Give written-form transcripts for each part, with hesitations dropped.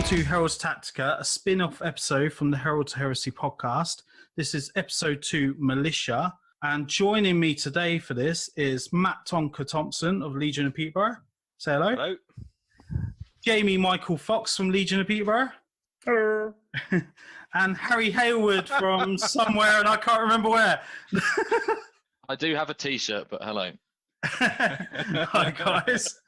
to Heralds Tactica, a spin-off episode from the Heralds Heresy podcast. This is episode 2, Militia. And joining me today for this is Matt Tonka Thompson of Legion of Peterborough. Say hello. Hello. Jamie Michael Fox from Legion of Peterborough. Hello. And Harry Hayward from somewhere, and I can't remember where. I do have a T-shirt, but hello. Hi, guys.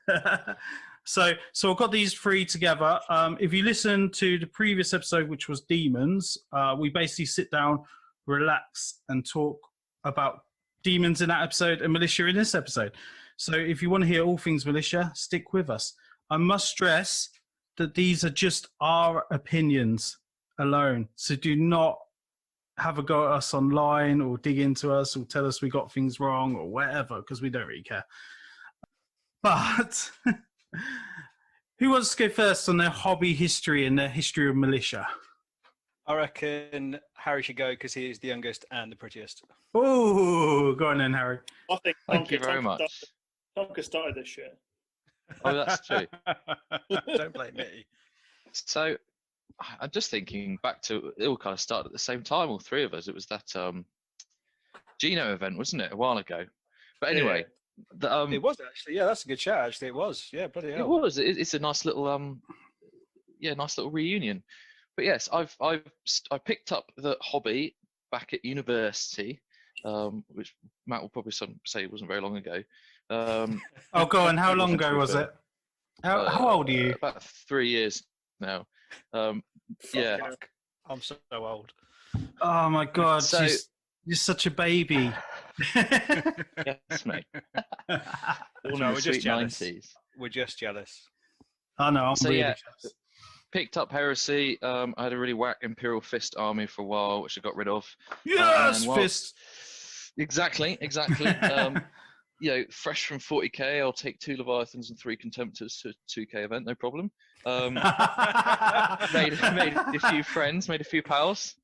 So I've got these three together. If you listen to the previous episode, which was Demons, we basically sit down, relax, and talk about Demons in that episode and Militia in this episode. So if you want to hear all things Militia, stick with us. I must stress that these are just our opinions alone. So do not have a go at us online or dig into us or tell us we got things wrong or whatever, because we don't really care. But who wants to go first on their hobby history and their history of Militia? I reckon Harry should go because he is the youngest and the prettiest. Oh, go on then, Harry. I think Thank you very much. Tonka started this shit. Oh, that's true. Don't blame me. So I'm just thinking back to, it all kind of started at the same time, all three of us. It was that Geno event, wasn't it, a while ago? But anyway. Yeah. It was actually, yeah, that's a good shout, actually. It was, yeah, bloody hell. It was. It's a nice little, nice little reunion. But yes, I picked up the hobby back at university, which Matt will probably say it wasn't very long ago. Oh, go on. How long ago was it? How old are you? About 3 years now. Yeah. I'm so old. Oh my God, So- you're such a baby. Yes, mate. Well, no, we're just Sweet jealous. 90s. We're just jealous. I know. I'm So, really yeah. jealous. Picked up Heresy. I had a really whack Imperial Fist army for a while, which I got rid of. Yes, and fist. Exactly. Fresh from 40k, I'll take 2 Leviathans and 3 Contemptors to a 2k event, no problem. Made a few friends, made a few pals.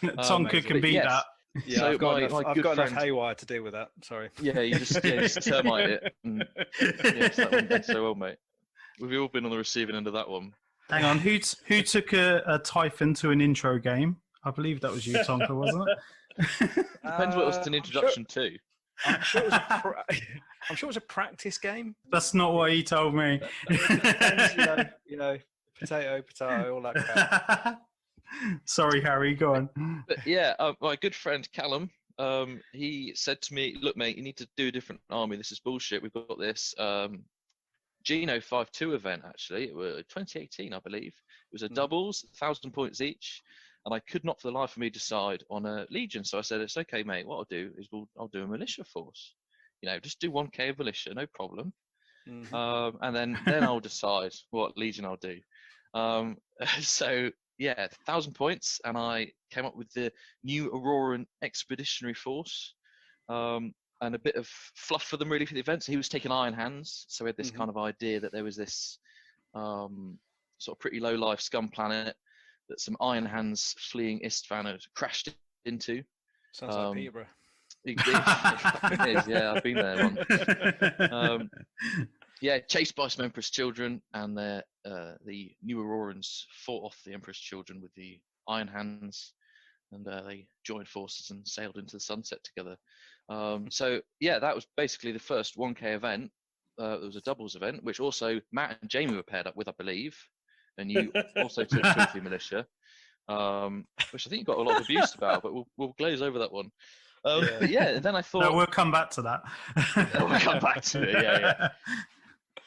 Tonka can but beat yes. that. Yeah, So I've got, my enough, good enough friend- haywire to deal with that. Sorry. Yeah, you just termite it. And, yes, that went down so well, mate. We've all been on the receiving end of that one. Hang on, who took a Typhon to an intro game? I believe that was you, Tonka, wasn't it? Depends what it was an introduction to. I'm sure it was I'm sure it was a practice game. That's not what he told me. Depends, you know, potato, all that crap. Sorry, Harry, go on. But yeah, my good friend Callum, he said to me, "Look, mate, you need to do a different army. This is bullshit. We've got this Geno 5-2 event, actually. It was 2018, I believe. It was a doubles, 1,000 points each, and I could not for the life of me decide on a Legion. So I said, it's okay, mate. What I'll do is I'll do a militia force. You know, just do 1k of militia, no problem. Mm-hmm. And then I'll decide what Legion I'll do. So yeah, 1,000 points, and I came up with the new Auroran Expeditionary Force. And a bit of fluff for them really for the event. So he was taking Iron Hands. So we had this kind of idea that there was this sort of pretty low life scum planet that some Iron Hands fleeing Istvan had crashed into. Sounds like Peterborough. It is, yeah, I've been there once. Yeah, chased by some Emperor's children, and the new Aurorans fought off the Emperor's children with the Iron Hands, and they joined forces and sailed into the sunset together. So yeah, that was basically the first 1k event. It was a doubles event, which also Matt and Jamie were paired up with, I believe, and you also took Filthy Militia, which I think you got a lot of abuse about, but we'll glaze over that one. But yeah, and then I thought, No, we'll come back to that. we'll come back to it. Yeah.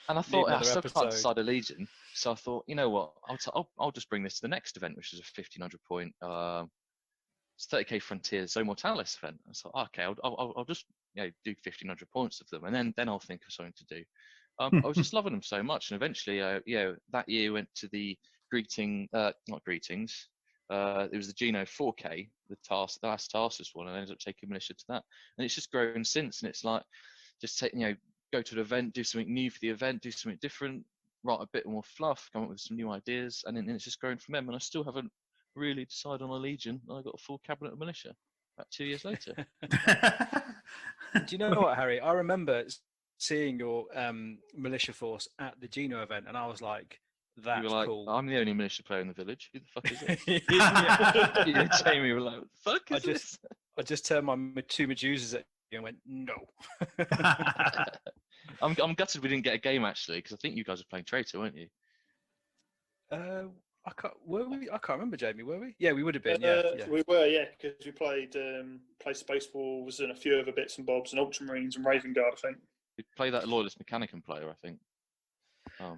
And I thought, I another still can't episode. decide a Legion, so I thought, you know what, I'll just bring this to the next event, which is a 1,500 point. It's 30k Frontier Zone Mortalis event. I thought, okay, I'll just do 1,500 points of them, and then I'll think of something to do. I was just loving them so much, and eventually, that year went to the not greetings. It was the Geno 4K, the last Tarsus one, and I ended up taking Militia to that, and it's just grown since. And it's like, just go to an event, do something new for the event, do something different, write a bit more fluff, come up with some new ideas, and then it's just grown from them. And I still haven't really decided on a Legion. I got a full cabinet of Militia about 2 years later. Do you know what, Harry? I remember seeing your militia force at the Geno event, and I was like, That's You were like, cool. I'm the only militia player in the village. Who the fuck is this? Yeah. You and Jamie were like, what the fuck is this? I just turned my two Medusas at you and went, no. I'm gutted we didn't get a game actually, because I think you guys were playing Traitor, weren't you? I can't remember, Jamie. Were we? Yeah, we would have been. Yeah. We were, yeah, because we played Space Wolves and a few other bits and bobs and Ultramarines and Raven Guard, I think. We played that Loyalist Mechanicum player, I think.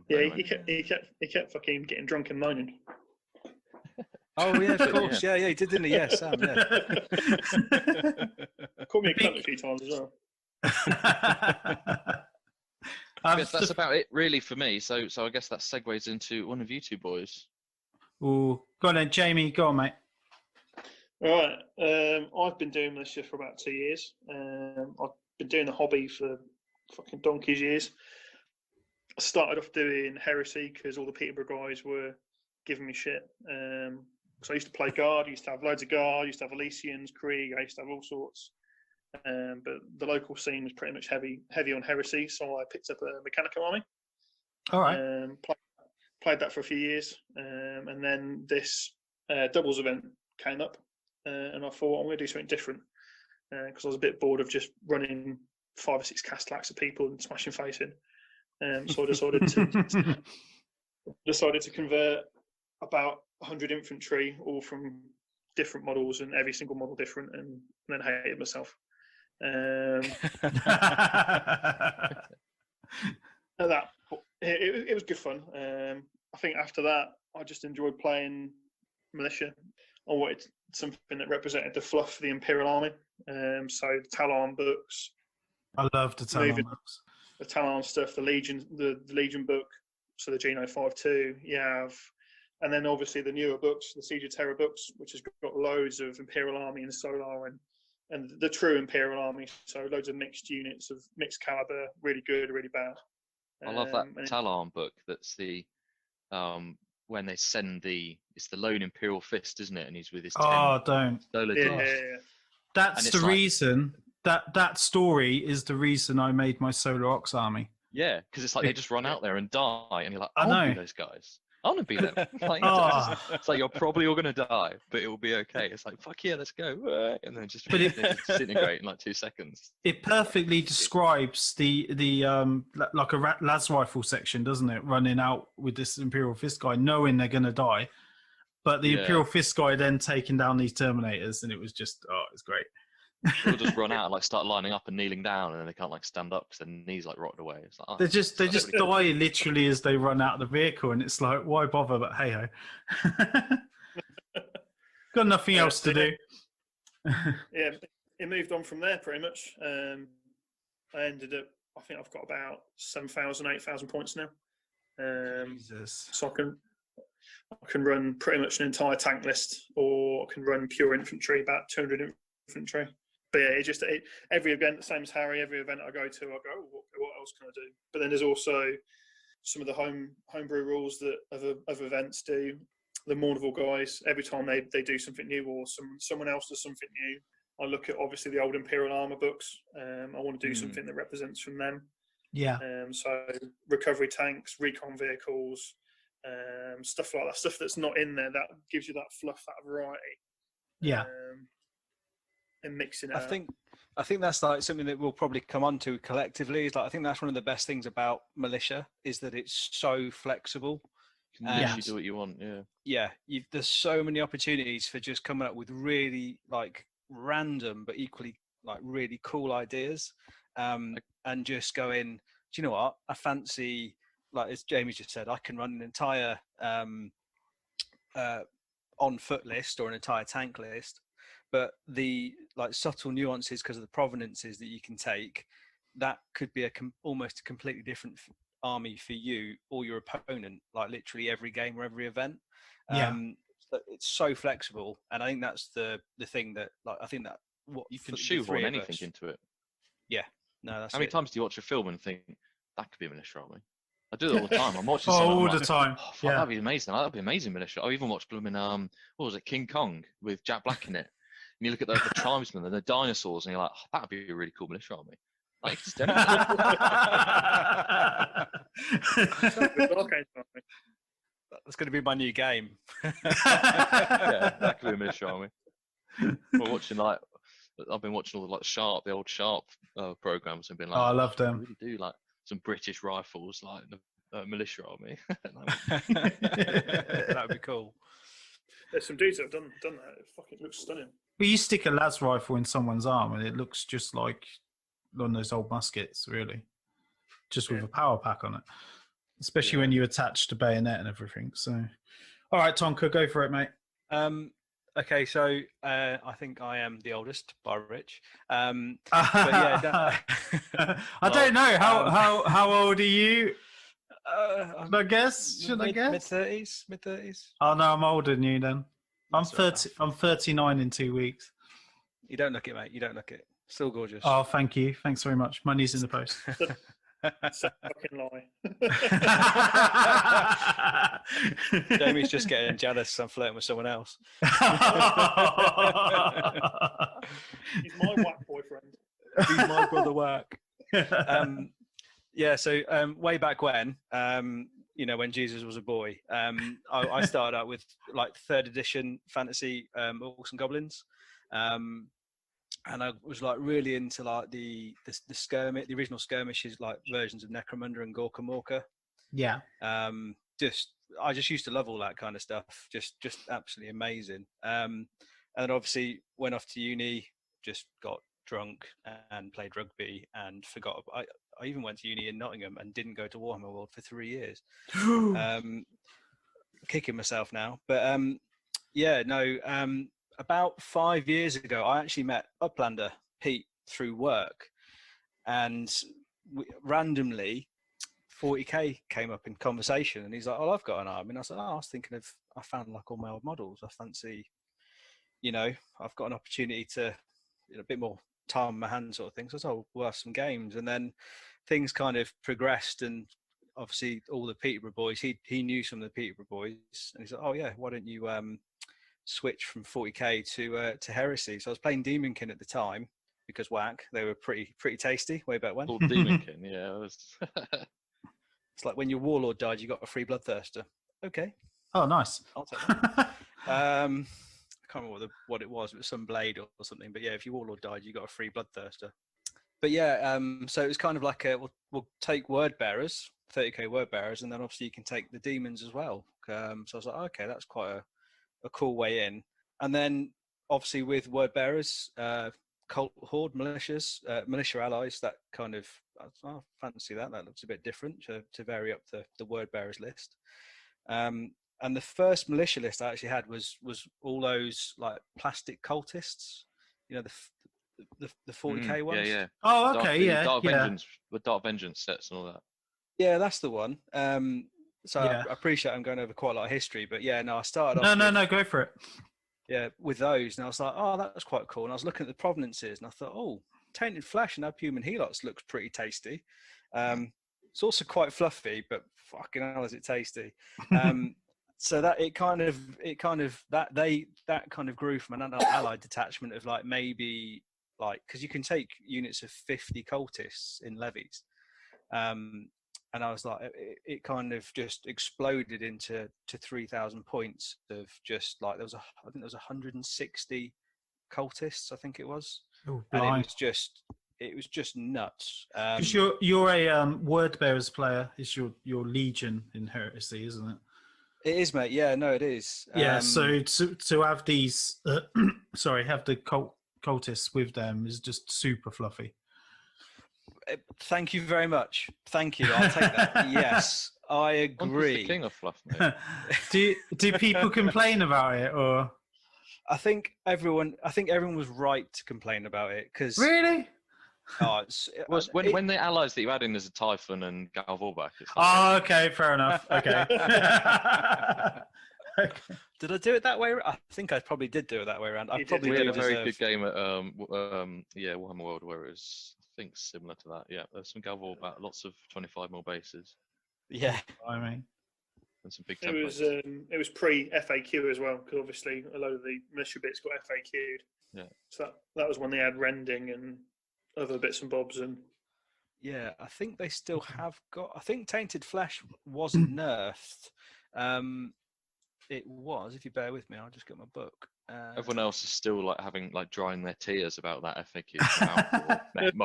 Yeah, anyway. he kept fucking getting drunk and moaning. Oh yeah, of course. Yeah, he did, didn't he? Yeah, Sam. Yeah. Called me a cunt a few times as well. I guess that's about it, really, for me. So I guess that segues into one of you two boys. Ooh, go on then, Jamie. Go on, mate. All right. I've been doing Militia for about 2 years. I've been doing the hobby for fucking donkey's years. I started off doing Heresy because all the Peterborough guys were giving me shit. So I used to play Guard, I used to have loads of Guard, I used to have Elysians, Krieg, I used to have all sorts. But the local scene was pretty much heavy on Heresy, so I picked up a Mechanicum Army. All right. Played that for a few years, and then this doubles event came up, and I thought I'm going to do something different because I was a bit bored of just running 5 or 6 Castellax at people and smashing face in. So I decided to convert about 100 infantry, all from different models, and every single model different, and then hated myself. It was good fun. I think after that, I just enjoyed playing Militia. I wanted something that represented the fluff of the Imperial Army. So the Talon books. I love the Talon books. The Talon stuff, the Legion book. So the Geno 5.2, you have, and then obviously the newer books, the Siege of Terror books, which has got loads of Imperial Army and Solar and the true Imperial Army. So loads of mixed units of mixed caliber, really good, really bad. I love that Talon book. That's the when they send it's the lone Imperial Fist, isn't it? And he's with his 10 don't. Solar Yeah. That's the reason that story is the reason I made my Solar Ox army. Yeah, because it's like they just run out there and die, and you're like, I I want to know. be those guys. I want to be them. Like, Oh. it's like you're probably all going to die, but it will be okay. It's like, fuck yeah, let's go. And then just, they just disintegrate in like 2 seconds. It perfectly describes the like a las rifle section, doesn't it? Running out with this Imperial Fist guy, knowing they're going to die, but the Imperial Fist guy then taking down these Terminators, and it was just, it's great. They'll just run out and like start lining up and kneeling down, and then they can't like stand up because their knees like rotted away. It's like, They just die literally as they run out of the vehicle, and it's like, why bother? But hey ho, got nothing else to do. Yeah, it moved on from there pretty much. I ended up, I think I've got about 7,000, 8,000 points now. Jesus. So I can run pretty much an entire tank list, or I can run pure infantry, about 200 infantry. But yeah, every event, the same as Harry, every event I go to, I go, what else can I do? But then there's also some of the homebrew rules that other events do. The Mournival guys, every time they do something new, or someone else does something new, I look at obviously the old Imperial Armor books. I want to do something that represents from them. Yeah. So recovery tanks, recon vehicles, stuff like that, stuff that's not in there, that gives you that fluff, that variety. Yeah. And mixing it. I think that's like something that we'll probably come on to collectively. Is like, I think that's one of the best things about Militia is that it's so flexible. You can literally do what you want. Yeah. There's so many opportunities for just coming up with really like random but equally like really cool ideas, and just going, do you know what? I fancy, like as Jamie just said, I can run an entire on foot list or an entire tank list. But the like subtle nuances because of the provenances that you can take, that could be almost a completely different army for you or your opponent, like literally every game or every event. It's so flexible, and I think that's the thing that, like, I think that what you can shoehorn anything into it. Yeah, no, that's how many times do you watch a film and think that could be a Militia army? I do it all the time. I'm watching all the time. That'd be amazing. That'd be amazing Militia. I even watched blooming what was it, King Kong with Jack Black in it. And you look at the tribesmen and the dinosaurs, and you're like, that'd be a really cool Militia army. Like, just anything. That's going to be my new game. Yeah, that could be a Militia Army. We're watching I've been watching all the old Sharp programs and been like, Oh, I love I them. really do like some British rifles, like the Militia Army. That would be cool. There's some dudes that have done that. It fucking looks stunning. But you stick a las rifle in someone's arm, and it looks just like one of those old muskets, really, just with a power pack on it. Especially when you attach the bayonet and everything. So, all right, Tonka, go for it, mate. Okay, so I think I am the oldest by Rich. But yeah, I don't know how old are you? Should I guess? Mid 30s. Oh no, I'm older than you then. I'm That's fair 30. I'm 39 in 2 weeks. You don't look it, mate. You don't look it. Still gorgeous. Oh, thank you. Thanks very much. Money's in the post. It's a fucking lie. Jamie's just getting jealous. I'm flirting with someone else. He's my whack boyfriend. He's my brother Whack. Yeah, so way back when, when Jesus was a boy, I started out with like 3rd edition fantasy Orcs and Goblins. And I was like really into like the skirmish, the original skirmishes, like versions of Necromunda and Gorka Morka. Yeah. I just used to love all that kind of stuff. Just absolutely amazing. And then obviously went off to uni, just got drunk and played rugby and forgot. I even went to uni in Nottingham and didn't go to Warhammer World for 3 years. Kicking myself now, but about 5 years ago, I actually met Uplander Pete through work, and randomly 40k came up in conversation, and he's like, "Oh, I've got an army," and I said, "Oh, I found like all my old models. I fancy, I've got an opportunity to, a bit more time on my hands, sort of thing." So I said, "Oh, we'll have some games," and then things kind of progressed, and obviously all the Peterborough boys, he knew some of the Peterborough boys, and he said, "Oh yeah, why don't you switch from 40k to Heresy?" So I was playing Demonkin at the time because whack, they were pretty tasty way back when. Called Demonkin, yeah. It's like when your Warlord died, you got a free Bloodthirster. Okay. Oh, nice. I'll take that. I can't remember what it was. It was some blade or something. But yeah, if your Warlord died, you got a free Bloodthirster. But yeah, so it was kind of like we'll take word bearers, 30k word bearers, and then obviously you can take the demons as well. So I was like, okay, that's quite a cool way in. And then obviously with word bearers, cult horde militias, militia allies, that kind of, I fancy that looks a bit different to vary up the word bearers list. And the first militia list I actually had was all those like plastic cultists, the 40k ones. Yeah. Oh, okay, Dark Vengeance, with Dark Vengeance sets and all that. Yeah, that's the one. So Yeah. I appreciate I'm going over quite a lot of history, but yeah, no, I started off. No, go for it. Yeah, with those, and I was like, oh, that's quite cool. And I was looking at the provenances, and I thought, oh, Tainted Flesh and Abhuman Helots looks pretty tasty. It's also quite fluffy, but fucking hell, is it tasty? So that it kind of grew from an allied detachment of like maybe like, because you can take units of 50 cultists in levies. And I was like, it kind of just exploded into 3,000 points of just like, I think there was 160 cultists, I think it was. Oh, and it was just nuts. Because you're a word bearers player. It's your legion in Heresy, isn't it? It is, mate. Yeah, no, it is. Yeah. So to have these, have the cultists with them is just super fluffy. Thank you very much. Thank you. I'll take that. Yes, I agree. The king of fluff, mate. do people complain about it, or? I think everyone was right to complain about it because Really? When the allies that you add in there's a Typhon and Galvorback. Oh, okay, fair enough. Okay. Did I do it that way? I think I probably did do it that way around. I probably we did had a very good game at Warhammer World where it was, I think, similar to that. Yeah, there's some Galvorback, lots of 25mm bases. Yeah, I mean, and some big. It was pre FAQ as well, because obviously a lot of the militia bits got FAQ'd. Yeah. So that was when they had rending and other bits and bobs and. Yeah, I think they still have got. I think Tainted Flesh wasn't nerfed, It was. If you bear with me, I'll just get my book. Everyone else is still like having like drying their tears about that FAQ.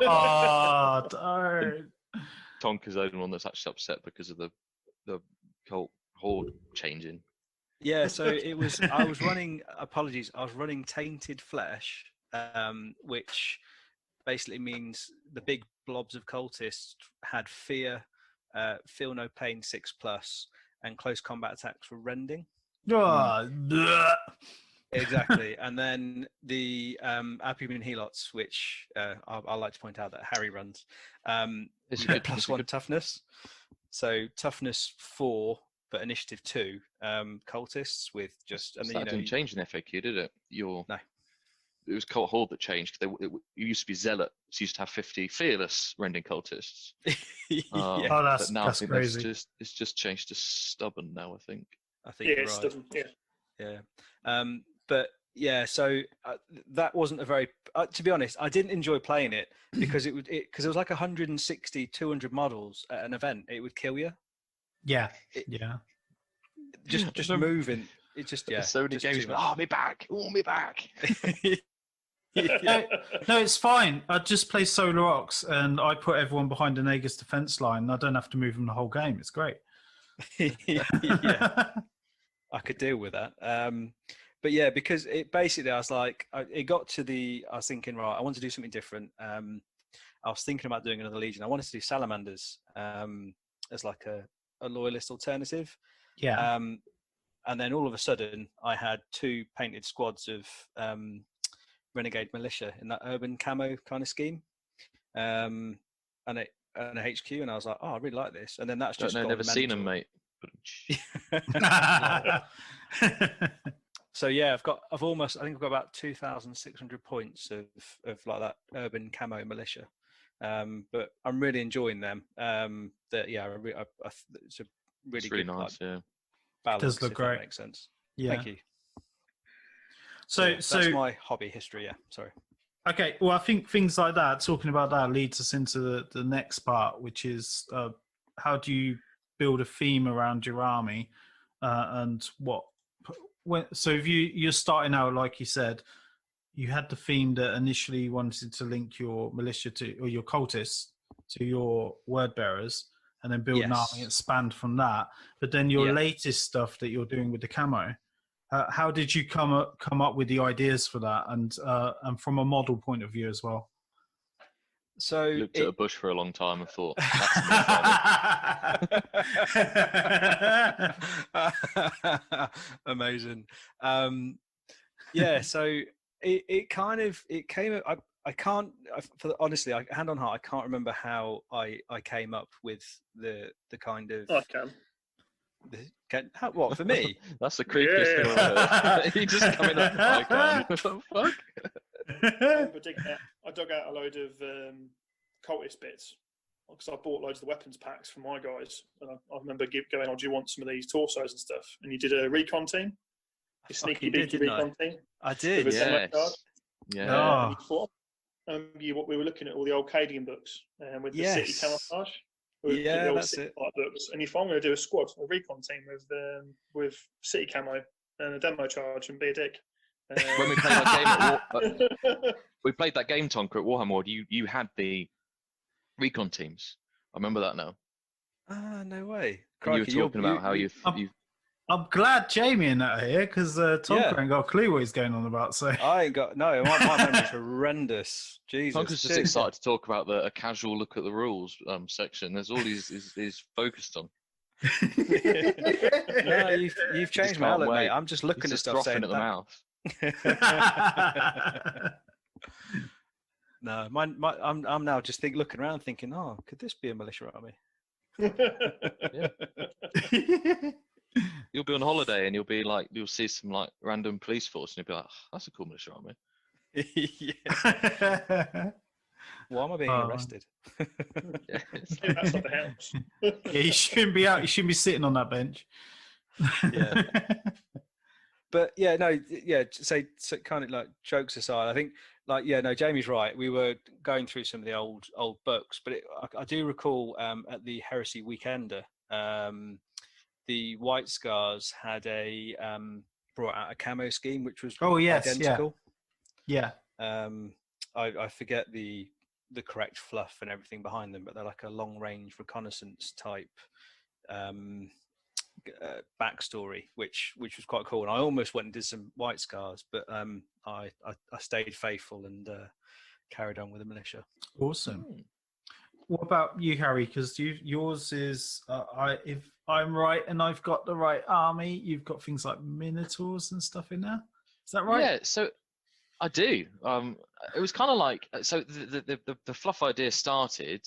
Oh, don't. Tonka's the only one that's actually upset because of the cult horde changing. Yeah, so it was. I was running. Apologies. I was running Tainted Flesh, which basically means the big blobs of cultists had fear, feel no pain 6+, and close combat attacks were rending. Oh, bleh. Exactly. And then the albumin helots, which I like to point out that Harry runs, you get +1 toughness. So toughness 4, but initiative 2. Cultists with just. And then, that didn't change in FAQ, did it? No. It was Cult Horde that changed. It used to be Zealot. It used to have 50 fearless rending cultists. Yeah. Oh, that's crazy. It's just changed to stubborn now, I think. I think Yeah, you're it's right. stubborn. Yeah. Yeah. But yeah, so that wasn't a very. To be honest, I didn't enjoy playing it because it was like 160, 200 models at an event. It would kill you. Yeah. Just moving. It just So many games. Me back. Me back. Yeah. No, it's fine. I just play Solar Ox and I put everyone behind an Aegis defense line. I don't have to move them the whole game. It's great. Yeah. I could deal with that. But yeah, because it basically, I was like, it got to I was thinking, right, I want to do something different. I was thinking about doing another Legion. I wanted to do Salamanders as like a loyalist alternative. Yeah. And then all of a sudden, I had 2 painted squads of Renegade Militia in that urban camo kind of scheme, and a HQ, and I was like, oh, I really like this. And then that's just never seen them, mate. So yeah, I think I've got about 2,600 points of like that urban camo militia, but I'm really enjoying them. It's a really good, nice. Like, yeah, balance, it does look great. That makes sense. Yeah. Thank you. So that's my hobby history. Yeah, sorry. Okay, well, I think things like that, talking about that, leads us into the next part, which is how do you build a theme around your army, and so if you're starting out, like you said, you had the theme that initially wanted to link your militia or your cultists to your word bearers, and then build an army and expand from that. But then your latest stuff that you're doing with the camo, how did you come up with the ideas for that, and from a model point of view as well? So looked at a bush for a long time and thought, that's amazing. Yeah, so it came. Honestly, hand on heart, I can't remember how I came up with the kind of. I can. What for me? That's the creepiest thing I've heard. He just coming up. I can. What the fuck? I dug out a load of cultist bits because I bought loads of the weapons packs for my guys, and I remember going, "Oh, do you want some of these torsos and stuff?" And you did a recon team, a sneaky beaky recon team. I did. Yes. Yeah. We were looking at all the old Cadian books with the city camouflage. Yeah, that's it. Books, and you thought I'm going to do a squad, a recon team with city camo and a demo charge and be a dick. When we played that game we played that game, Tonka, at Warhammer World. You had the recon teams. I remember that now. Ah, no way. And you were talking about how you. I'm glad Jamie and that are here because Tonka ain't got a clue what he's going on about. So I ain't got my memory's horrendous. Jesus. Tonka's just excited to talk about a casual look at the rules section. There's all he's focused on. No, you've changed my outlook, mate. I'm just looking at stuff saying at the mouth. No, I'm now just looking around thinking, oh, could this be a militia army? Yeah. You'll be on holiday and you'll see some like random police force and you'll be like, oh, that's a cool militia army. Yeah. Why am I being arrested? That's not the house. Yeah, you shouldn't be out. You shouldn't be sitting on that bench. Yeah. But yeah, no, yeah. So kind of like jokes aside, I think Jamie's right. We were going through some of the old books, but I do recall at the Heresy Weekender, the White Scars had a brought out a camo scheme which was Oh yes, identical. yeah. I forget the correct fluff and everything behind them, but they're like a long range reconnaissance type backstory, which was quite cool. And I almost went and did some White Scars, but I stayed faithful and carried on with the militia. Awesome. What about you, Harry? Because yours is if I'm right and I've got the right army, you've got things like minotaurs and stuff in there. Is that right? Yeah, so I do. It was kind of like, so the fluff idea started,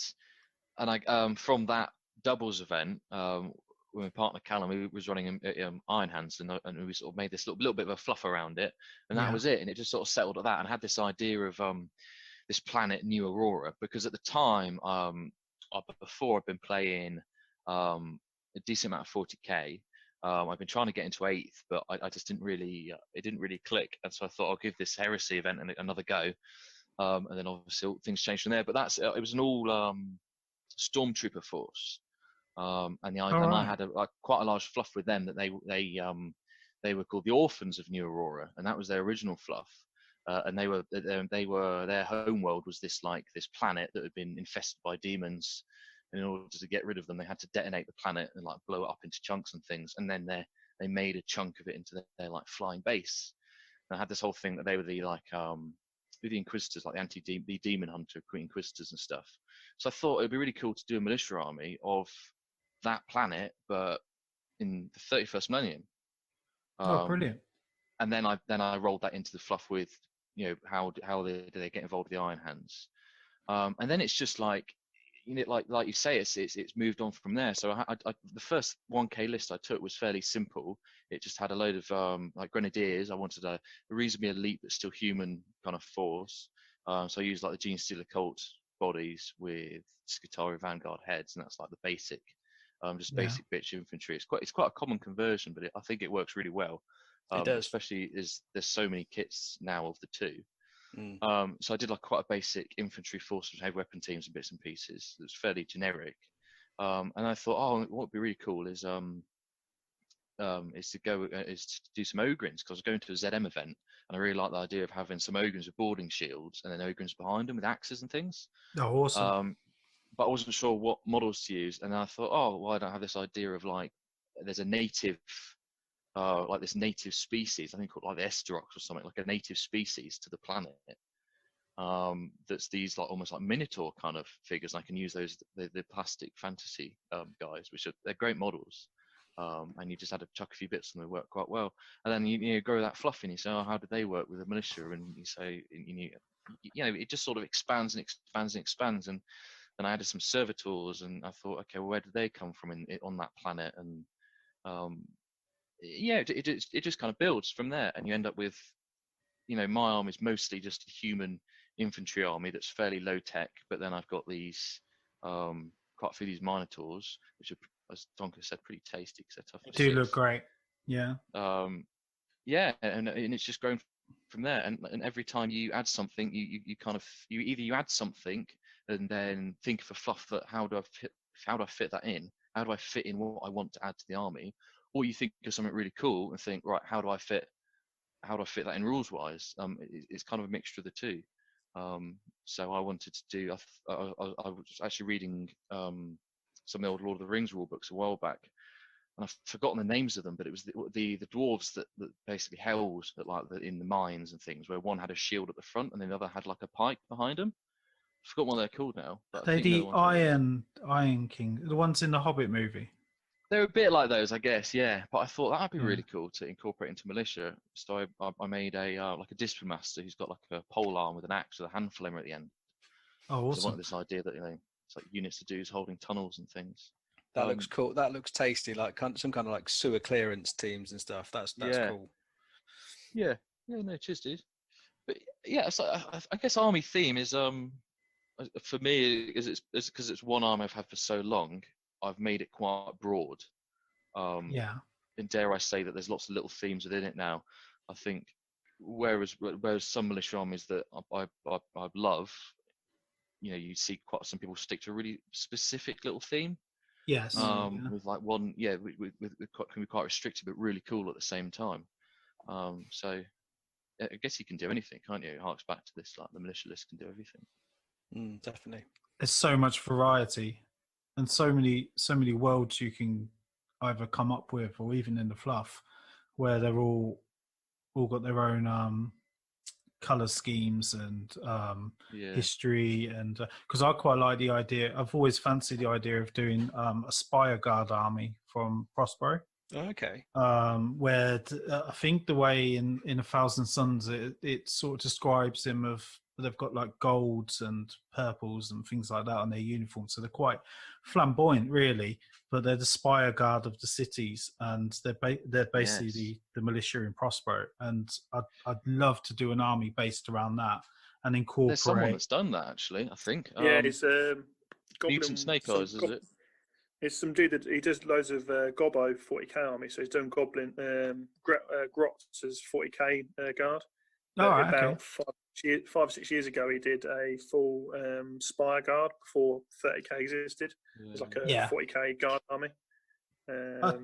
and I from that doubles event, with my partner Callum, who was running Iron Hands, and we sort of made this little bit of a fluff around it, and that was it. And it just sort of settled at that, and I had this idea of this planet New Aurora, because at the time, before I'd been playing a decent amount of 40k. I've been trying to get into 8th, but I just didn't really, it didn't really click. And so I thought I'll give this Heresy event another go. And then obviously things changed from there. But it was an all Stormtrooper force. And I had quite a large fluff with them that they were called the Orphans of New Aurora, and that was their original fluff. And their home world was this planet that had been infested by demons. And in order to get rid of them, they had to detonate the planet and blow it up into chunks and things. And then they made a chunk of it into their flying base. And I had this whole thing that they were the Inquisitors, the Demon Hunter, Queen Inquisitors and stuff. So I thought it'd be really cool to do a militia army of that planet, but in the 31st millennium. Brilliant! And then I rolled that into the fluff with, how do they get involved with the Iron Hands, and then it's just like you say, it's moved on from there. So the first 1K list I took was fairly simple. It just had a load of Grenadiers. I wanted a reasonably elite but still human kind of force. So I used the Gene Stealer Cult bodies with Skitarii Vanguard heads, and that's the basic, basic bitch infantry. It's quite a common conversion, but I think it works really well. It does, especially there's so many kits now of the two. So I did quite a basic infantry force with heavy weapon teams and bits and pieces. It was fairly generic, and I thought, what would be really cool is to do some Ogrins, because I was going to a ZM event, and I really like the idea of having some Ogrins with boarding shields and then Ogrins behind them with axes and things. Oh, awesome! But I wasn't sure what models to use, and I thought, why don't I have this idea of there's a native. This native species, I think called the Esterox or something, a native species to the planet. That's these almost like Minotaur kind of figures. And I can use those the plastic fantasy guys, which they're great models. And you just had to chuck a few bits and they work quite well. And then you grow that fluff and you say, how did they work with the militia? And you say, it just sort of expands and expands and expands. And then I added some servitors, and I thought, okay, well, where did they come from on that planet? And it just kind of builds from there, and you end up with, my army is mostly just a human infantry army that's fairly low tech, but then I've got these quite a few of these Minotaurs, which are, as Tonka said, pretty tasty because they're tough. They do look great. Yeah. And it's just grown from there. And every time you add something, you add something and then think of a fluff that how do I fit that in? How do I fit in what I want to add to the army? Or you think of something really cool and think, right, how do I fit that in rules wise? It's kind of a mixture of the two. So I wanted to do. I was actually reading some of the old Lord of the Rings rule books a while back, and I've forgotten the names of them. But it was the dwarves that basically held in the mines and things, where one had a shield at the front and the other had a pike behind them. I forgot what they're called now. But they're the Iron King, the ones in the Hobbit movie. They're a bit like those, I guess, yeah. But I thought that'd be really cool to incorporate into militia. So I made a discipline master who's got a pole arm with an axe with a hand flamer at the end. Oh, awesome! So I wanted this idea that it's units of dudes holding tunnels and things. That looks cool. That looks tasty. Some kind of sewer clearance teams and stuff. That's cool. Yeah. No, cheers, dude. But yeah, so I guess army theme is for me is because it's one arm I've had for so long. I've made it quite broad. And dare I say that there's lots of little themes within it now. I think whereas some militia armies that I love, you see quite some people stick to a really specific little theme. Yes. With like one, can be quite restricted, but really cool at the same time. So I guess you can do anything, can't you? It harks back to this, like the militia list can do everything. Definitely. There's so much variety, and so many worlds you can either come up with, or even in the fluff, where they're all got their own color schemes and history, and because I quite like the idea. I've always fancied the idea of doing a Spire Guard army from Prospero. Okay. Where I think the way in A Thousand Suns it sort of describes him of they've got like golds and purples and things like that on their uniforms, so they're quite flamboyant, really. But they're the Spire Guard of the cities, and they're basically the militia in Prospero. And I'd love to do an army based around that and incorporate. There's someone that's done that, actually. I think. Yeah, it's Mutant Snake Eyes, is it? It's some dude that he does loads of Gobbo 40k army, so he's done Goblin Grots as 40k guard. About 5 6 years ago, he did a full Spire Guard before 30k existed. It was like a 40k guard army.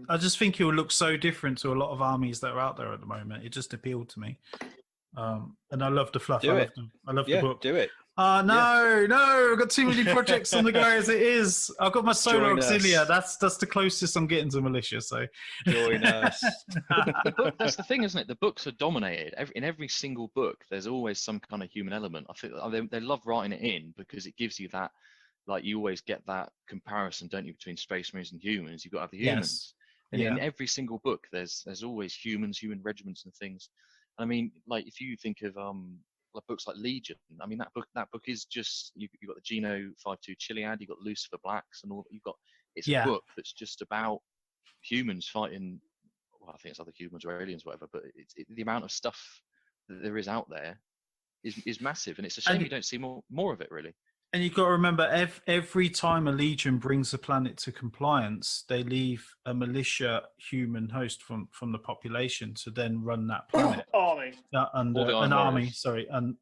I just think it will look so different to a lot of armies that are out there at the moment. It just appealed to me. And I love the fluff. I love the book. Do it. No, I've got too many projects on the go as it is. I've got my solo auxilia. That's the closest I'm getting to militia. So join us. The book, that's the thing, isn't it? The books are dominated. In every single book, there's always some kind of human element. I think they love writing it in because it gives you that, like you always get that comparison, don't you, between Space Marines and humans? You've got to have the humans. And in every single book, there's always humans, human regiments and things. I mean, like if you think of like books like Legion, I mean that book is just you've got the Geno 5-2 Chiliad, you've got Lucifer Blacks, and all it's a book that's just about humans fighting. Well, I think it's other humans or aliens, or whatever. But the amount of stuff that there is out there is massive, and it's a shame you don't see more of it, really. And you've got to remember, every time a Legion brings a planet to compliance, they leave a militia human host from the population to then run that planet. Army. Under an army, sorry. And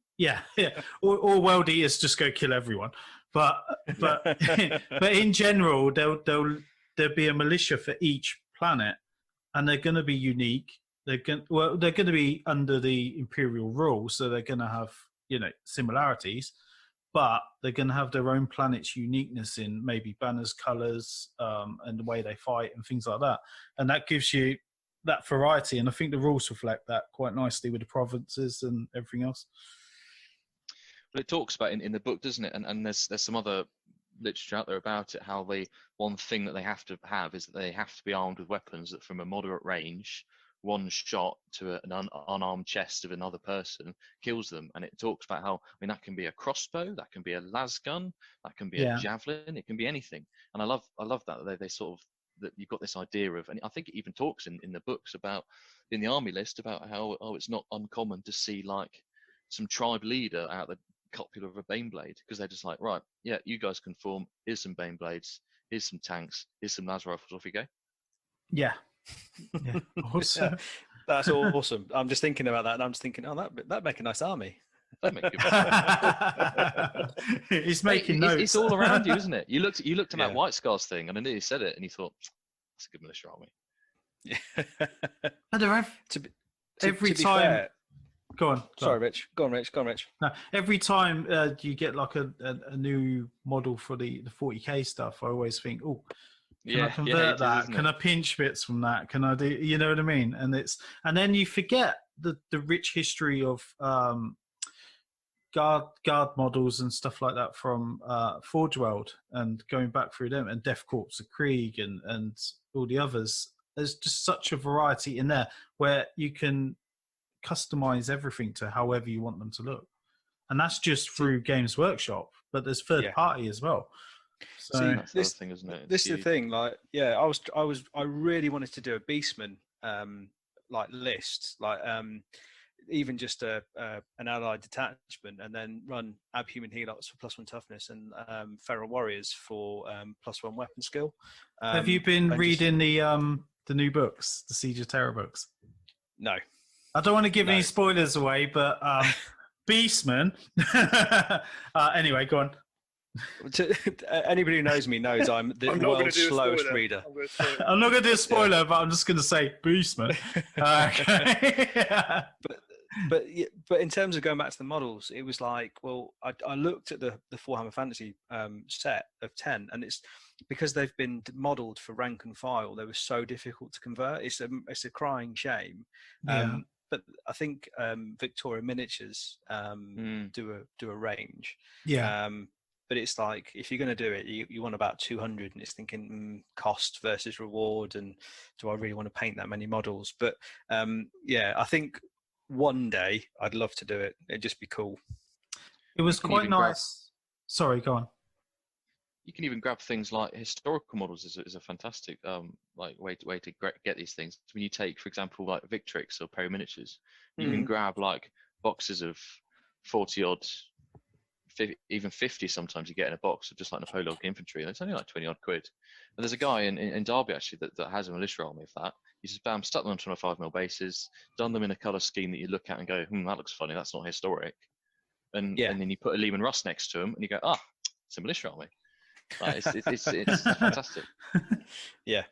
or world eaters just go kill everyone. But but in general, there'll be a militia for each planet, and they're going to be unique. They're going to be under the Imperial rule, so they're going to have similarities. But they're going to have their own planet's uniqueness in maybe banners, colours, and the way they fight and things like that. And that gives you that variety. And I think the rules reflect that quite nicely with the provinces and everything else. Well, it talks about in the book, doesn't it? And there's some other literature out there about it, how one thing that they have to have is that they have to be armed with weapons that from a moderate range, one shot to an unarmed chest of another person kills them. And it talks about how, I mean, that can be a crossbow, that can be a las gun, that can be a javelin, it can be anything. And I love that they sort of, that you've got this idea of, and I think it even talks in the books about, in the army list, about how it's not uncommon to see like some tribe leader out the copula of a Baneblade, because they're just like, right, yeah, you guys can form, here's some Baneblades, here's some tanks, here's some las rifles, off you go. Yeah. Yeah, awesome. That's awesome. I'm just thinking about that, and I'm just thinking, that'd make a nice army. That'd make He's making notes. It's all around you, isn't it? You looked at that White Scars thing, and I nearly said it, and you thought, that's a good militia army. Yeah. I don't know. Every time. Fair, go on. Sorry, Rich. Go on, Rich. No, every time you get like a new model for the 40k stuff, I always think, oh. Can I convert that? Can I pinch bits from that? Can I do? You know what I mean? And then you forget the rich history of guard models and stuff like that from Forge World, and going back through them, and Death Corps of Krieg and all the others. There's just such a variety in there where you can customize everything to however you want them to look, and that's just through Games Workshop. But there's third party as well. So see, that's the thing, isn't it? This is the thing. Like, I really wanted to do a Beastman like list, like even just an allied detachment, and then run Abhuman Helots for +1 toughness and Feral Warriors for +1 weapon skill. Have you been reading the new books, the Siege of Terror books? No, I don't want to give any spoilers away, but Beastman. Anyway, go on. Anybody who knows me knows I'm the I'm not going to world's do a slowest spoiler. reader. I'm not going to do a spoiler, but I'm just going to say Beastman. Okay. But in terms of going back to the models, it was like, well, I looked at the Warhammer Fantasy set of 10, and it's because they've been modelled for rank and file. They were so difficult to convert. It's a crying shame. Yeah. But I think Victoria Miniatures do a range. Yeah. But it's like, if you're going to do it, you want about 200, and it's thinking cost versus reward, and do I really want to paint that many models? But I think one day I'd love to do it. It'd just be cool. It was quite nice. Sorry, go on. You can even grab things like historical models is a fantastic way to get these things. When you take, for example, like Victrix or Perry Miniatures, you can grab like boxes of 40 odd, even 50 sometimes you get in a box of just like Napoleonic infantry, and it's only like 20 odd quid. And there's a guy in Derby actually that has a militia army of that. You just stuck them onto a 5mm bases, done them in a colour scheme that you look at and go, that looks funny, that's not historic. And then you put a Lehman Russ next to them and you go, it's a militia army. Like, it's fantastic. Yeah.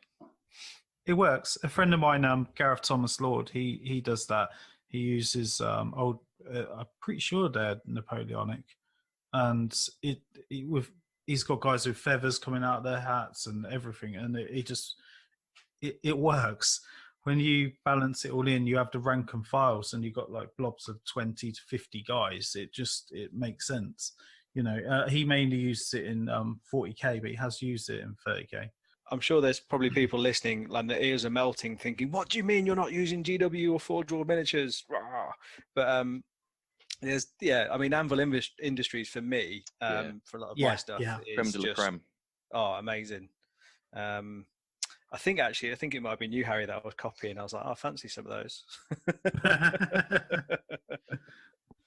It works. A friend of mine, Gareth Thomas Lord, he does that. He uses I'm pretty sure they're Napoleonic. And he's got guys with feathers coming out of their hats and everything, and it works. When you balance it all in, you have the rank and files, and you've got like blobs of 20 to 50 guys. It makes sense. He mainly uses it in 40k, but he has used it in 30k. I'm sure there's probably people listening, like their ears are melting, thinking, "What do you mean you're not using GW or Forge World Miniatures?" Rah. But Anvil Industries for me, for a lot of my stuff, is creme de la creme. Amazing. I think it might have been you, Harry, that I was copying. I was like, I fancy some of those.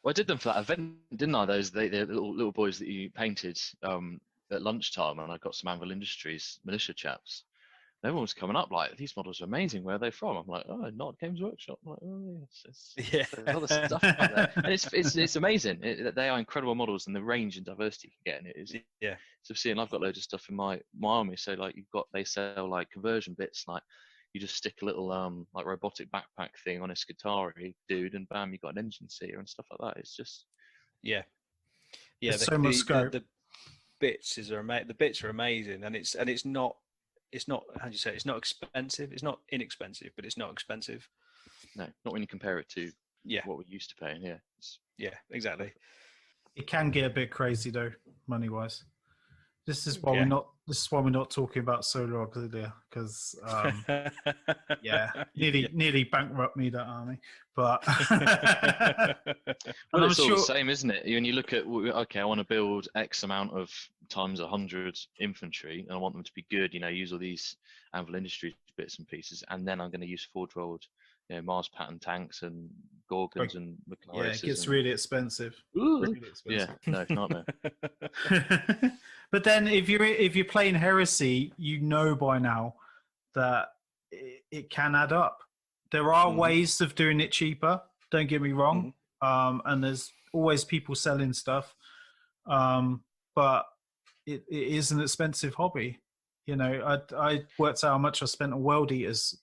Well, I did them for that event, didn't I? Those the little boys that you painted at lunchtime, and I got some Anvil Industries militia chaps. And everyone was coming up like, these models are amazing. Where are they from? I'm like, not Games Workshop. I'm like, yes, there's other stuff out there, and it's amazing. They are incredible models, and the range and diversity you can get in it is So seeing, I've got loads of stuff in my army. So like they sell like conversion bits, like you just stick a little like robotic backpack thing on a Skitarii dude, and bam, you got an engine seater and stuff like that. It's just There's so much scope. The bits the bits are amazing, and it's not how do you say it's not expensive. It's not inexpensive, but it's not expensive. No, not when you compare it to what we're used to paying here. Yeah, exactly. It can get a bit crazy though, money wise. This is why we're not talking about Solar Auxilia, because nearly bankrupt me, that army. But well, it's all the same, isn't it? When you look at, okay, I want to build X amount of times 100 infantry, and I want them to be good. Use all these Anvil Industries bits and pieces, and then I'm going to use Forge World, Mars pattern tanks and Gorgons and McLaren's. Yeah, it gets really expensive. Really expensive. Yeah, no, nightmare. But then if you're playing Heresy, by now that it can add up. There are ways of doing it cheaper, don't get me wrong. And there's always people selling stuff. But it is an expensive hobby. I worked out how much I spent on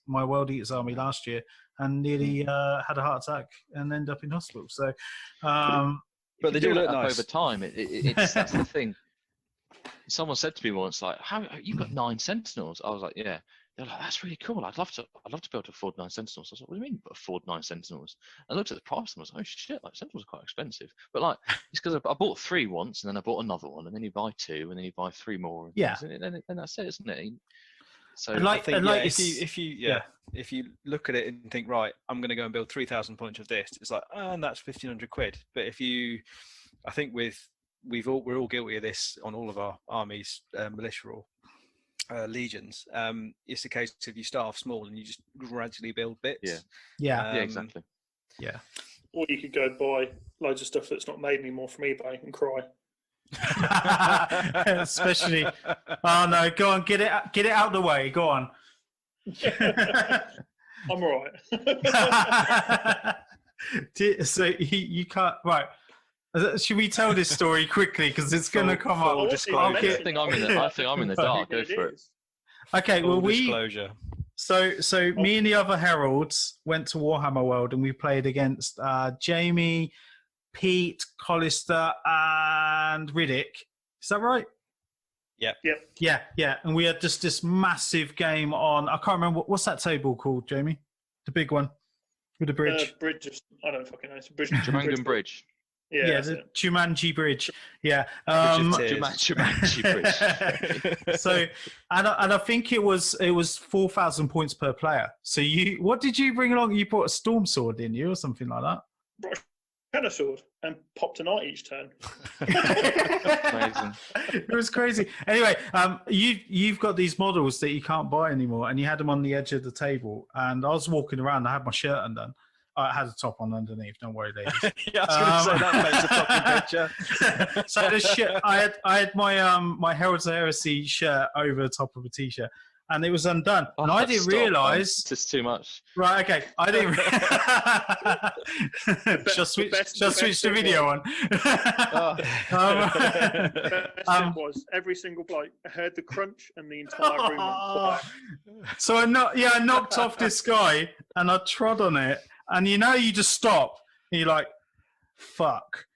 my World Eaters army last year, and nearly had a heart attack and ended up in hospital. So, but they do look nice over time. It's that's the thing. Someone said to me once, like, "How you got 9 Sentinels?" I was like, "Yeah." They're like, "That's really cool. I'd love to be able to afford 9 Sentinels." I was like, "What do you mean afford 9 Sentinels?" I looked at the price and I was like, "Oh shit! Like Sentinels are quite expensive." But like, it's because I bought 3 once, and then I bought another one, and then you buy 2, and then you buy 3 more. And that's it, isn't it? So I think if you look at it and think, right, I'm going to go and build 3,000 points of this, it's like, and that's 1,500 quid. But I think we're all guilty of this on all of our armies, militia or legions. It's a case of you start off small and you just gradually build bits. Yeah, exactly. Yeah. Or you could go buy loads of stuff that's not made anymore from eBay and cry. Especially, oh no, go on, get it out of the way. Go on. I'm all right. So you can't, right? Should we tell this story quickly because it's going to come up? Full disclosure. I think I'm in the dark. Go for it. Okay, Full well disclosure. So me and the other Heralds went to Warhammer World and we played against Jamie, Pete, Collister, and Riddick. Is that right? Yep. Yeah. And we had just this massive game on. I can't remember what's that table called, Jamie? The big one with the bridge. Bridge. I don't fucking know. It's a bridge. Jumangan Bridge. Yeah, the Jumanji Bridge. Yeah. Jumanji Bridge. So, and I think it was 4,000 points per player. So what did you bring along? You brought a storm sword, didn't you, or something like that? Had a sword and popped a knight each turn. Amazing. It was crazy. Anyway, you've got these models that you can't buy anymore, and you had them on the edge of the table. And I was walking around. I had my shirt undone. I had a top on underneath. Don't worry, ladies. Yeah, I was going to say that makes a fucking picture. So the shirt, I had my my Heralds of Heresy shirt over the top of a t-shirt, and it was undone. Oh, and I didn't realise. It's just too much. Right, okay. I didn't. Just switch the video on. Best was every single bloke heard the crunch and the entire room went quiet. So I knocked off this guy and I trod on it, and you just stop. And you're like, fuck.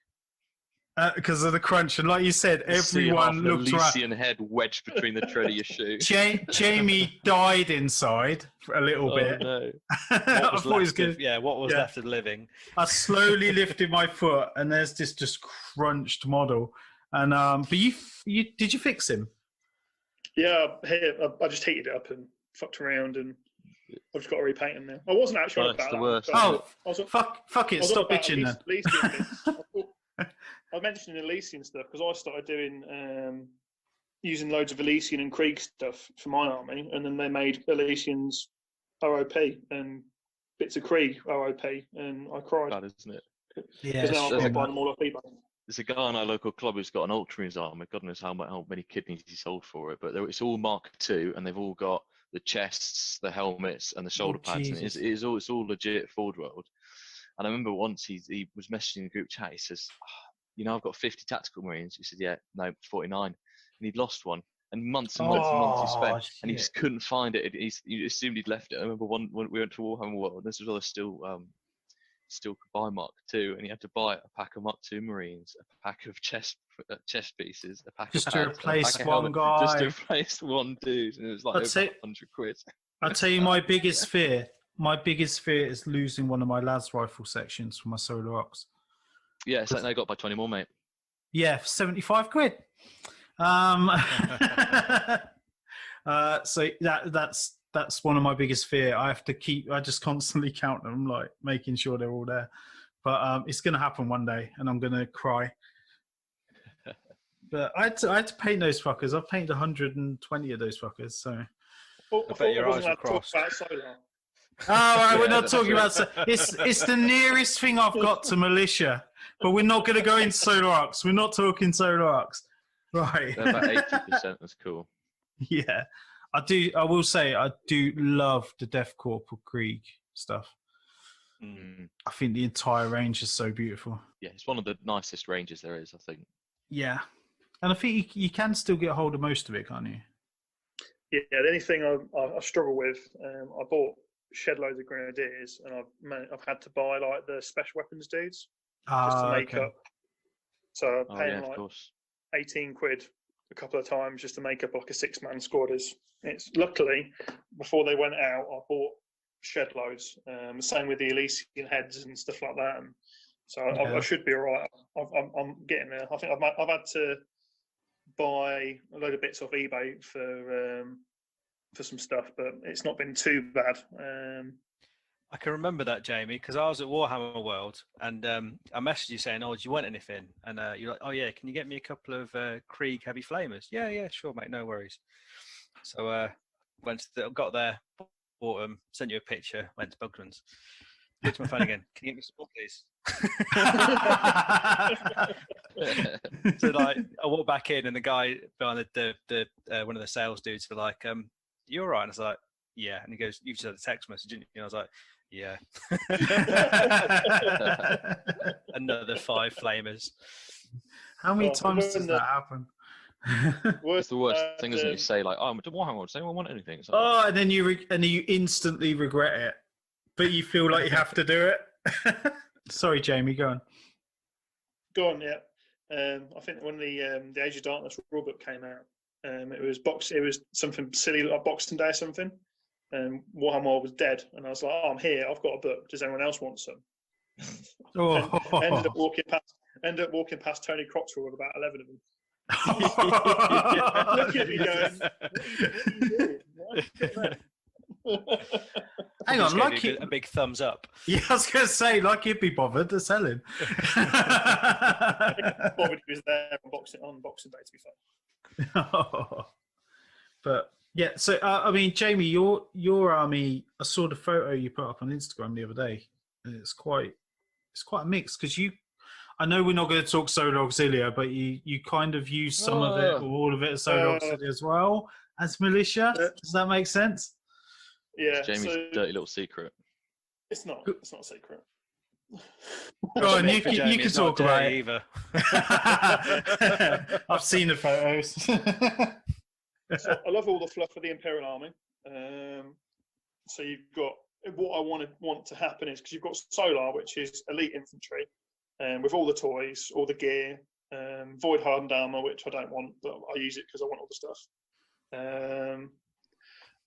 Because of the crunch, and like you said, everyone looked around. Elysian head wedged between the tread of your shoe. Jamie died inside for a little bit. No. I thought he was good. What was left of the living? I slowly lifted my foot, and there's this just crunched model. And but you did you fix him? Yeah, I just heated it up and fucked around, and I've just got to repaint him now. I wasn't actually about the that. worst. Fuck it, stop bitching then. I mentioned Elysian stuff because I started doing using loads of Elysian and Krieg stuff for my army, and then they made Elysians OOP and bits of Krieg OOP, and I cried. Bad, isn't it? Yeah, because now I've got to buy them all off eBay. There's a guy on our local club who's got an Ultramarines army. God knows how many kidneys he sold for it, but it's all Mark II, and they've all got the chests, the helmets, and the shoulder pads. And it's all legit Forward World. And I remember once he was messaging the group chat. He says, I've got 50 tactical Marines. He said, yeah, no, 49. And he'd lost one. And months and months and months he spent. And he just couldn't find it. He assumed he'd left it. I remember when we went to Warhammer World, this was all still could buy Mark II, and he had to buy a pack of Mark II Marines, a pack of chest pieces, a pack just of to pads, replace one guy. Just to replace one dude. And it was like over 100 quid. I'll tell you my biggest fear. My biggest fear is losing one of my lads rifle sections for my Solar Ox. Yeah, it's like they got by 20 more, mate. Yeah, for 75 quid. So that's one of my biggest fear. I just constantly count them, like making sure they're all there. But it's going to happen one day, and I'm going to cry. But I had to paint those fuckers. I've painted 120 of those fuckers. So I bet your eyes were crossed. Oh, right, we're not talking about. It's the nearest thing I've got to Militia, but we're not going to go into Solar Arcs. We're not talking Solar Arcs, right? They're about 80%. That's cool. Yeah, I do. I will say I do love the Death Corporal Krieg stuff. I think the entire range is so beautiful. Yeah, it's one of the nicest ranges there is, I think. Yeah, and I think you can still get hold of most of it, can't you? Yeah, the only thing I struggle with, I bought shed loads of Grenadiers, and I've had to buy like the special weapons dudes just to make up. So I'm paying 18 quid a couple of times just to make up like a 6-man squad. It's luckily before they went out, I bought shed loads. The same with the Elysian heads and stuff like that. And so I should be all right. I'm getting there. I think I've had to buy a load of bits off eBay for some stuff, but it's not been too bad. I can remember that, Jamie, because I was at Warhammer World, and I messaged you saying, "Oh, do you want anything?" And you're like, "Oh yeah, can you get me a couple of Krieg heavy flamers?" Yeah, sure, mate, no worries. So got there, bought them, sent you a picture, went to Buglands. Looked to my phone again. Can you get me some more, please? So like, I walked back in, and the guy behind the one of the sales dudes were like, "You all right?" And I was like, "Yeah." And he goes, "You just had a text message, didn't you?" And I was like, "Yeah." Another 5 flamers. How many Oh, times when does the- that happen? It's the worst thing, isn't it? You say like, "Oh, Warhammer, does anyone want anything?" It's like, Oh, and then you instantly regret it, but you feel like you have to do it. Sorry, Jamie, go on. Go on, yeah. I think when the Age of Darkness rulebook came out, it was something silly like Boxing Day or something, and Warhammer was dead, and I was like, "Oh, I'm here. I've got a book. Does anyone else want some?" Oh. Ended up walking past Tony Crottrell with about 11 of them. Looking at me going, "What are you doing? Why are you getting that?" Hang Just on, gave you a big thumbs up. Yeah, I was going to say, like he'd be bothered to sell him. Bothered he was there on Boxing Day, to be fair. But yeah, so I mean, Jamie, your army. I saw the photo you put up on Instagram the other day, and it's quite a mix because I know we're not going to talk solo auxilia, but you kind of use some of it or all of it as solo auxilia as well as militia. Does that make sense? Yeah. it's Jamie's dirty little secret. It's not a secret. Go on, you Jamie, can it's not talk about dirty it. either. I've seen the photos. So I love all the fluff of the Imperial Army. So you've got what I want to happen is because you've got Solar, which is elite infantry, with all the toys, all the gear, void hardened armor, which I don't want, but I use it because I want all the stuff.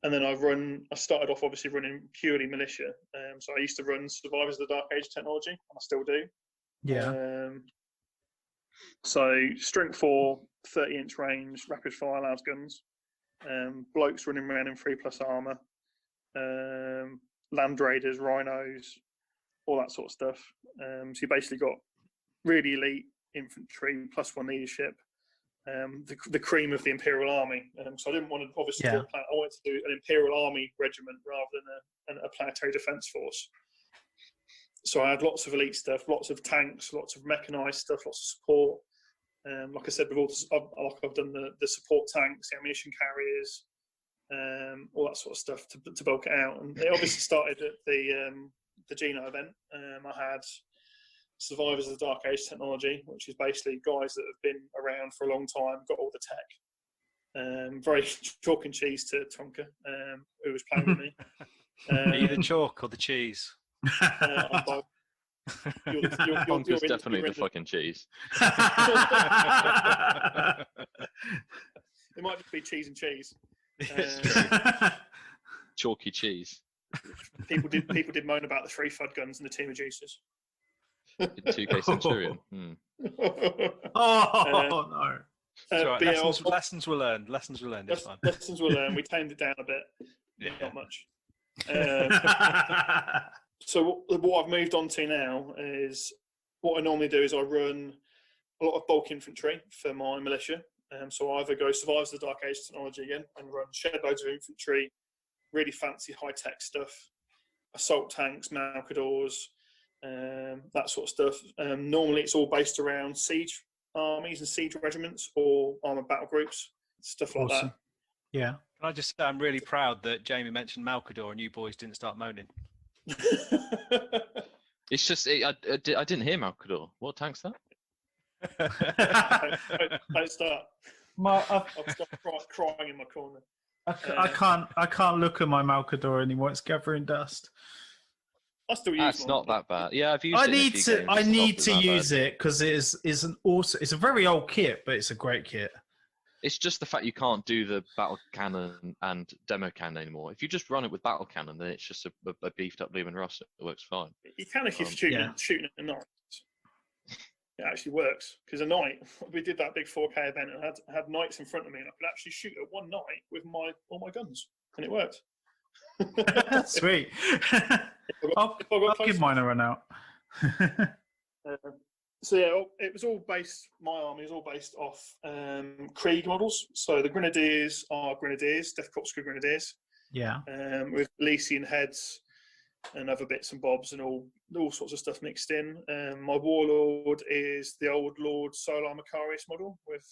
And then I started off obviously running purely militia. So I used to run Survivors of the Dark Age technology, and I still do. Yeah. So strength 4, 30-inch range, rapid fire loud guns. Blokes running around in 3+ armor. Land raiders, rhinos, all that sort of stuff. So you basically got really elite infantry +1 leadership. The cream of the Imperial Army. So I didn't want to obviously do I wanted to do an Imperial Army regiment rather than a planetary defense force. So I had lots of elite stuff, lots of tanks, lots of mechanized stuff, lots of support. Like I said, I've done the support tanks, the ammunition carriers, all that sort of stuff to bulk it out. And it obviously started at the Geno event. I had Survivors of the Dark Age technology, which is basically guys that have been around for a long time, got all the tech. Very chalk and cheese to Tonka, who was playing with me. Are you the chalk or the cheese? I'm both. Tonka's definitely the fucking cheese. It might just be cheese and cheese. Chalky cheese. People did moan about the 3 FUD guns and the team of juices. 2K Centurion. Oh no! Right. Lessons were learned. Lessons were learned. It's fine. Lessons were learned. We tamed it down a bit. Yeah. Not much. So what I've moved on to now is what I normally do is I run a lot of bulk infantry for my militia. So I either go Survivors of the Dark Age technology again and run shed loads of infantry, really fancy high-tech stuff, assault tanks, Malcadors, that sort of stuff. Normally it's all based around siege armies and siege regiments or armoured battle groups, stuff like that. Yeah. Can I just say I'm really proud that Jamie mentioned Malcador and you boys didn't start moaning. It's just I didn't hear Malcador. What tank's that? Don't start. I'll stop crying in my corner. I can't look at my Malcador anymore. It's gathering dust. I still use That's not that bad. Yeah, I've used it. I need to use it because it's a very old kit, but it's a great kit. It's just the fact you can't do the battle cannon and demo cannon anymore. If you just run it with battle cannon, then it's just a beefed up Lehman Russ. It works fine. You can if you're shooting at night. It actually works because a night we did that big 4K event and I had knights in front of me and I could actually shoot at one night with all my guns and it worked. Sweet. I'll give mine a run out. So yeah, it was all based. My army is all based off Krieg models. So the Grenadiers are Grenadiers, Death Corps Grenadiers. Yeah. With Elysian heads and other bits and bobs and all sorts of stuff mixed in. My Warlord is the old Lord Solar Macarius model with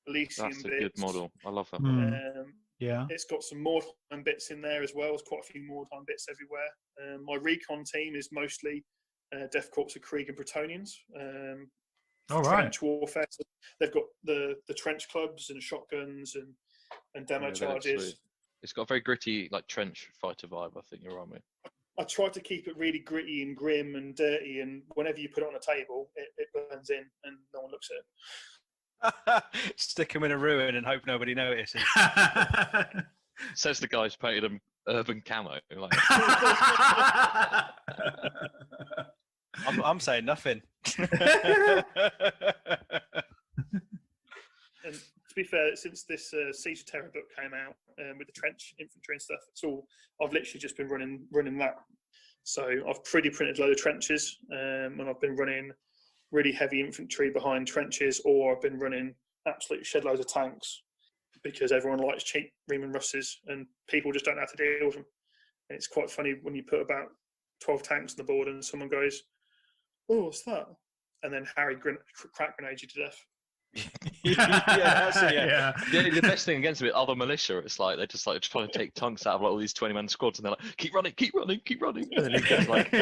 Elysian bits. That's a good model. I love that. Yeah. It's got some Mordheim bits in there as well. There's quite a few Mordheim bits everywhere. My recon team is mostly Death Corps of Krieg and Bretonians. All right. Trench warfare. So they've got the trench clubs and shotguns and demo charges. It's got a very gritty, like, trench fighter vibe, I think you're on with. I try to keep it really gritty and grim and dirty, and whenever you put it on a table, it blends in and no one looks at it. Stick them in a ruin and hope nobody notices. Says the guy's painted them urban camo. Like. I'm saying nothing. And to be fair, since this Siege of Terror book came out with the trench infantry and stuff, I've literally just been running that. So I've 3D printed a load of trenches, and I've been running really heavy infantry behind trenches, or I've been running absolute shed loads of tanks because everyone likes cheap Riemann Russes and people just don't know how to deal with them. And it's quite funny when you put about 12 tanks on the board and someone goes, "Oh, what's that?" And then Harry crack grenades you to death. The best thing against it, other militia, it's like they're just like trying to take tanks out of like all these 20-man squads, and they're like, keep running, and then he gets like he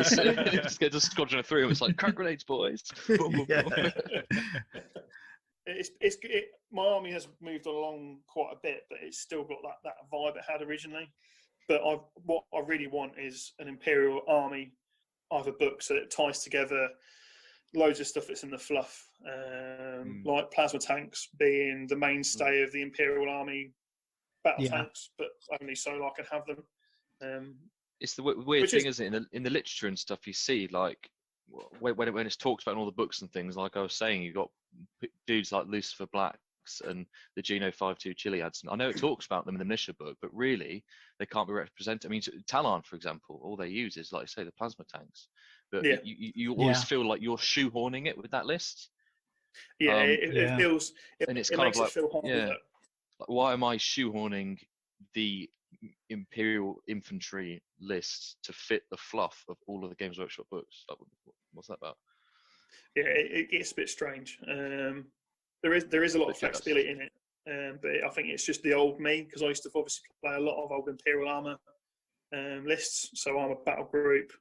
just gets a squadron of 3, and it's like crack grenades, boys. Boom, boom, boom. My army has moved along quite a bit, but it's still got that vibe it had originally. But what I really want is an Imperial Army, either book, so it ties together loads of stuff that's in the fluff, like plasma tanks being the mainstay of the Imperial Army battle tanks, but only so I can have them. It's the weird thing, isn't it? In the literature and stuff, you see, like, when it's talked about in all the books and things, like I was saying, you've got dudes like Lucifer Blacks and the Geno 5-2 Chiliads. I know it talks about them in the militia book, but really, they can't be represented. I mean, Talon, for example, all they use is, like I say, the plasma tanks. But you always feel like you're shoehorning it with that list. Yeah, it feels, and it's it kind makes of like, it feel hard. like, why am I shoehorning the Imperial infantry lists to fit the fluff of all of the Games Workshop books? Like, what's that about? Yeah, it gets a bit strange. There is a lot of flexibility in it, but I think it's just the old me, because I used to obviously play a lot of old Imperial armor lists. So I'm a battle group,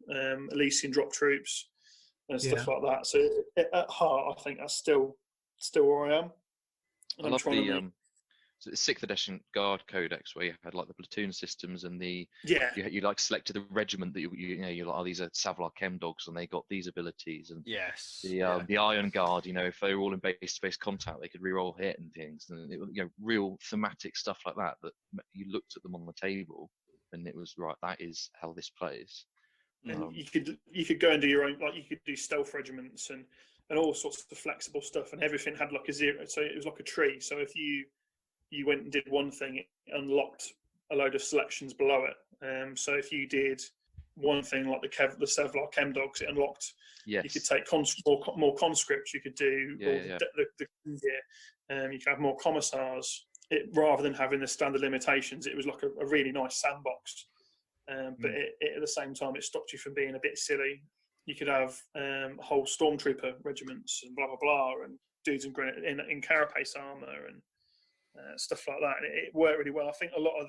Elysian drop troops, and stuff like that. So at heart, I think that's still where I am. And I love the so the 6th edition Guard Codex, where you had like the platoon systems and the you like selected the regiment that you're like, oh, these are Savlar Chem dogs and they got these abilities, and the Iron Guard, if they were all in base-to-base contact, they could reroll hit and things, and it, real thematic stuff like that you looked at them on the table and it was right, that is how this plays. And you could go and do your own, like you could do stealth regiments and all sorts of flexible stuff, and everything had like a zero, so it was like a tree. So if you went and did one thing, it unlocked a load of selections below it. So if you did one thing like the Sevlar Chem Dogs, it unlocked. Yes. You could take more conscripts. You could do the gear. You could have more commissars. Rather than having the standard limitations, it was like a really nice sandbox. But at the same time, it stopped you from being a bit silly. You could have whole stormtrooper regiments and blah blah blah, and dudes in carapace armor and stuff like that, and it worked really well. I think a lot of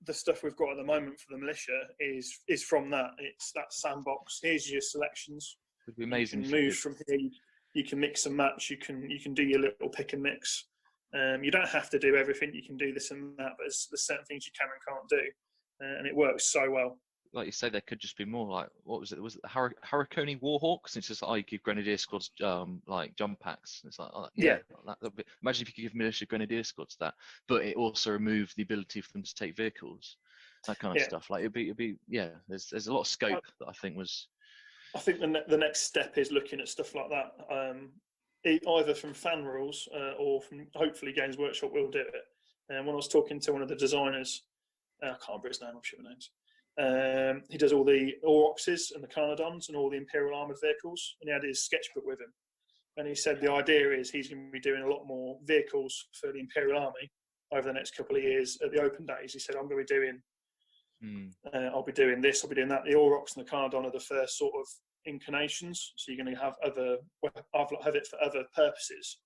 the stuff we've got at the moment for the militia is from that. It's that sandbox. Here's your selections. It'd be amazing. You can move from here. You can mix and match. You can do your little pick and mix. You don't have to do everything. You can do this and that, but there's certain things you can and can't do, and it works so well. Like you say, there could just be more. Like, what was it? Was it the Hurricane Warhawks? It's just like, you give Grenadier squads like jump packs. It's like, imagine if you could give militia Grenadier squads that, but it also removed the ability for them to take vehicles, that kind of stuff. Like it'd be There's a lot of scope that I think was. I think the next step is looking at stuff like that, either from fan rules or from hopefully Games Workshop will do it. And when I was talking to one of the designers, I can't remember his name. I'm sure names. He does all the Aurochses and the Carnodons and all the Imperial armoured vehicles, and he had his sketchbook with him. And he said the idea is he's going to be doing a lot more vehicles for the Imperial Army over the next couple of years at the open days. He said, I'm going to be doing, I'll be doing this, I'll be doing that. The Aurochs and the Carnodon are the first sort of incarnations, so you're going to have have it for other purposes.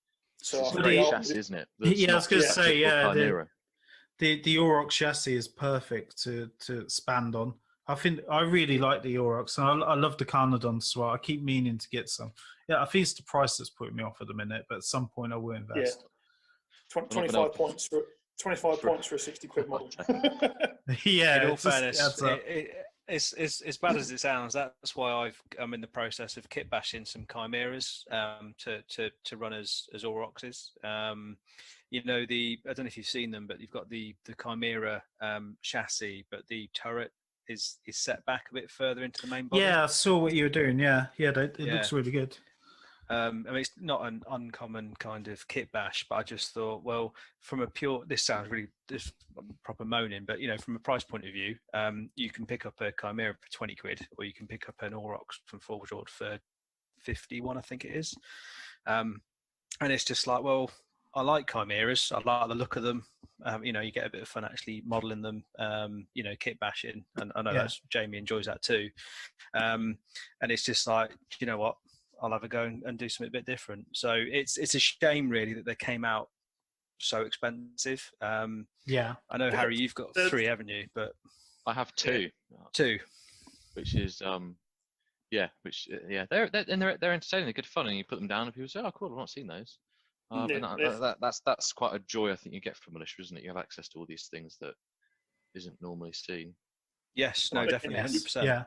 So it's a great chassis, isn't it? I was going to say, the Auroch chassis is perfect to expand on. I think I really like the Aurochs, and I love the Carnodons as well. I keep meaning to get some. Yeah, I think it's the price that's putting me off at the minute, but at some point I will invest. 25 points for 25 points for a 60 quid model. Yeah. In all fairness, it's as bad as it sounds. That's why I'm in the process of kit bashing some chimeras to run as Aurochs. You know, I don't know if you've seen them, but you've got the chimera chassis, but the turret is set back a bit further into the main body. Yeah, I saw what you were doing. Yeah, it looks really good. I mean, it's not an uncommon kind of kit bash, but I just thought, well, from a pure, this sounds really proper moaning, but you know, from a price point of view, you can pick up a chimera for 20 quid, or you can pick up an Aurochs from Warlord for 51, I think it is. And it's just like, well, I like chimeras. I like the look of them. You know, you get a bit of fun actually modelling them. You know, kit bashing, and I know that's Jamie enjoys that too. And it's just like, you know what? I'll have a go and do something a bit different. So it's a shame really that they came out so expensive. Yeah, I know, Harry, you've got 3, haven't you? But I have 2. 2, which is they're entertaining. They're good fun, and you put them down, and people say, "Oh, cool, I've not seen those." And that's quite a joy I think you get from Militia, isn't it? You have access to all these things that isn't normally seen. Yes, no, definitely, 100%. Yeah.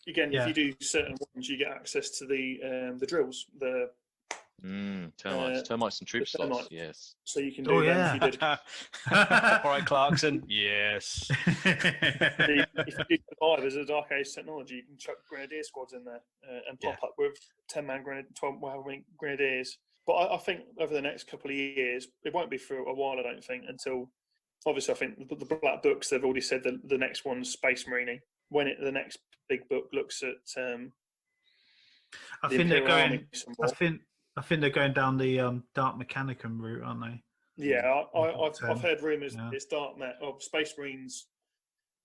Again, if you do certain ones, you get access to the drills, the termites and troop slots. Yes. So you can do them if you did. All right, Clarkson. Yes. If you do survivors of Dark Age technology, you can chuck Grenadier squads in there and pop up with 10-man 12 Grenadiers. But I think over the next couple of years, it won't be for a while, I don't think, until obviously I think the Black Books, they've already said the next one's Space Marine. When the next big book looks at I think they're going down the Dark Mechanicum route, aren't they? Yeah, I've heard rumours that it's Dark Mech of Space Marines,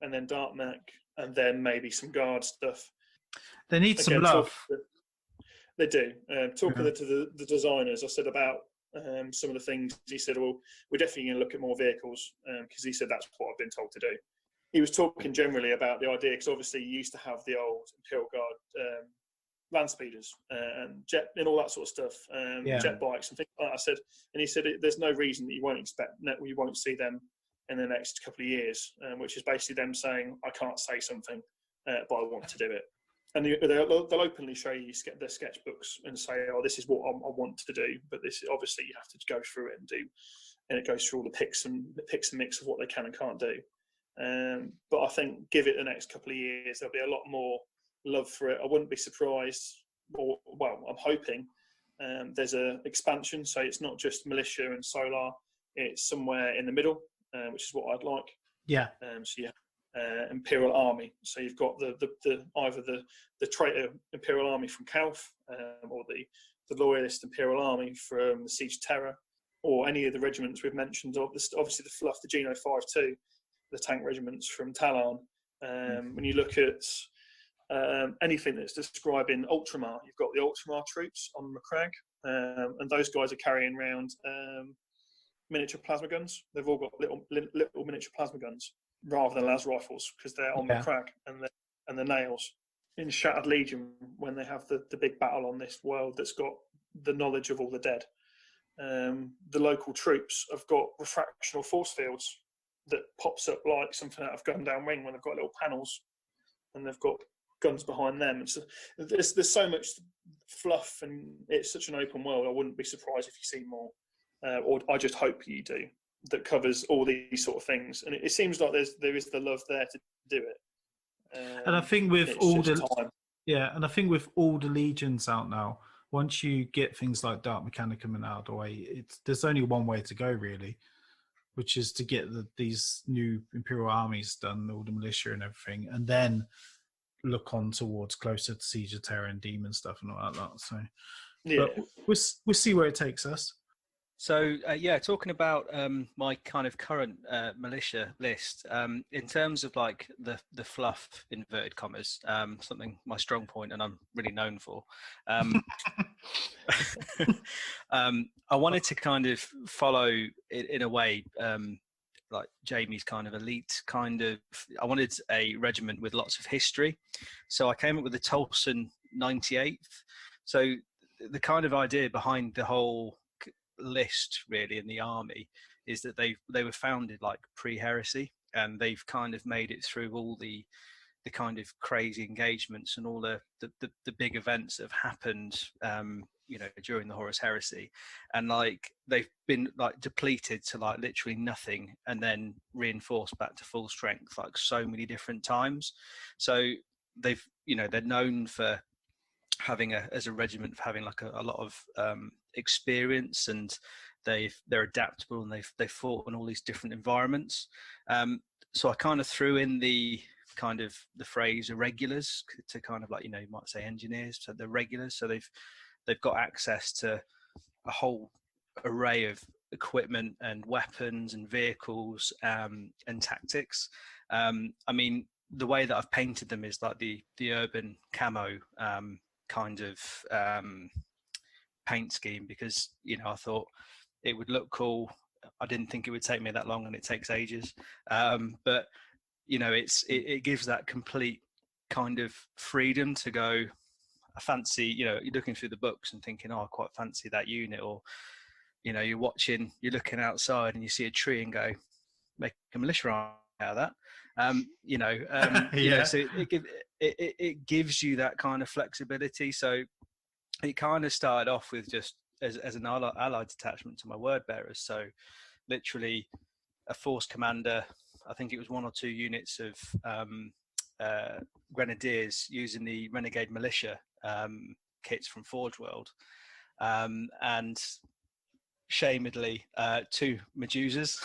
and then Dark Mech, and then maybe some Guard stuff. They need some love. They do. Talking to the designers, I said about some of the things. He said, "Well, we're definitely going to look at more vehicles," because he said that's what I've been told to do. He was talking generally about the idea, because obviously you used to have the old Imperial Guard land speeders and jet and all that sort of stuff, jet bikes and things like that. I said, and he said, there's no reason that you won't see them in the next couple of years, which is basically them saying, I can't say something, but I want to do it. And they'll openly show you their sketchbooks and say, oh, this is what I want to do, but this obviously you have to go through it and do, and it goes through all the picks and mix of what they can and can't do. But I think give it the next couple of years, there'll be a lot more love for it. I wouldn't be surprised, I'm hoping there's a expansion, so it's not just Militia and Solar, it's somewhere in the middle, which is what I'd like. Yeah. Imperial Army. So you've got the either the traitor Imperial Army from Calth, or the loyalist Imperial Army from the Siege Terror, or any of the regiments we've mentioned. Obviously the Fluff, the Geno 5-2, the tank regiments from Talon. When you look at anything that's describing Ultramar, you've got the Ultramar troops on Macragge, and those guys are carrying around miniature plasma guns. They've all got little miniature plasma guns rather than las rifles, because they're on Macragge and the nails. In Shattered Legion, when they have the big battle on this world that's got the knowledge of all the dead, the local troops have got refractional force fields that pops up like something out of Gundown Wing, when they've got little panels and they've got guns behind them. And so there's so much fluff, and it's such an open world. I wouldn't be surprised if you see more, or I just hope you do, that covers all these sort of things. And it seems like there is the love there to do it. And I think with all the legions out now, once you get things like Dark Mechanicum and out of the way, there's only one way to go really, which is to get these new Imperial armies done, all the militia and everything, and then look on towards closer to Siege of Terror and Demon stuff and all that. So, but we'll see where it takes us. So talking about my kind of current militia list, in terms of like the fluff, inverted commas, something my strong point and I'm really known for. I wanted to kind of follow it in a way like Jamie's kind of elite kind of. I wanted a regiment with lots of history, so I came up with the Tolson 98th. So the kind of idea behind the whole list, really, in the army, is that they were founded like pre-heresy, and they've kind of made it through all the kind of crazy engagements and all the big events that have happened, during the Horus Heresy, and like they've been like depleted to like literally nothing, and then reinforced back to full strength like so many different times. So they've, they're known for having as a regiment for having like a lot of experience, and they're adaptable, and they've fought in all these different environments. So I kind of threw in the phrase irregulars to kind of like, you might say engineers, so they're regulars. So they've got access to a whole array of equipment and weapons and vehicles, and tactics. I mean, the way that I've painted them is like the urban camo kind of paint scheme, because I thought it would look cool. I didn't think it would take me that long, and it takes ages. But it gives that complete kind of freedom to go. I fancy, you're looking through the books and thinking, oh, I quite fancy that unit, or you're looking outside and you see a tree and go, make a militia army out of that. So it gives you that kind of flexibility. So it kind of started off with just as an allied detachment to my word bearers. So literally a force commander, I think it was 1 or 2 units of grenadiers using the Renegade Militia kits from Forge World, and shamedly 2 Medusas,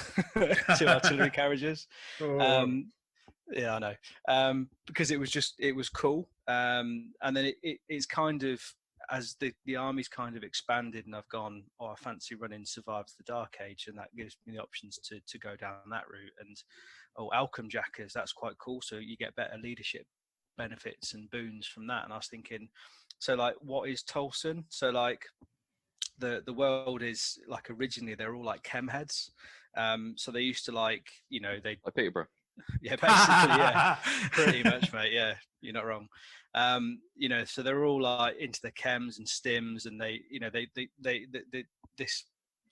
2 artillery carriages. Yeah, I know, because it was cool, and then it's kind of, as the army's kind of expanded, and I've gone, I fancy running Survives the Dark Age, and that gives me the options to go down that route. And Alchem Jackers, that's quite cool, so you get better leadership benefits and boons from that. And I was thinking, so like, what is Tolson? So like the world is like, originally they're all like chem heads, so they used to like, they Like Peterborough. Yeah, basically, yeah, pretty much, mate. Yeah, you're not wrong. So they're all like into the chems and stims, and they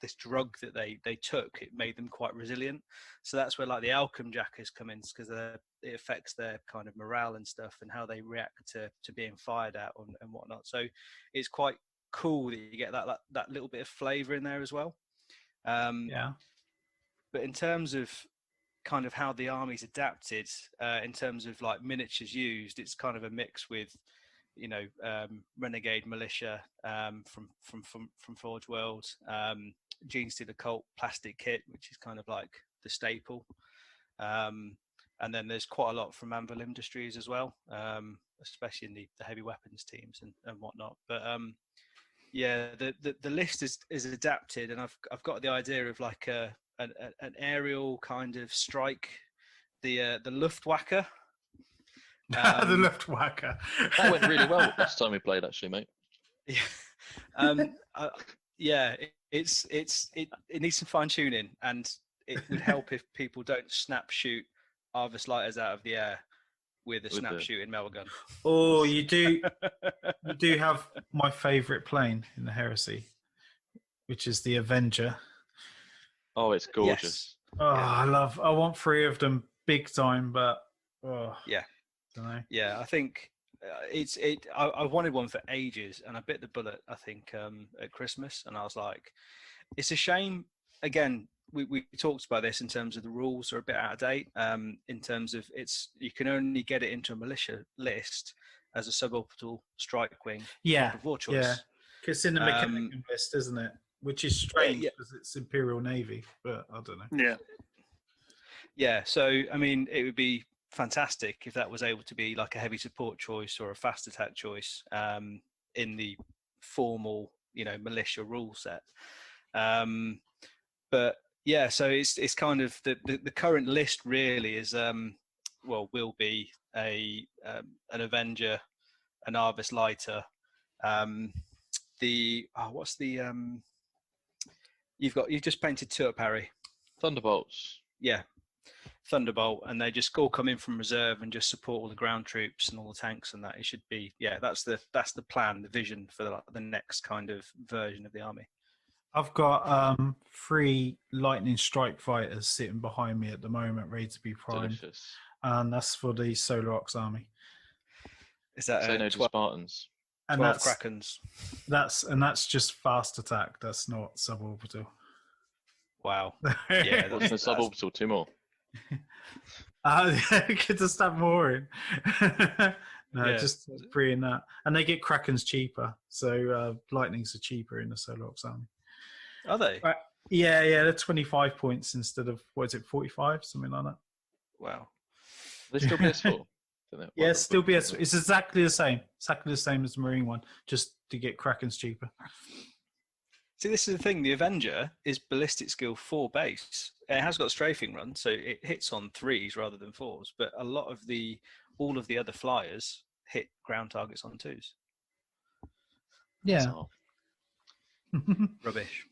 this drug that they took, it made them quite resilient. So that's where like the Alchem Jackers come in, because it affects their kind of morale and stuff, and how they react to being fired at and whatnot. So it's quite cool that you get that little bit of flavour in there as well. Yeah. But in terms of kind of how the army's adapted, in terms of like miniatures used, it's kind of a mix with, Renegade Militia from Forge World, Gene Stealer Cult plastic kit, which is kind of like the staple, and then there's quite a lot from Anvil Industries as well, especially in the heavy weapons teams and whatnot. But the list is adapted, and I've got the idea of like an aerial kind of strike, the Luftwaffe. The Luftwaffe. That went really well last time we played, actually, mate. Yeah. It needs some fine tuning, and it would help if people don't snap shoot Arvis lighters out of the air with a snap shooting melgun. Oh, you do have my favourite plane in the Heresy, which is the Avenger. Oh, it's gorgeous. Yes. Oh, yeah. I want 3 of them big time, but yeah, don't know. Yeah, I think I wanted one for ages, and I bit the bullet, I think, at Christmas, and I was like, it's a shame. Again, we talked about this in terms of the rules are a bit out of date, in terms of you can only get it into a militia list as a suborbital strike wing. Yeah, war choice. Yeah, because it's in the mechanic list, isn't it? Which is strange because it's Imperial Navy, but I don't know. Yeah. So I mean, it would be fantastic if that was able to be like a heavy support choice or a fast attack choice, in the formal, militia rule set. But yeah, so it's kind of the current list really is will be an Avenger, an Arvis lighter, you've just painted Turp, Harry. Thunderbolts. Thunderbolt, and they just all come in from reserve and just support all the ground troops and all the tanks, and that it should be that's the plan, the vision for the next kind of version of the army. I've got 3 lightning strike fighters sitting behind me at the moment, ready to be primed. Delicious. And that's for the Solar Ox army. Is that Say no to 12, Spartans. And 12 Krakens? That's just fast attack. That's not suborbital. Wow. Yeah, What's the suborbital? 2 more. Get to stab more in. Just 3 in that. And they get Krakens cheaper. So lightnings are cheaper in the Solar Ox army. Are they? Yeah, they're 25 points instead of, 45? Something like that. Wow. They still PS4? Yeah, still PS4. It's exactly the same. Exactly the same as the Marine one, just to get Krakens cheaper. See, this is the thing. The Avenger is ballistic skill 4 base. It has got strafing run, so it hits on 3s rather than 4s. But all of the other flyers hit ground targets on 2s. Yeah. Rubbish.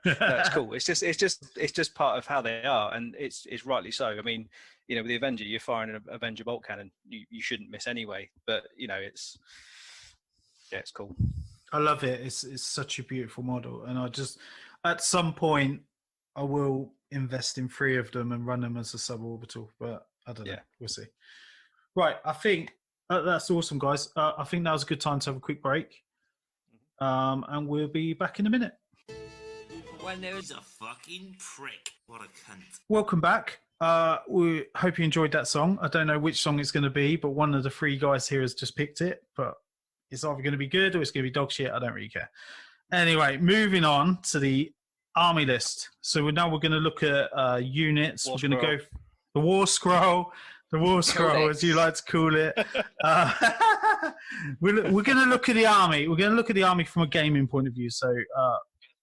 That's cool. It's just part of how they are, and it's rightly so. I mean, with the Avenger, you're firing an Avenger bolt cannon. You shouldn't miss anyway. But it's cool. I love it. It's such a beautiful model, and I just at some point I will invest in 3 of them and run them as a suborbital. But I don't know. We'll see. Right, I think that's awesome, guys. I think now's a good time to have a quick break, and we'll be back in a minute. When there's a fucking prick. What a cunt. Welcome back. We hope you enjoyed that song. I don't know which song it's going to be, but one of the 3 guys here has just picked it. But it's either going to be good or it's going to be dog shit. I don't really care. Anyway, moving on to the army list. So we're going to look at units. We're going to go the War Scroll. The War Scroll, as you like to call it. We're going to look at the army. We're going to look at the army from a gaming point of view. So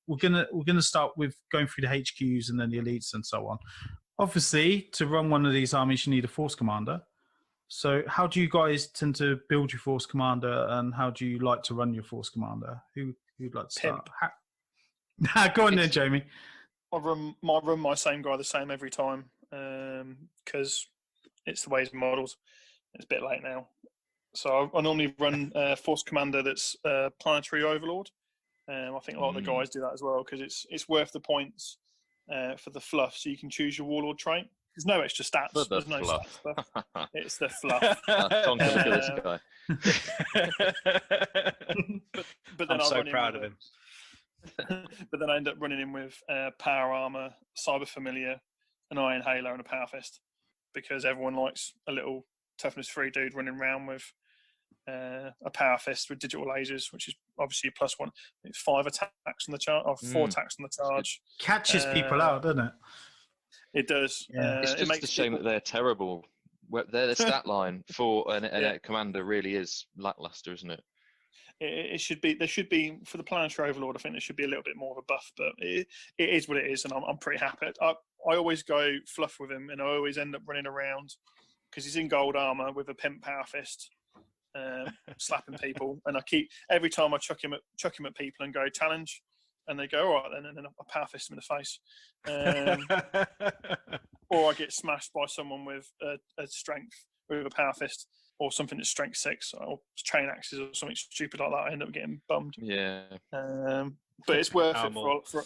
we're gonna start with going through the HQs and then the elites and so on. Obviously, to run one of these armies, you need a force commander. So, how do you guys tend to build your force commander, and how do you like to run your force commander? Who'd like to start? Go on then, Jamie. I run my same guy the same every time because it's the way his models. It's a bit late now, so I normally run force commander that's planetary overlord. I think a lot of the guys do that as well because it's worth the points for the fluff. So you can choose your Warlord trait. There's no extra stats. There's no stat stuff. It's the fluff. Tonka, look at this guy. but then I'm so proud of him. But then I end up running in with power armor, cyber familiar, an iron halo, and a power fist because everyone likes a little toughness 3 dude running around with a power fist with digital lasers, which is obviously a +1. It's 5 attacks on the charge, or 4 attacks on the charge. Catches people out, doesn't it? It does. Yeah. It's just a shame that they're terrible. The stat line for a commander really is lackluster, isn't it? It should be. There should be for the planetary overlord. I think there should be a little bit more of a buff, but it is what it is, and I'm pretty happy. I always go fluff with him, and I always end up running around because he's in gold armor with a pimp power fist. Slapping people, and I keep every time I chuck him at people and go challenge, and they go all right then, and then I power fist him in the face, or I get smashed by someone with a strength with a power fist, or something that's strength 6, or chain axes, or something stupid like that. I end up getting bummed. Yeah. But it's worth it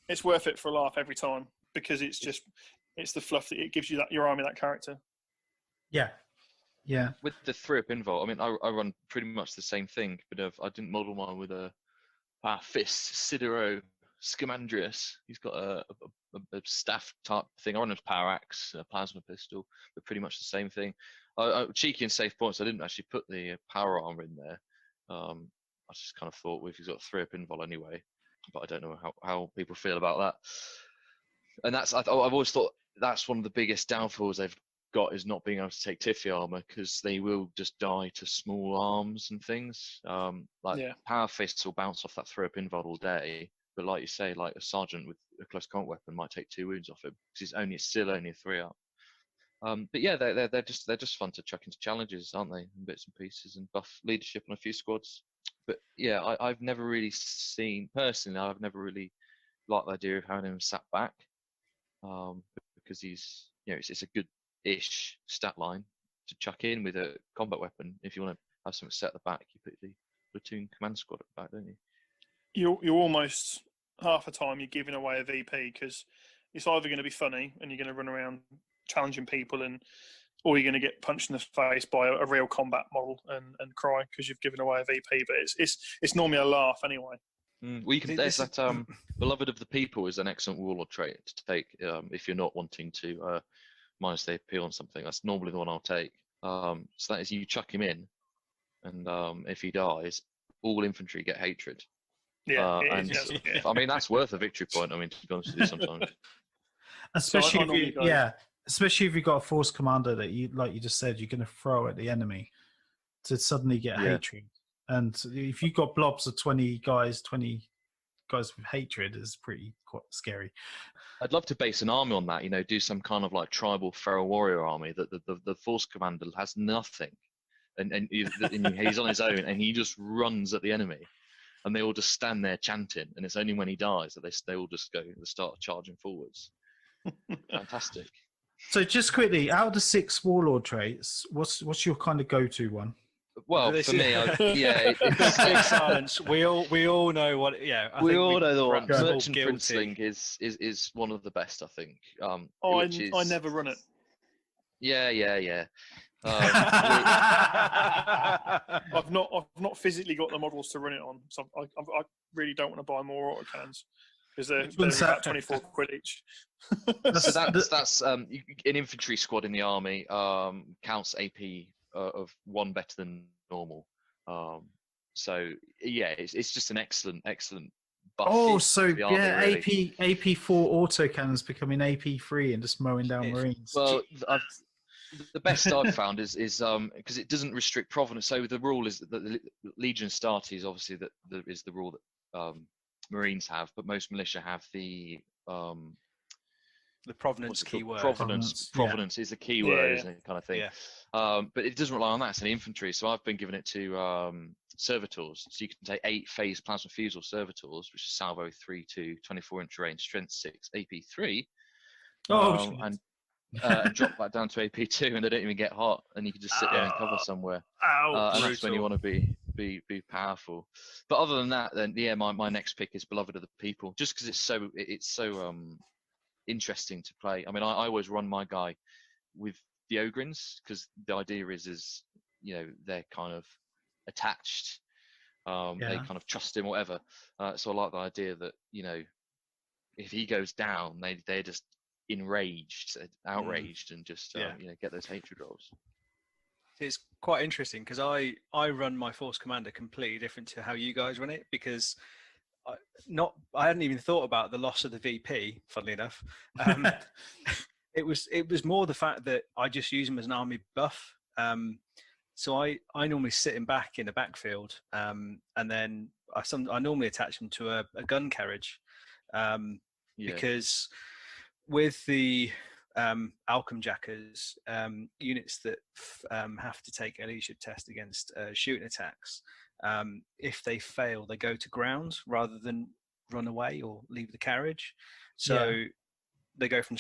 it's worth it for a laugh every time because it's the fluff that it gives you your army that character. Yeah. Yeah. With the 3-up invol, I mean, I run pretty much the same thing, but I didn't model mine with a power fist, Sidero, Scamandrius. He's got a staff type thing. I run his power axe, a plasma pistol, but pretty much the same thing. Cheeky and safe points. I didn't actually put the power armor in there. I just kind of thought, well, if he's got 3-up invol anyway, but I don't know how people feel about that. And I've always thought that's one of the biggest downfalls they've got is not being able to take Tiffy armor because they will just die to small arms and things. Power fists will bounce off that 3-up invol all day, but like you say, like a sergeant with a close combat weapon might take 2 wounds off him because it's still only a 3-up. But yeah, they're just fun to chuck into challenges, aren't they? In bits and pieces and buff leadership on a few squads. But yeah, I've never really seen personally. I've never really liked the idea of having him sat back. because he's, it's a good-ish stat line to chuck in with a combat weapon. If you want to have something set at the back, you put the platoon command squad at the back, don't you? You're almost half the time you're giving away a VP because it's either going to be funny and you're going to run around challenging people, or you're going to get punched in the face by a real combat model and cry because you've given away a VP. But it's normally a laugh anyway. Well, you can. There's that beloved of the people is an excellent warlord trait to take if you're not wanting to minus the appeal on something. That's normally the one I'll take. So that is, you chuck him in, and if he dies, all infantry get hatred. Yeah, I mean that's worth a victory point. I mean, to be honest with you, sometimes. Especially especially if you've got a force commander that you, like you just said, you're going to throw at the enemy to suddenly get hatred. And if you've got blobs of 20 guys with hatred, is quite scary. I'd love to base an army on that, do some kind of like tribal feral warrior army that the force commander has nothing, and he's on his own and he just runs at the enemy, and they all just stand there chanting, and it's only when he dies that they all just start charging forwards. Fantastic. So just quickly, out of the 6 warlord traits, what's your kind of go-to one? Well, for me, it's big silence. We all know what. Yeah, we all know the one. Merchant Princeling is one of the best, I think. I never run it. Yeah. I've not physically got the models to run it on, so I really don't want to buy more autocannons because they're about 24 quid each. So that's an infantry squad in the army counts AP of 1 better than normal. So yeah, it's just an excellent buff. Oh, so army, really. AP4 autocannons becoming AP3 and just mowing down Marines. Well, the best I've found is because it doesn't restrict provenance. So the rule is that the Legion Astartes, obviously, that is the rule that Marines have, but most militia have the provenance keyword. Provenance is the keyword, isn't it, kind of thing. Yeah. But it doesn't rely on that. It's an infantry, so I've been giving it to servitors. So you can take 8 phase plasma fusel servitors, which is salvo 3 to 24-inch range, strength 6, AP 3, and drop that down to AP 2, and they don't even get hot, and you can just sit there and cover somewhere. And that's when you want to be powerful. But other than that, then my next pick is Beloved of the People, just because it's so interesting to play. I mean, I always run my guy with the Ogrins because the idea is they're kind of attached. They kind of trust him, or whatever. So I like the idea that if he goes down, they're just outraged, and just get those hatred rolls. It's quite interesting because I run my force commander completely different to how you guys run it, because I hadn't even thought about the loss of the VP, funnily enough. It was more the fact that I just use him as an army buff. So I normally sit him back in the backfield, and then I normally attach him to a gun carriage, because with the Alchem Jackers, units that have to take a leadership test against shooting attacks, if they fail, they go to ground rather than run away or leave the carriage. So they go from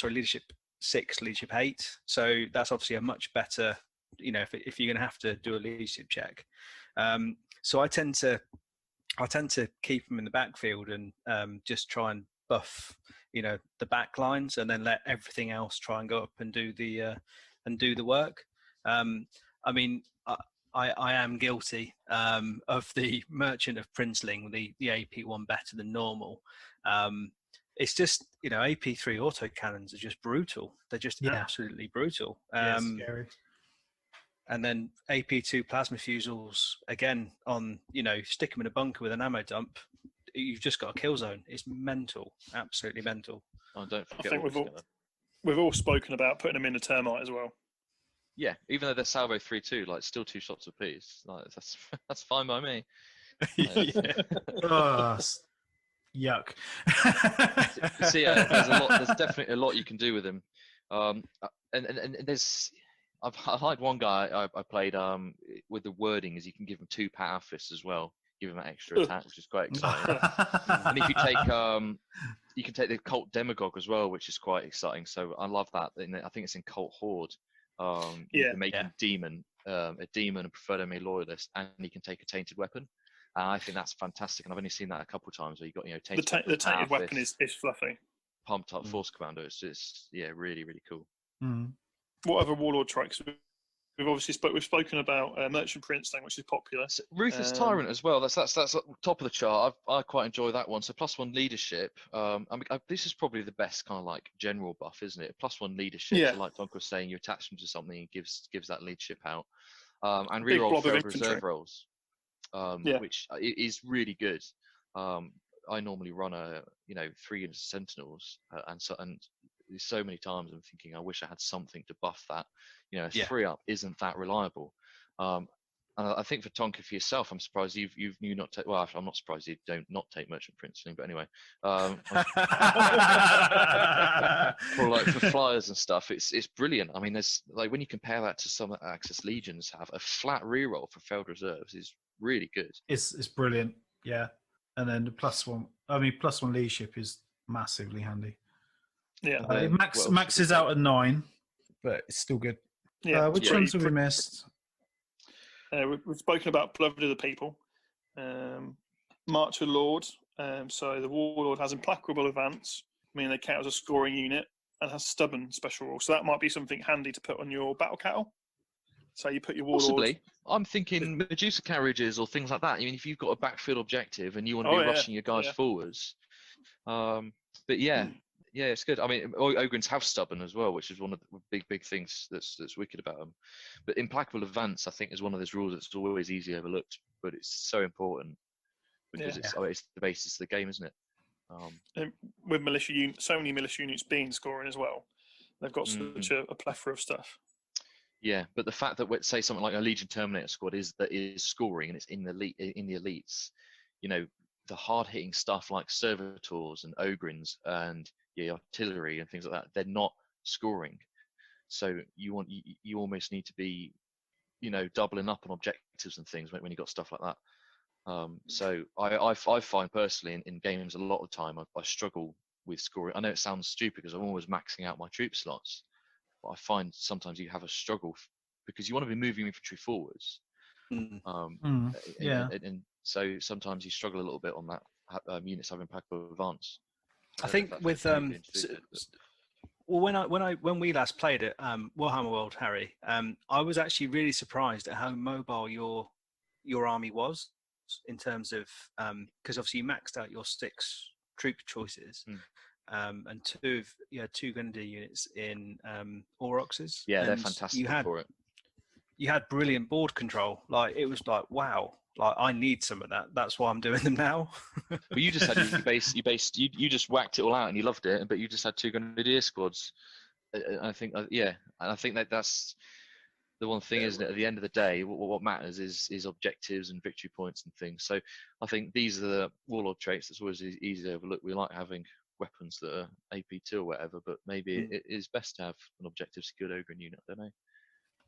leadership 6, leadership 8. So that's obviously a much better, if you're going to have to do a leadership check. So I tend to keep them in the backfield and just try and buff, the back lines, and then let everything else try and go up and do the work. I mean, I am guilty of the Merchant of Princeling, the AP one better than normal. It's just, AP3 autocannons are just brutal. They're just absolutely brutal. Scary. And then AP2 plasma fusels, again, on, stick them in a bunker with an ammo dump. You've just got a kill zone. It's mental, absolutely mental. Oh, don't forget. I think we've all spoken about putting them in a termite as well. Yeah, even though they're salvo 3-2, like still 2 shots apiece. Like that's fine by me. Yuck. There's definitely a lot you can do with him. And there's I like one guy I played with the wording is you can give him 2 power fists as well. give him that extra attack, which is quite exciting. And if you take, you can take the Cult Demagogue as well, which is quite exciting. So I love that. I think it's in Cult Horde. You can make him a demon, a preferred enemy loyalist, and he can take a tainted weapon. I think that's fantastic, and I've only seen that a couple of times where you got tainted the tainted weapon is fluffy. Pumped up Force Commander. It's just really really cool. What other Warlord traits? We've obviously we've spoken about Merchant Prince thing, which is popular. So Ruthless Tyrant as well. That's at the top of the chart. I quite enjoy that one. So +1 leadership. I mean, this is probably the best kind of like general buff, isn't it? +1 leadership. Yeah. So like Tonka was saying, you attach them to something and gives that leadership out. And reroll failed reserve rolls, which is really good. I normally run 3 Sentinels, and so many times I'm thinking I wish I had something to buff that. A 3-up isn't that reliable. And I think for Tonka, for yourself, I'm surprised you've not take. Well, I'm not surprised you don't not take Merchant Princeling, but anyway, for flyers and stuff, it's brilliant. I mean, there's like when you compare that to some Axis Legions have a flat reroll for failed reserves is really good. It's brilliant, yeah. And then the +1, +1 leadership is massively handy. Yeah, it maxes out at 9, but it's still good. Yeah, which ones have we missed? We've spoken about Beloved of the People, Marcher Lord. So the Warlord has implacable advance, meaning they count as a scoring unit, and has stubborn special rule. So that might be something handy to put on your battle cattle. So you put your Warlord. Possibly. I'm thinking Medusa carriages or things like that. I mean, if you've got a backfield objective and you want to be rushing your guys forwards. But yeah, it's good. I mean, Ogryns have stubborn as well, which is one of the big things that's wicked about them. But implacable advance, I think, is one of those rules that's always easily overlooked, but it's so important because it's the basis of the game, isn't it? And with militia units, so many militia units being scoring as well, they've got such a plethora of stuff. Yeah, but the fact that say something like a Legion Terminator squad is scoring and it's in the elites, the hard hitting stuff like servitors and Ogryns and artillery and things like that, they're not scoring. So you almost need to be, doubling up on objectives and things when you got stuff like that. So I find personally in games a lot of the time I struggle with scoring. I know it sounds stupid because I'm always maxing out my troop slots, but I find sometimes you have a struggle because you want to be moving infantry forwards. And so sometimes you struggle a little bit on that. Units have implacable advance. I think with when we last played it, Warhammer World, Harry, I was actually really surprised at how mobile your army was in terms of because obviously you maxed out your 6 troop choices, and 2 Grenadier units in Aurochs. Yeah, they're fantastic for it. You had brilliant board control. Like it was like wow. Like I need some of that. That's why I'm doing them now. But you just had you just whacked it all out and you loved it. But you just had 2 Grenadier squads. I think and I think that's the one thing, isn't it? At the end of the day, what matters is objectives and victory points and things. So I think these are the Warlord traits that's always easy to overlook. We like having weapons that are AP2 or whatever, but maybe it is best to have an objective secured Ogryn unit. I don't know.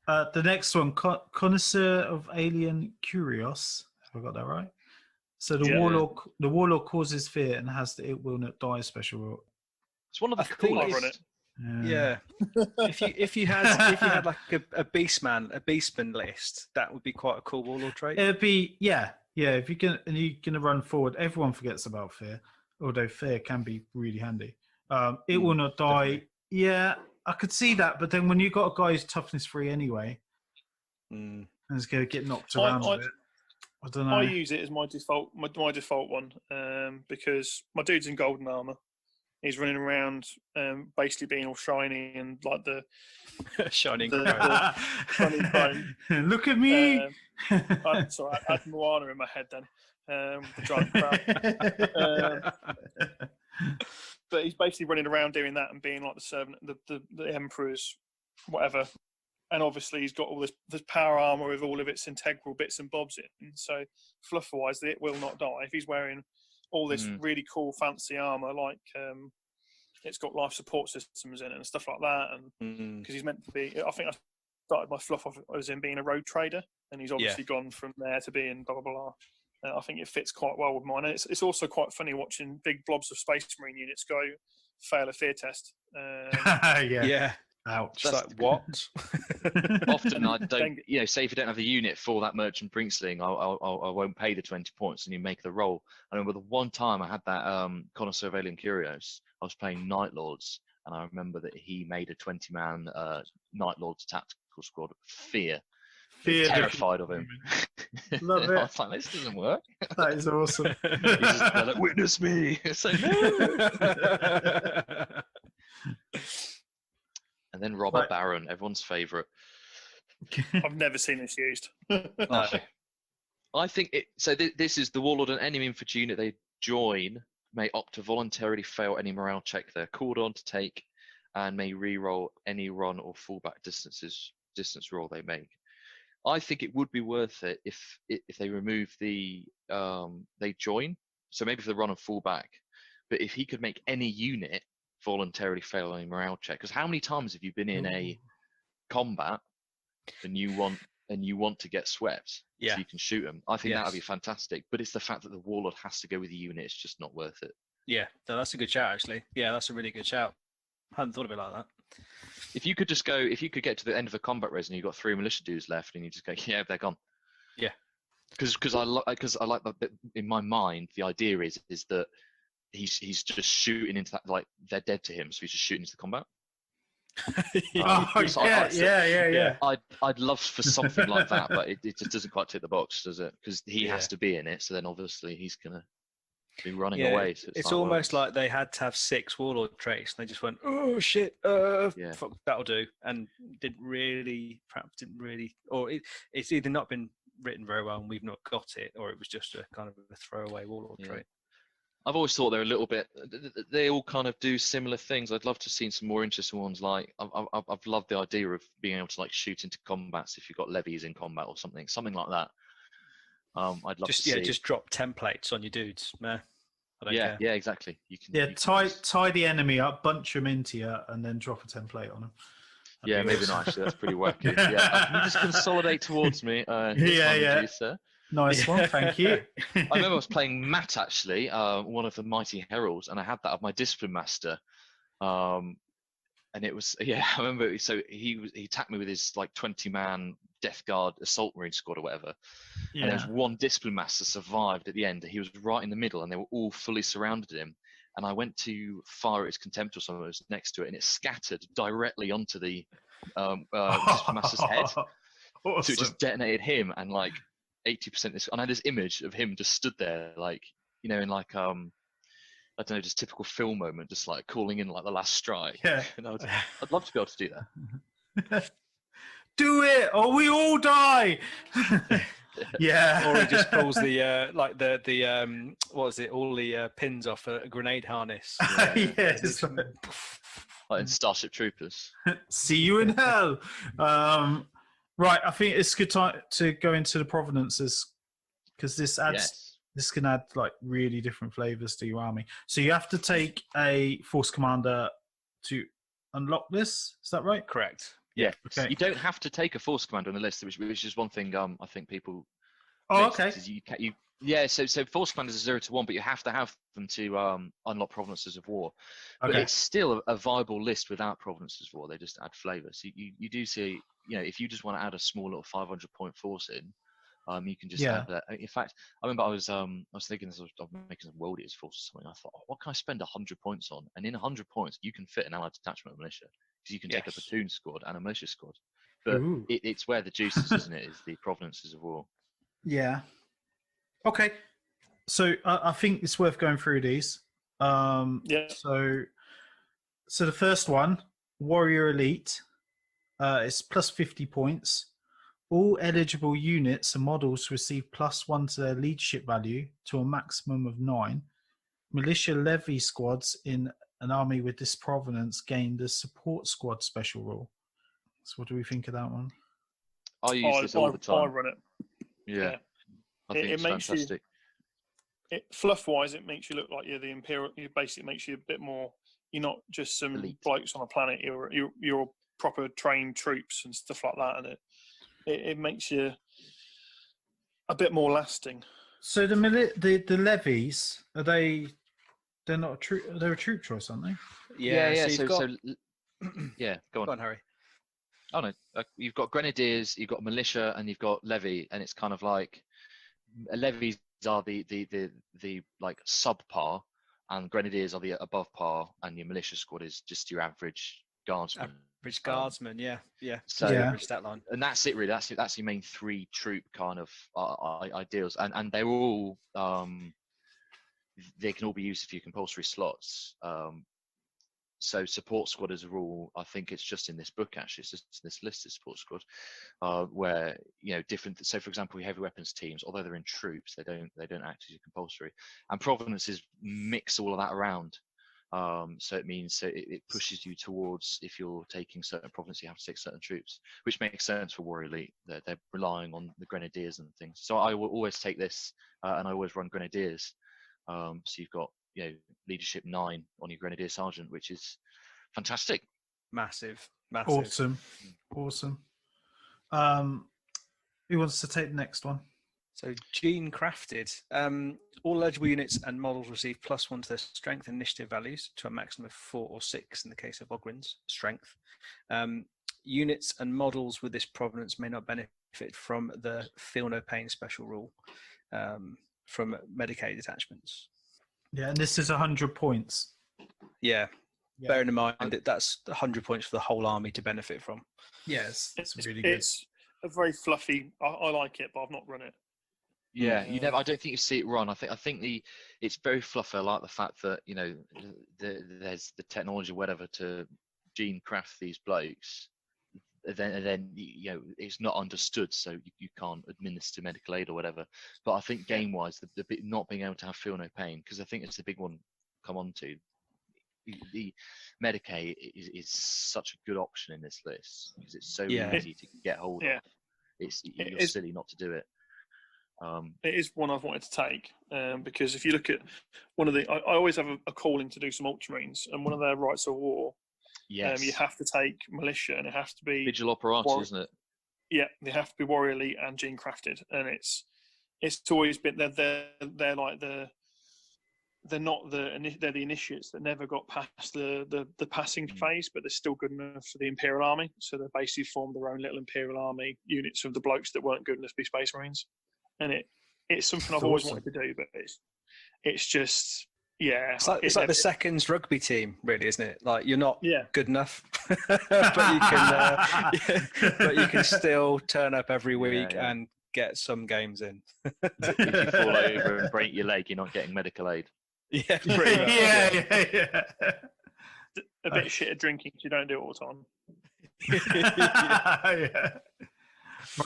The next one, Connoisseur of Alien Curios. Have I got that right? So the Warlock causes fear and has the It Will Not Die special rule. It's one of the coolest. Yeah. if you had like a beastman list, that would be quite a cool Warlord trait. It'd be if you're gonna run forward, everyone forgets about fear, although fear can be really handy. It Will Not Die. Definitely. Yeah, I could see that, but then when you got a guy who's toughness 3 anyway, and it's going to get knocked around a bit. I don't know. I use it as my default one because my dude's in golden armor. He's running around, basically being all shiny and like the shining chrome. Look at me! Sorry, I had Moana in my head then. The giant crab. But he's basically running around doing that and being like the servant, the emperor's whatever. And obviously he's got all this power armor with all of its integral bits and bobs in. So fluff-wise, It Will Not Die. If he's wearing all this really cool fancy armor, like it's got life support systems in it and stuff like that, and because he's meant to be, I think I started my fluff off as him being a road trader, and he's obviously gone from there to being blah blah blah. I think it fits quite well with mine. And it's also quite funny watching big blobs of Space Marine units go fail a fear test. Yeah. Ouch. It's like, what? Often I don't, say if you don't have the unit for that Merchant Brinksling, I won't pay the 20 points and you make the roll. I remember the one time I had that Connoisseur of Alien Curios, I was playing Night Lords, and I remember that he made a 20-man Night Lords tactical squad. Fear. Terrified of him. Love it. I was like, this doesn't work. That is awesome. They're like, witness me. So, no. And then Robber Baron, everyone's favourite. I've never seen this used. No. I think it. So this is the Warlord and any infantry unit they join may opt to voluntarily fail any morale check they're called on to take, and may re-roll any run or fallback distance roll they make. I think it would be worth it if they remove the they join. So maybe for the run and fallback, but if he could make any unit voluntarily fail any morale check, because how many times have you been in a combat and you want to get swept so you can shoot them? I think that would be fantastic, but it's the fact that the Warlord has to go with the unit. It's just not worth it. Yeah, that's a good shout, actually. Yeah, that's a really good shout. I hadn't thought of it like that. If you could get to the end of a combat res and you've got 3 militia dudes left, and you just go, yeah, they're gone. Yeah, because I like that. In my mind, the idea is that he's just shooting into that, like they're dead to him, so he's just shooting into the combat. Yeah. I'd love for something like that, but it just doesn't quite tick the box, does it? Because he has to be in it, so then obviously he's gonna be running away. So it's almost like they had to have 6 Warlord traits, and they just went, "Oh shit, fuck, that'll do," and didn't really, or it's either not been written very well and we've not got it, or it was just a kind of a throwaway Warlord trait. I've always thought they're a little bit. They all kind of do similar things. I'd love to have seen some more interesting ones. Like I've loved the idea of being able to like shoot into combats if you've got levies in combat or something like that. I'd love to see. Just drop templates on your dudes. I don't care. Yeah, exactly. You can. Yeah, tie the enemy up, bunch them into you, and then drop a template on them. That'd be maybe awesome. not actually. That's pretty wacky. Yeah, you just consolidate towards me. Yeah. Sir. Nice one, thank you. I remember I was playing Matt actually, one of the mighty heralds, and I had that of my discipline master, and it was I remember. So he attacked me with his like 20-man Death Guard assault marine squad or whatever, and there was one discipline master survived at the end. He was right in the middle, and they were all fully surrounded him. And I went to fire at his contempt or something that was next to it, and it scattered directly onto the discipline master's head. Awesome. So it just detonated him, and like 80% this. And I had this image of him just stood there, like in like I don't know, just typical film moment, just like calling in like the last strike. Yeah. And I'd love to be able to do that. Do it, or we all die. Yeah. Or he just pulls the what is it? All the pins off a grenade harness. Yes. Like in Starship Troopers. See you in hell. Right, I think it's a good time to go into the provenances, because this can add like really different flavors to your army. So you have to take a force commander to unlock this. Is that right? Correct. Yeah. Okay. You don't have to take a force commander on the list, which is one thing I think people. Oh, okay. So force commanders are 0 to 1, but you have to have them to unlock provenances of war. But Okay. it's still a viable list without provenances of war. They just add flavour. So you do see, if you just want to add a small little 500-point force in, you can just add that. In fact, I remember I was thinking this, I was making some world eaters force or something. I thought, what can I spend 100 points on? And in 100 points, you can fit an allied detachment of militia, because you can take a platoon squad and a militia squad. But it's where the juice is, isn't it? Is the provenances of war. Yeah. Okay. So I think it's worth going through these. So the first one, Warrior Elite, it's plus 50 points. All eligible units and models receive +1 to their leadership value to a maximum of 9. Militia levy squads in an army with this provenance gain the support squad special rule. So what do we think of that one? I use this all the time. I run it. Yeah. I think it's fantastic. Fluff-wise, it makes you look like you're the Imperial. It basically makes you a bit more. You're not just some elite blokes on a planet. You're proper trained troops and stuff like that, and it makes you a bit more lasting. So the levies, are they? They're not a troop. They're a troop choice, aren't they? Yeah. So, you've got... yeah, go on. Go on, Harry. Oh no, you've got grenadiers, you've got militia, and you've got levy, and it's kind of like levies are the like subpar, and grenadiers are the above par, and your militia squad is just your average guardsman. Average guardsman, yeah. So average stat line. And that's it really. That's your main 3 troop kind of ideals, and they're all they can all be used if you compulsory slots. So support squad as a rule, I think it's just in this book actually, it's just this list of support squad, where different. So for example, heavy weapons teams, although they're in troops, they don't act as compulsory, and provenances mix all of that around. So it means it pushes you towards, if you're taking certain provinces, you have to take certain troops, which makes sense for Warrior Elite. They're relying on the grenadiers and things. So I will always take this, and I always run grenadiers. So you've got leadership 9 on your grenadier sergeant, which is fantastic. Massive. Awesome. Who wants to take the next one? So gene crafted. All eligible units and models receive +1 to their strength and initiative values to a maximum of 4 or 6 in the case of Ogryn's strength. Units and models with this provenance may not benefit from the Feel No Pain special rule from Medicaid detachments. Yeah, and this is 100 points. Yeah. Bearing in mind that that's 100 points for the whole army to benefit from. Yes, it's really good. It's a very fluffy. I like it, but I've not run it. Yeah, you never. I don't think you see it run. I think it's very fluffy. I like the fact that there's the technology, whatever, to gene craft these blokes. Then it's not understood, so you can't administer medical aid or whatever. But I think game wise, the bit not being able to have Feel No Pain, because I think it's the big one. Come on to the Medicaid is such a good option in this list because it's so easy to get hold of. You're silly not to do it. It is one I've wanted to take because if you look at one of the, I always have a calling to do some Ultramarines, and one of their rights of war. Yes. You have to take militia, and it has to be Vigil Operator, isn't it? Yeah, they have to be Warrior Elite and gene crafted, and it's always been they're like they're the initiates that never got past the passing phase, but they're still good enough for the Imperial Army. So they basically formed their own little Imperial Army units of the blokes that weren't good enough to be Space Marines, and it's something I've always wanted to do, but it's just. Yeah, it's like the seconds rugby team, really, isn't it? Like you're not good enough, but you can still turn up every week and get some games in. If you fall over and break your leg, you're not getting medical aid. Yeah, pretty much. Yeah. A bit of shit at drinking, so you don't do it all the time.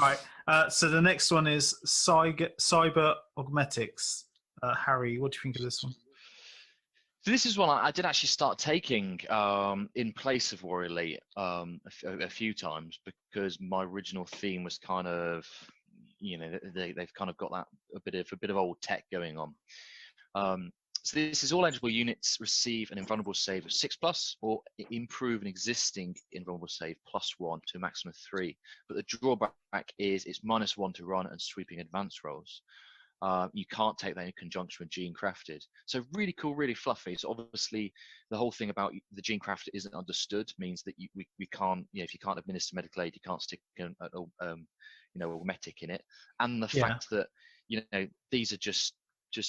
Right. So the next one is Cyber Augmetics. Harry, what do you think of this one? So this is one I did actually start taking in place of Warrior Elite a few times, because my original theme was kind of, they've kind of got that a bit of old tech going on. So this is all eligible units receive an invulnerable save of 6+, or improve an existing invulnerable save +1 to a maximum of 3. But the drawback is it's -1 to run and sweeping advance rolls. You can't take that in conjunction with gene crafted. So really cool, really fluffy. So obviously the whole thing about the gene crafted isn't understood means that we can't, if you can't administer medical aid, you can't stick a medic in it. And the fact that, these are just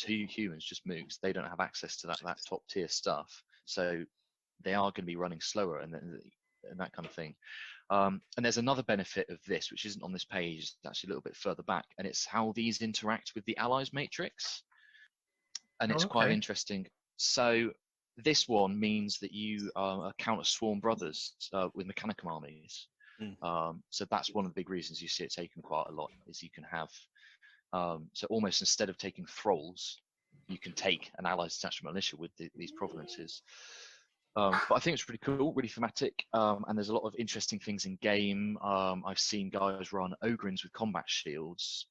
humans, just mooks. They don't have access to that top tier stuff. So they are going to be running slower and that kind of thing. And there's another benefit of this, which isn't on this page, it's actually a little bit further back, and it's how these interact with the allies matrix. And it's quite interesting. So this one means that you counter swarm brothers with Mechanicum armies. So that's one of the big reasons you see it taken quite a lot, is you can have, so almost instead of taking thralls, you can take an allies detachment militia with these provenances. But I think it's really cool, really thematic, and there's a lot of interesting things in game. I've seen guys run Ogryns with combat shields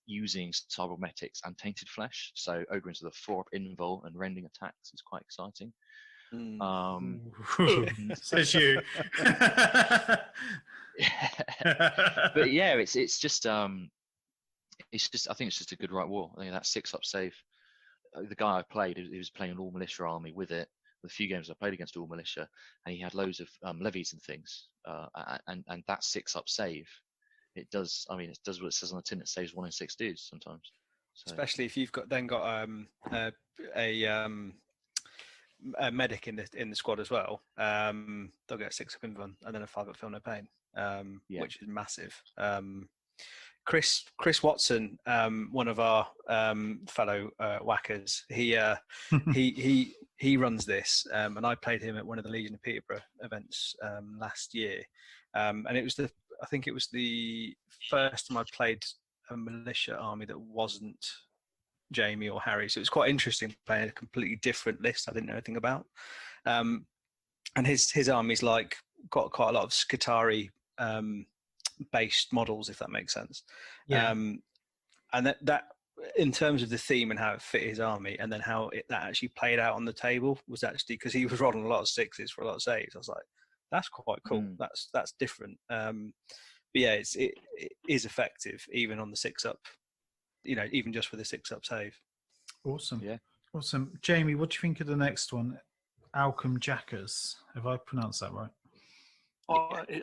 using cybernetics and Tainted Flesh. So Ogryns with a 4-up invul and rending attacks. It's quite exciting. Says you. But yeah, it's just it's just, I think it's just a good right war. I think that 6-up save. The guy I played, he was playing an all militia army with it. The few games I played against all militia, and he had loads of levies and things. And that 6-up save, it does. I mean, it does what it says on the tin. It saves 1 in 6 dudes sometimes. So, especially if you've got a medic in the squad as well. They'll get a 6-up invuln and then a 5-up feel no pain, which is massive. Chris Watson, one of our fellow whackers, he runs this, and I played him at one of the Legion of Peterborough events last year, and I think it was the first time I played a militia army that wasn't Jamie or Harry, so it was quite interesting playing a completely different list I didn't know anything about. And his army's like got quite a lot of Skitarii based models, if that makes sense. And that in terms of the theme and how it fit his army, and then how that actually played out on the table, was actually because he was rolling a lot of 6s for a lot of saves. I was like, that's quite cool. That's different. But yeah, it is effective even on the 6-up, even just with a 6-up save. Awesome. Yeah. Awesome. Jamie, what do you think of the next one? Alchem Jackers. Have I pronounced that right?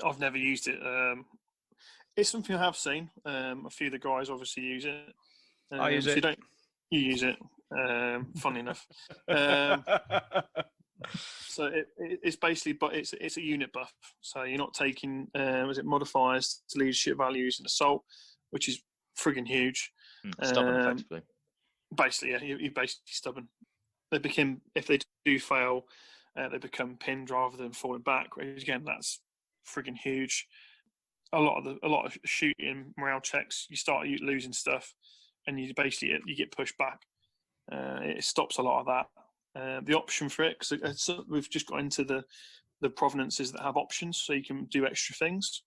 I've never used it. It's something I have seen. A few of the guys obviously use it. I use it. You use it. Funny enough. So it's basically, but it's a unit buff. So you're not taking modifiers to leadership values and assault, which is friggin' huge. Stubborn, effectively. Basically, yeah, you're basically stubborn. They become, if they do fail, they become pinned rather than falling back. Again, that's friggin' huge. A lot of shooting morale checks, you start losing stuff, and you get pushed back. It stops a lot of that. The option for it, because we've just got into the provenances that have options, so you can do extra things.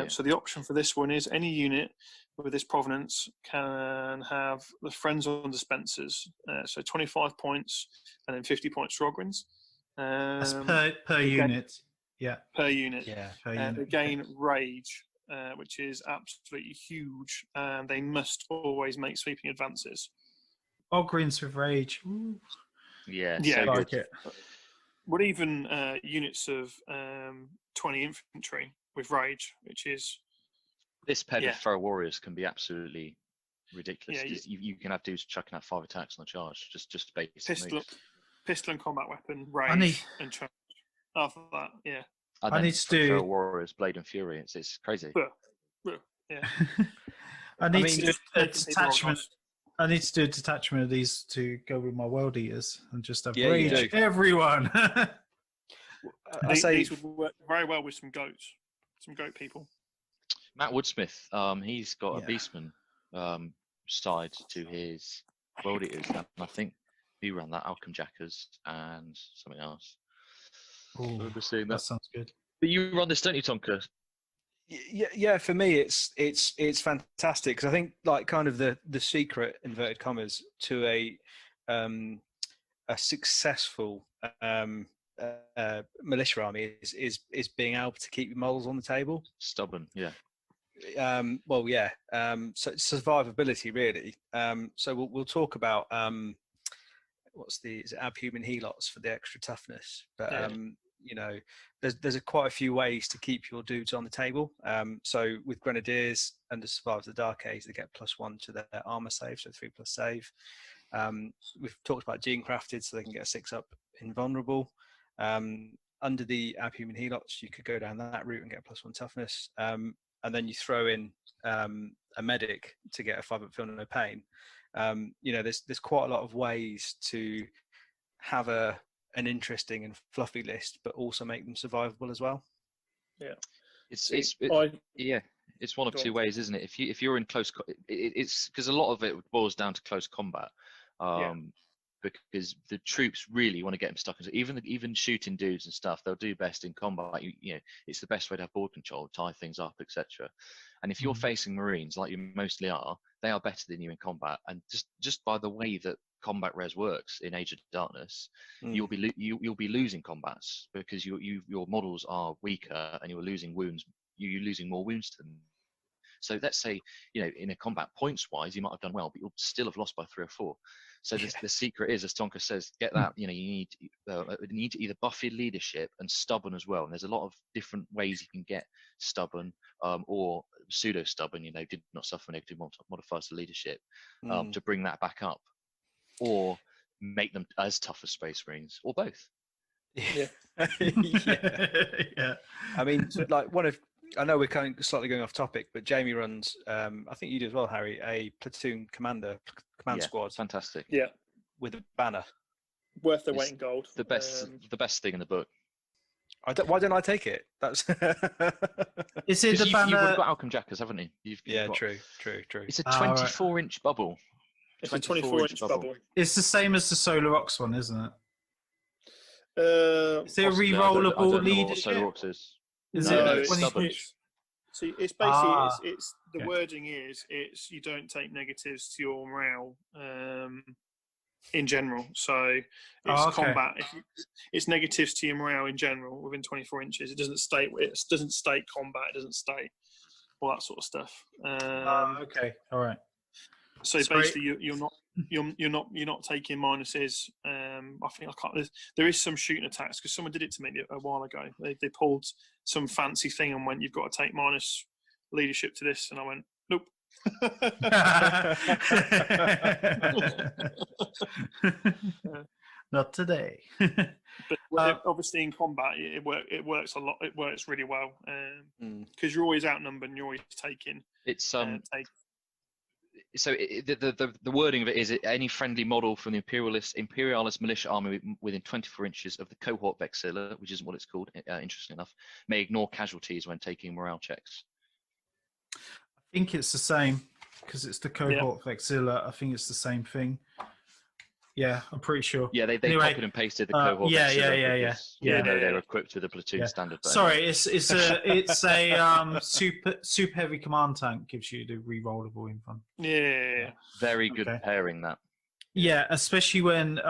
So the option for this one is any unit with this provenance can have the friends on dispensers. So 25 points and then 50 points for Ogrins. That's per unit. Yeah. Per unit. Yeah. They gain rage, which is absolutely huge. And they must always make sweeping advances. Ogrins with rage. Ooh. Yeah, Yeah, so like good. it. But even units of 20 infantry with rage, which is This paired with Feral Warriors can be absolutely ridiculous. Yeah, You can have dudes chucking out 5 attacks on the charge, just basic pistol and combat weapon, I rage, need- and charge. After that, yeah. And I then need to do- Feral Warriors, Blade and Fury. It's crazy. Yeah. I need to do a just- detachment. I need to do a detachment of these to go with my World Eaters and just have Yeah, you rage do. everyone. These would work very well with some goats, some goat people. Matt Woodsmith, he's got a Yeah. Beastman side to his World Eaters, and I think he ran that Alchem Jackers and something else. I Ooh, remember seeing that that. sounds good. But you run this, don't you, Tonka? Yeah, for me it's fantastic, because I think like kind of the secret, inverted commas, to a successful militia army is being able to keep your models on the table. Stubborn, yeah. So it's survivability really. So we'll talk about is it abhuman helots for the extra toughness, but there's quite a few ways to keep your dudes on the table. So with Grenadiers and the Survivors of the Dark Age, they get +1 to their armor save, so 3+ save. We've talked about gene crafted, so they can get a 6-up invulnerable. Under the abhuman helots, you could go down that route and get +1 toughness, and then you throw in a medic to get a 5-up feel no pain. There's quite a lot of ways to have an interesting and fluffy list, but also make them survivable as well. Yeah. It's one of Go two on. ways, isn't it? If you're in close, it's because a lot of it boils down to close combat. Because the troops really want to get them stuck into even shooting dudes and stuff. They'll do best in combat. It's the best way to have board control, tie things up, etc. And if you're facing Marines like you mostly are, they are better than you in combat. And just by the way that combat res works in Age of Darkness, you'll be losing combats because your models are weaker and you're losing wounds. You're losing more wounds to them. So let's say, in a combat points wise, you might have done well, but you'll still have lost by 3 or 4. So the secret is, as Tonka says, get that. You need to either buff your leadership and stubborn as well. And there's a lot of different ways you can get stubborn or pseudo stubborn. Did not suffer negative modifiers to leadership to bring that back up, or make them as tough as Space Marines, or both. Yeah. I mean, like I know we're kind of slightly going off topic, but Jamie runs, I think you do as well, Harry, a platoon command squad. Fantastic. Yeah. With a banner. Worth the weight in gold. The best thing in the book. Why don't I take it? That's. Is it the banner? You've got Alchem Jackers, haven't you? You've got... True. It's a 24-inch bubble. It's a 24-inch bubble. It's the same as the Solar Ox one, isn't it? Is it a Possibly. rerollable I don't know what leadership? Solar Ox is. Is No, it it's when you- stubborn. See, it's basically it's the okay. wording is it's you don't take negatives to your morale in general. So it's combat. It's negatives to your morale in general within 24 inches. It doesn't state combat. It doesn't state all that sort of stuff. Okay, all right. So basically, you're not taking minuses. I think I can't. There is some shooting attacks because someone did it to me a while ago. They pulled some fancy thing and went, "You've got to take minus leadership to this," and I went, "Nope." Not today. But obviously, in combat, it works a lot. It works really well because you're always outnumbered and you're always taking. It's So the wording of it is any friendly model from the Imperialist Militia Army within 24 inches of the cohort vexilla, which isn't what it's called, interesting enough, may ignore casualties when taking morale checks. I think it's the same because it's the cohort vexilla. I think it's the same thing. Yeah, I'm pretty sure. Yeah, they anyway, copied and pasted the cohort. Yeah. They're equipped with a platoon standard. Sorry, it's a super heavy command tank gives you the rerollable info. Yeah. Very good pairing that. Yeah, especially when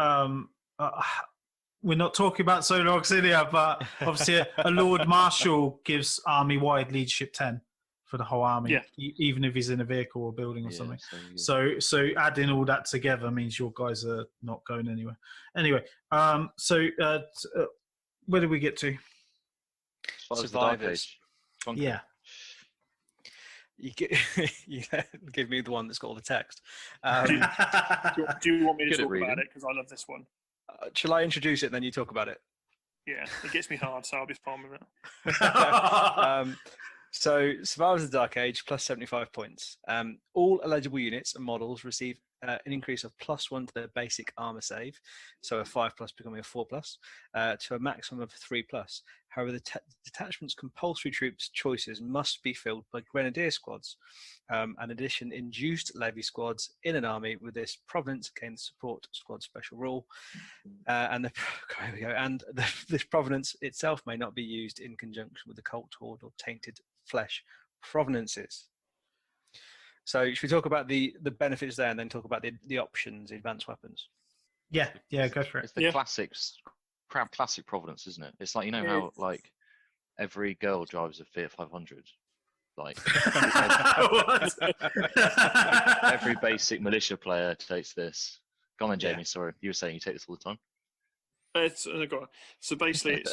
we're not talking about Solar Auxilia, but obviously a Lord Marshal gives army-wide leadership 10 for the whole army, even if he's in a vehicle or building or something. So adding all that together means your guys are not going anywhere. Anyway, where did we get to? Survivors. Yeah. You give me the one that's got all the text. Do you want me to talk about it? Because I love this one. Shall I introduce it and then you talk about it? Yeah, it gets me hard, so I'll be fine with it. So, Survivors of the Dark Age, plus 75 points. All eligible units and models receive an increase of +1 to their basic armor save, so a 5+ becoming a 4+, to a maximum of 3+. However, the detachment's compulsory troops choices must be filled by grenadier squads. In addition, induced levy squads in an army with this provenance gain the support squad special rule. This provenance itself may not be used in conjunction with the cult horde or tainted flesh provenances. So should we talk about the benefits there and then talk about the options, advanced weapons? Yeah, go for it. It's the classics, classic provenance, isn't it? It's like, how like every girl drives a Fiat 500. Like every basic militia player takes this. Go on, Jamie. Sorry, you were saying you take this all the time. So basically,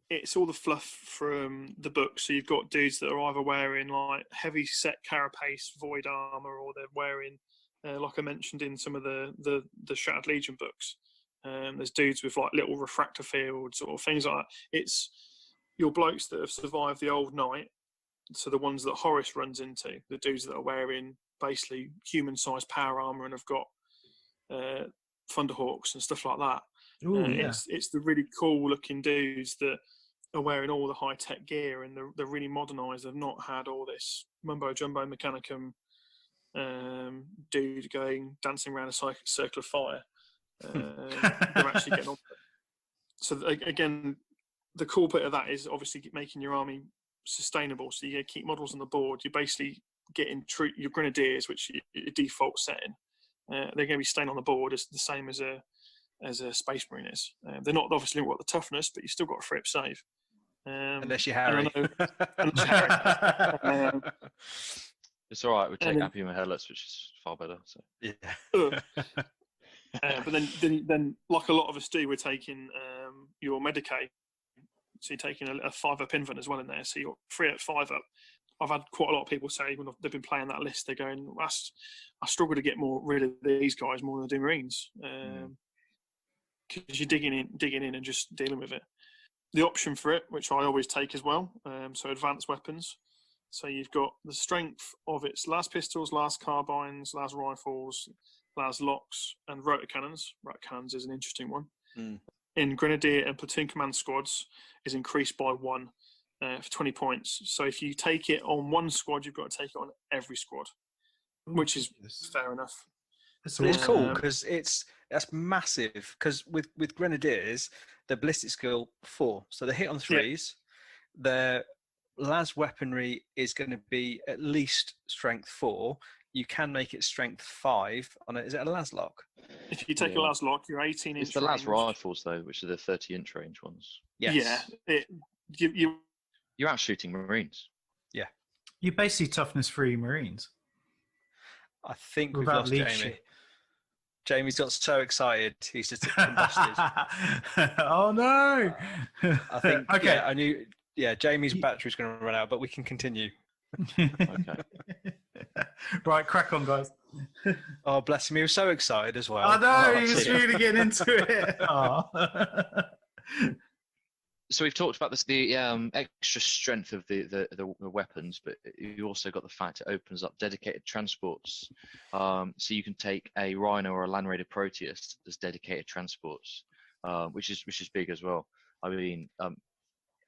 it's all the fluff from the book. So you've got dudes that are either wearing like heavy set carapace void armor, or they're wearing, like I mentioned in some of the Shattered Legion books. There's dudes with like little refractor fields or things like that. It's your blokes that have survived the old night. So the ones that Horace runs into, the dudes that are wearing basically human-sized power armor and have got Thunderhawks and stuff like that. It's the really cool-looking dudes that are wearing all the high-tech gear and they're really modernised. They've not had all this mumbo-jumbo mechanicum dude dancing around a circle of fire. They're actually getting on. So again, the cool bit of that is obviously making your army sustainable. So you keep models on the board. You're basically getting your grenadiers, which your default setting. They're going to be staying on the board as the same as a Space Marine is. They're not obviously got the toughness, but you still got a 3-up save. Unless you're and Harry. unless you're Harry. It's all right. We take then- Ampume Headless, which is far better. So Yeah. But then, like a lot of us do, we're taking your Medicaid. So you're taking a 5-up infant as well in there. So you're 3 at 5 up. I've had quite a lot of people say when they've been playing that list, they're going, I struggle to get rid of these guys more than I do Marines. Because you're digging in and just dealing with it. The option for it, which I always take as well, so advanced weapons. So you've got the strength of its las pistols, las carbines, las rifles, las locks, and rotor cannons. Rotor cannons is an interesting one. In Grenadier and Platoon Command squads is increased by 1 for 20 points. So if you take it on one squad, you've got to take it on every squad, which is fair enough. But it's cool because that's massive. Because with Grenadiers, the ballistic skill 4, so they hit on 3s. Their las weaponry is going to be at least strength 4. You can make it strength 5 on it. Is it a las lock? If you take a las lock, you're 18 inch. It's the las rifles though, which are the 30-inch range ones. Yes. Yeah. You're out shooting Marines. Yeah. You're basically toughness 3 Marines. I think we've Without lost leadership. Jamie. Jamie's got so excited he's just combusted. Oh no! I think. Okay. Yeah, I knew. Yeah, Jamie's battery's going to run out, but we can continue. Okay. Right, crack on, guys. Oh, bless him! He was so excited as well. I know, Oh, he was dear. really getting into it. Aw. So we've talked about this, the extra strength of the weapons, but you also got the fact it opens up dedicated transports. So you can take a Rhino or a Land Raider Proteus as dedicated transports, which is big as well. I mean,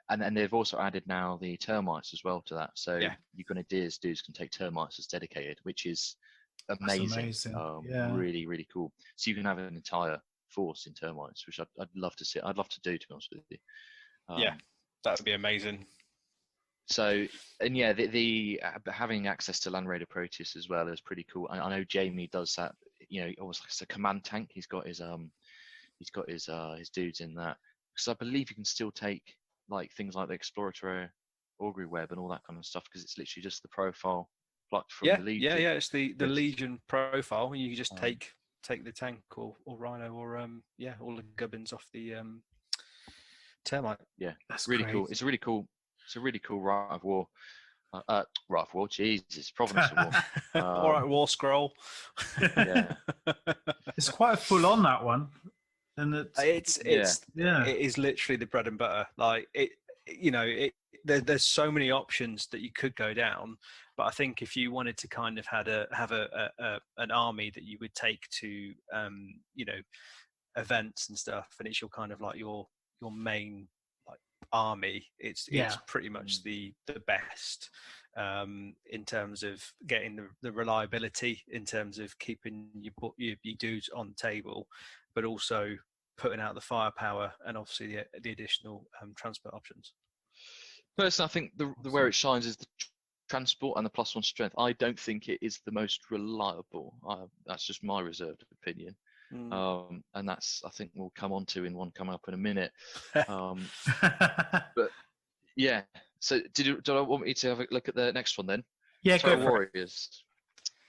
and they've also added now the termites as well to that. So your Grenadiers dudes can take termites as dedicated, which is amazing. Yeah. Really, really cool. So you can have an entire force in termites, which I'd love to see. I'd love to do, to be honest with you. Yeah, that would be amazing. So, and yeah, the having access to Land Raider Proteus as well is pretty cool. I know Jamie does that. You know, almost like it's a command tank. He's got his dudes in that. Because I believe you can still take like things like the Exploratory Augury Web and all that kind of stuff, because it's literally just the profile plucked from the Legion. Yeah. It's the Legion profile, and you just take the tank or Rhino or all the gubbins off the termite. Yeah, That's really crazy. cool. It's a really cool Rite of War. Rite of War, Jesus, Provenance of War. All right, War Scroll. Yeah. It's quite full on, that one. And It is literally the bread and butter. Like there's so many options that you could go down, but I think if you wanted to kind of have an army that you would take to events and stuff, and it's your kind of like your main like army, it's pretty much the best in terms of getting the reliability, in terms of keeping your dudes on the table, but also putting out the firepower and obviously the additional transport options. Personally, I think the where it shines is the transport and the +1 strength. I don't think it is the most reliable. That's just my reserved opinion. And that's, I think we'll come on to in one coming up in a minute. But yeah, so do I want me to have a look at the next one then? Yeah, Total go for it. Warriors.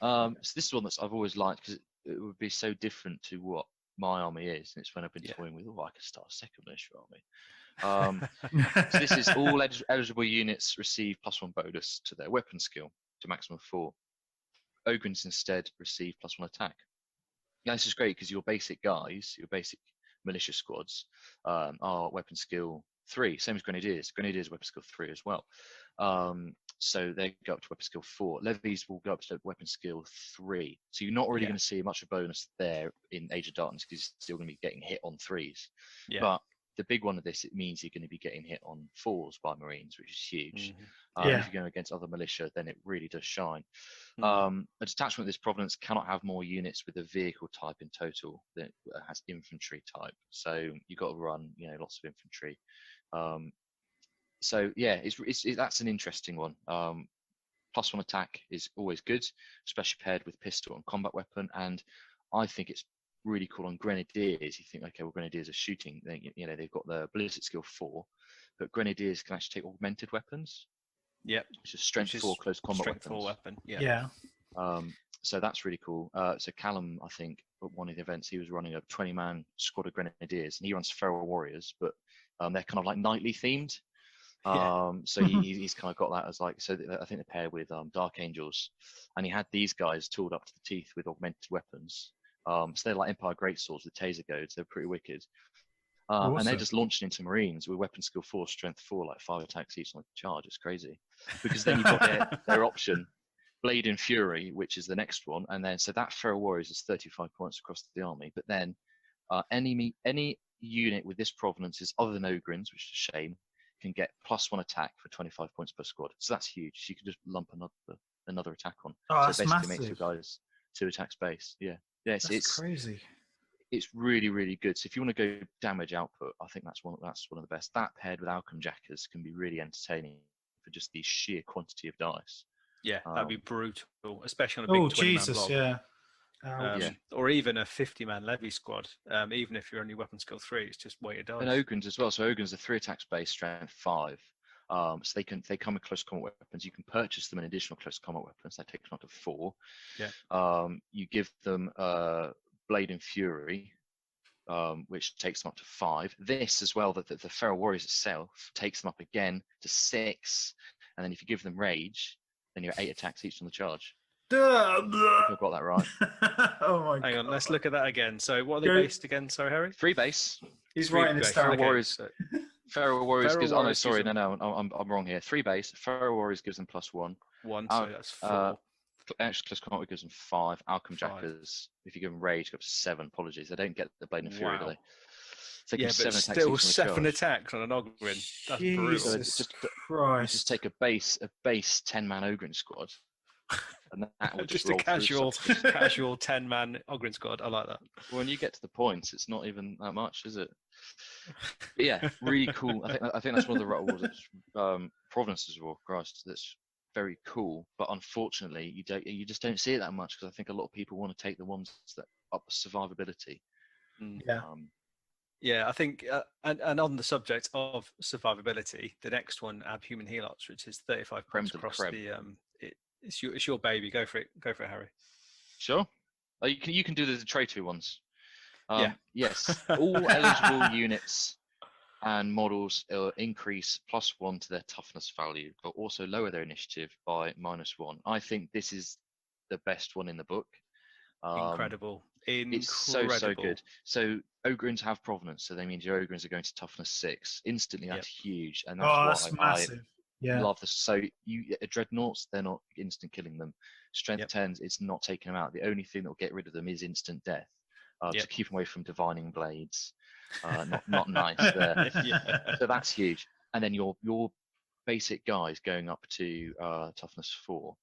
So this is one that I've always liked because it would be so different to what my army is, and it's when I've been toying with, I could start a second militia army. So this is all eligible units receive +1 bonus to their weapon skill to maximum 4. Ogrins instead receive +1 attack. Now this is great because your basic guys, your basic militia squads, are weapon skill 3, same as Grenadiers. Grenadiers weapon skill 3 as well. So they go up to weapon skill 4. Levies will go up to weapon skill 3. So you're not really going to see much of a bonus there in Age of Darkness because you're still going to be getting hit on 3s. Yeah. But the big one of this, it means you're going to be getting hit on 4s by Marines, which is huge. If you're going against other militia, then it really does shine. A detachment of this provenance cannot have more units with a vehicle type in total than it has infantry type. So you've got to run, lots of infantry. So yeah, that's an interesting one. +1 attack is always good, especially paired with pistol and combat weapon. And I think it's really cool on Grenadiers. You think, okay, well, Grenadiers are shooting. They've got the ballistic skill 4, but Grenadiers can actually take augmented weapons. Yep. Which is strength 4 close combat strength weapons. 4 weapon. Yeah. Yeah. So that's really cool. So Callum, I think, at one of the events, he was running a 20-man squad of Grenadiers, and he runs Feral Warriors, but they're kind of like knightly themed. So he's kind of got that as like, so I think they're paired with Dark Angels, and he had these guys tooled up to the teeth with augmented weapons. So they're like Empire Greatswords with taser goads. They're pretty wicked. Awesome. And they're just launching into Marines with weapon skill 4, strength 4, like 5 attacks each on the charge. It's crazy. Because then you've got their option, Blade and Fury, which is the next one. And then, so that Feral Warriors is 35 points across the army. But then any unit with this provenance is other than Ogryns, which is a shame, can get +1 attack for 25 points per squad. So that's huge. So you can just lump another attack on. Oh, so that's it basically massive. makes your guys 2 attack space. Yeah. Yes, That's crazy. It's really, really good. So if you want to go damage output, I think that's one of the best. That paired with Alchem Jackers can be really entertaining for just the sheer quantity of dice. Yeah, that'd be brutal, especially on a big 20-man Jesus, blob. yeah. Or even a 50-man levy squad. Even if you're only weapon skill 3, it's just weighted dice. And Ogryns as well. So Ogryns are 3 attacks base, strength 5. So they come with close combat weapons. You can purchase them an additional close combat weapons. They take them up to 4. Yeah. You give them Blade and Fury, which takes them up to 5. This as well, that the Feral Warriors itself takes them up again to 6. And then if you give them Rage, then you're 8 attacks each on the charge. I've got that right. Oh my god. Hang on, let's look at that again. So what are they based again? Sorry, Harry? 3 base. He's 3 writing this base. down. Feral Okay, Warriors. so- Feral Warriors Feral gives. Oh no, Warriors sorry, gives no, I'm wrong here. 3 base. Feral Warriors gives them +1. 1, so that's 4. Actually, close combat gives them 5. Alchem 5. Jackers, if you give them Rage, gives 7. Apologies, they don't get the Blade and Fury, do Wow. they? So they Yeah, give but 7 attacks still each on the 7 charge. attacks on an Ogryn. That's So brutal. Jesus just Christ. take a base 10-man Ogryn squad, and that will just Just a roll through casual 10-man Ogryn squad. I like that. When you get to the points, it's not even that much, is it? But yeah, really cool. I think that's one of the provinces of Christ. That's very cool. But unfortunately, you just don't see it that much, because I think a lot of people want to take the ones that up survivability. Yeah. Yeah, I think, and on the subject of survivability, the next one, Abhuman Helots, which is 35 Creme points de la across creme. it's your baby. Go for it, Harry. Sure. You can do the traitor ones. Yeah. Yes. All eligible units and models increase +1 to their toughness value, but also lower their initiative by -1. I think this is the best one in the book. Incredible. It's so good. So Ogryns have provenance, so that means your Ogryns are going to toughness 6 instantly. That's huge, and that's That's why I massive. Yeah. love this. So dreadnoughts, they're not instant killing them. Strength 10s, it's not taking them out. The only thing that will get rid of them is instant death. To keep them away from divining blades. Not nice there. So that's huge. And then your basic guys going up to toughness 4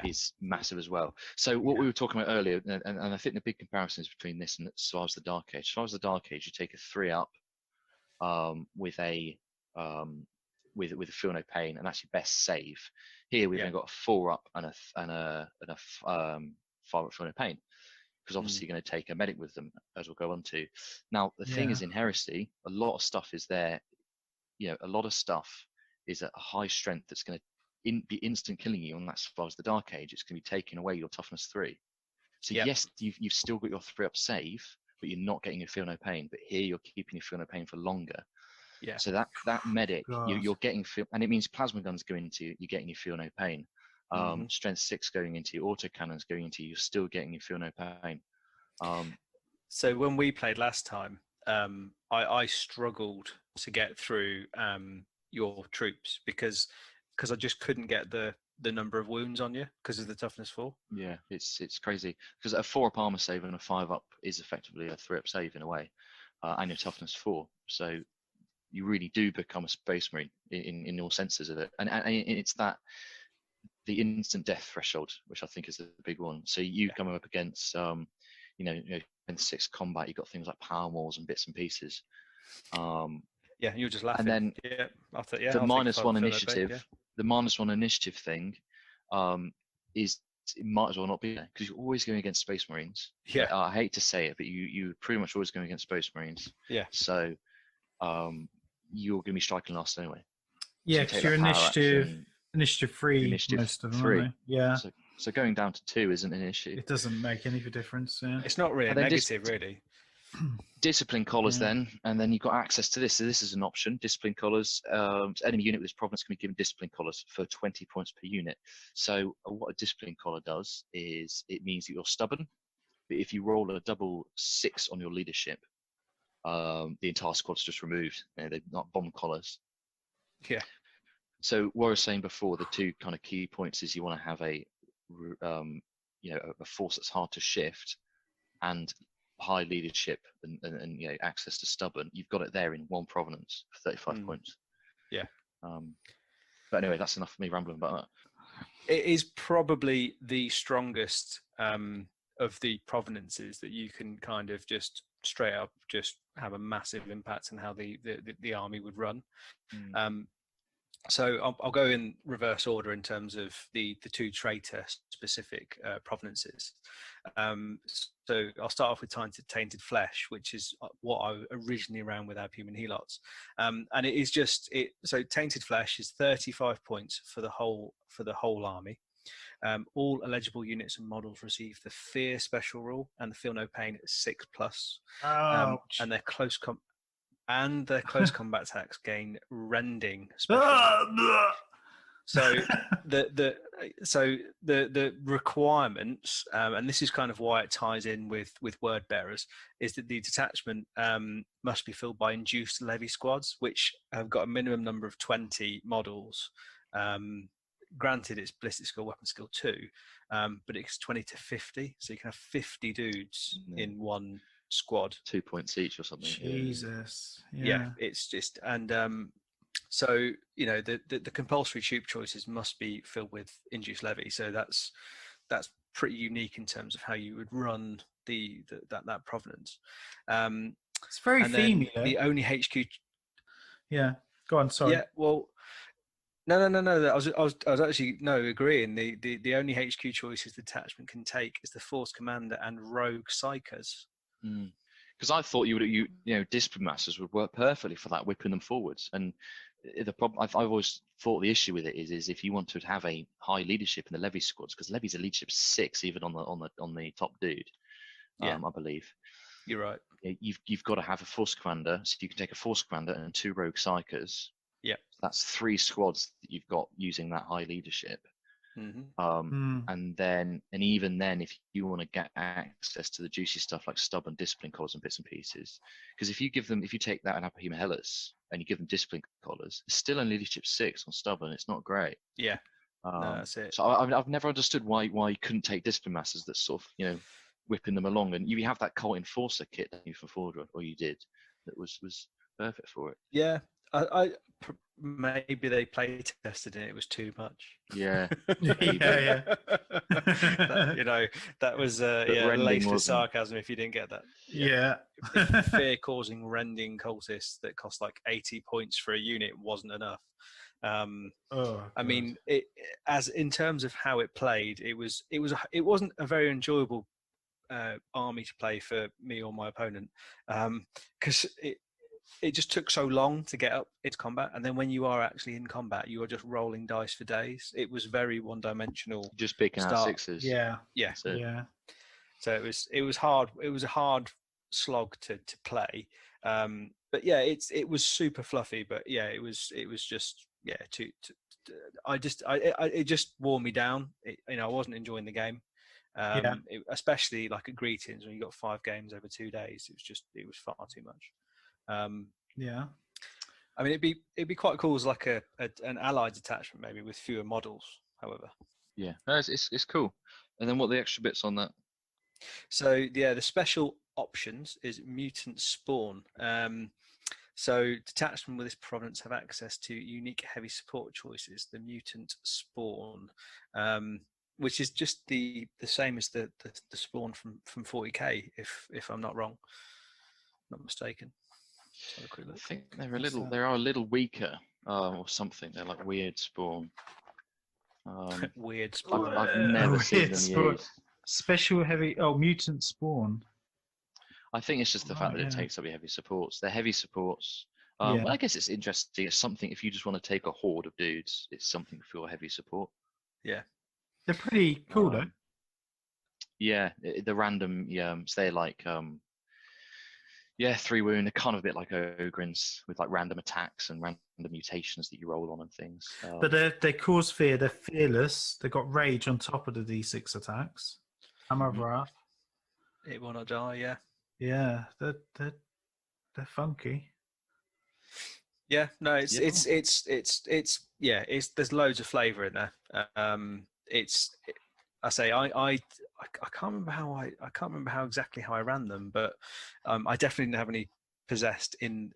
is massive as well. So what we were talking about earlier, and I think the big comparison is between this and Survivors of the Dark Age. Survivors of the Dark Age, you take a 3 up with a feel no pain, and that's your best save. Here we've only got a 4 up and a 5 up feel no pain, because obviously you're going to take a medic with them, as we'll go on to. Now the thing is, in Heresy, a lot of stuff is there. A lot of stuff is at a high strength that's going to be instant killing you on that Survivors of the Dark Age. It's going to be taking away your toughness 3. So yes, you've still got your 3 up save, but you're not getting your feel no pain. But here you're keeping your feel no pain for longer. Yeah. So that medic, you're getting feel, and it means plasma guns go into, you're getting your feel no pain. Strength 6 going into your autocannons going into, you're still getting your feel no pain. So when we played last time, I struggled to get through your troops because I just couldn't get the number of wounds on you because of the toughness 4. Yeah, it's crazy, because a 4 up armor save and a 5 up is effectively a 3 up save in a way, and your toughness 4. So you really do become a space marine in all senses of it, and it's that the instant death threshold, which I think is the big one. So you come up against in 6 combat, you've got things like power walls and bits and pieces. You're just laughing. And then the -1 initiative, the -1 initiative thing, is, it might as well not be there, because you're always going against Space Marines. I hate to say it, but you're pretty much always going against Space Marines. Yeah. So you're going to be striking last anyway. Yeah, So because take you're that power initiative 3 Initiative most of them, 3. aren't they? Yeah. So going down to 2 isn't an issue. It doesn't make any difference. Yeah. It's not really And then negative, really. Discipline collars Yeah. then, and then you've got access to this. So this is an option. Discipline collars. Enemy unit with this province can be given discipline collars for 20 points per unit. So what a discipline collar does is it means that you're stubborn, but if you roll a double 6 on your leadership, the entire squad's just removed. You know, they're not bomb collars. Yeah. So what I was saying before, the two kind of key points is you want to have a force that's hard to shift and high leadership and access to stubborn. You've got it there in one provenance for 35 points. Yeah. But anyway, that's enough for me rambling about that. It is probably the strongest of the provenances that you can kind of just straight up just have a massive impact on how the army would run. So I'll go in reverse order in terms of the two traitor specific provenances. So I'll start off with Tainted Flesh, which is what I originally ran with Abhuman Helots. And it is so Tainted Flesh is 35 points for the whole army. All eligible units and models receive the Fear special rule and the Feel No Pain at 6+. And their close combat attacks gain Rending special. So the requirements, and this is kind of why it ties in with word bearers, is that the detachment must be filled by induced levy squads, which have got a minimum number of 20 models. Granted, it's ballistic skill, weapon skill 2, but it's 20 to 50, so you can have 50 dudes in one squad. 2 points each or something. Jesus. Yeah, it's just, and so the compulsory troop choices must be filled with induced levy. So that's pretty unique in terms of how you would run that provenance. It's very themey. The only HQ. Yeah, go on. Sorry. Yeah, well. No. I was actually agreeing. The only HQ choices the detachment can take is the Force Commander and Rogue Psychers. Because I thought discipline masters would work perfectly for that, whipping them forwards. And the problem I've always thought the issue with it is if you want to have a high leadership in the levy squads, because levy's a leadership 6 even on the top dude. I believe. You're right. You've got to have a Force Commander, so you can take a Force Commander and 2 Rogue Psychers. Yeah, that's 3 squads that you've got using that high leadership. And even then, if you want to get access to the juicy stuff like stubborn discipline collars and bits and pieces, because if you take that and Abhuman Helas and you give them discipline collars, it's still in leadership 6 on stubborn. It's not great. Yeah, no, that's it. So I've never understood why you couldn't take discipline masters that sort of whipping them along, and you have that Cult Enforcer kit that you from Fordra, or you did, that was perfect for it. Yeah. I maybe they play tested and it was too much. Yeah. yeah. That was laced with sarcasm if you didn't get that. Yeah. Fear causing rending cultists that cost like 80 points for a unit wasn't enough. I mean, as in terms of how it played, it wasn't a very enjoyable army to play for me or my opponent, because it just took so long to get up into combat, and then when you are actually in combat, you are just rolling dice for days. It was very one-dimensional. Just picking out 6s. Yeah. So it was hard. It was a hard slog to play. But yeah, it was super fluffy. But yeah, it was just it just wore me down. I wasn't enjoying the game. Especially like at Greetings when you got 5 games over 2 days. It was far too much. I mean, it'd be quite cool as like an allied detachment maybe with fewer models. However, it's cool. And then what are the extra bits on that? So the special options is Mutant Spawn. So detachment with this province have access to unique heavy support choices. The Mutant Spawn, which is just the same as the spawn from 40k, if I'm not wrong, not mistaken. I think they are a little weaker, or something. They're like weird spawn. Weird spawn. I've never seen them used. Special heavy. Oh, Mutant Spawn. I think it's just the fact that it takes up your heavy supports. They're heavy supports. Yeah. I guess it's interesting. It's something if you just want to take a horde of dudes, it's something for your heavy support. They're pretty cool though. Yeah, the random, so they're like, 3 wound. They're kind of a bit like Ogryns with like random attacks and random mutations that you roll on and things. But they cause fear. They're fearless. They've got rage on top of the D6 attacks. Hammer of Wrath. It will not die. Yeah. Yeah, they're funky. Yeah, no, it's there's loads of flavour in there. I can't remember how exactly how I ran them, but I definitely didn't have any possessed in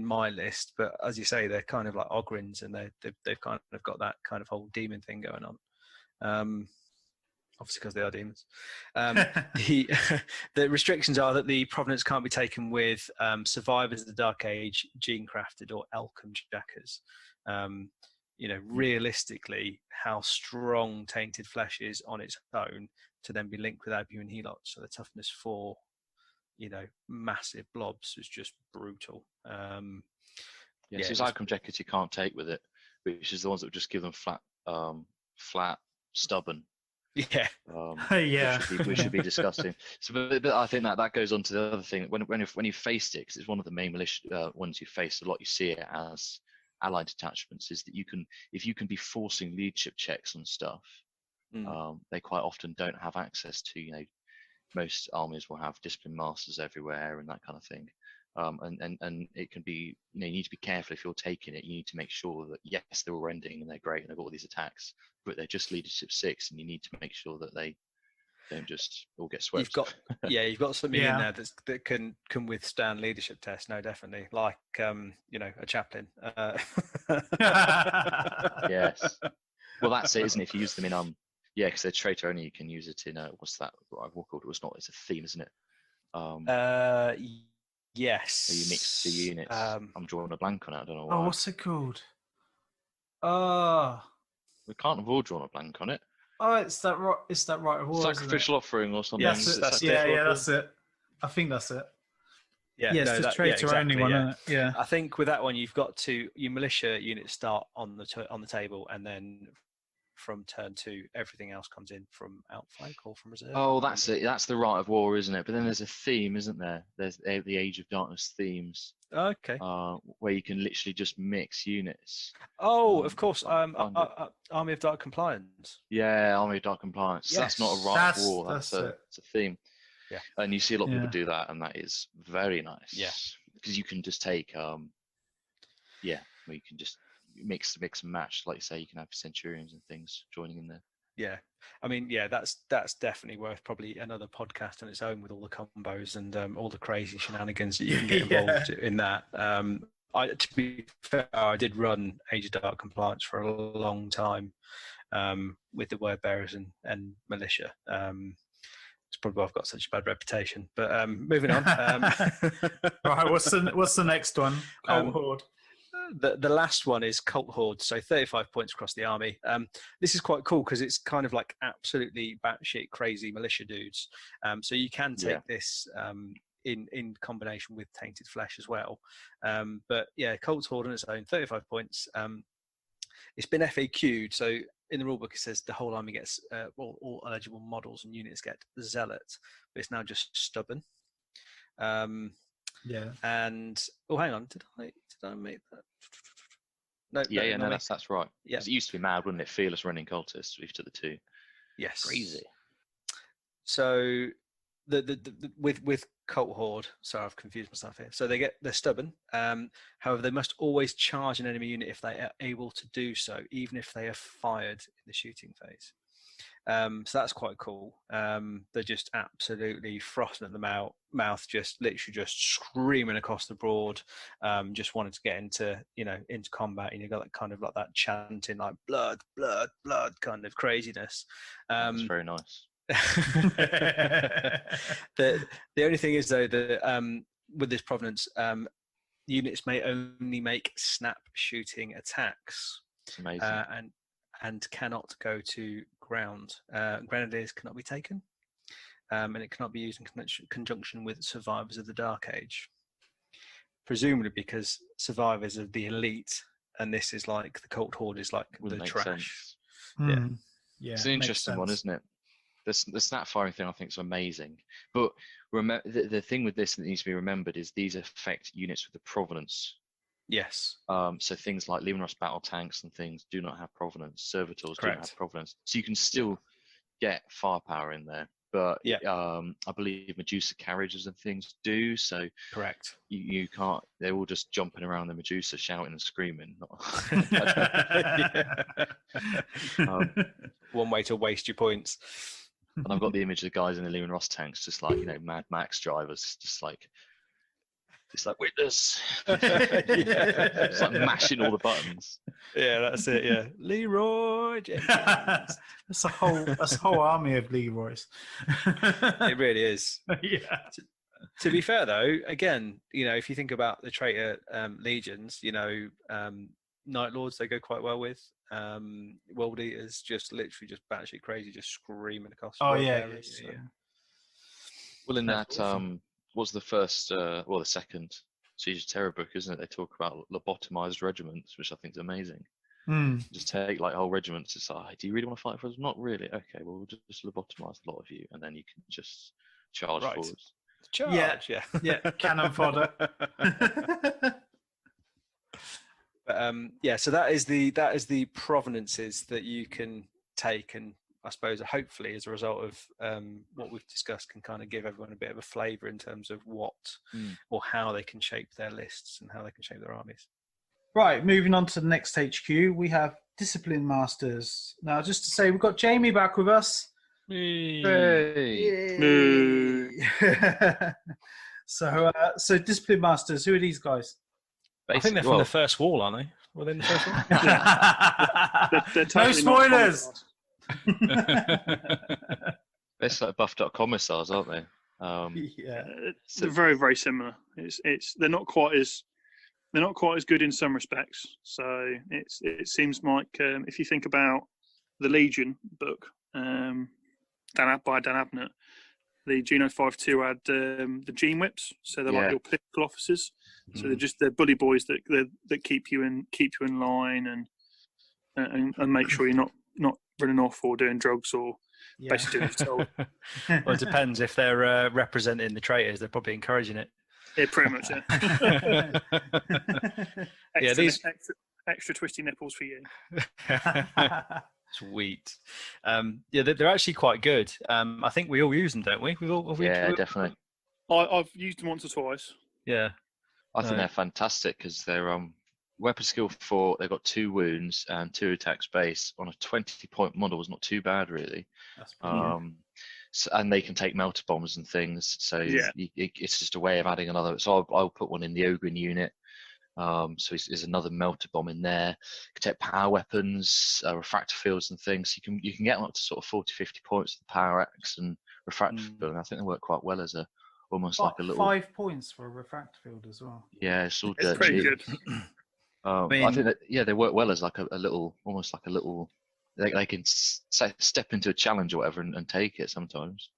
my list. But as you say, they're kind of like Ogryns, and they've kind of got that kind of whole demon thing going on. Obviously, because they are demons. The restrictions are that the provenance can't be taken with survivors of the Dark Age, gene crafted, or Elcom jackers. Realistically, how strong Tainted Flesh is on its own to then be linked with Albumin Helots. So the toughness 4, massive blobs is just brutal. So it's Elcom jackers you can't take with it, which is the ones that would just give them flat, stubborn. Yeah. We should be discussing. So, but I think that goes on to the other thing. When you faced it, because it's one of the main militia ones you face a lot. You see it as allied detachments. Is that if you can be forcing leadership checks on stuff, they quite often don't have access to. Most armies will have discipline masters everywhere and that kind of thing. And it can be, you need to be careful if you're taking it. You need to make sure that yes, they're all ending and they're great and they've got all these attacks, but they're just leadership 6, and you need to make sure that they don't just all get swept. You've got something in there that can withstand leadership tests. No, definitely, like a chaplain. Yes. Well, that's it, isn't it? If you use them in because they're traitor only, you can use it in what's that? What called? It was not. It's a theme, isn't it? Yes. So you mix the units. I'm drawing a blank on it. I don't know why. Oh, what's it called? We can't have all drawn a blank on it. Oh, it's that right. It's that right of war. Sacrificial offering or something. Yes, that's it. I think that's it. Yeah, it's the traitor only one. Isn't it? Yeah. I think with that one, you've got your militia units start on the table, and then from turn 2, everything else comes in from outflank or from reserve. Oh, that's it. That's the rite of war, isn't it? But then there's a theme, isn't there? There's the Age of Darkness themes. Okay. Where you can literally just mix units. Oh, of course. Army of Dark Compliance. Yeah, Army of Dark Compliance. Yes. That's not a rite of war. It's a theme. Yeah. And you see a lot of people do that, and that is very nice. Yeah. Because you can just take, where you can just mix and match. Like you say, you can have centurions and things joining in there. Yeah, I mean, that's definitely worth probably another podcast on its own with all the combos and all the crazy shenanigans that you can get involved in that. To be fair, I did run Age of Dark Compliance for a long time with the Word Bearers and Militia. It's probably why I've got such a bad reputation. But moving on. Right, what's the next one? Cult Horde. The last one is Cult Horde, so 35 points across the army. This is quite cool because it's kind of like absolutely batshit crazy militia dudes. So you can take this in combination with Tainted Flesh as well. But yeah, Cult Horde on its own, 35 points. It's been FAQ'd, so in the rulebook it says the whole army gets all eligible models and units get Zealot, but it's now just Stubborn. And hang on, did I make that? No, that's right. Yeah, it used to be mad, wouldn't it? Fearless running cultists. We've to the 2. Yes, crazy. So with Cult Horde, sorry, I've confused myself here. So they're stubborn. However, they must always charge an enemy unit if they are able to do so, even if they are fired in the shooting phase. So that's quite cool. They're just absolutely frosting at the mouth, just literally just screaming across the board, just wanting to get into combat. And you got that kind of like that chanting, like blood, blood, blood kind of craziness. That's very nice. The only thing is though that with this provenance, units may only make snap shooting attacks. It's amazing. And cannot go to ground. Grenadiers cannot be taken, and it cannot be used in conjunction with survivors of the Dark Age. presumably because survivors are the elite, and this is like the cult horde is like Wouldn't the make trash. sense. Yeah, It's an makes interesting one, sense. isn't it? The snap firing thing I think is amazing. But the thing with this that needs to be remembered is these affect units with the provenance. Yes, So things like Leman-Russ battle tanks and things do not have provenance. Servitors do not Correct. have provenance. So you can still get firepower in there. But Yeah. I believe Medusa carriages and things do. So correct. you can't. They're all just jumping around the Medusa, shouting and screaming. One way to waste your points. And I've got the image of the guys in the Leman-Russ tanks, just like Mad Max drivers, just like it's like witness, it's like mashing all the buttons. Yeah, that's it. Yeah, Leroy Jenkins. That's a whole army of Leroys. It really is. Yeah. To be fair, though, again, if you think about the traitor legions, Night Lords they go quite well with. World Eaters just literally just batshit crazy, just screaming across. Oh world yeah, areas, so. Well, in That's that awesome. was the first, the second Siege of Terror book, isn't it? They talk about lobotomized regiments, which I think is amazing. Just take like whole regiments. It's like, do you really want to fight for us? Not really. Okay, well, we'll just lobotomize a lot of you, and then you can just charge Right. forwards. Charge, yeah, cannon fodder. But so that is the provenances that you can take, and I suppose hopefully as a result of what we've discussed can kind of give everyone a bit of a flavour in terms of what or how they can shape their lists and how they can shape their armies. Right, moving on to the next HQ, we have Discipline Masters. Now, just to say, we've got Jamie back with us. Hey. Yay. So Discipline Masters, who are these guys? I think they're from the first wall, aren't they? Were they in the first wall? They're No totally not spoilers. They're like buffed up commissars, aren't they? Yeah. They're very, very similar. They're not quite as good in some respects. So it seems like if you think about the Legion book, by Dan Abnett, the Geno 5.2 had the Gene Whips, so they're like your political officers. So they're bully boys that keep you in line and make sure you're not running off or doing drugs or basically doing told. Well, it depends if they're representing the traitors. They're probably encouraging it. Yeah, pretty much. Yeah. Yeah, extra twisty nipples for you. Sweet. They're actually quite good. I think we all use them, don't we? Definitely. I've used them once or twice. Yeah. I think they're fantastic because they're weapon skill 4. They've got 2 wounds and 2 attacks base on a 20-point model. Is not too bad, really. That's pretty good. And they can take melter bombs and things. So it's just a way of adding another. So I'll put one in the Ogren unit. So there's another melter bomb in there. You can take power weapons, refractor fields and things. You can get them up to sort of 40-50 points with the power axe and refractor field. And I think they work quite well as almost like a little 5 points for a refractor field as well. Yeah, it's all It's pretty good. I think that they work well as like a little, almost like a little. They can step into a challenge or whatever and take it sometimes.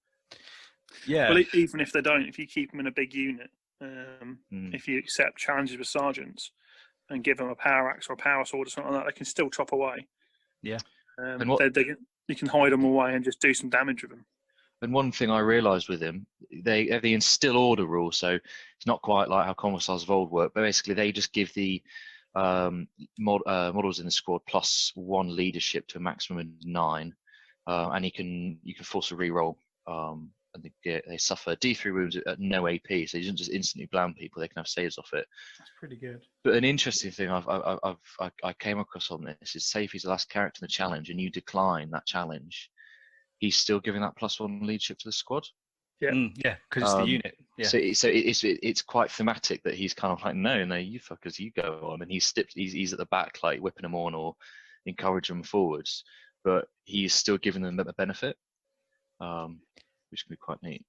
Yeah. Well, even if they don't, if you keep them in a big unit, if you accept challenges with sergeants and give them a power axe or a power sword or something like that, they can still chop away. Yeah. You can hide them away and just do some damage with them. And one thing I realised with him, they have the instill order rule, so it's not quite like how commissars of old work, but basically they just give the models in the squad +1 leadership to a maximum of 9, and you can force a reroll. And they suffer D3 wounds at no AP, so you don't just instantly bland people. They can have saves off it. That's pretty good. But an interesting thing I came across on this is, say if he's the last character in the challenge and you decline that challenge, he's still giving that +1 leadership to the squad. Yeah, because it's the unit. Yeah. So it's quite thematic that he's kind of like, no, you fuckers, you go on, and he's at the back like whipping them on or encouraging them forwards, but he's still giving them a benefit, which can be quite neat.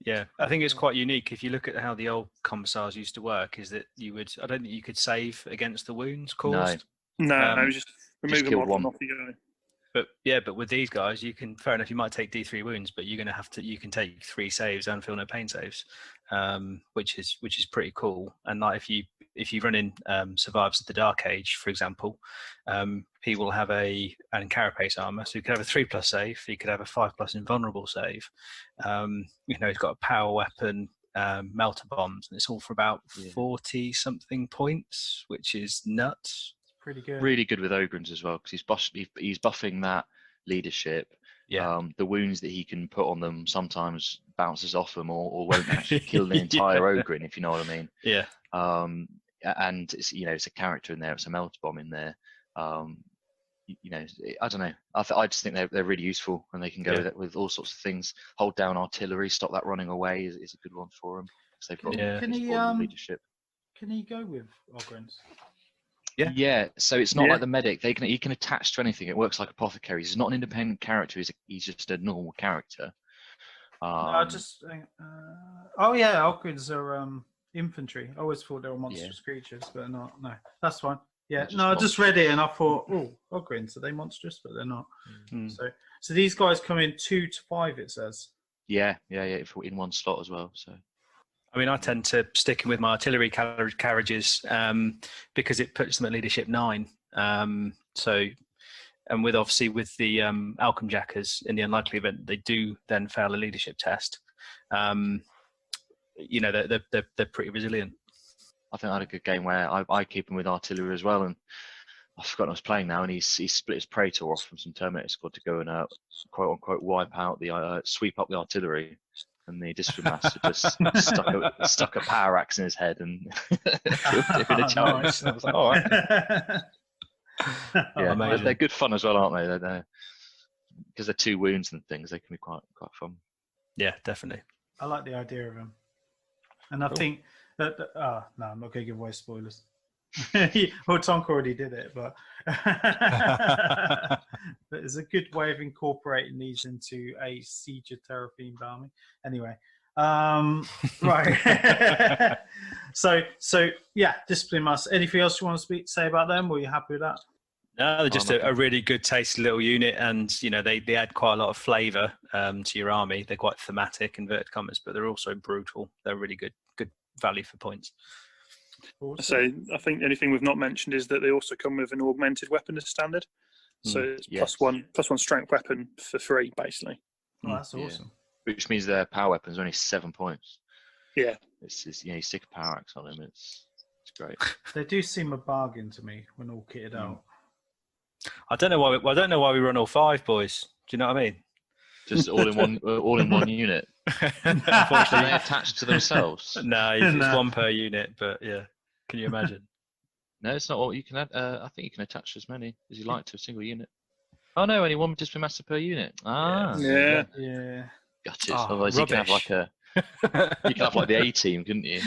Yeah, I think it's quite unique. If you look at how the old commissars used to work, is that I don't think you could save against the wounds caused. No, just remove just them kill off one. and off you go. But with these guys, you can, fair enough, you might take D3 wounds, but you're going to have to, you can take 3 saves and feel no pain saves, which is pretty cool. And like if you run in Survivors of the Dark Age, for example, he will have and carapace armor, so he could have a 3+ save, he could have a 5+ invulnerable save. He's got a power weapon, melter bombs, and it's all for about 40 something points, which is nuts. Pretty good. Really good with Ogrins as well, because he's buffing that leadership. Yeah. The wounds that he can put on them sometimes bounces off them or won't actually kill the entire Ogrin, if you know what I mean. Yeah. And it's it's a character in there, it's a melter bomb in there. I don't know. I just think they're really useful, and they can go with all sorts of things. Hold down artillery, stop that running away is a good one for them, because they've got leadership. Can he go with Ogrins? Yeah. So it's not like the medic. He can attach to anything. It works like apothecary. He's not an independent character. He's just a normal character. Ogrins are infantry. I always thought they were monstrous creatures, but they're not. No, that's fine. Yeah, I just read it and I thought, Ogrins, are they monstrous? But they're not. So these guys come in 2 to 5. It says. Yeah. In one slot as well. So. I mean, I tend to stick in with my artillery carriages because it puts them at leadership 9. And with the Alchem Jackers, in the unlikely event they do then fail a leadership test, they're pretty resilient. I think I had a good game where I keep him with artillery as well, and I've forgotten I was playing now, and he split his Praetor off from some Terminator squad to go and quote unquote wipe out sweep up the artillery. And the Discipline Master just stuck a power axe in his head and killed him in a challenge. Nice. I was like, all right. They're good fun as well, aren't they? They're because they're 2 wounds and things. They can be quite fun. Yeah, definitely. I like the idea of them, and I think that. No, I'm not going to give away spoilers. Well, Tonka already did it, but it's a good way of incorporating these into a Siege of Terror themed army. Anyway, right. so Discipline Master. Anything else you want to say about them? Were you happy with that? No, they're just a really good tasty little unit, and they add quite a lot of flavour to your army. They're quite thematic, inverted commas, but they're also brutal. They're really good value for points. Awesome. So I think the only thing we've not mentioned is that they also come with an augmented weapon as standard. So it's +1 strength weapon for free, basically. Oh, that's awesome. Which means their power weapon is only 7 points. Yeah. It's you stick a power axe on them. It's great. They do seem a bargain to me when all kitted out. I don't know why we run all 5, boys. Do you know what I mean? Just all in one unit. Unfortunately, they attached to themselves. No, it's 1 per unit. But yeah, can you imagine? No, it's not all. You can add. I think you can attach as many as you like to a single unit. Oh no, only 1 Discipline Master per unit. Yeah. Got it. Otherwise, you can have like the A team, couldn't you?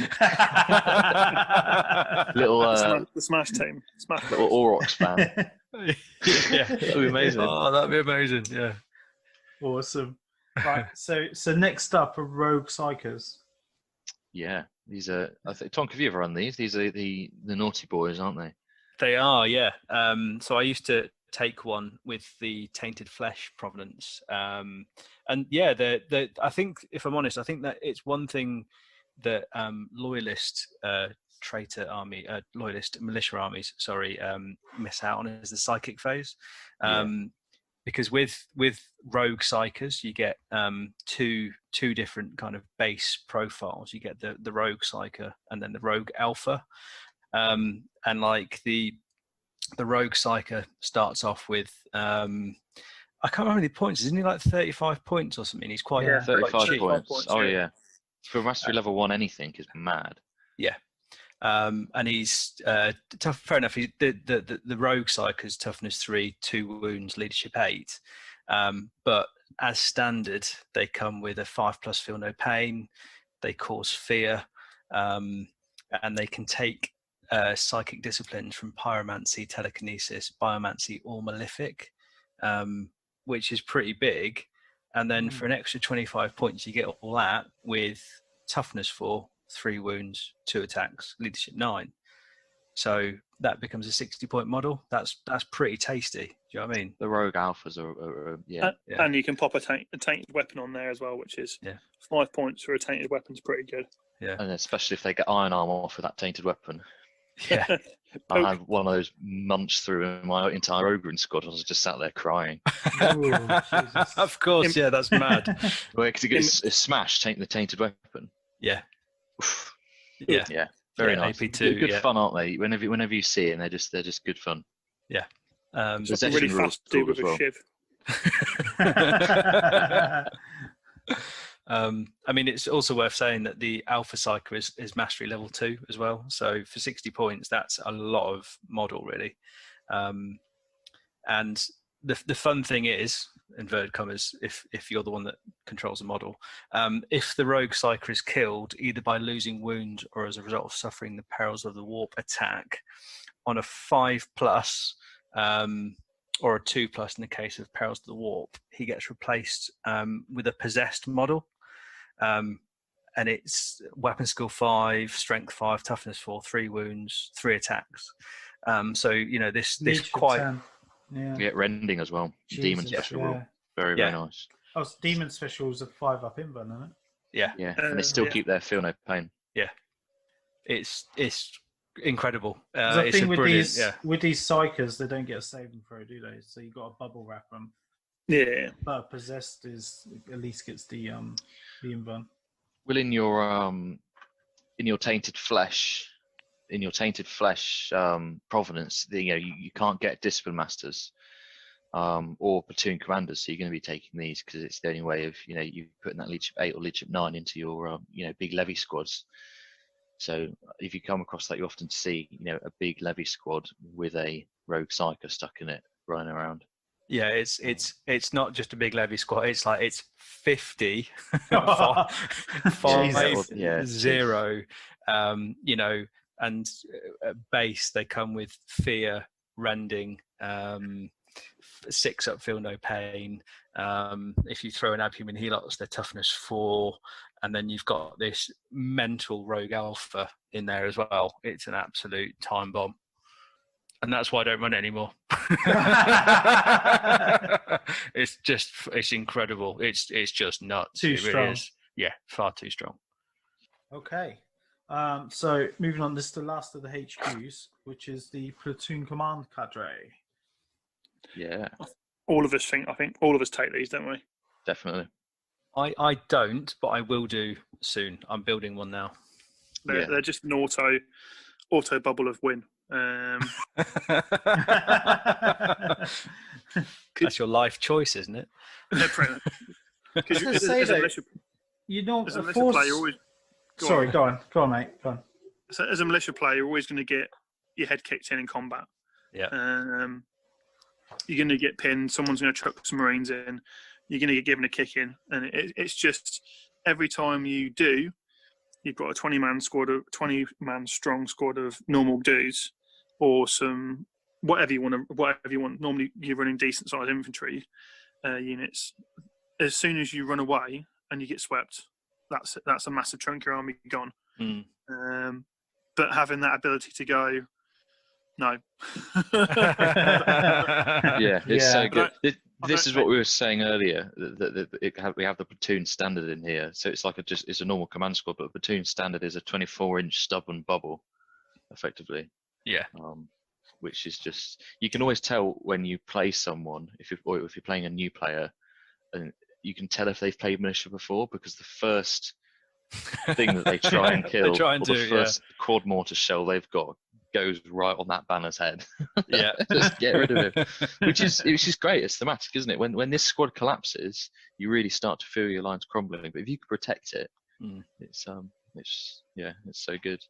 Little the Smash team. Little Aurochs fan. Yeah, that'd be amazing. Oh, that'd be amazing. Yeah. Awesome. Right. So next up are Rogue Psychers. Yeah, these are. I think Tonka, have you ever run these? These are the naughty boys, aren't they? They are. Yeah. So I used to take one with the Tainted Flesh provenance, and yeah, I think, if I'm honest, I think that it's one thing that loyalist militia armies, miss out on is the psychic phase. Because with rogue psychers, you get two different kind of base profiles. You get the rogue psyker and then the rogue alpha, and like the rogue psyker starts off with I can't remember the points. Isn't he like 35 points or something? He's quite 35 cheap. points. Oh yeah, for mastery level 1, anything is mad. Yeah. And he's tough. Fair enough. The rogue psyker's toughness 3, 2 wounds, leadership 8. But as standard, they come with a 5+ feel no pain. They cause fear, and they can take psychic disciplines from pyromancy, telekinesis, biomancy, or malefic, which is pretty big. And then for an extra 25 points, you get all that with toughness 4, 3 wounds, 2 attacks, leadership 9. So that becomes a 60-point model. That's pretty tasty. Do you know what I mean? The rogue alphas are yeah. And you can pop a tainted weapon on there as well, which is 5 points for a tainted weapon's pretty good. Yeah. And especially if they get iron armor off of that tainted weapon. Yeah. I had one of those munched through in my entire Ogren squad. I was just sat there crying. Ooh, Jesus. Of course, yeah, that's mad. Well, because it gets a smash, the tainted weapon. Yeah. Yeah. Very nice. AP2, good fun, aren't they? Whenever you see it, and they're just good fun. Yeah. Something really fast to do with a shiv. I mean, it's also worth saying that the Alpha Psyker is mastery level 2 as well. So for 60 points, that's a lot of model, really. And the fun thing is, inverted commas, if you're the one that controls the model, if the Rogue Psyker is killed either by losing wound or as a result of suffering the perils of the warp attack, on a 5+, or a 2+ in the case of perils of the warp, he gets replaced with a possessed model. And it's weapon skill 5, strength 5, toughness 4, 3 wounds, 3 attacks. So this quite 10. You get rending as well. Jesus, Demon special rule. Very nice. Oh, so demon specials are 5 up in isn't it? Yeah. And they still keep their feel no pain. Yeah. It's incredible. I think with these psychers, they don't get a saving throw, do they? So you've got to bubble wrap them. Yeah. But possessed is at least gets the invuln. Well, in your tainted flesh, provenance, you can't get discipline masters or platoon commanders, so you're going to be taking these because it's the only way of you putting that leadership 8 or leadership 9 into your big levy squads. So if you come across that, you often see a big levy squad with a rogue psyker stuck in it running around. Yeah, it's not just a big levy squad. It's like it's 50, 0, and at base they come with fear, rending, 6 up, feel no pain. If you throw an abhuman helots, their toughness 4, and then you've got this mental rogue alpha in there as well. It's an absolute time bomb. And that's why I don't run it anymore. It's incredible. It's just nuts. Too strong. Really is. Yeah, far too strong. Okay. So moving on, this is the last of the HQs, which is the platoon command cadre. Yeah. I think all of us take these, don't we? Definitely. I don't, but I will do soon. I'm building one now. They're just an auto bubble of win. That's your life choice, isn't it? Because as a militia player, you're always. Go on, mate. Go on. So as a militia player, you're always going to get your head kicked in combat. Yeah. You're going to get pinned. Someone's going to chuck some Marines in. You're going to get given a kick in, and it's just every time you do, you've got a 20-man strong squad of normal dudes, or some whatever you want. Normally, you're running decent sized infantry units. As soon as you run away and you get swept, that's a massive chunk of your army gone. But having that ability to go, no. It's so good. This is what we were saying earlier. That we have the platoon standard in here, so it's like it's a normal command squad, but the platoon standard is a 24-inch stubborn bubble, effectively. Yeah. Which is just, you can always tell when you play someone if you're playing a new player, and you can tell if they've played militia before, because the first thing that they try and kill, the first quad mortar shell they've got goes right on that banner's head. Yeah. Just get rid of him. Which is great. It's thematic, isn't it? When this squad collapses, you really start to feel your lines crumbling. But if you can protect it, it's so good.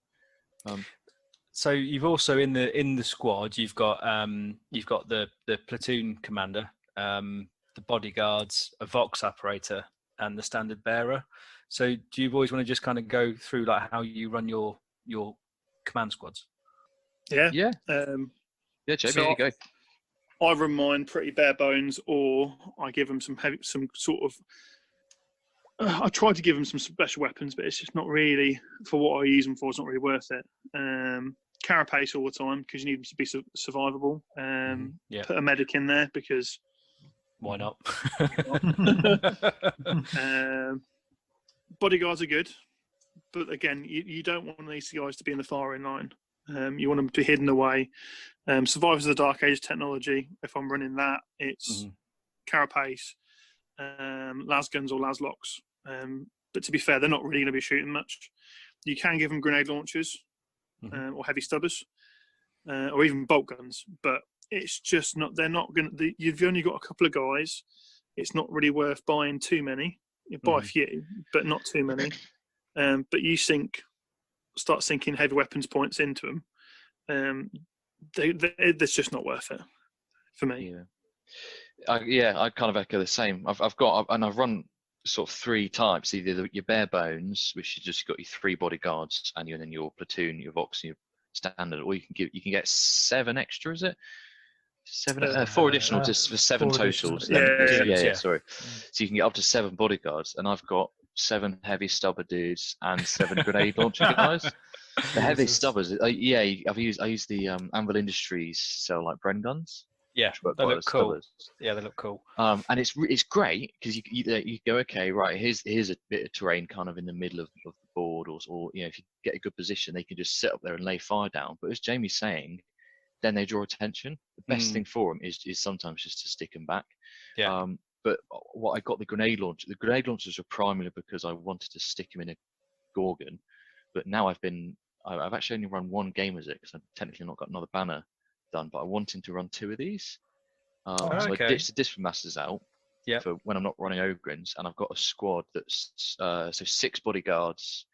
So you've also in the squad you've got the platoon commander, the bodyguards, a Vox operator, and the standard bearer. So do you always want to just kind of go through like how you run your command squads? Yeah. Yeah, Jamie, there you go. I run mine pretty bare bones, or I give them some sort of. I try to give them some special weapons, but it's just not really for what I use them for. It's not really worth it. carapace all the time because you need them to be survivable. Put a medic in there because why not? Bodyguards are good, but again, you don't want these guys to be in the firing line. You want them to be hidden away. Survivors of the Dark Age technology, if I'm running that, it's carapace, lasguns or laslocks. But to be fair, they're not really going to be shooting much. You can give them grenade launchers or heavy stubbers or even bolt guns, but it's just not. They're not going to. You've only got a couple of guys. It's not really worth buying too many. You buy a few, but not too many. But you start sinking heavy weapons points into them. It's just not worth it for me. I kind of echo the same. I've run sort of 3 types: either your bare bones, which you just got your 3 bodyguards, and then your platoon, your vox, and your standard, or you can get 7 extra. Is it 7? 4 additional just for 7 totals. Yeah, sorry. So you can get up to 7 bodyguards, and I've got 7 heavy stubber dudes and 7 grenade launcher guys. The heavy stubbers, I use the Anvil Industries sell like Bren guns. Yeah, they look cool. Stubbers. Yeah, they look cool. And it's great because you go, okay, right, here's a bit of terrain kind of in the middle of the board, or if you get a good position, they can just sit up there and lay fire down. But as Jamie's saying, then they draw attention. The best thing for them is sometimes just to stick them back. Yeah. But what I got the grenade launchers were primarily because I wanted to stick them in a Gorgon. But now I've actually only run 1 game as it because I've technically not got another banner done, but I wanted to run 2 of these. So I ditched the Discipline Masters out for when I'm not running Ogrins, and I've got a squad that's so 6 bodyguards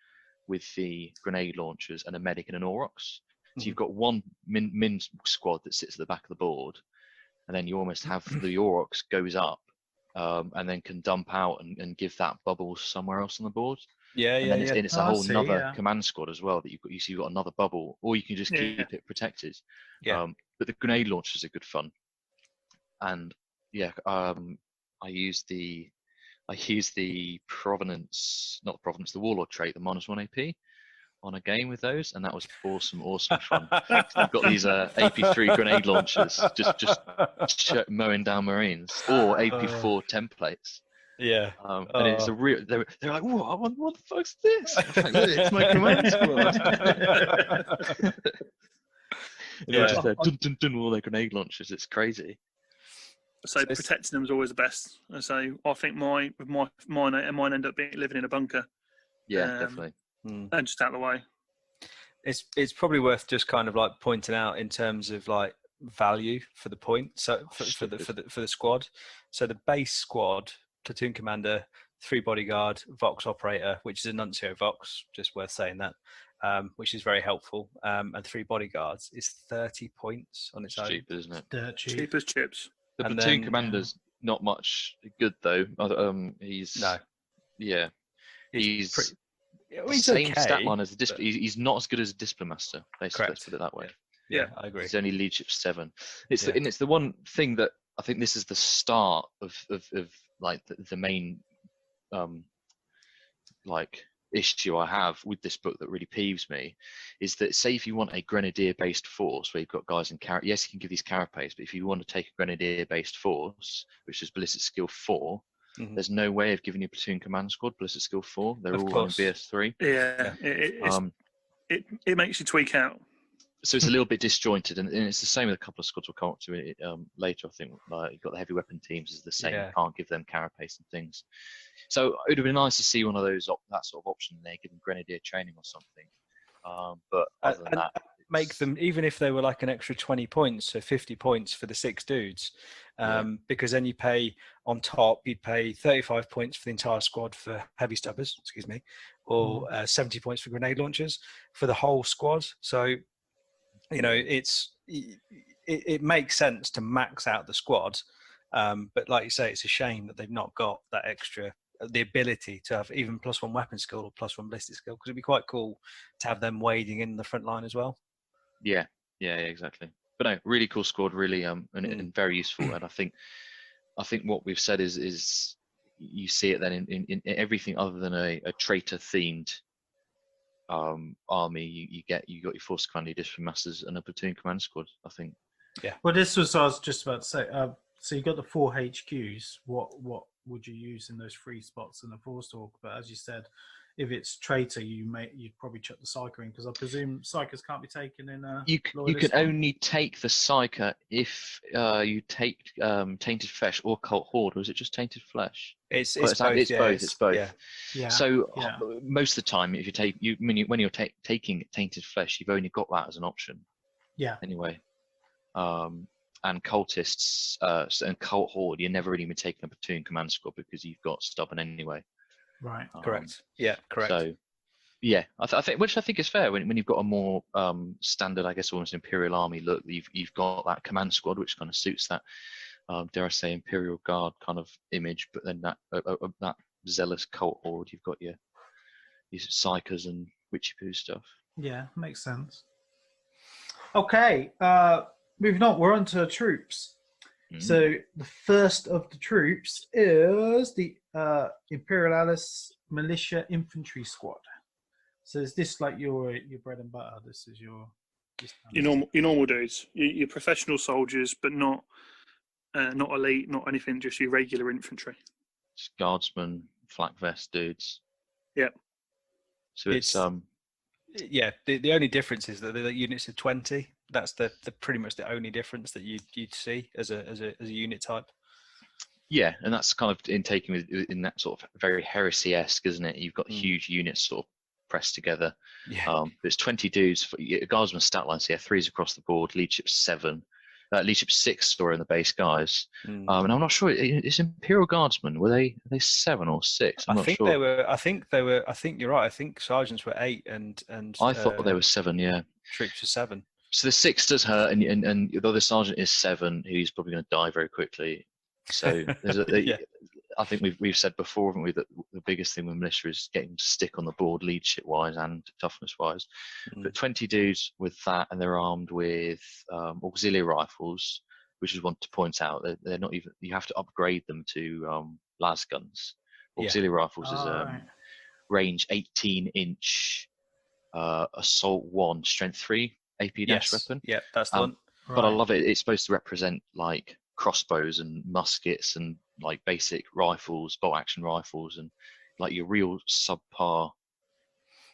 with the grenade launchers and a medic and an Aurochs. So you've got 1 min squad that sits at the back of the board, and then you almost have the Aurochs goes up and then can dump out and give that bubble somewhere else on the board. It's a whole nother command squad as well that you've got another bubble, or you can just keep it protected. But the grenade launchers are good fun, and I use the Provenance, not the Provenance, the Warlord trait, the -1 AP on a game with those, and that was awesome fun. I've got these AP3 grenade launchers just mowing down Marines, or AP4 templates. Yeah. And it's a real. They're like, what the fuck's this? I'm like, look, it's my command squad. Just dun, dun, all their grenade launchers. It's crazy. So protecting them is always the best. And so I think mine end up living in a bunker. Yeah, definitely. And just out of the way. It's probably worth just kind of like pointing out in terms of like value for the point. So for the squad. So the base squad, platoon commander, 3 bodyguard, Vox operator, which is a Nuncio Vox, just worth saying that, which is very helpful, and 3 bodyguards is 30 points on its own. Cheap, isn't it? Dirt cheap. Cheap as chips. The platoon commander's not much good though. He's the same stat line as the he's not as good as a Discipline Master. Let's put it that way. Yeah, I agree. He's only leadership 7. It's the one thing that I think this is the start of like the main like issue I have with this book that really peeves me is that, say if you want a grenadier based force where you've got guys in yes, you can give these carapace, but if you want to take a grenadier based force which is ballistic skill 4, there's no way of giving you platoon command squad ballistic skill 4. They're all on BS3. It makes you tweak out. So it's a little bit disjointed, and it's the same with a couple of squads we'll come up to it later. I think you've got the heavy weapon teams is the same. You can't give them carapace and things. So it would have been nice to see one of those that sort of option there, give them grenadier training or something. But other than that, make them, even if they were like an extra 20 points, so 50 points for the 6 dudes, because then you pay on top, you'd pay 35 points for the entire squad for heavy stubbers, or 70 points for grenade launchers for the whole squad. So it makes sense to max out the squad, but like you say, it's a shame that they've not got that extra, the ability to have even +1 weapon skill or +1 ballistic skill, because it'd be quite cool to have them wading in the front line as well. Yeah, exactly. But no, really cool squad, really and very useful. And I think what we've said is you see it then in everything other than a traitor themed army, you got your force command leaders from masters and a platoon command squad. I think. Well, this was what I was just about to say. So you got the 4 HQs. What would you use in those 3 spots in the force talk? But as you said, if it's traitor, you'd probably chuck the psyker in, because I presume psychers can't be taken in. You can only take the psyker if you take Tainted Flesh or Cult Horde, or is it just Tainted Flesh? It's both. It's both. Yeah. So most of the time, if when you're taking Tainted Flesh, you've only got that as an option. Yeah. Anyway, and cultists and Cult Horde, you're never really been taking a platoon command squad because you've got stubborn anyway. Right. Correct. Yeah. Correct. So, yeah, I think, which I think is fair when you've got a more standard, I guess, almost Imperial Army look. You've got that command squad, which kind of suits that, dare I say, Imperial Guard kind of image. But then that zealous Cult Horde, you've got your psychers and witchy poo stuff. Yeah, makes sense. Okay, moving on. We're on to troops. So the first of the troops is the Imperial Alice Militia Infantry Squad. So is this like your bread and butter? This is your normal dudes, your professional soldiers, but not elite, not anything. Just your regular infantry. Just guardsmen, flak vest dudes. Yeah. So it's yeah. The only difference is that the units are 20. That's the pretty much the only difference that you'd see as a unit type. Yeah, and that's kind of in that sort of very heresy-esque, isn't it? You've got huge units sort of pressed together. Yeah. There's 20 dudes. For Guardsman stat lines here, 3s across the board. Leadership 7. Leadership 6 store in the base guys. And I'm not sure. It's Imperial Guardsmen. Are they 7 or 6? I'm not sure. They were. I think you're right. I think sergeants were 8 and I thought they were 7. Yeah. Troops were 7. So the 6 does hurt, and the other sergeant is 7, who's probably going to die very quickly. So there's I think we've said before, haven't we, that the biggest thing with militia is getting them to stick on the board, leadership wise and toughness wise. But 20 dudes with that, and they're armed with auxiliary rifles, which is one to point out. They're not even. You have to upgrade them to las guns. Auxiliary rifles is range 18-inch, assault 1, strength 3 AP dash weapon. Yeah, that's the one. But I love it. It's supposed to represent like crossbows and muskets and like basic rifles, bolt action rifles, and like your real subpar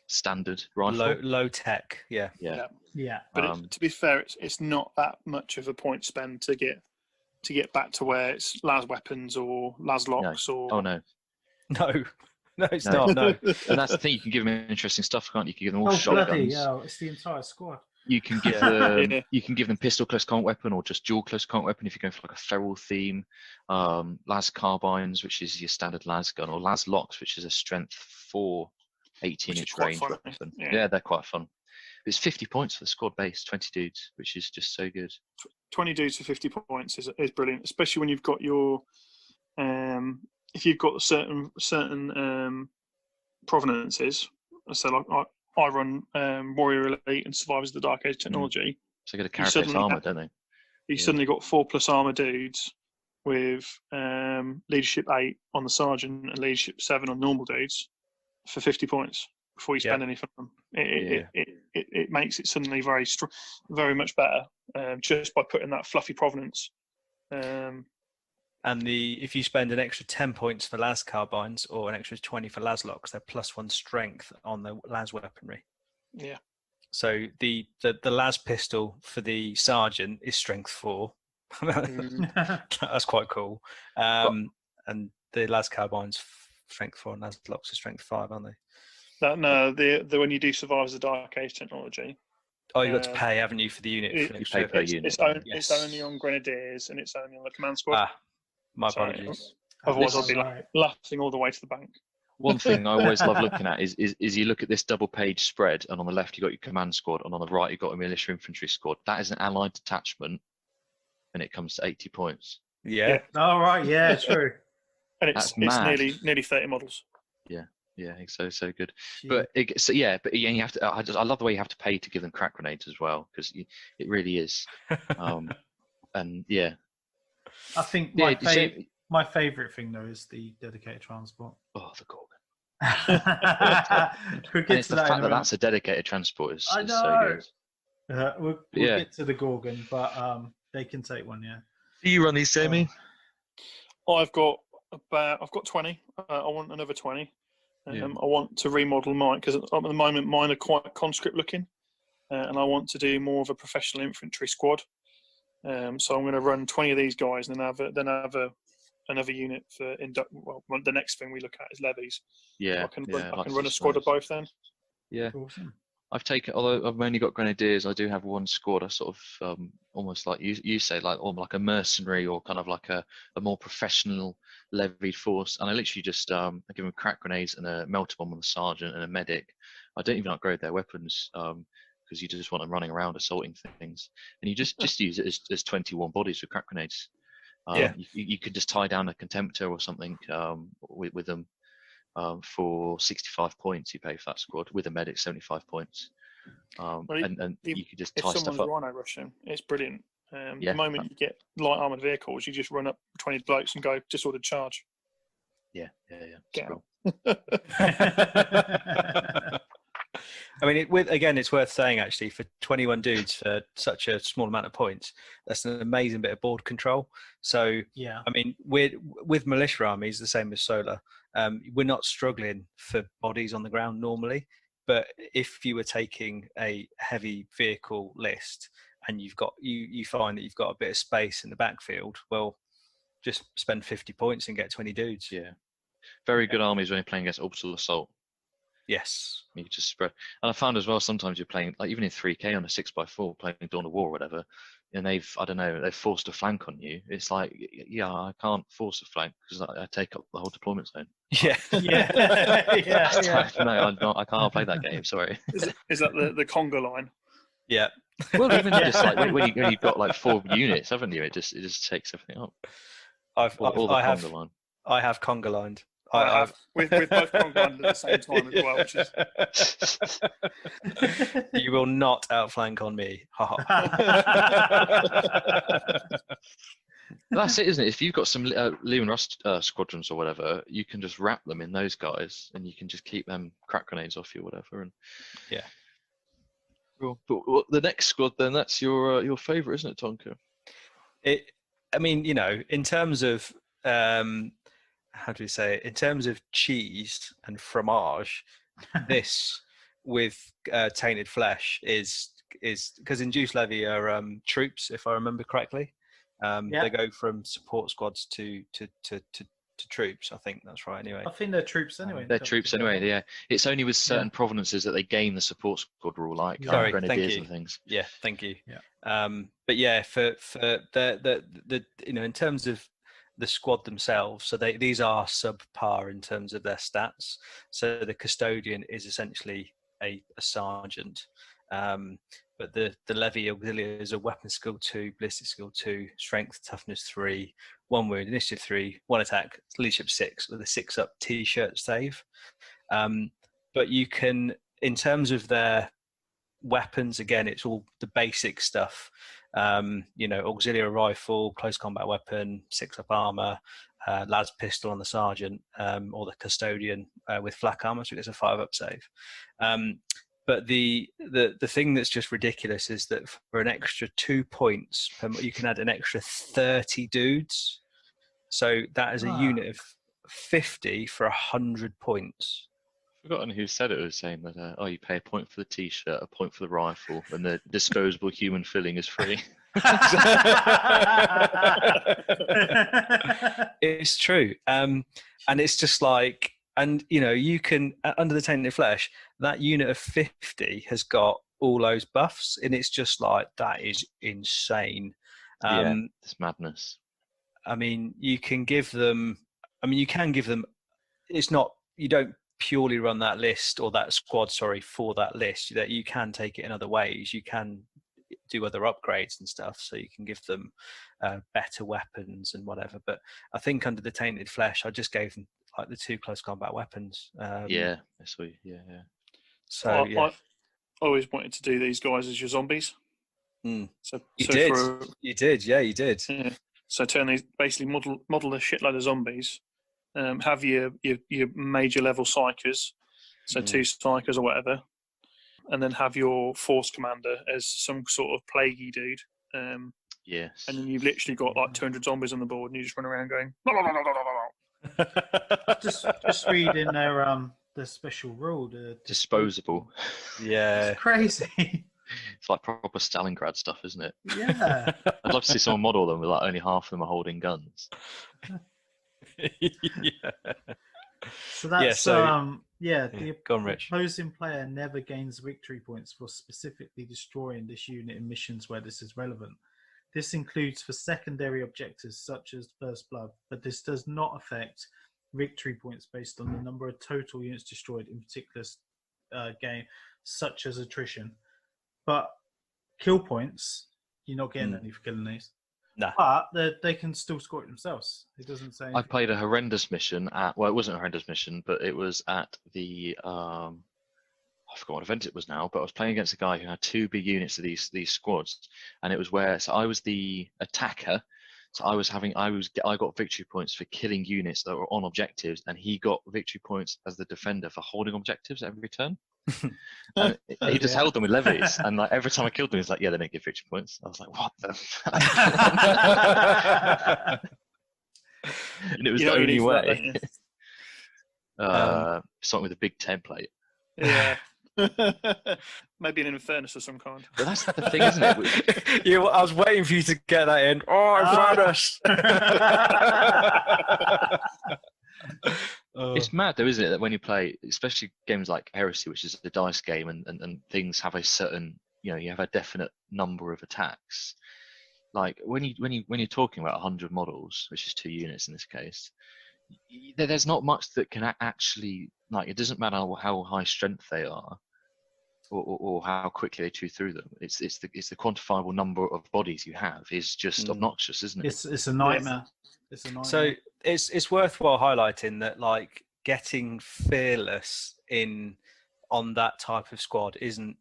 standard rifle. Low tech. Yeah. But to be fair, it's not that much of a point spend to get back to where it's las weapons or las locks or. Oh no. No, it's not. No. And that's the thing. You can give them interesting stuff, can't you? You can give them all shotguns. Bloody hell, it's the entire squad. You can give them you can give them pistol close combat weapon or just dual close combat weapon if you're going for like a feral theme. Las carbines, which is your standard las gun, or las locks, which is a strength 4 18-inch range weapon. Yeah, they're quite fun. It's 50 points for the squad base, 20 dudes, which is just so good. 20 dudes for 50 points is brilliant, especially when you've got your if you've got certain provenances. So like I run Warrior Elite and Survivors of the Dark Age technology. So they get a carapace armor, don't they? You suddenly got 4+ armor dudes with leadership 8 on the sergeant and leadership 7 on normal dudes for 50 points before you spend anything on them. It makes it suddenly very much better just by putting that fluffy provenance. And if you spend an extra 10 points for las carbines or an extra 20 for las locks, they're +1 strength on the las weaponry. Yeah. So the las pistol for the sergeant is strength 4. That's quite cool. And the las carbines strength 4 and las locks are strength 5, aren't they? No, the when you do Survivors of the Dark Age technology. Oh, you got to pay, haven't you, for the unit? You pay per unit. It's only on Grenadiers and it's only on the command squad. My apologies. Otherwise, I'll be laughing all the way to the bank. One thing I always love looking at is you look at this double-page spread, and on the left you've got your command squad, and on the right you've got a militia infantry squad. That is an allied detachment, and it comes to 80 points. Yeah. All right. Yeah, true. And it's nearly 30 models. Yeah, it's so good. But you have to. I love the way you have to pay to give them crack grenades as well, because it really is. And yeah. I think my favourite thing though is the dedicated transport. Oh, the Gorgon. We'll And get it's to the that in fact a that minute. that's a dedicated transport is I so know. good. We'll Yeah. get to the Gorgon, but they can take one, yeah. Do you run these, Jamie? I've got 20. I want another 20. Yeah. I want to remodel mine because at the moment mine are quite conscript looking, and I want to do more of a professional infantry squad. So I'm going to run 20 of these guys, and then have another unit for the next thing we look at is levies. Yeah. I can like run a squad of both then. Yeah. Awesome. I've taken, although I've only got grenadiers, I do have one squad. I sort of almost like you say, like almost like a mercenary or kind of like a more professional levied force. And I literally just I give them crack grenades and a melter bomb on the sergeant and a medic. I don't even upgrade their weapons because you just want them running around assaulting things, and you just use it as 21 bodies with crack grenades. Yeah. You could just tie down a contemptor or something with them. For 65 points, you pay for that squad with a medic 75 points, and you could just If tie stuff someone's up. rhino rushing, it's brilliant. Yeah. The moment you get light armored vehicles, you just run up 20 blokes and go disordered charge. Yeah. Get Cool. I mean, it's worth saying actually, for 21 dudes for such a small amount of points, that's an amazing bit of board control. So, Yeah. I mean, with militia armies, the same as Solar, we're not struggling for bodies on the ground normally. But if you were taking a heavy vehicle list and you find that you've got a bit of space in the backfield, well, just spend 50 points and get 20 dudes. Yeah. Very good armies when you're playing against orbital assault. Yes. You just spread. And I found as well, sometimes you're playing, like even in 3K on a 6x4, playing Dawn of War or whatever, and they've forced a flank on you. It's like, yeah, I can't force a flank because I take up the whole deployment zone. Yeah. Yeah. No, I can't play that game. Sorry. Is that the Conga line? Yeah. Well, even just like when you've got like 4 units, haven't you? It just takes everything up. I Conga have line. I have conga lined. I have with both Conga lines at the same time as well, which is You will not outflank on me. That's it, isn't it? If you've got some Lehman Rust squadrons or whatever, you can just wrap them in those guys, and you can just keep them crack grenades off you, or whatever. And Yeah. Cool. But the next squad, then, that's your favourite, isn't it, Tonka? I mean, in terms of how do we say it? In terms of cheese and fromage, this with Tainted Flesh is because Induced Levy are troops, if I remember correctly. They go from support squads to troops. I think that's right. Anyway, I think they're troops anyway. They're troops anyway. Yeah, it's only with certain provinces that they gain the support squad rule, like Sorry, grenadiers and things. Yeah, thank you. Yeah. But yeah, for the in terms of the squad themselves, so these are subpar in terms of their stats. So the custodian is essentially a sergeant, but the levy auxiliaries are weapon skill 2, ballistic skill 2, strength toughness 3, 1 wound, initiative 3, 1 attack, leadership 6 with a 6-up t-shirt save. But you can, in terms of their weapons, again, it's all the basic stuff. Auxiliary rifle, close combat weapon, 6-up armor, lad's pistol on the sergeant, or the custodian with flak armor, so it's a 5-up save. But the thing that's just ridiculous is that for an extra 2 points, you can add an extra 30 dudes. So that is a unit of 50 for 100 points. I've forgotten who said it. Was saying that you pay a point for the t-shirt, a point for the rifle, and the disposable human filling is free. It's true, and it's just like, and you can, under the Tainted Flesh, that unit of 50 has got all those buffs, and it's just like, that is insane. It's madness. I mean, you can give them. It's not, you don't purely run that list or that squad, for that list. That you can take it in other ways. You can do other upgrades and stuff, so you can give them better weapons and whatever. But I think under the Tainted Flesh, I just gave them like the 2 close combat weapons. Yeah, sweet. Yeah. So I always wanted to do these guys as your zombies. You did. Yeah. So turn these, basically model a shitload of zombies, have your major level psychers, so 2 psychers or whatever, and then have your force commander as some sort of plaguey dude. Yes. And then you've literally got like 200 zombies on the board, and you just run around going. Just reading their special rule. The Disposable. Yeah. It's crazy. It's like proper Stalingrad stuff, isn't it? Yeah. I'd love to see someone model them with like only half of them are holding guns. Yeah. So that's Go on, the Rich. opposing player never gains victory points for specifically destroying this unit in missions where this is relevant. This includes for secondary objectives such as First Blood, but this does not affect victory points based on the number of total units destroyed in particular game, such as attrition. But kill points, you're not getting any for killing these. No. But they can still score it themselves. It doesn't say anything. I played a horrendous mission at, well, it wasn't a horrendous mission, but it was at the, I forgot what event it was now, but I was playing against a guy who had 2 big units of these squads, and it was where, so I was the attacker, so I got victory points for killing units that were on objectives, and he got victory points as the defender for holding objectives every turn. And he just held them with levies, and like every time I killed them, he's like, "Yeah, they don't get victory points." I was like, "What the?" And it was the only way. Something with a big template. Yeah. Maybe an Infernus of some kind. But that's the thing, isn't it? Yeah, well, I was waiting for you to get that in. Oh, Infernus! It's mad though, isn't it, that when you play, especially games like Heresy, which is a dice game, and things have a certain, you have a definite number of attacks. Like when you're talking about 100 models, which is 2 units in this case, there's not much that can actually, like, it doesn't matter how high strength they are, or how quickly they chew through them. It's the quantifiable number of bodies you have is just obnoxious, isn't it? It's a nightmare. It's a nightmare. So it's worthwhile highlighting that, like, getting fearless on that type of squad isn't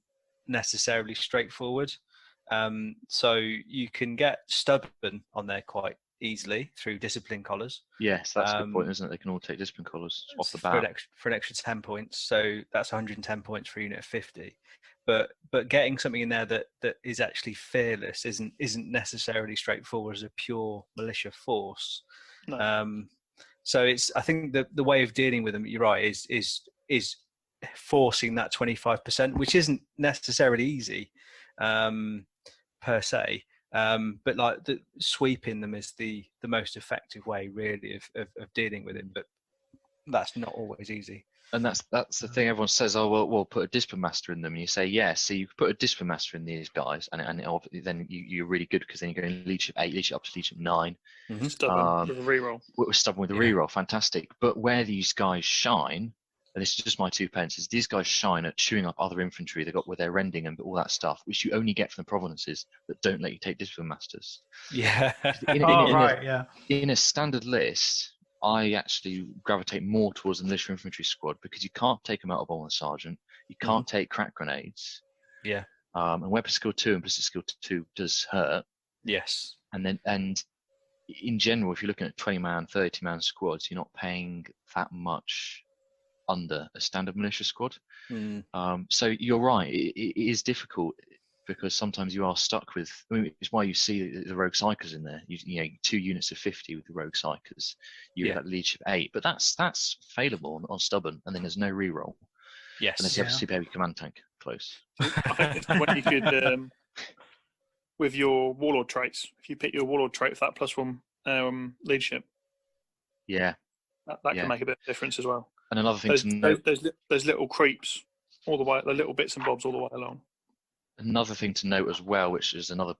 necessarily straightforward. So you can get stubborn on there quite easily through discipline collars. Yes, that's a good point, isn't it? They can all take discipline collars off the bat for an extra 10 points. So that's 110 points for a unit of 50. But getting something in there that is actually fearless isn't necessarily straightforward as a pure militia force. No. So I think the way of dealing with them, you're right, is forcing that 25%, which isn't necessarily easy per se. But like sweeping them is the most effective way, really, of dealing with it. But that's not always easy. And that's the thing. Everyone says, "Oh, well, we'll put a discipline master in them." And you say, "Yeah, so you put a discipline master in these guys, and then you're really good because then you're going leadership 8, leadership up to leadership 9." Mm-hmm. Stubborn with a reroll. We're stubborn with a reroll, fantastic. But where these guys shine, and this is just my 2 pence, is these guys shine at chewing up other infantry they got with their rending and all that stuff, which you only get from the provinces that don't let you take discipline masters. Yeah. In a standard list, I actually gravitate more towards the militia infantry squad because you can't take them out of bomber sergeant, you can't take crack grenades. Yeah. And weapon skill 2 and ballistic skill 2 does hurt. Yes. And in general, if you're looking at 20-man, 30-man squads, you're not paying that much under a standard militia squad. So you're right, it is difficult because sometimes you are stuck with, it's why you see the rogue psychers in there. You know, 2 units of 50 with the rogue psychers. You have leadership 8, but that's failable on stubborn, and then there's no reroll. Yes. Unless you have a super heavy command tank close. I think when you could, with your warlord traits, if you pick your warlord trait for that +1 leadership, that can make a bit of difference as well. And another thing to note, there's little creeps all the way, the little bits and bobs all the way along. Another thing to note as well, which is another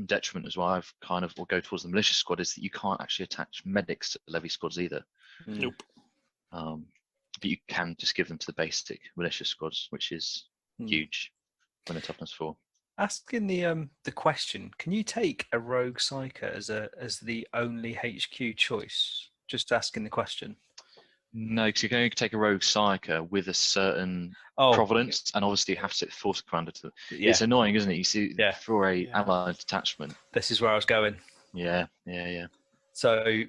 detriment as well, I've kind of will go towards the militia squad, is that you can't actually attach medics to the levy squads either. Nope. But you can just give them to the basic militia squads, which is huge when they're toughness 4. Asking the question, can you take a rogue psyker as the only HQ choice? Just asking the question. No, because you can only take a rogue psyker with a certain providence, and obviously you have to set the force commander to. It's annoying, isn't it? You see, for a allied detachment. This is where I was going. Yeah. So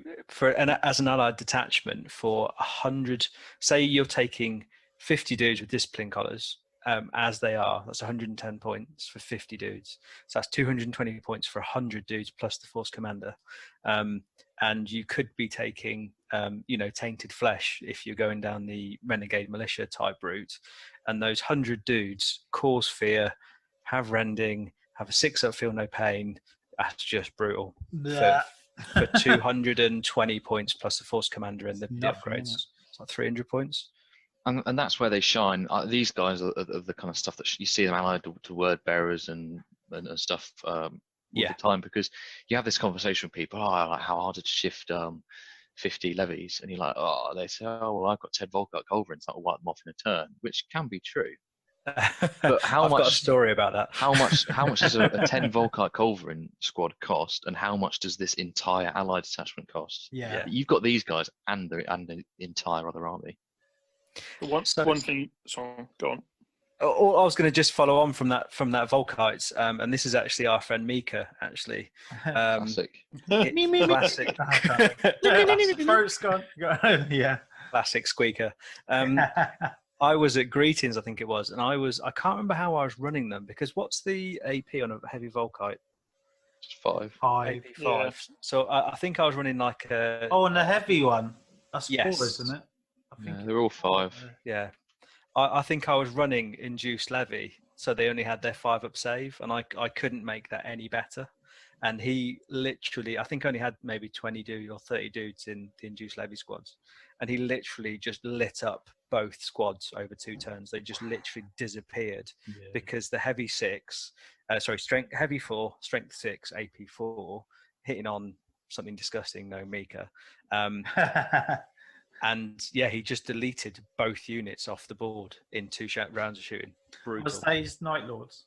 as an allied detachment for 100, say you're taking 50 dudes with discipline collars, as they are, that's 110 points for 50 dudes. So that's 220 points for 100 dudes plus the force commander. And you could be taking, Tainted Flesh if you're going down the Renegade Militia type route. And those 100 dudes cause fear, have rending, have a 6-up feel no pain. That's just brutal. Yeah. For 220 points plus the force commander and the nothing, upgrades. isn't it? It's like 300 points. And that's where they shine. These guys are the kind of stuff that you see them allied to word bearers and stuff all the time, because you have this conversation with people, like how hard to shift 50 levies, and you're like, they say, well, I've got 10 Volkite culverins that will wipe them off in a turn, which can be true. But I've got a story about that. How much does a 10 Volkite culverin squad cost, and how much does this entire allied detachment cost? Yeah. You've got these guys and the entire other army. One thing. Sorry, go on. I was going to just follow on from that Volkites, and this is actually our friend Mika. Actually, Classic. Classic. Throat's gone. Yeah. Classic squeaker. I was at Greetings, I think it was, and I can't remember how I was running them, because what's the AP on a heavy Volkite? 5. AP 5. Yeah. So I think I was running like a. Oh, and the heavy one. That's 4, Yes. isn't it? I think They're all 5. Yeah. I think I was running Induced Levy, so they only had their 5-up save, and I couldn't make that any better. And he literally, I think, only had maybe 20 dudes or 30 dudes in the Induced Levy squads. And he literally just lit up both squads over 2 turns. They just literally disappeared because the heavy 6, heavy 4, strength 6, AP 4, hitting on something disgusting, no Mika. And he just deleted both units off the board in 2 rounds of shooting. Brutal. Was that his Night Lords?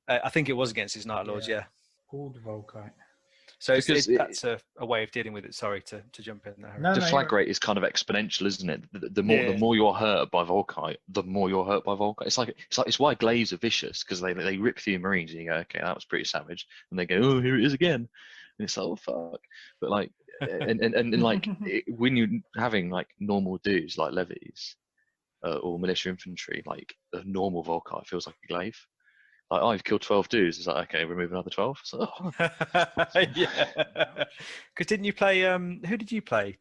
I think it was against his Night Lords, yeah. All the Volkite. So that's a way of dealing with it. Sorry to jump in there. The flag rate is kind of exponential, isn't it? The more you're hurt by Volkite, the more you're hurt by Volkite. It's why Glaives are vicious, because they rip through your Marines and you go, okay, that was pretty savage, and they go, oh, here it is again, and it's like, oh fuck. But like, and like when you're having like normal dudes like levies or militia infantry, like a normal Volkite feels like a glaive. Like, I've killed 12 dudes. It's like, okay, remove another 12. So, yeah. Because didn't you play? Who did you play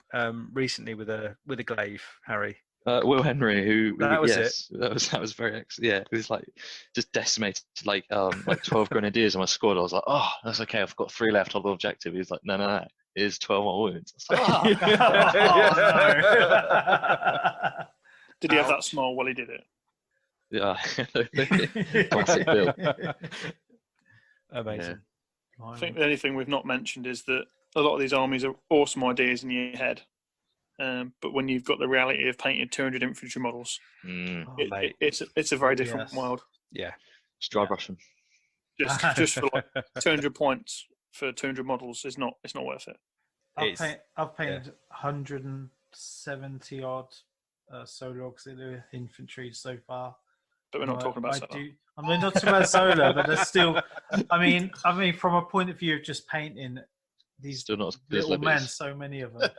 recently with a glaive, Harry? Will Henry, who that was that was very excellent. Yeah, it was like just decimated like 12 grenadiers on my squad. I was like, oh, that's okay. I've got 3 left on the objective. He was like, no, here's 12 more wounds. I was like, no. Did he have that smile while he did it? Yeah, classic Bill. Amazing. Yeah. I think the only thing we've not mentioned is that a lot of these armies are awesome ideas in your head, but when you've got the reality of painted 200 infantry models, it's a very different world. Yeah, just dry brush them. Just for like 200 points for 200 models is not worth it. I've painted 170 odd solo auxiliary infantry so far. But we're not talking about solar. I mean, not talking about solar, but there's still. I mean, from a point of view of just painting these still not little men, so many of them,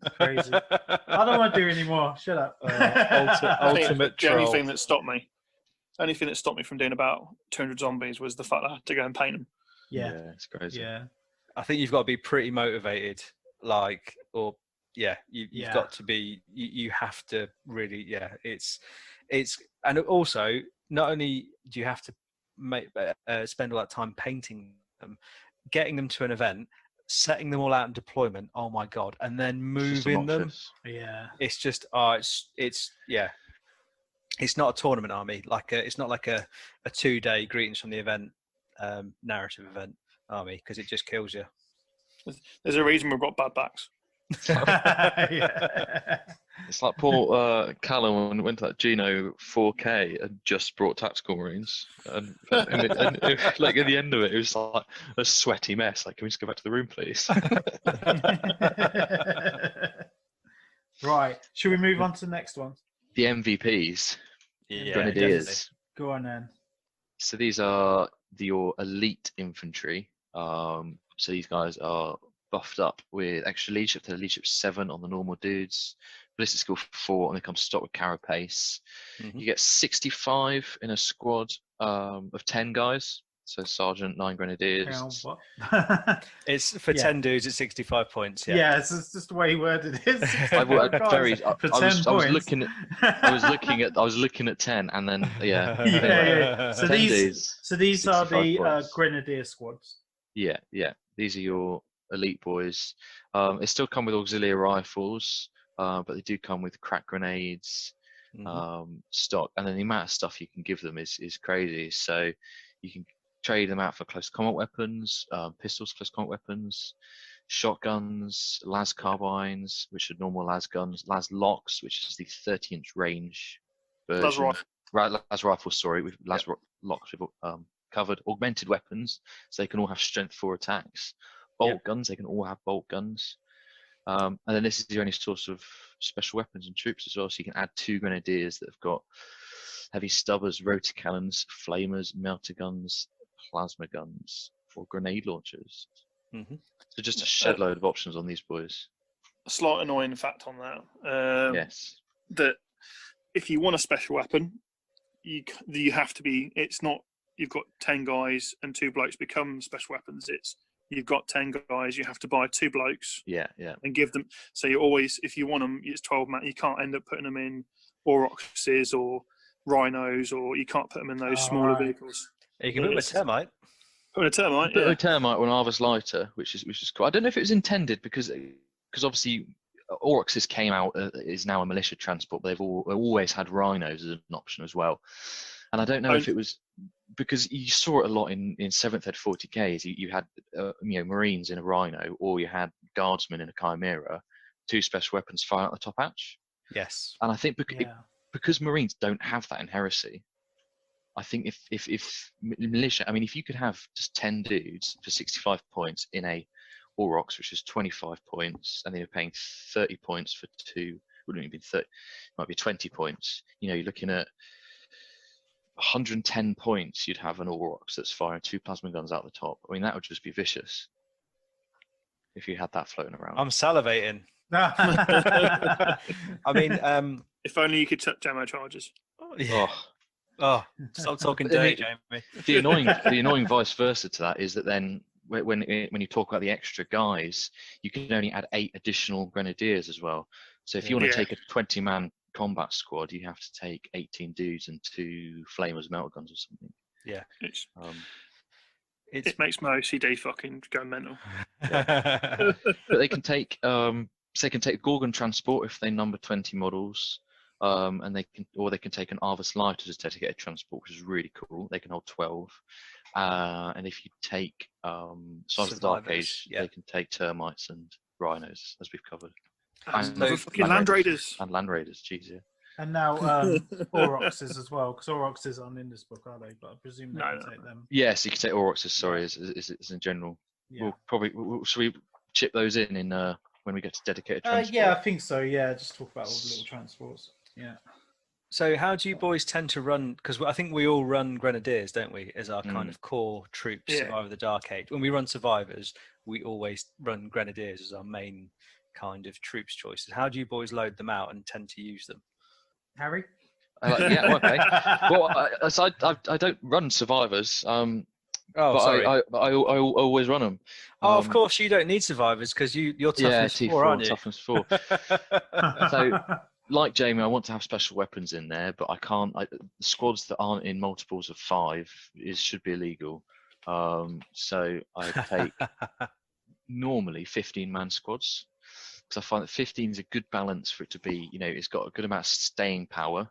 it's crazy. I don't want to do anymore. Shut up. Ultimate troll. The only thing that stopped me from doing about 200 zombies was the fact that I had to go and paint them. Yeah, it's crazy. Yeah, I think you've got to be pretty motivated, you've got to be. You have to really. Yeah, it's. And also, not only do you have to spend all that time painting them, getting them to an event, setting them all out in deployment. Oh my god! And then moving them. Yeah, it's just it's not a tournament army. It's not like a 2-day greetings from the event narrative event army, because it just kills you. There's a reason we've got bad backs. It's like poor Callum went to that Geno 4K and just brought Tactical Marines, and like at the end of it, it was like a sweaty mess. Like, can we just go back to the room, please? Right. Should we move on to the next one? The MVPs, Definitely. Grenadiers. Go on then. So these are your elite infantry. So these guys are buffed up with extra leadership. They're leadership 7 on the normal dudes, ballistic skill 4, and they come stock with carapace. Mhm. You get 65 in a squad of 10 guys. So sergeant, 9 grenadiers. Hang on, what? It's for Yeah. 10 dudes at 65 points. Yeah. Yeah, it's just the way you worded it. I would- Guys, very- for I 10 was points. looking I was looking at 10, and then yeah, anyway, yeah. So 10 these, dudes, so these are 65 the points. grenadier squads. Yeah. These are your elite boys. They still come with auxiliary rifles, but they do come with crack grenades, stock, and then the amount of stuff you can give them is crazy. So you can trade them out for close combat weapons, pistols, close combat weapons, shotguns, las carbines, which are normal las guns, las locks, which is the 30-inch range version. rifle. Right, las rifles. Sorry, with las locks with covered augmented weapons, so they can all have strength 4 attacks. Bolt guns, they can all have bolt guns. And then this is your only source of special weapons and troops as well. So you can add 2 grenadiers that have got heavy stubbers, rotor cannons, flamers, melter guns, plasma guns, or grenade launchers. So just a shed load of options on these boys. A slight annoying fact on that. Yes. That if you want a special weapon, you have to be. It's not. You've got 10 guys and 2 blokes become special weapons. It's you've got 10 guys. You have to buy 2 blokes. Yeah. And give them. So you always, if you want them, it's 12 man. You can't end up putting them in Aurochses or Rhinos, or you can't put them in those smaller vehicles. You can put them a termite. Put a termite. A termite or an Arvus lighter, which is cool. I don't know if it was intended because obviously Aurochses came out is now a militia transport, but they've always had Rhinos as an option as well. And I don't know if it was because you saw it a lot in 7th Ed 40Ks. You had Marines in a Rhino, or you had Guardsmen in a Chimera, 2 special weapons firing out the top hatch. Yes. And I think because Marines don't have that in Heresy, I think if militia, I mean, if you could have just 10 dudes for 65 points in a Aurochs, which is 25 points, and then you're paying 30 points for 2, wouldn't even be 30, might be 20 points. You're looking at 110 points. You'd have an Aurochs that's firing 2 plasma guns out the top. I mean, that would just be vicious if you had that floating around. I'm salivating. I mean, if only you could touch ammo charges. Oh, stop talking dirty, Jamie. The annoying vice versa to that is that then when you talk about the extra guys, you can only add 8 additional grenadiers as well. So if you want to take a 20-man combat squad, you have to take 18 dudes and 2 flamers, melter guns, or something. Yeah, it makes my OCD fucking go mental. But they can take Gorgon transport if they number 20 models. And they can take an Arvus lighter as a dedicated transport, which is really cool. They can hold 12. And if you take Sons of the Dark Age, they can take termites and rhinos, as we've covered. And Land Raiders. And Land Raiders, jeez, yeah. And now Aurochses as well, because Aurochses aren't in this book, are they? But I presume they can take them. Yes, you can take Aurochses, sorry, as in general. Yeah. Should we chip those in when we get to dedicated transport? Yeah, I think so, yeah. Just talk about all the little transports. Yeah. So how do you boys tend to run? Because I think we all run Grenadiers, don't we, as our kind of core troops, Survivor the Dark Age. When we run Survivors, we always run Grenadiers as our main kind of troops choices. How do you boys load them out and tend to use them? Harry? Yeah, okay. Well, I don't run Survivors. But sorry. I always run them. Of course, you don't need Survivors because you're toughness 4, aren't you? Toughness 4. So, like Jamie, I want to have special weapons in there, but I can't. The squads that aren't in multiples of 5 should be illegal. So I take normally 15-man squads because I find that 15 is a good balance for it to be. It's got a good amount of staying power.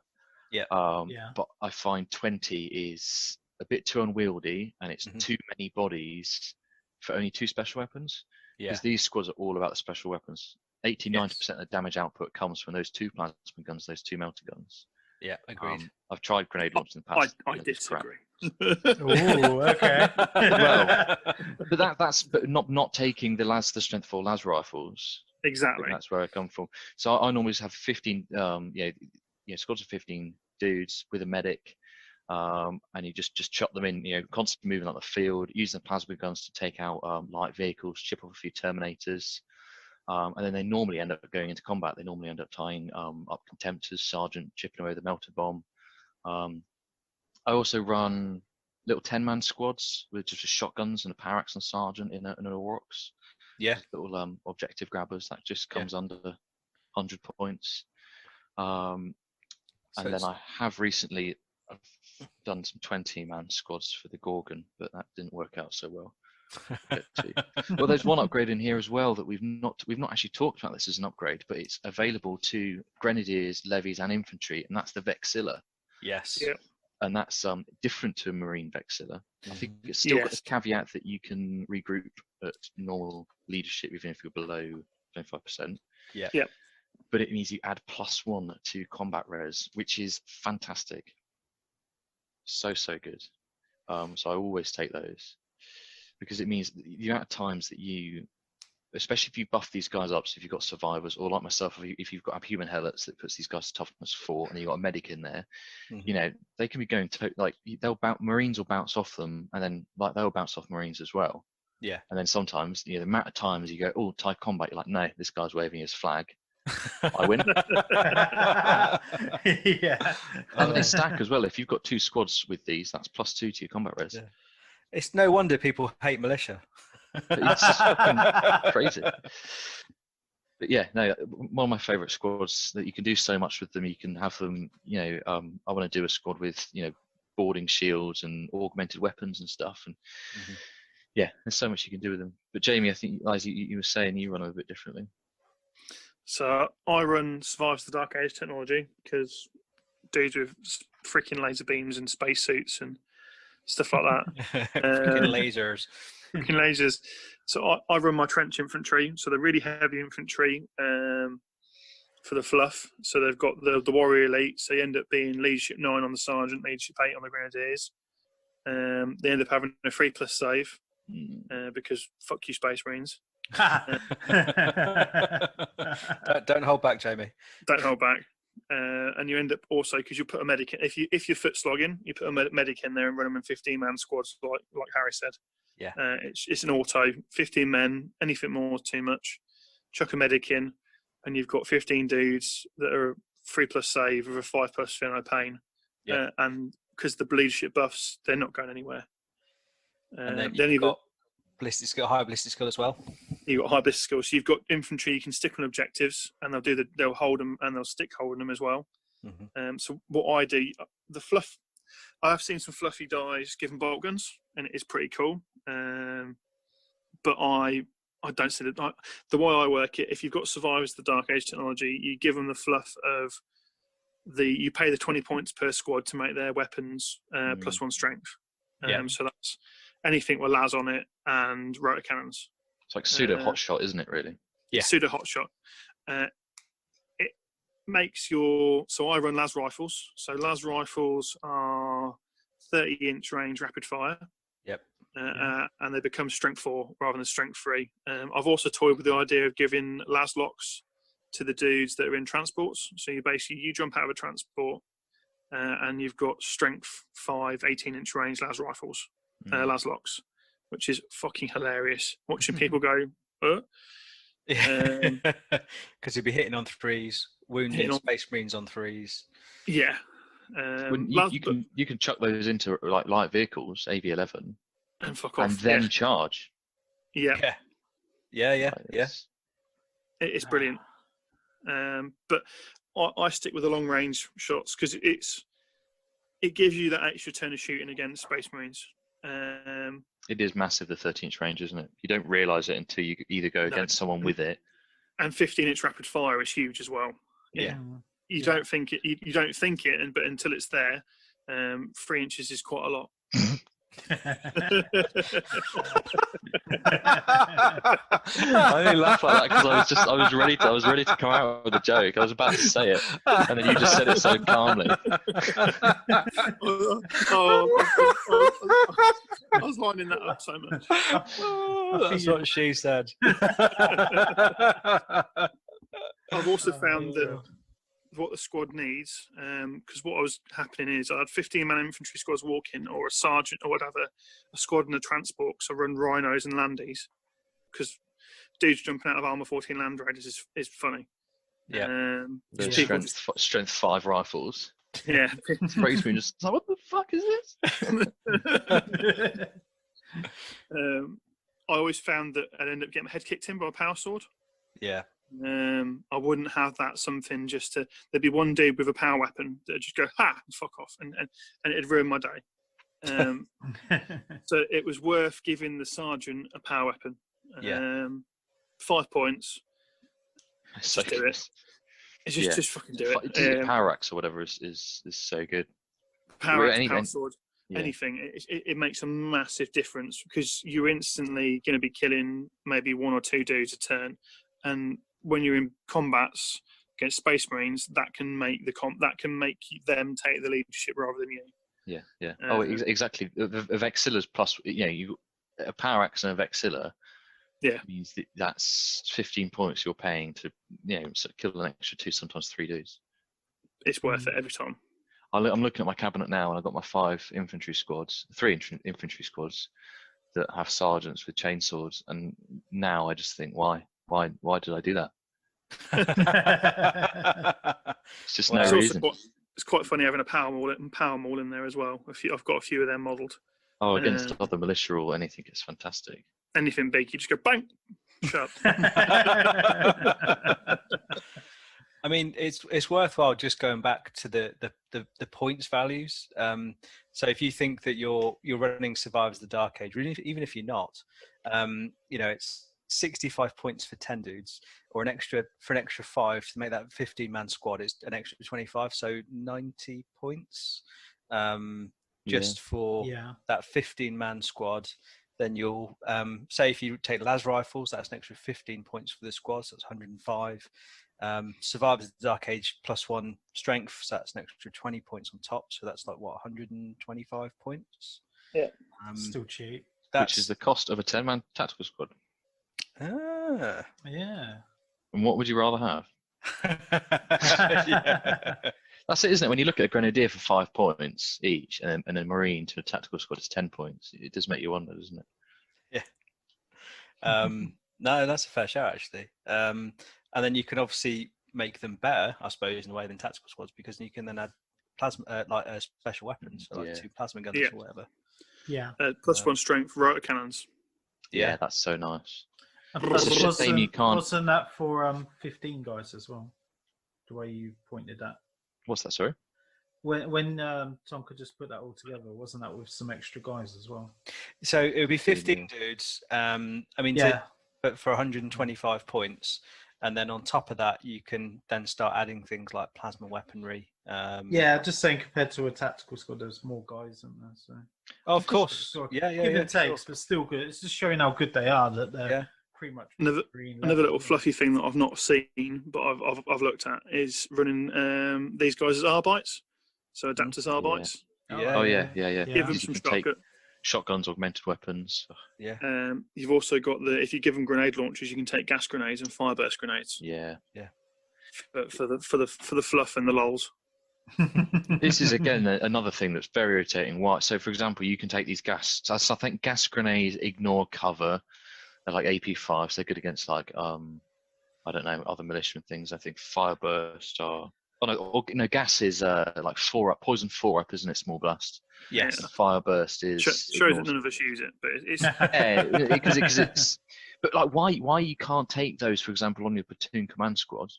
Yeah. But I find 20 is a bit too unwieldy, and it's too many bodies for only 2 special weapons. Because these squads are all about the special weapons. 80-90% of the damage output comes from those 2 plasma guns, those 2 melter guns. Yeah, agreed. I've tried grenade launch in the past. I disagree. Oh, okay. Well, but that's not taking the strength 4 las rifles. Exactly. That's where I come from. So I normally have 15, squads of 15 dudes with a medic, and you just chop them in, constantly moving on the field, using the plasma guns to take out light vehicles, chip off a few Terminators, and then they normally end up going into combat. They normally end up tying up Contemptors, Sergeant, chipping away the melter bomb. I also run little 10-man squads with just shotguns and a Parax and Sergeant in an Aurochs. Yeah. Little objective grabbers that just comes under 100 points. And then I have recently done some 20-man squads for the Gorgon, but that didn't work out so well. Well, there's one upgrade in here as well that we've not actually talked about this as an upgrade, but it's available to Grenadiers, Levies, and Infantry, and that's the Vexilla. Yes. Yeah. And that's different to a Marine Vexilla. I think it's still got the caveat that you can regroup at normal leadership even if you're below 25%. Yeah. Yep. But it means you add +1 to combat res, which is fantastic. So good. So I always take those because it means the amount of times that you, especially if you buff these guys up, so if you've got survivors, or like myself, if you've got human helots that puts these guys to toughness 4 and you've got a medic in there, they can be going to, Marines will bounce off them, and then they'll bounce off Marines as well. Yeah. And then sometimes, the amount of times you go, oh, TIE combat, you're like, no, this guy's waving his flag. I win. Yeah. And they stack as well. If you've got 2 squads with these, that's +2 to your combat res. Yeah. It's no wonder people hate militia. It's fucking crazy. But yeah, no, one of my favourite squads that you can do so much with them. You can have them, I want to do a squad with, boarding shields and augmented weapons and stuff. And yeah, there's so much you can do with them. But Jamie, I think, as you were saying, you run a bit differently. So I run Survives the Dark Age technology because dudes with freaking laser beams and spacesuits and stuff like that. Freaking lasers. Freaking lasers. So I run my trench infantry. So they're really heavy infantry for the fluff. So they've got the warrior elite. So they end up being leadership 9 on the sergeant, leadership 8 on the grenadiers. They end up having a 3+ save because fuck you, Space Marines. Don't hold back, Jamie. Don't hold back. And you end up also, because you put a medic in, if you're foot slogging, you put a medic in there and run them in 15-man squads, like Harry said. Yeah. It's an auto, 15 men. Anything more is too much. Chuck a medic in, and you've got 15 dudes that are 3+ save with a 5+ fear no pain. Yeah. And because the leadership buffs, they're not going anywhere. And then you've got ballistic skill, high ballistic skill as well. You've got high ballistic skill. So you've got infantry. You can stick on objectives, and they'll hold them, and they'll stick holding them as well. So what I do, the fluff. I have seen some fluffy dies given bolt guns, and it is pretty cool. But I don't see that. The way I work it, if you've got Survivors of the Dark Age technology, you give them the fluff of you pay the 20 points per squad to make their weapons +1 strength. So that's anything with las on it and rotor cannons. It's like pseudo hotshot, isn't it? Really? Yeah. Pseudo hotshot. It makes so I run las rifles. So las rifles are 30-inch range rapid fire. Yep. And they become strength 4 rather than strength 3. I've also toyed with the idea of giving las locks to the dudes that are in transports. So you jump out of a transport and you've got strength 5 18-inch range las rifles, las locks, which is fucking hilarious. Watching people go, because you'll be hitting on 3s, wounding Space Marines on 3s. Yeah. You can chuck those into like light vehicles, AV-11, and fuck off, and then charge. Yeah. It's brilliant. But I stick with the long range shots because it gives you that extra turn of shooting against Space Marines. It is massive, the 13-inch range, isn't it? You don't realise it until you either go against someone with it. And 15-inch rapid fire is huge as well. Yeah. You don't think it. You don't think it, but until it's there, 3 inches is quite a lot. I only laugh like that because I was ready to come out with a joke. I was about to say it, and then you just said it so calmly. I was lining that up so much. That's what she said. I've also found that what the squad needs, because what was happening is I had 15-man infantry squads walking, or a sergeant, or I'd have a squad in a transport, so I run rhinos and landies, because dudes jumping out of armor 14 land raiders is funny. Yeah. Strength 5 rifles. Yeah. Sprays me and just like, what the fuck is this? I always found that I'd end up getting my head kicked in by a power sword. Yeah. I wouldn't have that something just to. There'd be one dude with a power weapon that'd just go ha and fuck off, and it'd ruin my day. So it was worth giving the sergeant a power weapon. 5 points. So just do it. It's just fucking do it. Power axe or whatever is so good. Power axe, power sword, anything. It makes a massive difference because you're instantly going to be killing maybe 1 or 2 dudes a turn, and when you're in combats against Space Marines, that can make them take the leadership rather than you. Yeah. Exactly. The Vexilla's plus, a power axe and a Vexilla. Yeah, means that's 15 points you're paying to sort of kill an extra 2, sometimes 3 dudes. It's worth it every time. I'm looking at my cabinet now, and I've got my 3 infantry squads that have sergeants with chainswords, and now I just think, why did I do that? It's just no reason. It's quite funny having a power maul in there as well. I've got a few of them modelled. Oh, against other militia or anything, it's fantastic. Anything big, you just go bang, shut up. I mean, it's worthwhile just going back to the points values. So if you think that you're running Survivors of the Dark Age, even if you're not, it's 65 points for 10 dudes, or an extra 5 to make that 15-man squad. It's an extra 25, so 90 points for that 15-man squad. Then you'll say if you take las rifles, that's an extra 15 points for the squad, so that's 105. Survivors of the Dark Age +1 strength, so that's an extra 20 points on top, so that's like 125 points. Yeah, still cheap. Which is the cost of a 10-man tactical squad. Ah, yeah. And what would you rather have? That's it, isn't it? When you look at a grenadier for 5 points each, and a marine to a tactical squad is 10 points, it does make you wonder, doesn't it? Yeah. No, that's a fair shout, actually. And then you can obviously make them better, I suppose, in a way than tactical squads, because you can then add plasma, special weapons, so like 2 plasma guns or whatever. Yeah. +1 strength rotor cannons. Yeah, that's so nice. Wasn't that for 15 guys as well? The way you pointed at. What's that, sorry? When Tonka just put that all together, wasn't that with some extra guys as well? So it would be 15 dudes. But for 125 points, and then on top of that, you can then start adding things like plasma weaponry. Just saying, compared to a tactical squad, there's more guys in there. So, of course, give and takes, but still good. It's just showing how good they are. That they're pretty much another little fluffy thing that I've not seen, but I've looked at is running these guys as Arbites, so adapt as Arbites. Give them some shotguns, augmented weapons. Yeah. You've also got if you give them grenade launchers, you can take gas grenades and fireburst grenades. Yeah. For the fluff and the lols. This is again another thing that's very irritating. So, for example, you can take these gas. I think gas grenades ignore cover. They're like AP5s. They're good against I don't know, other militia and things. I think fireburst are. Gas is like 4-up, poison 4-up, isn't it? Small blast. Yes. And fireburst is. Shows that none of us use it, but it's. Because it's. But like, why you can't take those, for example, on your platoon command squad?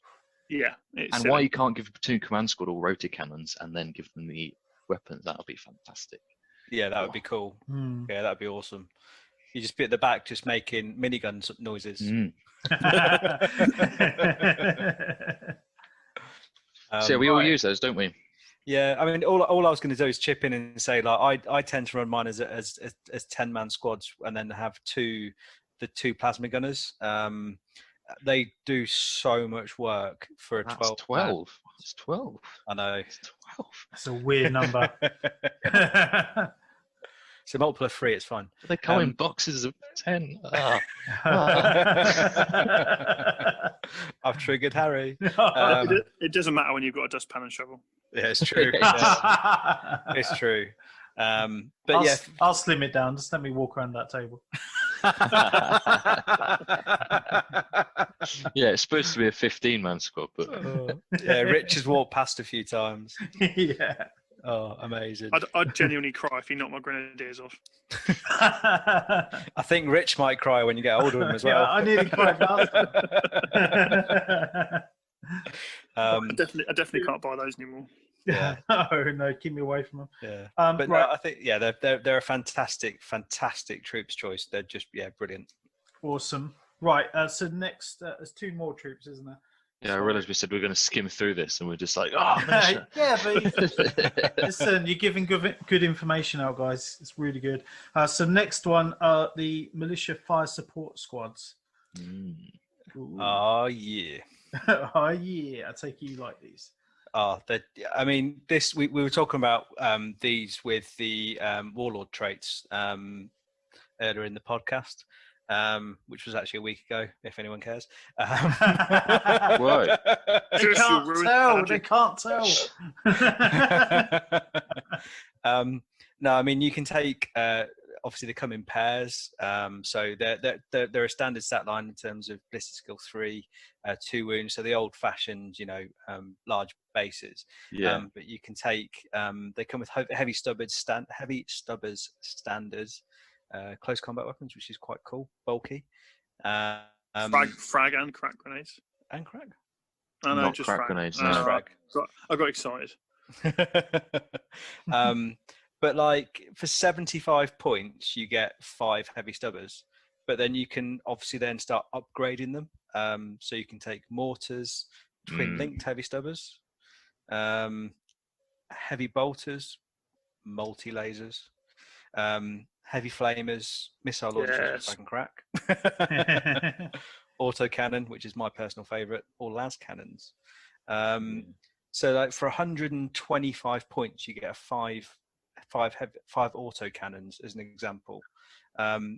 Yeah. And why you can't give a platoon command squad all rotor cannons and then give them the weapons? That would be fantastic. Yeah, that would be cool. Yeah, that would be awesome. You just be at the back, just making minigun noises. So we all use those, don't we? Yeah, I mean, all I was going to do is chip in and say, like, I tend to run mine as 10-man squads, and then have the 2 plasma gunners. They do so much work for a 12. 12. It's 12. I know. It's 12. That's a weird number. So multiple of 3, it's fine. They come in boxes of 10. I've triggered Harry. It doesn't matter when you've got a dustpan and shovel. Yeah, it's true. It's true. But I'll slim it down. Just let me walk around that table. Yeah, it's supposed to be a 15-man squad, but yeah, Rich has walked past a few times. Yeah. Oh, amazing. I'd genuinely cry if you knocked my grenadiers off. I think Rich might cry when you get older with him as well. Yeah, I nearly cried last time. I definitely can't buy those anymore. Yeah. No, keep me away from them. Yeah. But no, I think they're a fantastic troops choice. They're just brilliant. Awesome. Right. So next, there's 2 more troops, isn't there? yeah, I realised we said we were going to skim through this, and we're just like, oh, yeah, but listen, you're giving good information out, guys. It's really good. So next one, the Militia Fire Support Squads. Oh yeah. Oh yeah. I take you like these. Oh, I mean, this we were talking about these with the Warlord Traits earlier in the podcast, which was actually a week ago, if anyone cares. Right. They can't tell. No, I mean, you can take. Obviously, they come in pairs, so they're a standard stat line in terms of ballistic skill 3, 2 wounds. So the old-fashioned, large bases. Yeah. But you can take. They come with heavy stubbers standards, close combat weapons, which is quite cool, bulky. Frag and crack grenades. And crack. Oh, no, Not just crack frag. grenades. Just No. frag. I got excited. But like for 75 points, you get 5 heavy stubbers. But then you can obviously then start upgrading them. So you can take mortars, twin-linked heavy stubbers, heavy bolters, multi-lasers, heavy flamers, missile launchers, which I can crack, autocannon, which is my personal favourite, or las cannons. So like for 125 points, you get a 5 autocannons as an example.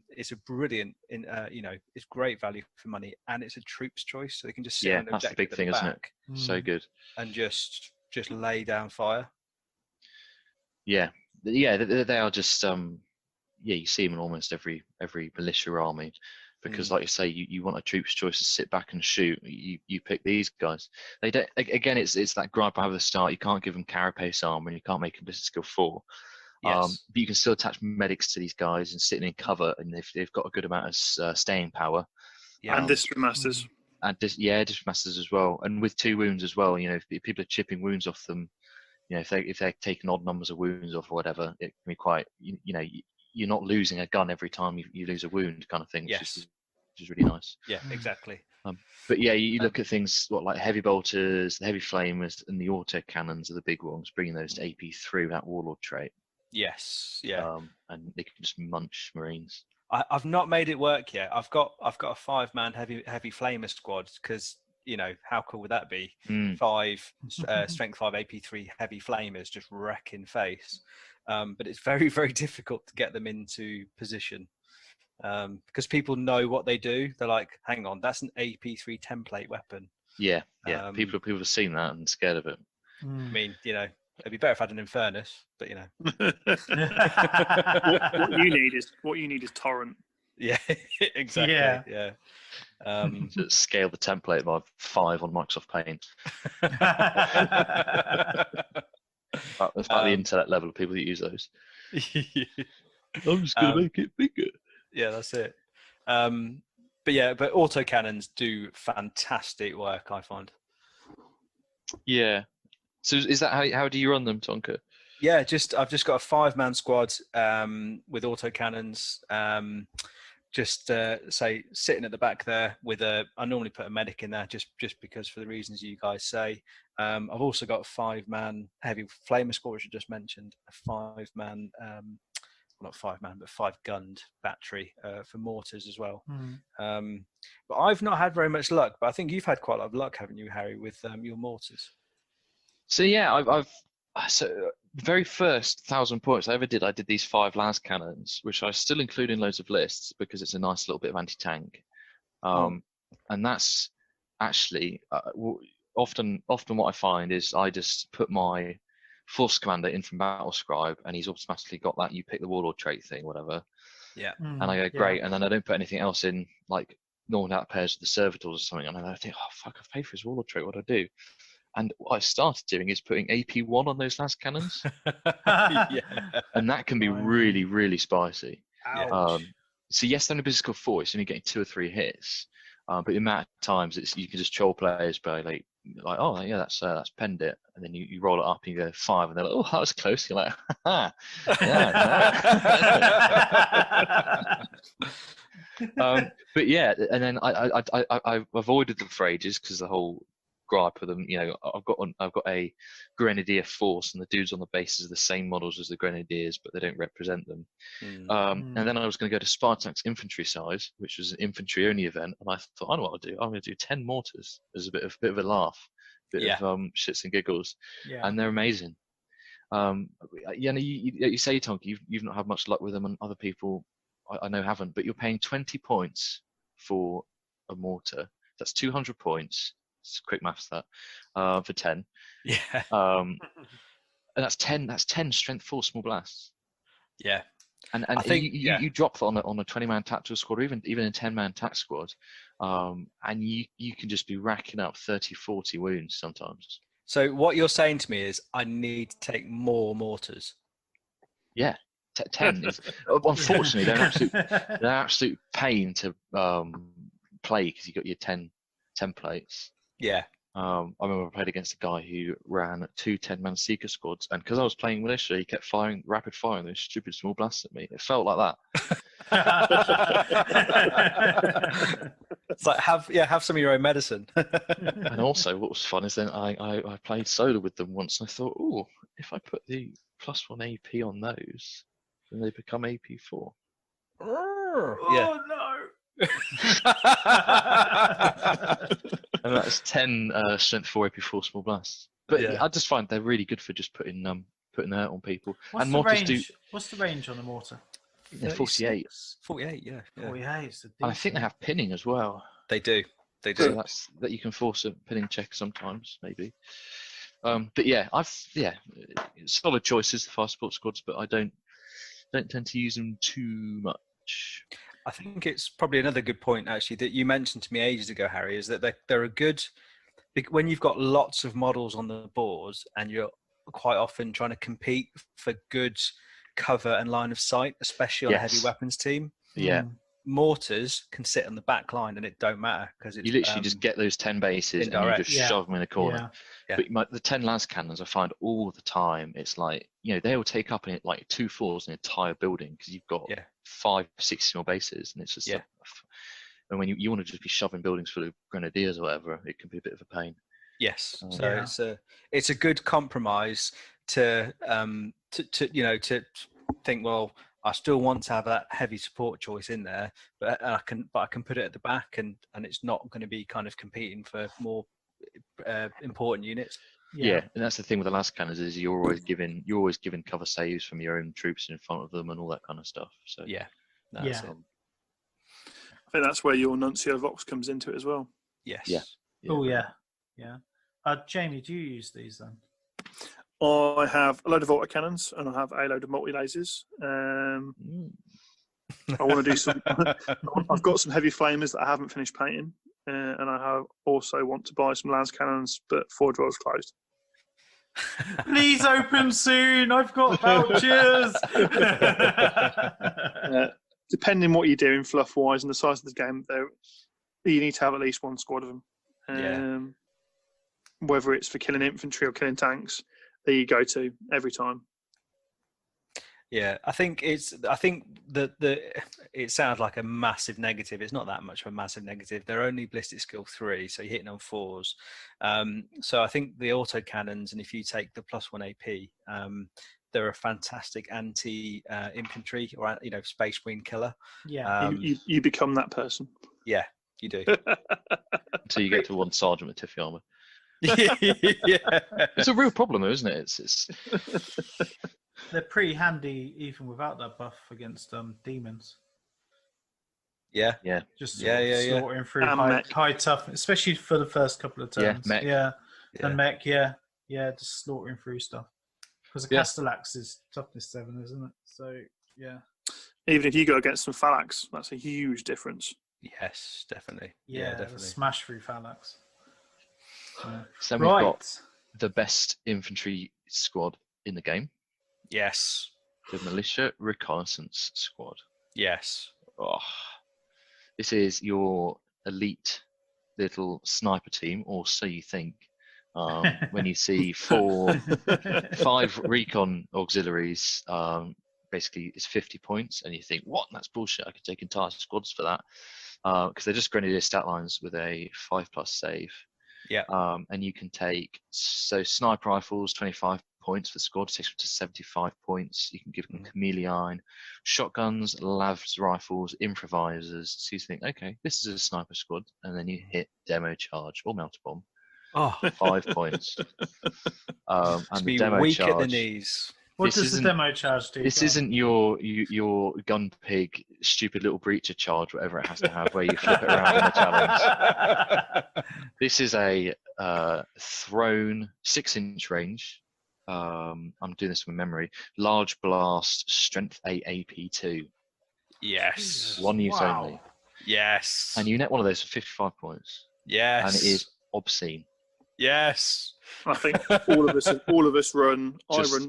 It's a brilliant, it's great value for money, and it's a troops choice, so they can just sit on an that's the objective big thing, isn't it? So good. and just lay down fire. Yeah, they are just you see them in almost every militia army, because like you say, you want a troops choice to sit back and shoot. You pick these guys. They don't. Again, it's that gripe I have at the start. You can't give them carapace armor, and you can't make them ballistic skill 4. Yes. But you can still attach medics to these guys and sitting in cover, and they've got a good amount of staying power. Yeah. And District Masters. And District Masters as well, and with 2 wounds as well. If people are chipping wounds off them, if they're taking odd numbers of wounds off or whatever, it can be quite. You're not losing a gun every time you lose a wound, kind of thing. Yes. Which is really nice. Yeah, exactly. But yeah, you look at things like heavy bolters, the heavy flamers, and the auto cannons are the big ones. Bringing those to AP3 without Warlord trait. Yes. Yeah. And they can just munch Marines. I've not made it work yet. I've got a 5-man heavy flamer squad because how cool would that be? 5 strength 5 AP3 heavy flamers just wrecking face. But it's very, very difficult to get them into position because people know what they do. They're like, hang on, that's an AP3 template weapon. Yeah. People have seen that and scared of it. I mean, it'd be better if I had an Infernus, but what you need is Torrent. Yeah, exactly. Yeah. Just scale the template by 5 on Microsoft Paint. That's about the intellect level of people that use those. I'm just going to make it bigger. Yeah, that's it. But autocannons do fantastic work, I find. Yeah. So is that how do you run them, Tonka? Yeah, I've just got a 5-man squad with autocannons. Say sitting at the back there with I normally put a medic in there just because for the reasons you guys say. I've also got a 5-man heavy flamer squad, which I just mentioned, a 5-man, not 5-man, but 5-gunned battery for mortars as well. But I've not had very much luck, but I think you've had quite a lot of luck, haven't you, Harry, with your mortars? So yeah, I've the very first 1,000 points I did these 5 las cannons, which I still include in loads of lists because it's a nice little bit of anti-tank. And that's actually, often what I find is I just put my Force Commander in from Battle Scribe, and he's automatically got that. You pick the Warlord trait thing, whatever. Yeah. And I go, great. And then I don't put anything else in, like normal out pairs with the Servitors or something. And I think, oh, fuck, I've paid for his Warlord trait. What do I do? And what I started doing is putting AP1 on those last cannons. Yeah. And that can be really, really spicy. Ouch. So yes, they're in a business score 4, it's only getting 2 or 3 hits. But the amount of times you can just troll players by like, oh yeah, that's penned it, and then you roll it up and you go 5, and they're like, oh, that was close. You're like, ha, yeah. But yeah, and then I avoided them for ages because the whole gripe with them, I've got a Grenadier force, and the dudes on the bases are the same models as the Grenadiers, but they don't represent them. And then I was going to go to Spartak's infantry size, which was an infantry only event, and I thought, I know what I'll do. I'm going to do 10 mortars as a bit of a laugh, of shits and giggles, and they're amazing. You say, Tonka, you've not had much luck with them, and other people I know haven't, but you're paying 20 points for a mortar. That's 200 points. It's quick maths that for 10. Yeah. And that's 10 strength 4 small blasts. Yeah. And I think you drop that on a 20-man tactical squad, or even a 10-man tac squad, and you can just be racking up 30, 40 wounds sometimes. So what you're saying to me is I need to take more mortars. Yeah. 10 is unfortunately they're an absolute pain to play, because you got your 10 templates. Yeah. I remember I played against a guy who ran 2 10-man Seeker squads, and because I was playing Militia, he kept rapid firing those stupid small blasts at me. It felt like that. It's like have some of your own medicine. And also, what was fun is then I played solo with them once, and I thought, oh, if I put the +1 AP on those, then they become AP4. Yeah. Oh no. And that's 10 strength 4 AP4 small blasts. But I just find they're really good for just putting hurt on people. What's and the mortars range? What's the range on the mortar? They're 48. 48, yeah. 48. It's And I think they have pinning as well. They do. So that you can force a pinning check sometimes, maybe. But yeah, solid choices, the fast support squads, but I don't tend to use them too much. I think it's probably another good point actually that you mentioned to me ages ago, Harry, is that they're a good, when you've got lots of models on the board and you're quite often trying to compete for good cover and line of sight, especially on a heavy weapons team. Yeah. Mortars can sit on the back line and it don't matter because you literally just get those 10 bases indirect, and you just shove them in a corner. Yeah. But the 10 las cannons I find all the time, it's like, they will take up in like 2 floors an entire building because you've got 5, 6 small bases, and it's just and when you want to just be shoving buildings full of Grenadiers or whatever, it can be a bit of a pain. Yes, so it's a good compromise to think, well, I still want to have that heavy support choice in there, but I can put it at the back, and it's not going to be kind of competing for more important units. Yeah, and that's the thing with the last cannons is you're always given cover saves from your own troops in front of them and all that kind of stuff. So I think that's where your Nuncio Vox comes into it as well. Yes. Yeah. Oh yeah. Jamie, do you use these then? I have a load of autocannons and I have a load of multi-lasers. I want to do some. I've got some heavy flamers that I haven't finished painting, and I also want to buy some lance cannons, but Forge World's closed. Please open soon. I've got vouchers. Depending what you're doing, fluff-wise, and the size of the game, you need to have at least one squad of them. Whether it's for killing infantry or killing tanks, there you go to every time. Yeah, I think that it sounds like a massive negative. It's not that much of a massive negative. They're only ballistic skill 3, so you're hitting on 4s. So I think the auto cannons, and if you take the +1 AP, they're a fantastic anti infantry or space marine killer. Yeah, you become that person. Yeah, you do. Until you get to one sergeant with Tiffy armor. Yeah, it's a real problem, though, isn't it? It's they're pretty handy even without that buff against demons. Yeah. Just Yeah. slaughtering through And high, mech. high tough, especially for the first couple of Yeah, turns. mech. Yeah. Yeah. And mech, yeah, just slaughtering through stuff. Because the Yeah. Castellax is toughness 7, isn't it? So yeah, Even if you go against some Phalanx, that's a huge difference. Yes, definitely. yeah, the definitely. smash through Phalanx. Yeah. So we've Right. got the best infantry squad in the game, Yes. the Militia Reconnaissance Squad. Yes. Oh, this is your elite little sniper team, or so you think. When you see 5 recon auxiliaries, basically it's 50 points, and you think, what? That's bullshit. I could take entire squads for that, because they're just grenadier stat lines with a 5+ save. Yeah. And you can take sniper rifles, 25 points for the squad, takes them to 75 points. You can give them chameleon, shotguns, lavs rifles, improvisers. So you think, okay, this is a sniper squad, and then you hit demo charge or melter bomb. Oh, 5 points. And to the be demo weak charge. at the knees. What This does the isn't- demo charge do? This Go on. isn't your gun pig stupid little breacher charge, whatever it has to have, where you flip it around in the challenge. This is a thrown 6-inch range. I'm doing this from memory. Large blast, strength 8 AP2. Yes. One use Wow. only. Yes. And you net one of those for 55 points. Yes. And it is obscene. Yes. I think all of us run. Just-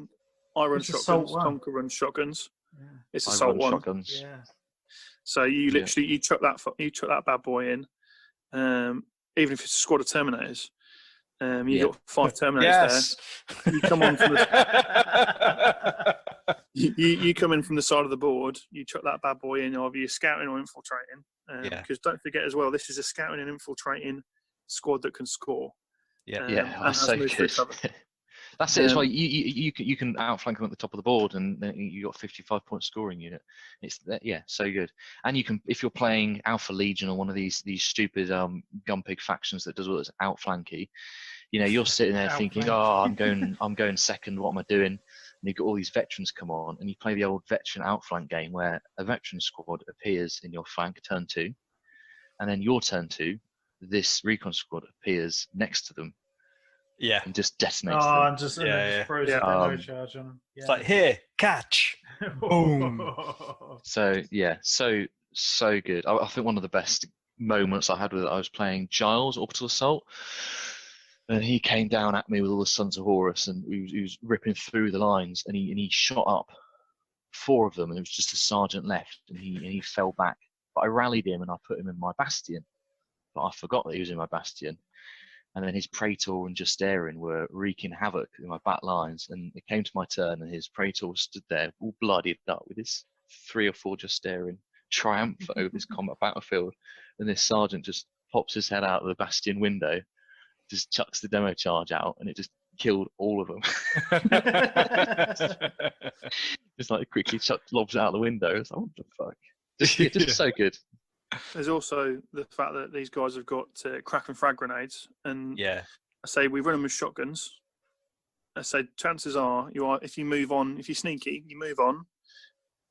I run It's assault shotguns. one. Tonka runs shotguns. Yeah. It's I assault run one. shotguns. Yeah. So you Yeah. literally you chuck that bad boy in. Even if it's a squad of Terminators, you've Yeah. got 5 Terminators Yes. there. You come on from the you come in from the side of the board. You chuck that bad boy in. Either you're scouting or infiltrating. Yeah. Because don't forget as well, this is a scouting and infiltrating squad that can score. Yeah. Yeah, and that's has so moves through good. cover. That's it as well. Um, You can outflank them at the top of the board, and then you got 55-point scoring unit. It's so good. And you can, if you're playing Alpha Legion or one of these stupid gun pig factions that does all this outflanky, you're sitting there thinking, Outflank. I'm going second. What am I doing? And you've got all these veterans come on, and you play the old veteran outflank game where a veteran squad appears in your flank turn 2, and then your turn 2, this recon squad appears next to them Yeah. and just detonates Oh, them. and just Yeah. throws Yeah. a demo Um, charge on them. It's like, here, catch. Boom. So yeah, so good. I think one of the best moments I had with it, I was playing Giles Orbital Assault, and he came down at me with all the Sons of Horus, and he was ripping through the lines, and he shot up 4 of them, and it was just a sergeant left, and he fell back. But I rallied him and I put him in my bastion, but I forgot that he was in my bastion. And then his Praetor and Justarian were wreaking havoc in my back lines, and it came to my turn, and his Praetor stood there all bloodied up with his 3 or 4 Justarian triumphant over this combat battlefield, and this sergeant just pops his head out of the bastion window, just chucks the demo charge out, and it just killed all of them. Just like quickly lobs it out the window. It's like, what the fuck? Just so good. There's also the fact that these guys have got crack and frag grenades, and Yeah. I say we run them with shotguns. I say chances are if you move on, if you're sneaky, you move on,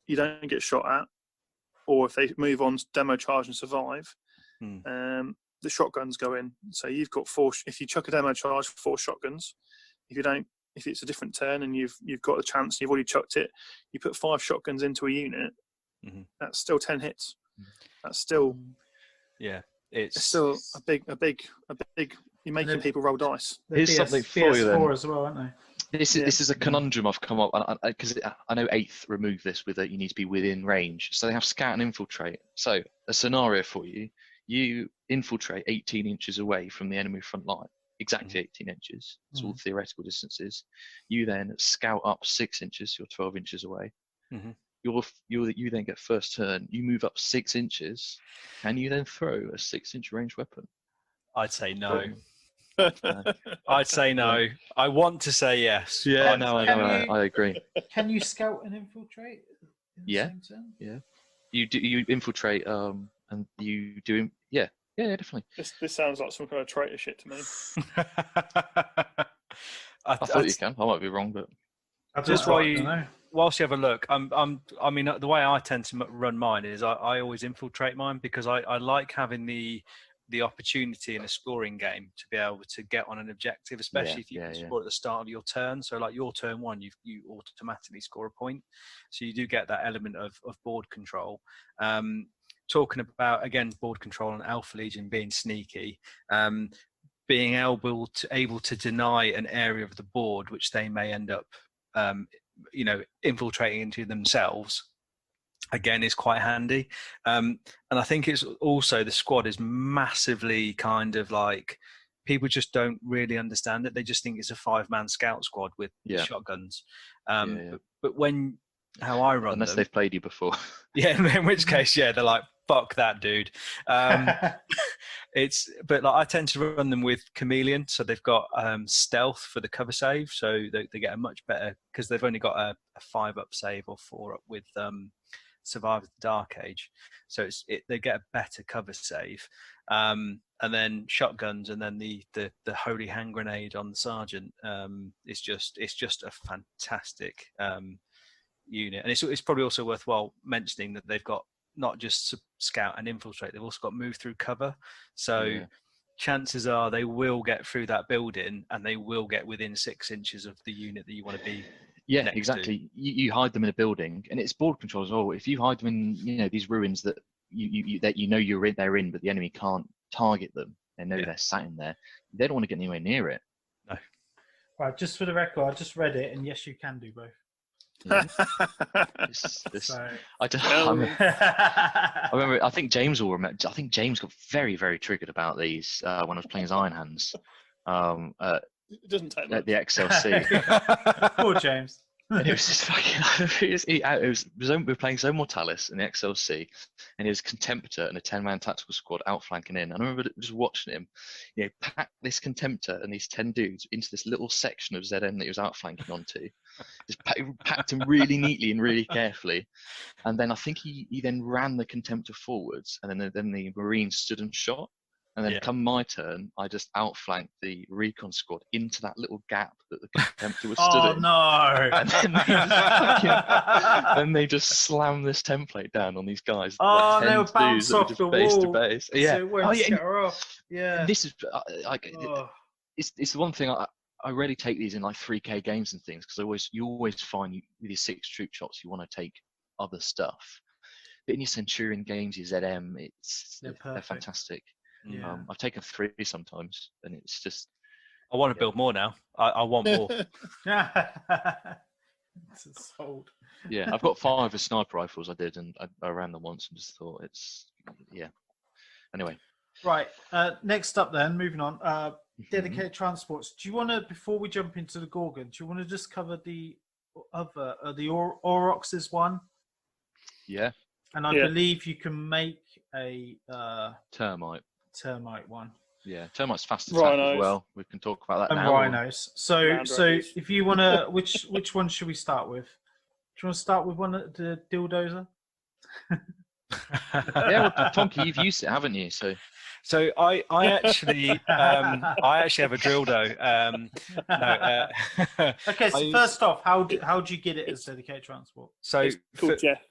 you don't get shot at, or if they move on, demo charge and survive, the shotguns go in. So you've got 4. If you chuck a demo charge, 4 shotguns. If you don't, if it's a different turn and you've got a chance, you've already chucked it, you put 5 shotguns into a unit. That's still 10 hits. That's still it's still a big. You're making people roll dice. Here's something for you then. PS4 as well, aren't they? This is a conundrum I've come up because I know 8th removed this with that you need to be within range, so they have scout and infiltrate. So a scenario for you: you infiltrate 18 inches away from the enemy front line, exactly 18 inches. It's all theoretical distances. You then scout up 6 inches. You're 12 inches away. You then get first turn. You move up 6 inches, and you then throw a 6-inch range weapon. I'd say no. I'd say no. I want to say yes. Yeah, no, I agree. Can you scout and infiltrate? In the Yeah. same turn? Yeah, you infiltrate and you do yeah, definitely. This sounds like some kind of traitor shit to me. I thought you can. I might be wrong, but Just while you whilst you have a look, I mean, the way I tend to run mine is I always infiltrate mine because I like having the opportunity in a scoring game to be able to get on an objective, especially if you can score at the start of your turn. So like your turn one, you automatically score a point. So you do get that element of board control. Talking about, again, board control and Alpha Legion being sneaky, being able to deny an area of the board which they may end up infiltrating into themselves, again, is quite handy. And I think it's also, the squad is massively kind of like, people just don't really understand it. They just think it's a 5-man scout squad with shotguns. But how I run unless them, they've played you before. Yeah, in which case, they're like, fuck that dude. But like, I tend to run them with Chameleon, so they've got stealth for the cover save, so they get a much better, because they've only got a 5-up save or 4-up with Survive the Dark Age, so they get a better cover save. And then shotguns, and then the holy hand grenade on the sergeant. It's just a fantastic unit, and it's probably also worthwhile mentioning that they've got not just scout and infiltrate, they've also got move through cover, so chances are they will get through that building and they will get within 6 inches of the unit that you want to be next to. You hide them in a building, and it's board control as well. If you hide them in these ruins that they're in, but the enemy can't target them, they know they're sat in there, they don't want to get anywhere near it. No. Right, just for the record, I just read it, and yes, you can do both. Yeah. I remember. I think James will remember. I think James got very, very triggered about these when I was playing as Iron Hands. It doesn't take much. At the XLC. Poor James. And it was just fucking. We were playing Zone Mortalis in the XLC, and he was Contemptor and a 10-man tactical squad outflanking in. And I remember just watching him, pack this Contemptor and these 10 dudes into this little section of ZM that he was outflanking onto. Just packed him really neatly and really carefully. And then I think he then ran the Contemptor forwards, and then the Marines stood and shot. And then come my turn, I just outflanked the recon squad into that little gap that the Contemptor was stood in. No! And they just slammed this template down on these guys. Oh, like they were bounced off the base wall. To base. So it won't scare off. Yeah. This is it's the one thing I rarely take these in like 3K games and things, because you always find with your 6 troop shots you want to take other stuff. But in your Centurion games, your ZM, they're fantastic. Yeah. I've taken 3 sometimes, and it's just. I want to build more now. I want more. It's sold. Yeah, I've got 5 as sniper rifles. I did, and I ran them once and just thought Anyway. Right. Next up, then, moving on. Dedicated transports. Do you want to, before we jump into the Gorgon, do you want to just cover the other, the Aurochs one? Yeah. And I believe you can make a termite one. Yeah, termite's fast attack as well. We can talk about that now. And rhinos. So if you want to, which one should we start with? Do you want to start with one of the dildozer? Well, Tonka, you've used it, haven't you? So I actually have a dildo. Okay, so first off, how do you get it as dedicated transport? So it's called Jeff.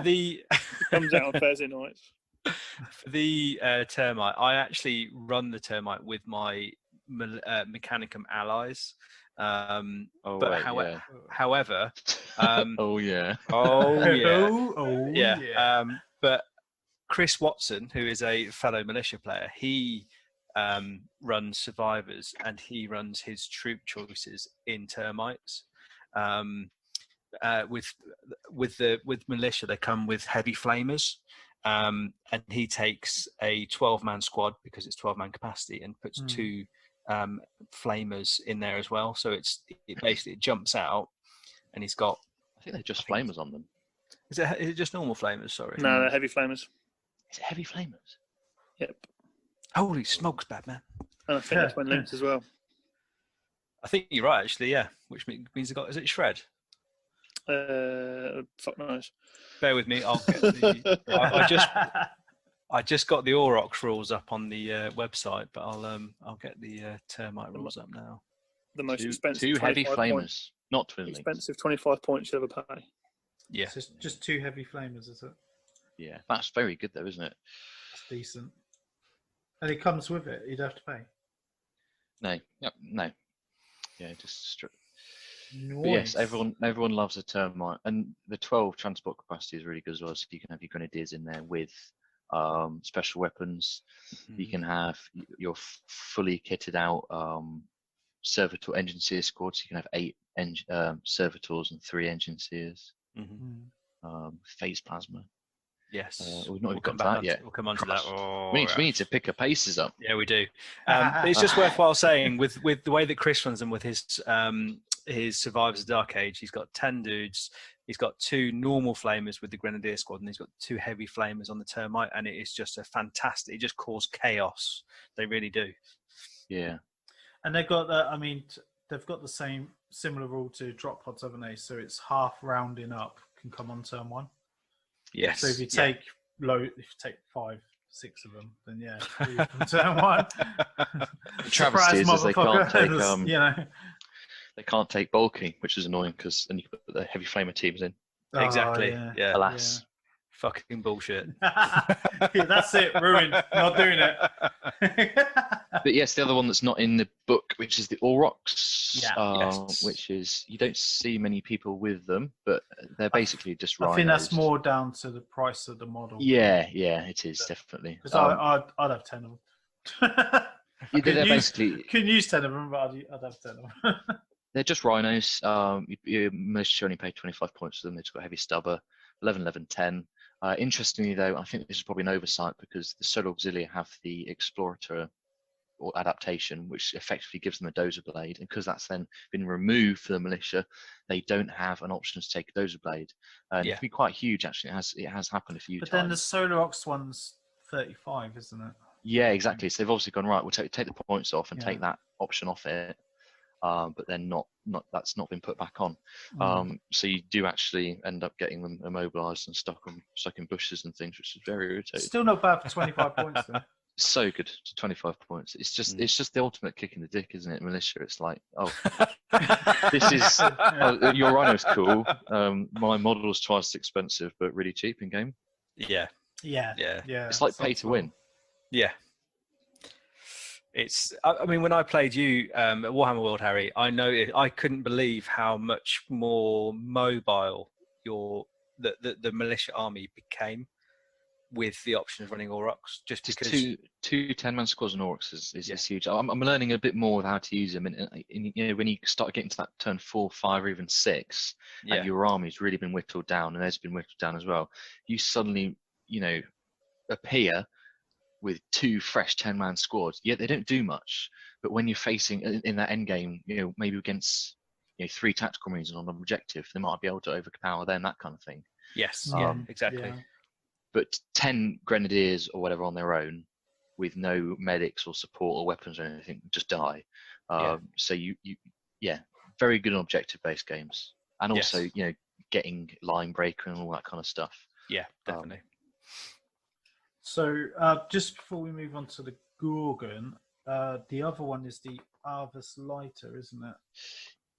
It comes out on Thursday nights. For the termite, I actually run the termite with my Mechanicum allies. However, but Chris Watson, who is a fellow militia player, he runs survivors, and he runs his troop choices in termites. With militia, they come with heavy flamers, and he takes a 12-man squad because it's 12-man capacity, and puts 2 flamers in there as well. So it basically jumps out, and he's got. I think they're just flamers on them. Is it just normal flamers? Sorry. No, they're heavy flamers. Is it heavy flamers? Yep. Holy smokes, Batman! And I think that's when linked as well. I think you're right, actually. Yeah, which means is it shred? Fuck knows. Bear with me. I'll get the. I just got the Aurochs rules up on the website, but I'll get the termite rules up now. The most expensive. 2 heavy flamers. Points. Not twin links. Expensive 25 points you'll ever pay. Yeah. So it's just 2 heavy flamers, is it? Yeah, that's very good though, isn't it? It's decent. And it comes with it. You'd have to pay. No, yep, no. Yeah, just. Nice. But yes, everyone loves a termite, and the 12 transport capacity is really good as well. So you can have your grenadiers in there with special weapons. Mm-hmm. You can have your fully kitted out servitor engine seer squad. So you can have 8 servitors and 3 engine seers. Mm-hmm. Phase plasma. Yes, we've not even got to that yet. We'll come on to that. Oh, we need to pick our paces up. Yeah, we do. It's just worthwhile saying with the way that Chris runs them with his Survivors of the Dark Age, he's got 10 dudes. He's got 2 normal flamers with the Grenadier squad, and he's got 2 heavy flamers on the termite, and it is just a fantastic. It just causes chaos. They really do. Yeah, and they've got the. I mean, they've got the same similar rule to drop pods, haven't they? So it's half rounding up can come on turn 1. Yes. So if you take if you take 5, 6 of them, then yeah, on turn 1. the travesty is they can't take they can't take bulky, which is annoying because then you can put the heavy flamer teams in. Exactly. Yeah. Alas. Fucking bullshit. Yeah, that's it. Ruined. Not doing it. But yes, the other one that's not in the book, which is the Aurochs, Yes. which is you don't see many people with them, but they're basically just rhinos. I think that's more down to the price of the model. Yeah, it is definitely. Because I'd have 10 of them. Basically couldn't use 10 of them, but I'd have 10 of them. They're just rhinos. You Militia only pay 25 points for them. They've got heavy stubber, 11, 11, 10. Interestingly, though, I think this is probably an oversight because the Solar Auxilia have the Explorator or adaptation, which effectively gives them a dozer blade. And because that's then been removed for the Militia, they don't have an option to take a dozer blade. And it can be quite huge, actually. It has happened a few times. But then the Solar Ox one's 35, isn't it? Yeah, exactly. So they've obviously gone, right, we'll take the points off and take that option off it. But then that's not been put back on. So you do actually end up getting them immobilized and stuck in bushes and things, which is very irritating. Still not bad for 25 points though. So good, 25 points. It's just the ultimate kick in the dick, isn't it? Militia, it's like, this is your rhino's cool. My model's twice as expensive, but really cheap in game. Yeah. It's like pay to win. Yeah. I mean, when I played you at Warhammer World, Harry, I couldn't believe how much more mobile the Militia army became with the option of running Aurochs. Just because two 10-man squads and Aurochs is huge. I'm learning a bit more of how to use them, and when you start getting to that turn 4, 5, or even 6, and your army's really been whittled down, and theirs been whittled down as well. You suddenly, appear with 2 fresh 10-man squads. Yeah, they don't do much, but when you're facing in that end game, maybe against 3 tactical marines on an objective, they might be able to overpower them, that kind of thing. Yes, exactly. Yeah. But 10 grenadiers or whatever on their own, with no medics or support or weapons or anything, just die. So you very good on objective-based games, and also getting line breaker and all that kind of stuff. Yeah, definitely. So just before we move on to the Gorgon, the other one is the Arvis Lighter, isn't it?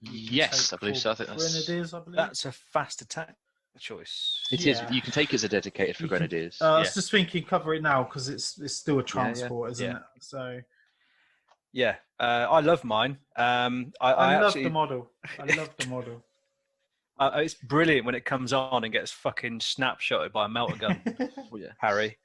Yes, I believe so. I think Grenadiers, I believe. That's a fast attack choice. It is. You can take it as a dedicated for Grenadiers. I was just thinking cover it now because it's still a transport, isn't it? So I love mine. I love the model. I love the model. It's brilliant when it comes on and gets fucking snapshotted by a melter gun. Harry.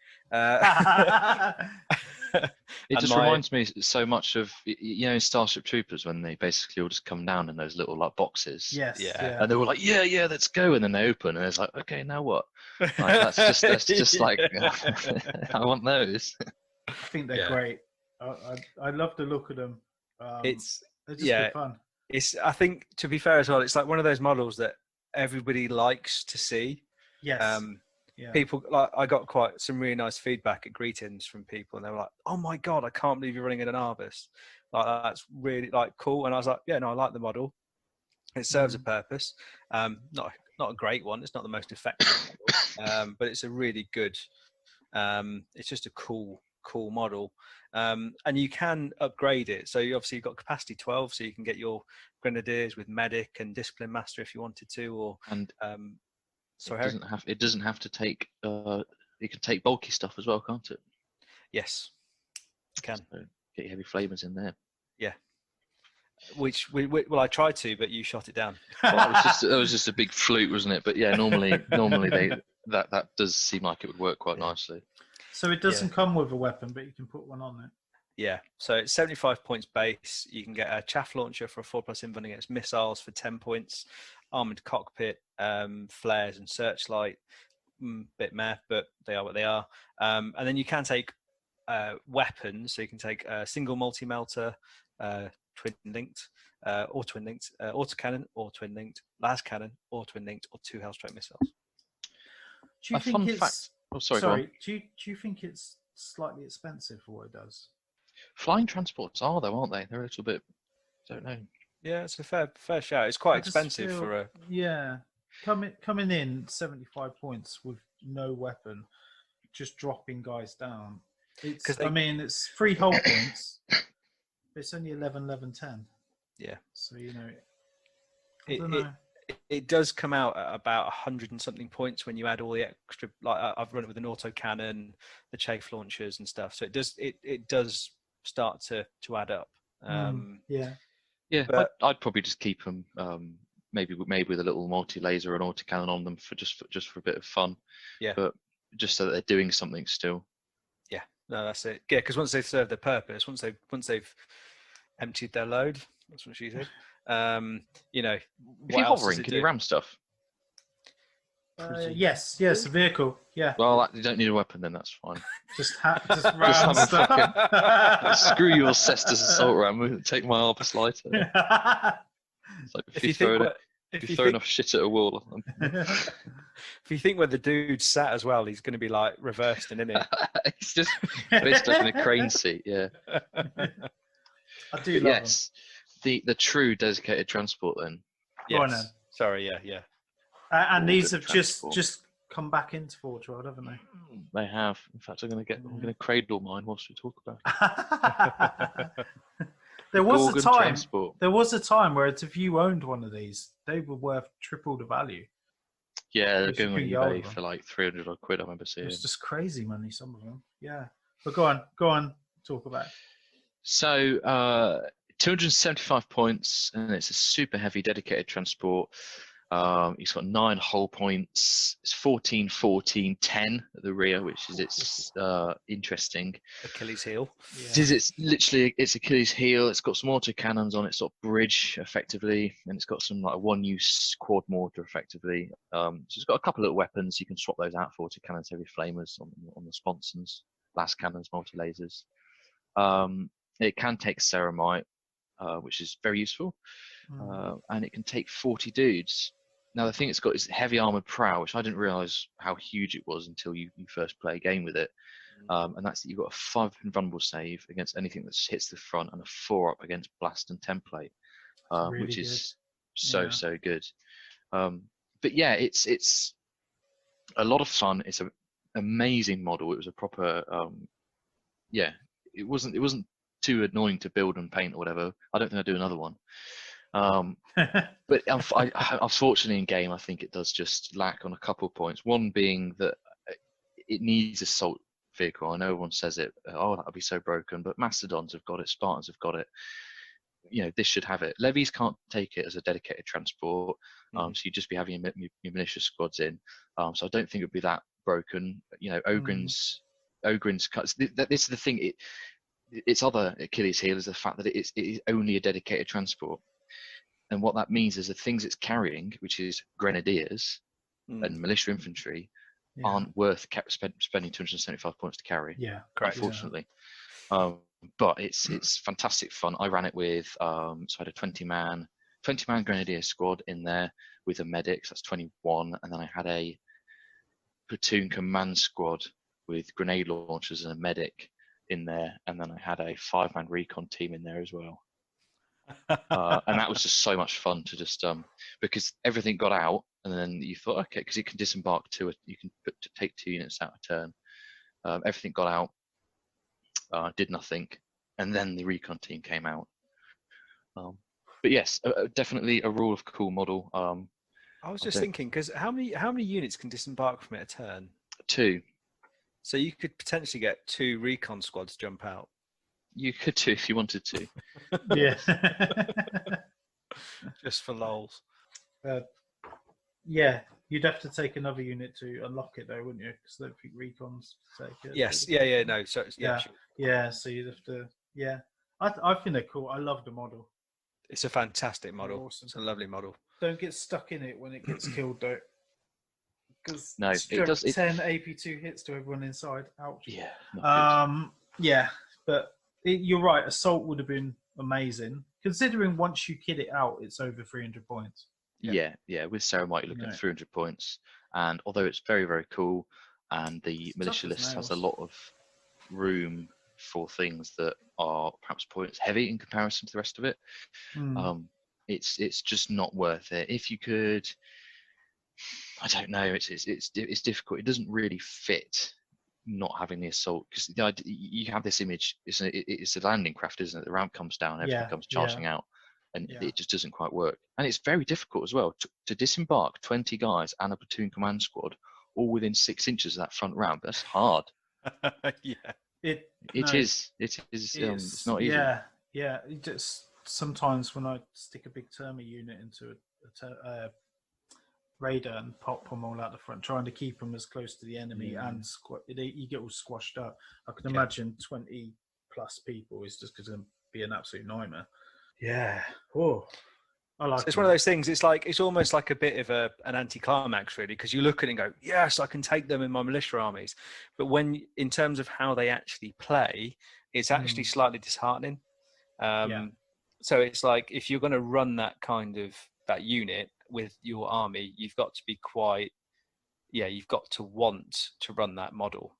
It just reminds me so much of in Starship Troopers when they basically all just come down in those little boxes. Yes. Yeah. And they were like, yeah, let's go, and then they open and it's like, okay, now what? Like, that's just like I want those. I think they're great. I love the look of them. They're just good fun. I think, to be fair as well, it's like one of those models that everybody likes to see. Yes. People I got quite some really nice feedback at greetings from people, and they were like, "Oh my god, I can't believe you're running in an Arvis! Like that's really cool." And I was like, "Yeah, no, I like the model. It serves a purpose. Not a great one. It's not the most effective model, but it's a really good. It's just a cool cool model. And you can upgrade it. So you obviously you've got capacity 12, so you can get your Grenadiers with Medic and Discipline Master if you wanted to, or sorry, Harry? It doesn't have to take. You can take bulky stuff as well, can't it? Yes, you can. So get your heavy flamers in there. Yeah. Which well, I tried to, but you shot it down. Well, that was just a big fluke, wasn't it? But yeah, normally that does seem like it would work quite nicely. So it doesn't come with a weapon, but you can put one on it. Yeah, so it's 75 points base. You can get a chaff launcher for a 4+ invuln against missiles for 10 points, armored cockpit, flares and searchlight. Bit meh, but they are what they are. And then you can take weapons. So you can take a single multi-melter, twin-linked, or twin-linked, autocannon, or twin-linked, las cannon, or twin-linked, or 2 Hellstrike missiles. Do you think it's... fact. Oh, sorry. Do you think it's slightly expensive for what it does? Flying transports are though, aren't they? They're a little bit. Don't know. Yeah, it's a fair shout. It's quite expensive for a. Yeah, coming in 75 points with no weapon, just dropping guys down. I mean, it's 3 hull points. But it's only 11, 10. Yeah. So I don't know. It does come out at about 100 and something points when you add all the extra. Like I've run it with an auto cannon, the chaff launchers and stuff. So it does start to add up. Yeah, but I'd probably just keep them. Maybe with a little multi-laser and auto cannon on them for just for a bit of fun. Yeah. But just so that they're doing something still. Yeah. No, that's it. Yeah, because once they've served their purpose, once they've emptied their load, that's what she said. If you're hovering, can you ram stuff? Yes, a vehicle. Yeah. Well, you don't need a weapon then. That's fine. Just ram stuff. Screw your Cestus assault ram. Take my Arbus lighter. It's like if you throw enough shit at a wall. If you think where the dude sat as well, he's going to be like reversed and in it. He's just basically in a crane seat. Yeah. I do love them. The true dedicated transport then. Yes. Sorry, yeah. And these have just come back into Forge World, haven't they? They have. In fact, I'm going to cradle mine whilst we talk about it. There was a time where if you owned one of these, they were worth triple the value. Yeah, they're going on eBay for like 300 odd quid. I remember seeing. It's just crazy money, some of them. Yeah, but go on, talk about it. So 275 points, and it's a super heavy dedicated transport. He's got 9 hull points. It's 14, 14, 10 at the rear, which is its interesting. Achilles heel. Yeah. It's Achilles heel. It's got some auto cannons on its sort of bridge, effectively, and it's got some like one-use quad mortar, effectively. So it's got a couple of weapons. You can swap those out for auto cannons, heavy flamers on the sponsons, las cannons, multi lasers. It can take ceramite, which is very useful, and it can take 40 dudes. Now the thing it's got is heavy armored prow, which I didn't realize how huge it was until you first play a game with it. And that's that you've got a 5 invulnerable save against anything that hits the front, and a 4 up against blast and template, really which is so good. But yeah, it's a lot of fun. It's an amazing model. It was a proper it wasn't too annoying to build and paint or whatever. I don't think I'd do another one. But unfortunately in game, I think it does just lack on a couple of points. One being that it needs assault vehicle. I know everyone says it, that'll be so broken, but Mastodons have got it, Spartans have got it. This should have it. Levies can't take it as a dedicated transport, so you'd just be having your militia squads in. So I don't think it'd be that broken. Ogrins cuts. This is the thing. Its other Achilles heel is the fact that it is only a dedicated transport. And what that means is the things it's carrying, which is grenadiers and militia infantry, aren't worth spending 275 points to carry. Yeah, correct. Unfortunately, but it's fantastic fun. I ran it with so I had a 20-man grenadier squad in there with a medic. So that's 21, and then I had a platoon command squad with grenade launchers and a medic in there, and then I had a 5-man recon team in there as well. And that was just so much fun to just because everything got out, and then you thought, okay, because you can disembark you can take 2 units out a turn. Everything got out, did nothing, and then the recon team came out. But yes, definitely a rule of cool model. I was just thinking, because how many units can disembark from it a turn? 2. So you could potentially get 2 recon squads jump out. You could do if you wanted to. Yeah. Just for lols. Yeah, you'd have to take another unit to unlock it, though, wouldn't you? Because I don't think recons take it. Yes. Yeah. No. So Yeah. sure. Yeah. So you'd have to. Yeah. I think they're cool. I love the model. It's a fantastic model. Awesome. It's a lovely model. Don't get stuck in it when it gets killed, though. Because No, it does. 10 AP2 hits to everyone inside. Ouch. Yeah. Not Yeah, but you're right. Assault would have been amazing, considering once you kid it out, it's over 300 points. good. Yeah. With Ceremite, you're looking at 300 points, and although it's very, very cool, and the militia tough as list has nails. a lot of room for things that are perhaps points heavy in comparison to the rest of it. It's just not worth it. If you could, I don't know. It's difficult. It doesn't really fit not having the assault, because you have this image. It's a landing craft, isn't it? The ramp comes down, everything comes charging out, and it just doesn't quite work. And it's very difficult as well to disembark 20 guys and a platoon command squad all within 6 inches of that front ramp. That's hard. Yeah. It is. It's not easy. Yeah. It just sometimes when I stick a big Termi unit into a raider and pop them all out the front, trying to keep them as close to the enemy, and you get all squashed up. I can imagine 20 plus people is just going to be an absolute nightmare. Yeah. Oh, I like. It's one of those things. It's like it's almost like a bit of an anticlimax, really, because you look at it and go, "Yes, I can take them in my militia armies," but when, in terms of how they actually play, it's actually slightly disheartening. So it's like, if you're going to run that unit with your army, you've got to be you've got to want to run that model.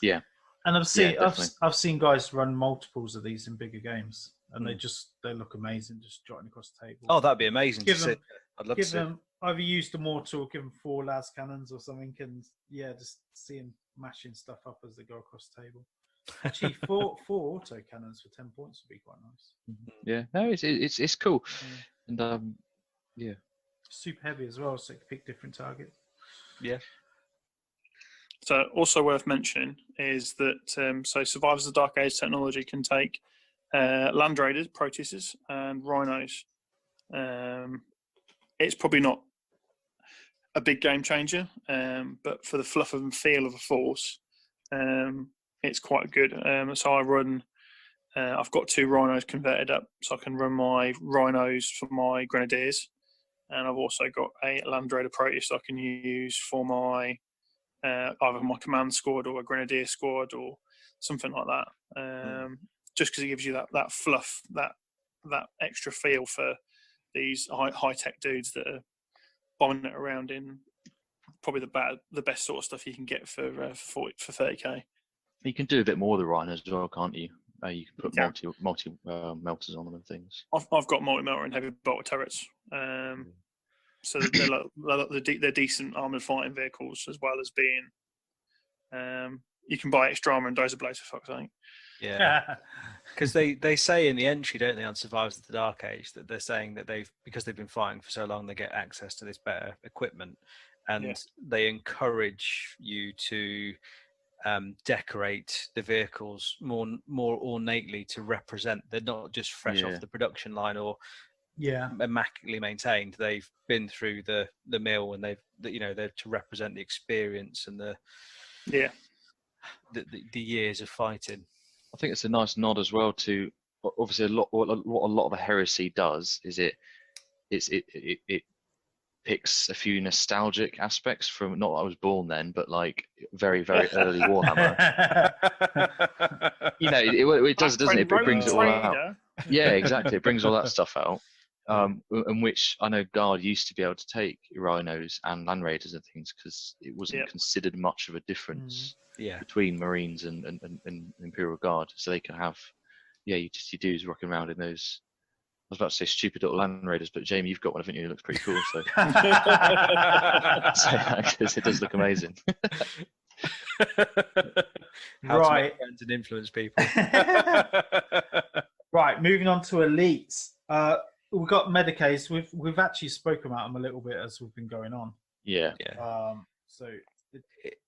Yeah. And I've seen guys run multiples of these in bigger games, and they look amazing just jotting across the table. Oh, that'd be amazing to see. I'd love to see them either use the mortar or give them 4 las cannons or something, and just see them mashing stuff up as they go across the table. Actually, 4 auto cannons for 10 points would be quite nice. Yeah, no, it's cool, and super heavy as well, so you can pick different targets. Yeah. So also worth mentioning is that Survivors of the Dark Age technology can take Land Raiders, Proteuses, and Rhinos. It's probably not a big game changer, but for the fluff and feel of a force, it's quite good. So I run. I've got 2 Rhinos converted up, so I can run my Rhinos for my Grenadiers, and I've also got a Land Raider Proteus I can use for my either my command squad or a Grenadier squad or something like that. Just because it gives you that fluff, that extra feel for these high tech dudes that are bombing it around in probably the best sort of stuff you can get for 30k. You can do a bit more with the Rhino as well, can't you? You can put multi melters on them and things. I've got multi-melter and heavy bolter turrets, so they're decent armored fighting vehicles, as well as being. You can buy extra armor and Dozer Blades for fuck's sake. Yeah, because they say in the entry, don't they, on Survivors of the Dark Age, that they're saying that because they've been fighting for so long, they get access to this better equipment, and they encourage you to decorate the vehicles more ornately to represent they're not just fresh off the production line or immaculately maintained. They've been through the mill, and they're to represent the experience and the years of fighting. I think it's a nice nod as well to obviously what a lot of a heresy does is it picks a few nostalgic aspects from, not that I was born then, but like very, very early Warhammer. It does, doesn't it? It brings it all out. Yeah, exactly. It brings all that stuff out. In which I know Guard used to be able to take Rhinos and Land Raiders and things, because it wasn't considered much of a difference between Marines and Imperial Guard. So they can have, you dudes rocking around in those. I was about to say stupid little Land Raiders, but Jamie, you've got one, haven't you? It looks pretty cool. So, because it does look amazing. How to Right. make friends and influence people. Right, moving on to elites. We've got Medicaid. We've actually spoken about them a little bit as we've been going on. Yeah. Yeah. So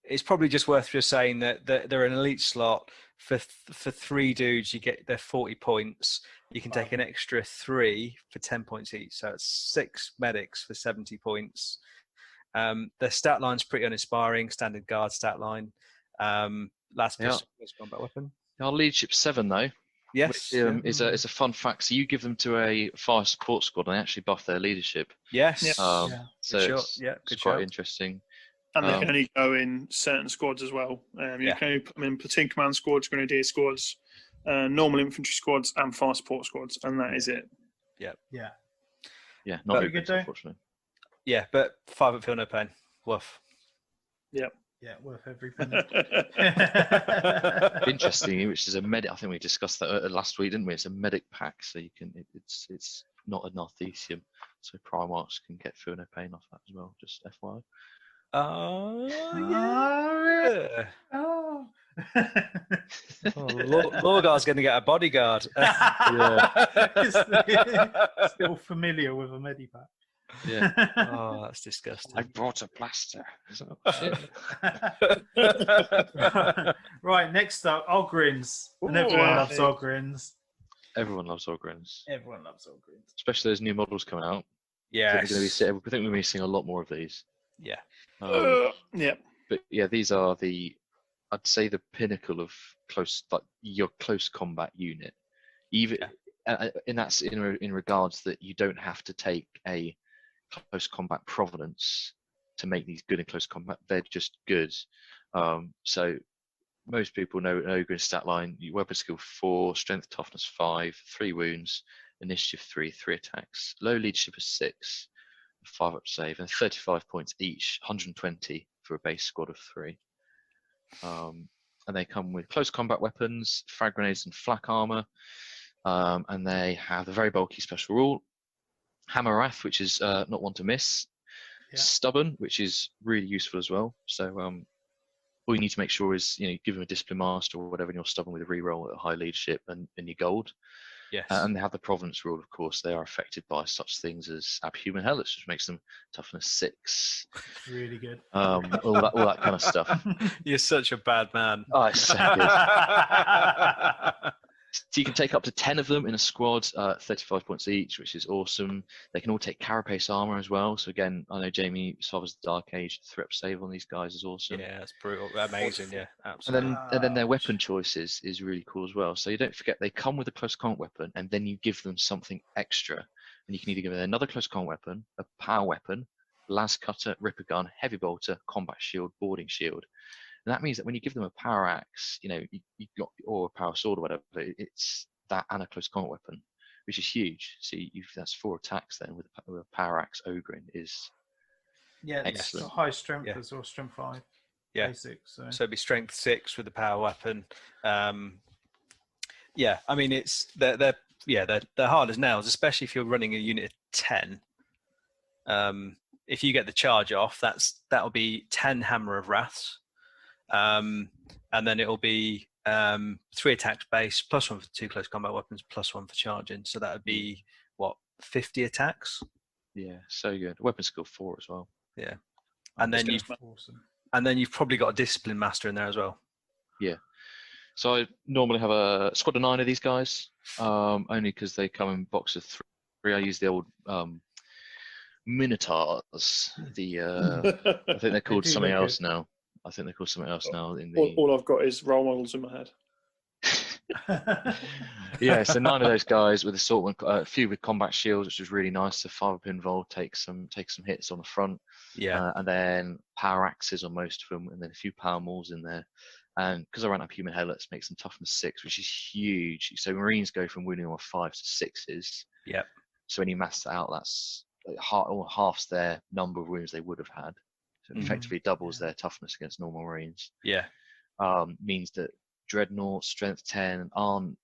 It's probably just worth just saying that they're an elite slot for 3 dudes. You get their 40 points. You can take an extra 3 for 10 points each. So it's 6 medics for 70 points. Their stat line's pretty uninspiring. Standard guard stat line. Last pistol is combat weapon. Our leadership 7 though. Yes. Which, is a fun fact. So you give them to a fire support squad, and they actually buff their leadership. Yes. Yeah. So Good it's, shot. Yeah, it's good quite shout. interesting. And they can only go in certain squads as well. You can only put them in platoon command squads, grenadier squads, normal infantry squads, and fire support squads, and that is it. Yeah, not But- very good, unfortunately. Yeah, but 5 up feel no pain. Woof. Yep. yeah, worth every penny. Interesting, which is a medic. I think we discussed that last week, didn't we? It's a medic pack, so you can. It's not a Narthesium, so Primarchs can get feel no pain off that as well. Just FYI. Oh, yeah. yeah. Oh. Lorgar's going to get a bodyguard. Still familiar with a medipack. Yeah. Oh, that's disgusting. I brought a blaster. Right, next up, Ogrins. And everyone Ooh, loves yeah. Ogrins. Everyone loves Ogrins, Everyone loves Ogrins. especially those new models coming out. Yeah. I think we're going to be seeing a lot more of these. Yeah. Yep. But yeah, these are I'd say the pinnacle of your close combat unit. Even and that's in regards that you don't have to take a close combat provenance to make these good in close combat. They're just good. So most people know an Ogre stat line: weapon skill 4, strength toughness 5, 3 wounds, initiative 3, 3 attacks, low leadership is 6, 5 up save, and 35 points each, 120 for a base squad of 3. And they come with close combat weapons, frag grenades, and flak armor. And they have the very bulky special rule, Hammer Wrath, which is not one to miss, Stubborn, which is really useful as well. So all you need to make sure is you give them a discipline master or whatever, and you're stubborn with a reroll at high leadership and your gold. Yes. And they have the provenance rule, of course. They are affected by such things as Abhuman Hellish, which makes them toughness 6. It's really good. All that kind of stuff. You're such a bad man. Oh, it's so good. So you can take up to 10 of them in a squad, 35 points each, which is awesome. They can all take carapace armor as well. So again, I know Jamie Sovereign's Dark Age, 3 up save on these guys is awesome. Yeah, it's brutal. Amazing, yeah, absolutely. And then their weapon choice is really cool as well. So you don't forget they come with a close combat weapon, and then you give them something extra. And you can either give them another close combat weapon, a power weapon, las cutter, ripper gun, heavy bolter, combat shield, boarding shield. And that means that when you give them a power axe, you got, or a power sword or whatever, it's that and a close combat weapon, which is huge. So that's 4 attacks then with a power axe Ogrin is it's excellent. high strength as well, strength 5. Yeah. Basic, so it'd be strength 6 with the power weapon. Yeah, I mean they're hard as nails, especially if you're running a unit of 10. If you get the charge off, that'll be 10 Hammer of Wraths. And then it'll be 3 attacks base, plus 1 for 2 close combat weapons, plus 1 for charging. So that would be 50 attacks. Yeah, so good. Weapon skill 4 as well. Yeah, and then you've probably got a discipline master in there as well. Yeah. So I normally have a squad of 9 of these guys, only because they come in boxes of 3. I use the old Minotaurs. I think they're called something else now. All I've got is role models in my head. Yeah, so 9 of those guys with assault, a few with combat shields, which is really nice. So 5 up involved, take some hits on the front. Yeah, and then power axes on most of them, and then a few power mauls in there. And because I ran up human headlets, makes them toughness 6, which is huge. So Marines go from wounding on 5 to 6s. Yep. So when you mass that out, that's halves their number of wounds they would have had. So it effectively doubles their toughness against normal Marines. Yeah. Means that Dreadnought, Strength 10 aren't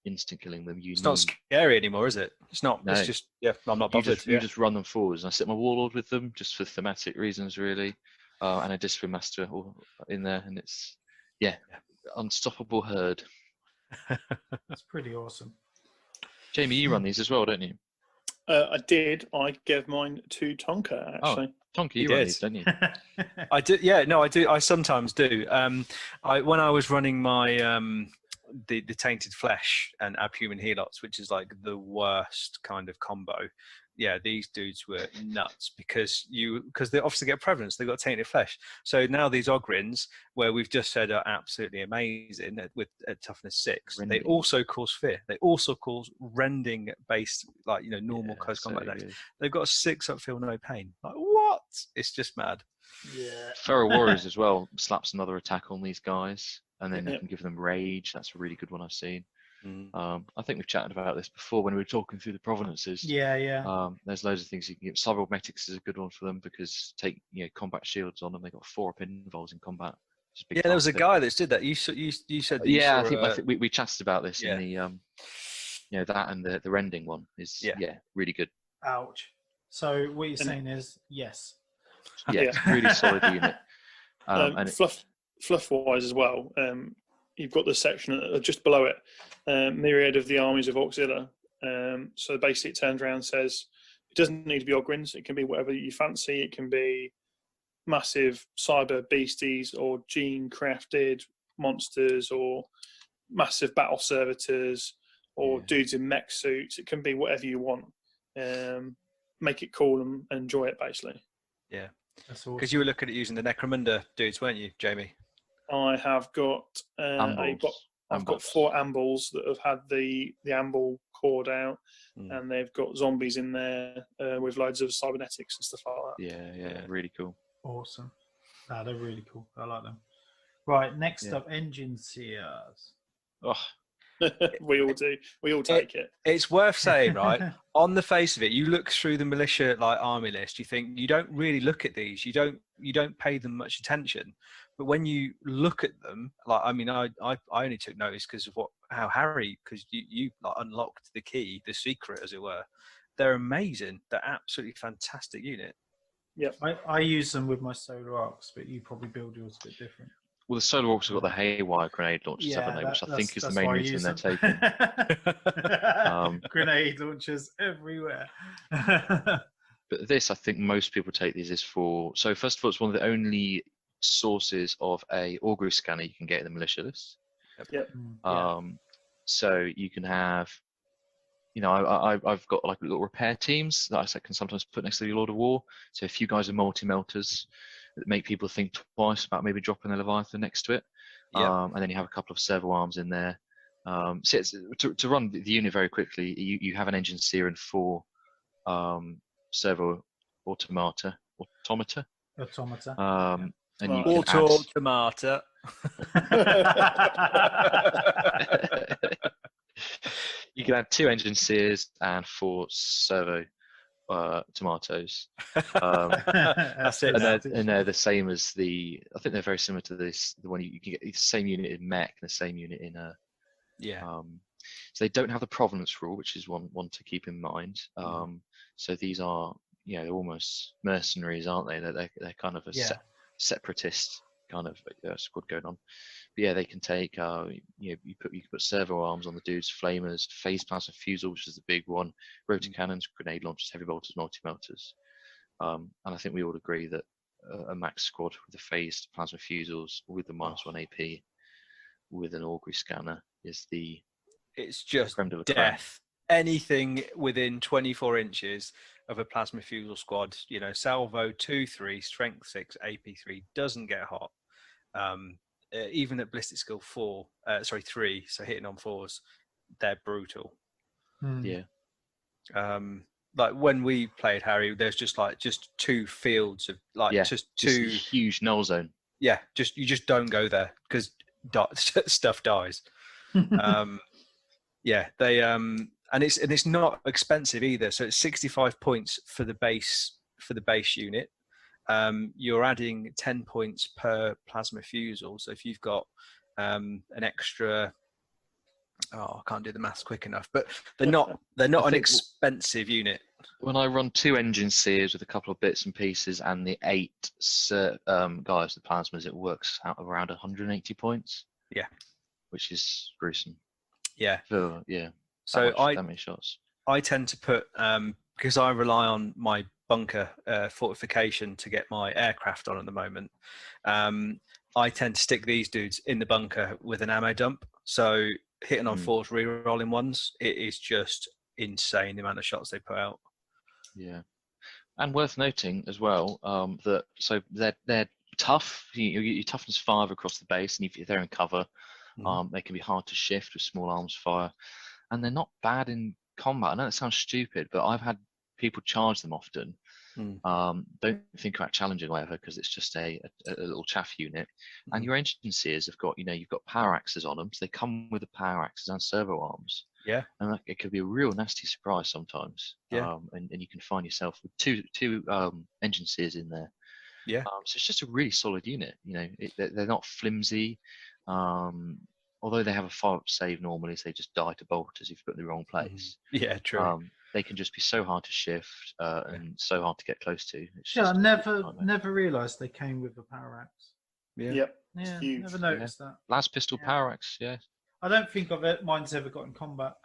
instant killing them. It's not scary anymore, is it? It's not. No. It's just I'm not bothered. You just run them forwards. And I set my Warlord with them just for thematic reasons, really. and a Discipline Master in there, and it's unstoppable herd. That's pretty awesome. Jamie, you run these as well, don't you? I did. I gave mine to Tonka, actually. Tonka, You you run did. these, don't you? I do. Yeah, no, I do. I sometimes do. When I was running my the Tainted Flesh and Abhuman Helots, which is like the worst kind of combo. Yeah, these dudes were nuts because they obviously get prevalence. They've got Tainted Flesh. So now these Ogryns, where we've just said are absolutely amazing with toughness 6, Rending. they also cause fear. They also cause rending based, like normal Yeah, close combat decks. good. They've got a 6 up feel no pain. Like what? It's just mad. Yeah. Feral Warriors as well slaps another attack on these guys, and then you Yep. can give them Rage. That's a really good one I've seen. Mm. I think we've chatted about this before when we were talking through the provenances. Yeah. There's loads of things you can get. Cybernetics is a good one for them because take combat shields on them. They got 4 up involves in combat. Yeah, there was a guy that did that. You said that you Yeah, saw, I think we chatted about this yeah. in the that and the rending one is really good. Ouch. So what you're saying is yes. Yeah, it's a really solid unit. And Fluff wise as well, you've got the section just below it, Myriad of the Armies of Auxilia. So basically it turns around and says it doesn't need to be Ogryns, it can be whatever you fancy. It can be massive cyber beasties or gene crafted monsters or massive battle servitors or dudes in mech suits. It can be whatever you want. Make it cool and enjoy it, basically. Yeah, That's awesome. because you were looking at using the Necromunda dudes, weren't you, Jamie? I have got I've got 4 ambles that have had the amble cord out, and they've got zombies in there with loads of cybernetics and stuff like that. Yeah, really cool. Awesome. They're really cool. I like them. Right, next up, Engine Seers. Oh, We all do. We all take it. It's worth saying, right? On the face of it, you look through the militia army list, you think you don't really look at these. You don't pay them much attention. But when you look at them, I only took notice because of how Harry, because you unlocked the key, the secret, as it were. They're amazing. They're absolutely fantastic unit. Yeah, I use them with my solar arcs, but you probably build yours a bit different. well, the Solar Orcs have got the Haywire grenade launchers, haven't they? Which I think is the main reason they're taken. Grenade launchers everywhere. But this, I think most people take these is for. So first of all, it's one of the only sources of a augury scanner you can get in the militia list. Yep. So you can have, I've got like little repair teams that I can sometimes put next to the Lord of War. So a few guys are multi-melters that make people think twice about maybe dropping a Leviathan next to it. And then you have a couple of servo arms in there. So it's, to run the unit very quickly, you have an engine seer and 4 servo automata. And you can Automata. you can add 2 engine seers and 4 servo tomatoes. That's it. And they're the same as I think they're very similar to this. The one you can get the same unit in mech and the same unit in so they don't have the provenance rule, which is one to keep in mind. So these are they're almost mercenaries, aren't they? They're kind of a separatist kind of squad going on. But yeah, they can take you can put servo arms on the dudes, flamers, phase plasma fusel, which is the big one, rotor cannons, grenade launchers, heavy bolters, multi-melters. And I think we all agree that a max squad with the phased plasma fusels with the -1 AP with an augury scanner is it's just creme de la death. Anything within 24 inches of a plasma fusel squad, salvo 2-3, strength 6, AP 3 doesn't get hot. Even at ballistic skill 3, so hitting on 4s, they're brutal. Yeah. Like when we played Harry, there's just 2 fields of just 2 huge null zone. Yeah, you just don't go there because stuff dies. They and it's not expensive either. So it's 65 points for the base unit. You're adding 10 points per plasma fusel. So if you've got an extra, I can't do the maths quick enough, but they're not an expensive unit. When I run 2 engine sears with a couple of bits and pieces and the 8 guys, the plasmas, it works out around 180 points. Yeah. Which is gruesome. Yeah. So, yeah. So that many shots. I tend to put, because I rely on my bunker fortification to get my aircraft on at the moment, I tend to stick these dudes in the bunker with an ammo dump. So hitting on 4s, re-rolling ones, it is just insane the amount of shots they put out. Yeah. And worth noting as well, that so they're tough. Your toughness 5 across the base, and if they're in cover, they can be hard to shift with small arms fire. And they're not bad in combat. I know that sounds stupid, but I've had people charge them often. Don't think about challenging whatever, because it's just a little chaff unit. And your engine seers have got, you've got power axes on them, so they come with the power axes and servo arms. Yeah. And it could be a real nasty surprise sometimes. Yeah. And you can find yourself with two engine seers in there. Yeah. So it's just a really solid unit. They're not flimsy. Although they have a 5 save normally, so they just die to bolters if you put in the wrong place. Yeah, true. They can just be so hard to shift and so hard to get close to. I never realised they came with a power axe. Yeah. Yep. Yeah, Huge. never noticed that. Las pistol power axe, yeah. I don't think mine's ever got in combat.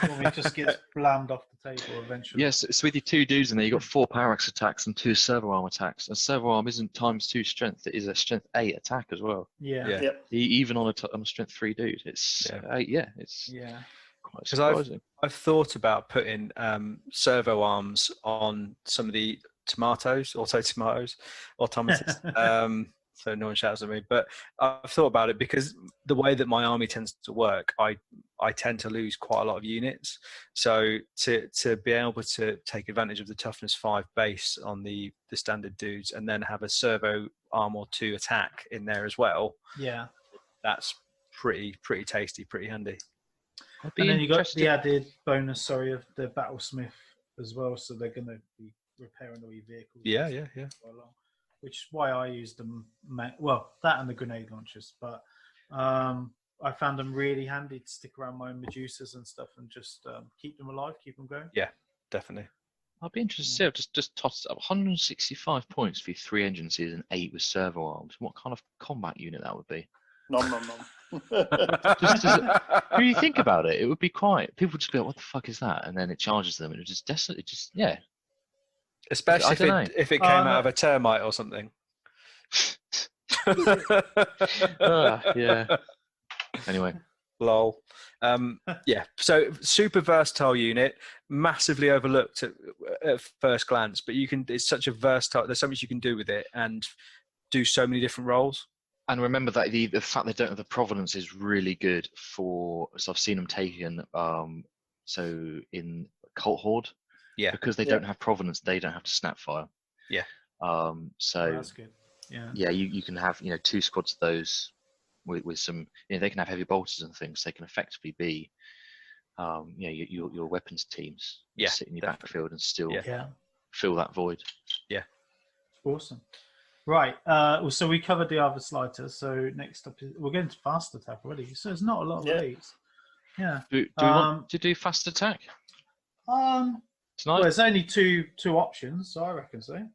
Normally it just gets blammed off the table eventually. Yes, it's with your 2 dudes in there. You've got 4 power axe attacks and 2 servo arm attacks. And servo arm isn't ×2 strength; it is a strength 8 attack as well. Yeah. Yep. Even on a strength 3 dude, it's 8. Yeah, it's quite surprising. I've thought about putting servo arms on some of the tomatoes, automatoes. So no one shouts at me, but I've thought about it because the way that my army tends to work, I tend to lose quite a lot of units. So to be able to take advantage of the toughness 5 base on the standard dudes and then have a servo arm or 2 attack in there as well. Yeah, that's pretty tasty, pretty handy. And then you got the added bonus, of the battlesmith as well. So they're going to be repairing all your vehicles. Yeah. Which is why I used them. Well, that and the grenade launchers, but I found them really handy to stick around my own Medusas and stuff, and just keep them alive, keep them going. Yeah, definitely. I'd be interested to see. Just toss it up. 165 points for 3 engine seers and 8 with servo arms. What kind of combat unit that would be? Nom. When you think about it, it would be quite. People would just be like, "What the fuck is that?" And then it charges them, and it just desolate. It just Especially if it came out of a termite or something. Yeah. Anyway. Lol. Yeah. So super versatile unit, massively overlooked at first glance, but it's such a versatile. There's so much you can do with it and do so many different roles. And remember that the fact they don't have the provenance is really good for. So I've seen them taken. So in Cult Horde. Yeah. Because they don't have provenance, they don't have to snap fire. Yeah. So that's good. Yeah. Yeah, you can have 2 squads of those with some. They can have heavy bolters and things. They can effectively be, your weapons teams. Yeah. Sit in your backfield and still Yeah. fill that void. Yeah. Awesome. Right. So we covered the other sliders. So next up, we're getting to fast attack already. So there's not a lot of these. Yeah. Do we want to do fast attack? Tonight? Well, there's only two options, so I reckon so.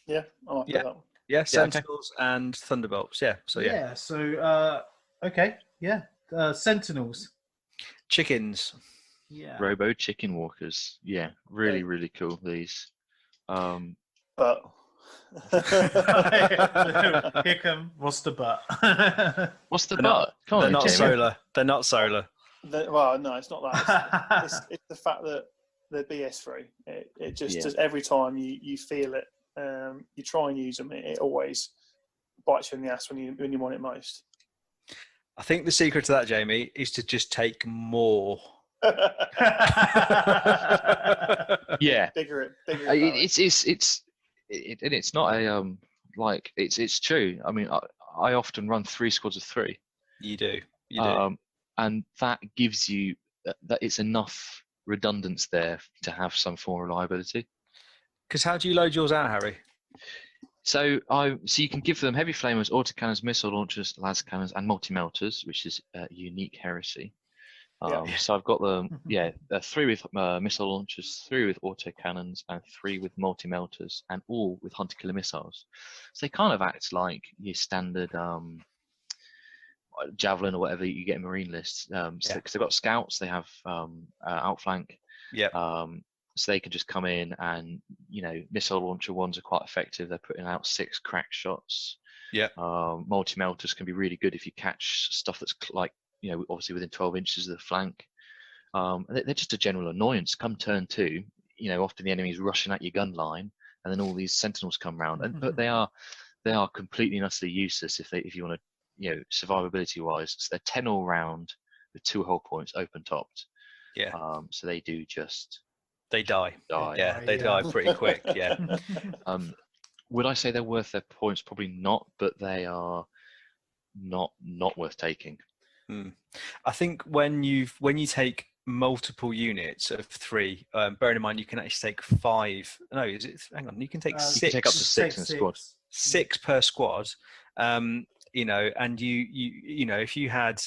Yeah, I like that one. Yeah, Sentinels and Thunderbolts. Yeah, so Yeah, so, okay, yeah. Sentinels. Chickens. Yeah. Robo chicken walkers. Yeah, really, really cool, these. But... Here come, what's the but? What's the but? They're not solar. They're not solar. Well, no, it's not that. It's the fact that they're BS3. It just every time you feel it, you try and use them, it always bites you in the ass when you want it most. I think the secret to that, Jamie, is to just take more. Yeah, bigger. It's not a it's true. I mean, I often run 3 squads of 3. You do. And that gives you that it's enough redundance there to have some form of reliability. Because how do you load yours out, Harry? So you can give them heavy flamers, autocannons, missile launchers, las cannons, and multi-melters, which is unique heresy. So I've got them, 3 with missile launchers, 3 with autocannons, and 3 with multi-melters, and all with hunter-killer missiles. So they kind of act like your standard javelin or whatever you get in marine lists. Because they've got scouts, they have outflank. So they can just come in and, missile launcher ones are quite effective. They're putting out 6 crack shots. Multi-melters can be really good if you catch stuff that's like, obviously within 12 inches of the flank. They're just a general annoyance. Come turn 2, often the enemy's rushing at your gun line, and then all these sentinels come round. But they are completely and utterly useless if you want to, survivability wise. So they're 10 all round with 2 hull points, open topped. So they do just. They die. They die pretty quick. Would I say they're worth their points? Probably not, but they are not worth taking. I think when you take multiple units of 3, bearing in mind you can actually take 5. No, is it? Hang on, you can take 6. You can take up to 6 in a squad. 6 per squad. And if you had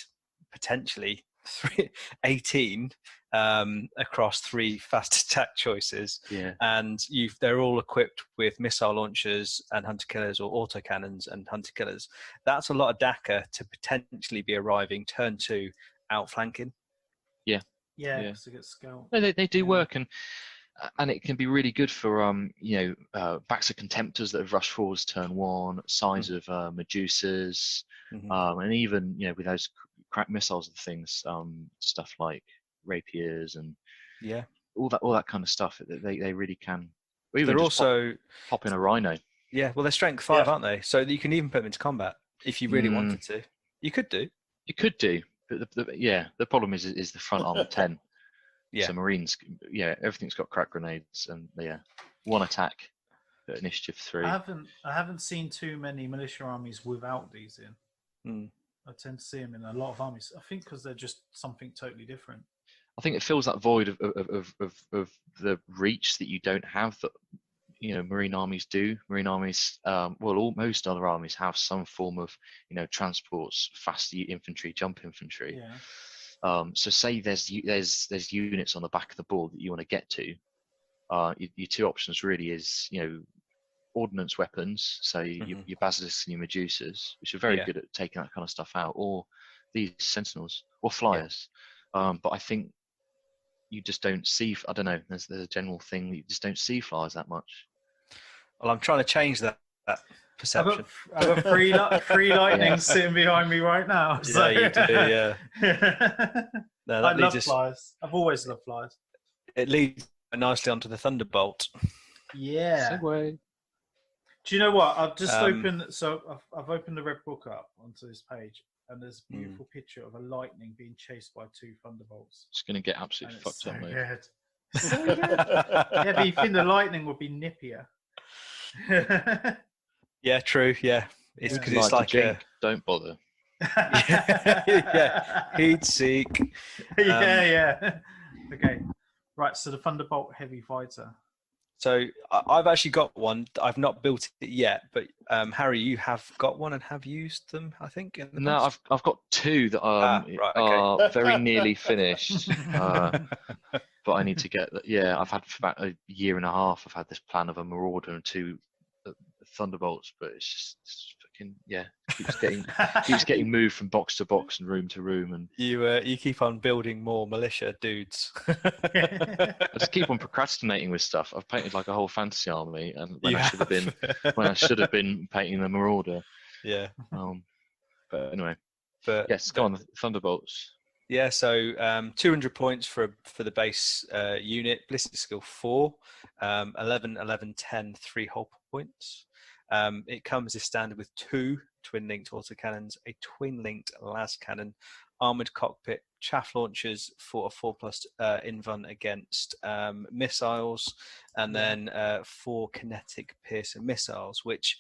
potentially 18 across 3 fast attack choices, and they're all equipped with missile launchers and hunter killers, or autocannons and hunter killers, that's a lot of DACA to potentially be arriving turn 2 outflanking. To get scout. No, they do work, and it can be really good for backs of contemptors that have rushed forwards turn 1, size of medusas, and even with those crack missiles and things, stuff like rapiers and all that kind of stuff. They really can. They're also pop in a rhino. Well, they're strength 5, aren't they? So you can even put them into combat if you really wanted to. You could do, but the problem is the front armor 10. So Marines, everything's got crack grenades, and 1 attack at initiative 3. I haven't seen too many militia armies without these in. I tend to see them in a lot of armies. I think because they're just something totally different. I think it fills that void of the reach that you don't have that marine armies do. Marine armies, most other armies have some form of transports, fast infantry, jump infantry. So say there's units on the back of the board that you want to get to. Your 2 options really is ordnance weapons, so your basilisks and your medusas, which are very good at taking that kind of stuff out, or these sentinels or flyers. But I think you just don't see. I don't know. There's a general thing that you just don't see flyers that much. Well, I'm trying to change that perception. I've got 3 lightnings sitting behind me right now. So. You do. No, I love flyers. I've always loved flyers. It leads nicely onto the Thunderbolt. Segway. Do you know what? I've just opened. So I've opened the red book up onto this page, and there's a beautiful picture of a lightning being chased by 2 thunderbolts. It's going to get absolutely fucked up, mate. Good. So good. But you think the lightning would be nippier? True. It's because it's like a don't bother. Heat seek. Okay. Right. So the Thunderbolt heavy fighter. So I've actually got one. I've not built it yet, but Harry, you have got one and have used them, I think. No, I've got 2 that are very nearly finished. But I need to get that. I've had for about a year and a half. I've had this plan of a Marauder and 2 Thunderbolts, but it's just fucking keeps getting moved from box to box and room to room, and you keep on building more militia dudes. I just keep on procrastinating with stuff. I've painted like a whole fantasy army, and when I should have been painting the Marauder. But anyway, yes, go on, Thunderbolts. So 200 points for the base unit, ballistic skill 4, 11, 11, 10, 3 hull points. It comes as standard with 2 twin-linked autocannons, a twin-linked las cannon, armoured cockpit, chaff launchers for a 4+ invuln against missiles, and then 4 kinetic piercer missiles, which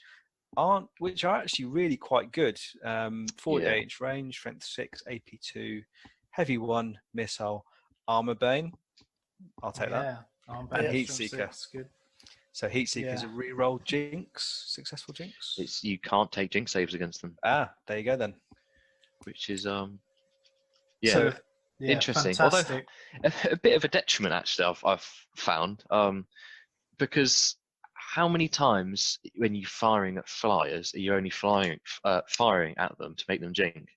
are actually really quite good. 48-inch range, strength 6, AP 2, heavy 1 missile, armor bane. I'll take that. And heat seeker. Good. So heat seeker is a reroll jinx, successful jinx. You can't take jinx saves against them. There you go then. Which is So Yeah, Interesting. fantastic. Although a bit of a detriment, actually, I've found, because how many times when you're firing at flyers, are you only firing at them to make them jink?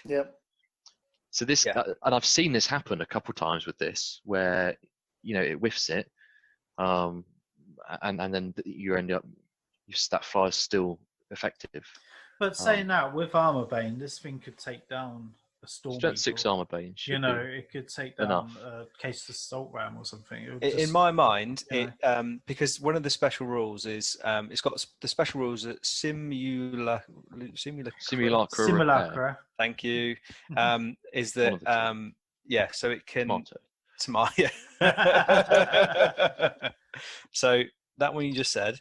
Yep. So this, Yeah. and I've seen this happen a couple of times with this, where it whiffs it, and then you end up that flyer's still effective. But saying that, with Armor Bane, this thing could take down a Storm Strength Eagle. 6 armor bane should be It could take down enough. a case assault ram or something. It would In just, my mind, you it because one of the special rules is it's got the special rules that simulacra. Simulacra. Thank you. Is One of the that yeah? So it can Tomato. smart. Yeah. So that one you just said.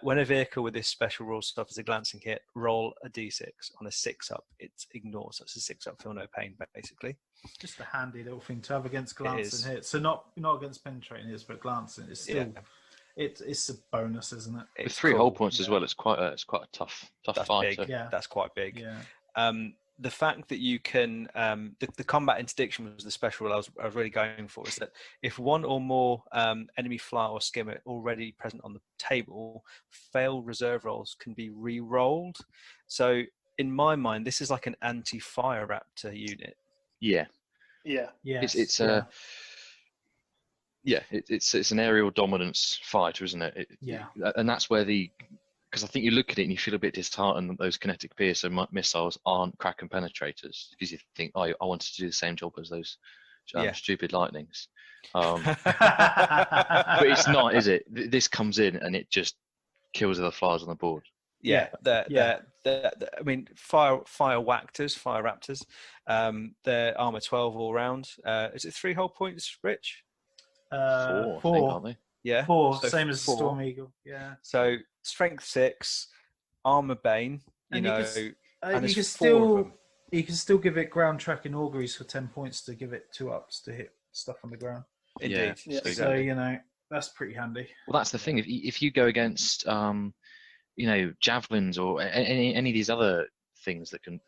When a vehicle with this special rule suffers a glancing hit, roll a d6. On a 6-up, it ignores. So it's a 6-up, feel no pain, basically. Just a handy little thing to have against glancing hits. So not against penetrating hits, but glancing. It's still it's a bonus, isn't it? With 3 hull points as well, it's quite a tough That's fight. big. Yeah. That's quite big. Yeah. The fact that you can the combat interdiction was the special rule I was really going for, is that if one or more enemy flyer or skimmer already present on the table, failed reserve rolls can be re-rolled. So in my mind, this is like an anti-fire raptor unit. Yeah. Yeah. Yes. It's an aerial dominance fighter, isn't it? Yeah. And that's where because I think you look at it and you feel a bit disheartened that those kinetic piercer missiles aren't Kraken penetrators, because you think, I wanted to do the same job as those stupid lightnings. But it's not, is it? This comes in and it just kills the flyers on the board. I mean, fire raptors. They're armor 12 all round. Is it 3 hull points, Rich? 4, I think, aren't they? Yeah, 4, so same as 4. Storm Eagle. Yeah. So strength 6, armor bane. And and you there's can 4 of them. you can still give it ground tracking auguries for 10 points to give it 2-ups to hit stuff on the ground. Indeed. Yeah. So that's pretty handy. Well, that's the thing. If you go against javelins or any of these other things that can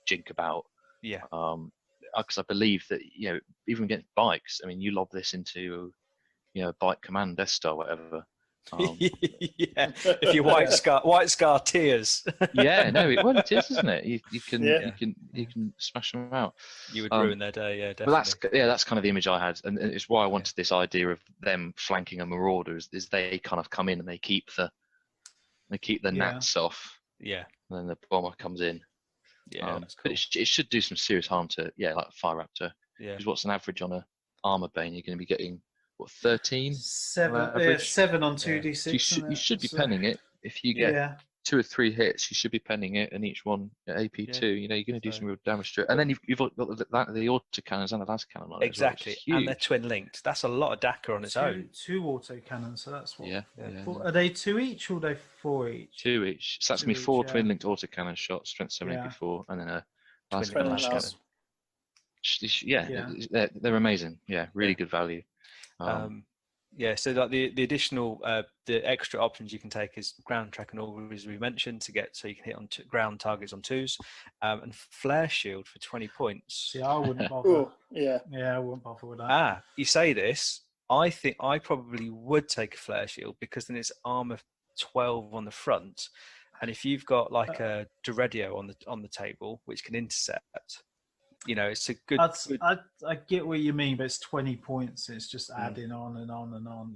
jink about, because I believe that even against bikes, I mean, you lob this into bike command Death Star, whatever. Yeah, if you white scar tears. Yeah, no, it is, isn't it? You can smash them out. You would ruin their day, yeah, definitely. But that's kind of the image I had, and it's why I wanted this idea of them flanking a marauder. Is they kind of come in and they keep the gnats off. Yeah, and then the bomber comes in. Yeah, that's but cool. it should do some serious harm to like Fire Raptor. Yeah, because what's an average on a armor bane? You're going to be getting 13? 7 on 2d6. You should be penning it. If you get 2 or 3 hits, you should be penning it, and each one at AP2. You're going to do some real damage to it. And then you've got the autocannons and the las cannon on it. Exactly, as well, and they're twin linked. That's a lot of DACA on its own. 2 auto cannons, so that's what. Yeah. Are they 2 each or are they 4 each? 2 each. So that's going to be 4 twin linked autocannon shots, strength 7 AP4, and then a las cannon. They're amazing. Yeah, really good value. So like the additional the extra options you can take is ground track and auguries, as we mentioned, so you can hit on ground targets on 2s, and flare shield for 20 points. See, I wouldn't bother. Yeah, I wouldn't bother with that. You say this, I think I probably would take a flare shield, because then it's armor 12 on the front, and if you've got like a Deredio on the table which can intercept, it's a good. I get what you mean, but it's 20 points. It's just adding on and on and on.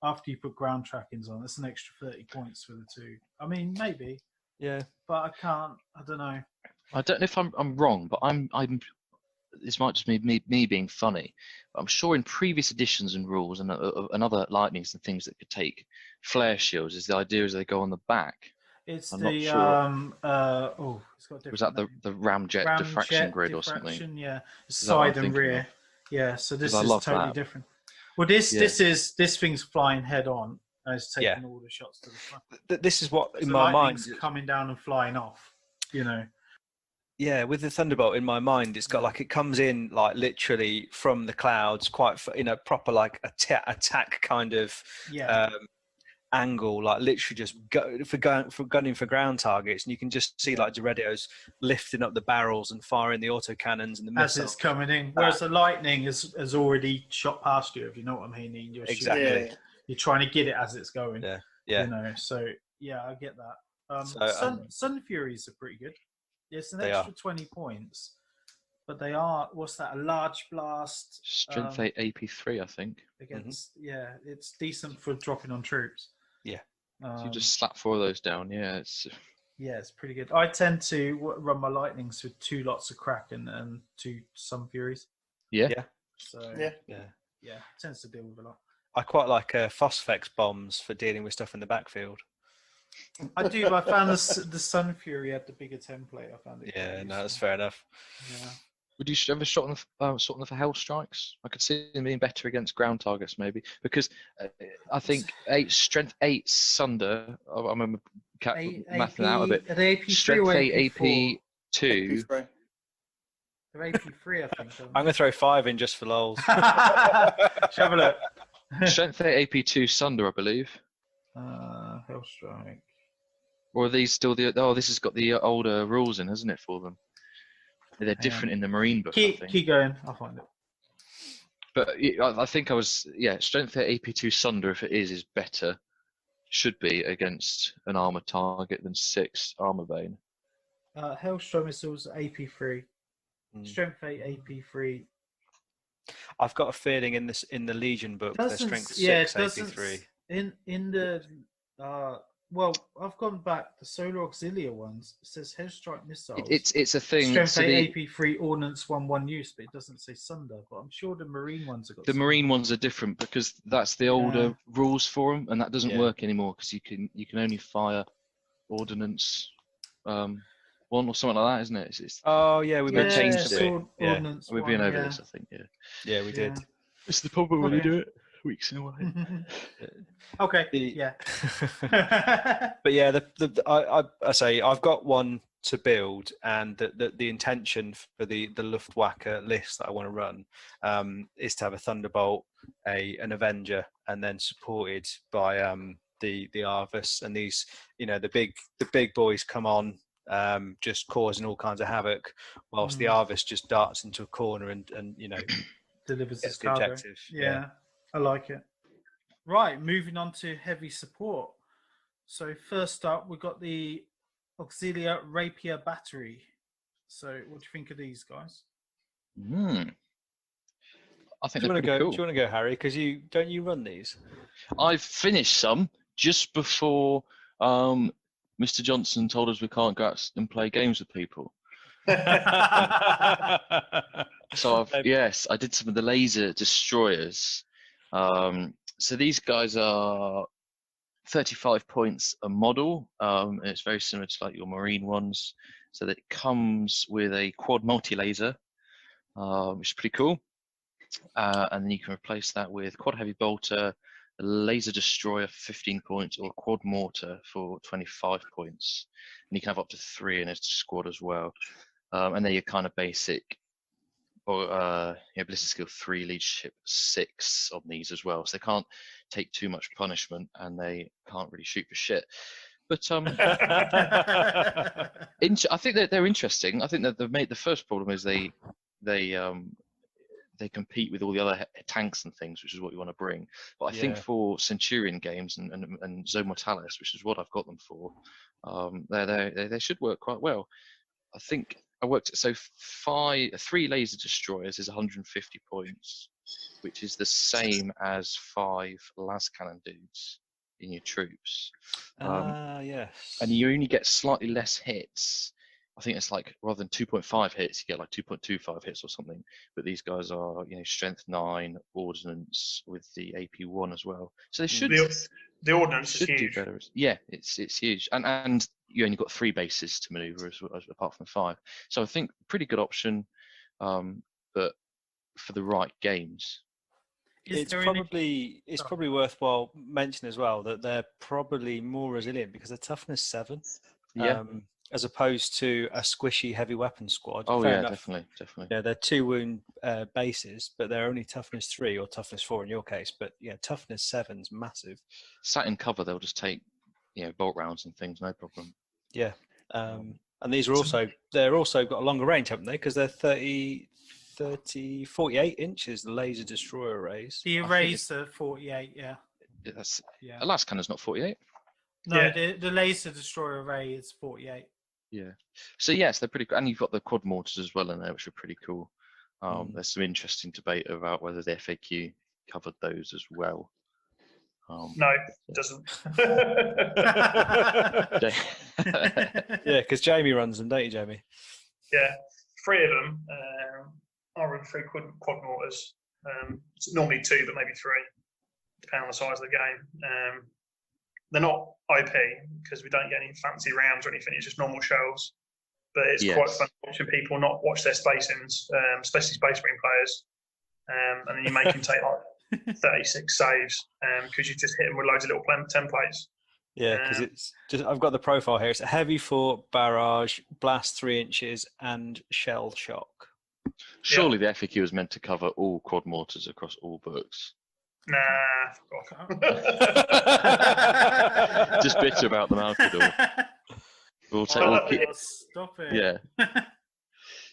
After you put ground trackings on, it's an extra 30 points for the 2. I mean, maybe. Yeah. But I can't. I don't know. I don't know if I'm wrong, but I'm. This might just be me being funny, but I'm sure in previous editions and rules and other lightnings and things that could take flare shields, is the idea is they go on the back. It's I'm the not sure. it's got Was that the ramjet diffraction grid or something? Yeah, side and rear. Of? Yeah, so this I is love totally that. different. Well, this thing's flying head on and it's taking all the shots to the front. This is what in the my mind coming down and flying off. Yeah, with the Thunderbolt in my mind, it's got like it comes in like literally from the clouds, quite proper like attack kind of angle, like literally just gunning for ground targets, and you can just see like Doredios lifting up the barrels and firing the autocannons and the as missiles. it's coming in. Whereas the lightning has already shot past you, if you know what I mean. And you're Exactly. shooting, you're trying to get it as it's going. Yeah. You know, so yeah, I get that. Sun Furies are pretty good. It's an extra 20 points, but they are, what's that? A large blast. Strength 8 AP3, I think. Against it's decent for dropping on troops. Yeah. So you just slap 4 of those down. Yeah, it's pretty good. I tend to run my lightnings with 2 lots of Kraken and 2 Sun Furies. Yeah. So yeah, tends to deal with a lot. I quite like Phosphex bombs for dealing with stuff in the backfield. I do, but I found the Sun Fury had the bigger template. I found it. Yeah, no, that's fair enough. Yeah. Would you ever shot them for hell strikes? I could see them being better against ground targets, maybe, because I think Strength 8 Sunder. I remember mathing out a bit. Are they AP3 Strength or 8 AP4? AP2. AP3. They're AP3, I think. I'm going to throw 5 in just for lols. Have a look. Strength 8 AP2 Sunder, I believe. Hellstrike. Or are these still the? Oh, this has got the older rules in, hasn't it, for them? They're different in the Marine book. I think. Keep going. I'll find it. But I think I was Strength 8 AP2 Sunder, if it is better, should be against an armor target than 6 armor bane. Hellstrom missiles AP3. Strength 8 AP3. I've got a feeling in the Legion book they're Strength 6 AP3. In the well, I've gone back. The Solar Auxilia ones, it says Hellstrike missiles. It's a thing. Strength so 8 AP3 Ordnance 1/1 use, but it doesn't say Sunder. But I'm sure the Marine ones have got. The Marine ones are different because that's the older rules for them, and that doesn't work anymore because you can only fire Ordnance 1 or something like that, isn't it? It's we changed it. Ordnance We've been over 1, this, I think. Yeah, we did. This is the problem when you do it weeks in a way. Okay. But yeah, I say I've got one to build, and the intention for the Luftwaffe list that I want to run is to have a Thunderbolt, an Avenger, and then supported by the Arvis, and these the big boys come on, just causing all kinds of havoc, whilst the Arvis just darts into a corner and delivers gets its the cargo. objective. Yeah, I like it. Right, moving on to heavy support. So first up, we've got the Auxilia Rapier Battery. So what do you think of these guys? I think do you want to go? cool. Do you want to go, Harry? Because don't you run these? I've finished some just before Mr. Johnson told us we can't go out and play games with people. So I did some of the laser destroyers. So these guys are 35 points a model, and it's very similar to like your Marine ones. So that it comes with a quad multi-laser, which is pretty cool. And then you can replace that with quad heavy bolter, a laser destroyer for 15 points, or a quad mortar for 25 points. And you can have up to 3 in a squad as well. And they're your kind of basic, or ballistic skill 3, leadership 6 on these as well. So they can't take too much punishment, and they can't really shoot for shit. But I think that they're interesting. I think that they've made the first problem is they compete with all the other tanks and things, which is what you want to bring. But I think for Centurion games and Zone Mortalis, which is what I've got them for, they should work quite well. I think I worked so 3 laser destroyers is 150 points, which is the same as 5 las cannon dudes in your troops. Yes. And you only get slightly less hits. I think it's like rather than 2.5 hits, you get like 2.25 hits or something. But these guys are, strength 9 ordnance with the AP1 as well. So they should. The ordnance is huge. Do better. Yeah, it's huge, and you only got 3 bases to manoeuvre apart from 5. So I think pretty good option, but for the right games. It's probably worthwhile mentioning as well that they're probably more resilient because they're toughness 7. Yeah. as opposed to a squishy heavy weapon squad. Oh Fair yeah, enough. definitely. Yeah, they're 2 wound bases, but they're only toughness 3 or toughness 4 in your case. But yeah, toughness 7's massive. Sat in cover, they'll just take bolt rounds and things, no problem. Yeah, and these are they're also got a longer range, haven't they? Because they're 48 inches. The laser destroyer arrays. The arrays are 48. Yeah. That's Yeah. a last cannon's not 48. No, Yeah. the laser destroyer array is 48. Yeah. So yes, they're pretty cool. And you've got the quad mortars as well in there, which are pretty cool. There's some interesting debate about whether the FAQ covered those as well. No, it doesn't. Yeah, because Jamie runs them, don't you, Jamie? Yeah, 3 of them. I run 3 quad mortars. It's normally 2, but maybe 3, depending on the size of the game. They're not OP because we don't get any fancy rounds or anything. It's just normal shells. But it's quite fun watching people not watch their spacings, especially Space Marine players. And then you make them take like 36 saves because you just hit them with loads of little templates. Yeah, because it's just, I've got the profile here. It's a heavy 4, barrage, blast 3 inches, and shell shock. Surely the FAQ is meant to cover all quad mortars across all books. Nah, Just bitter about them, Alcador. We'll take. Stop it. Yeah.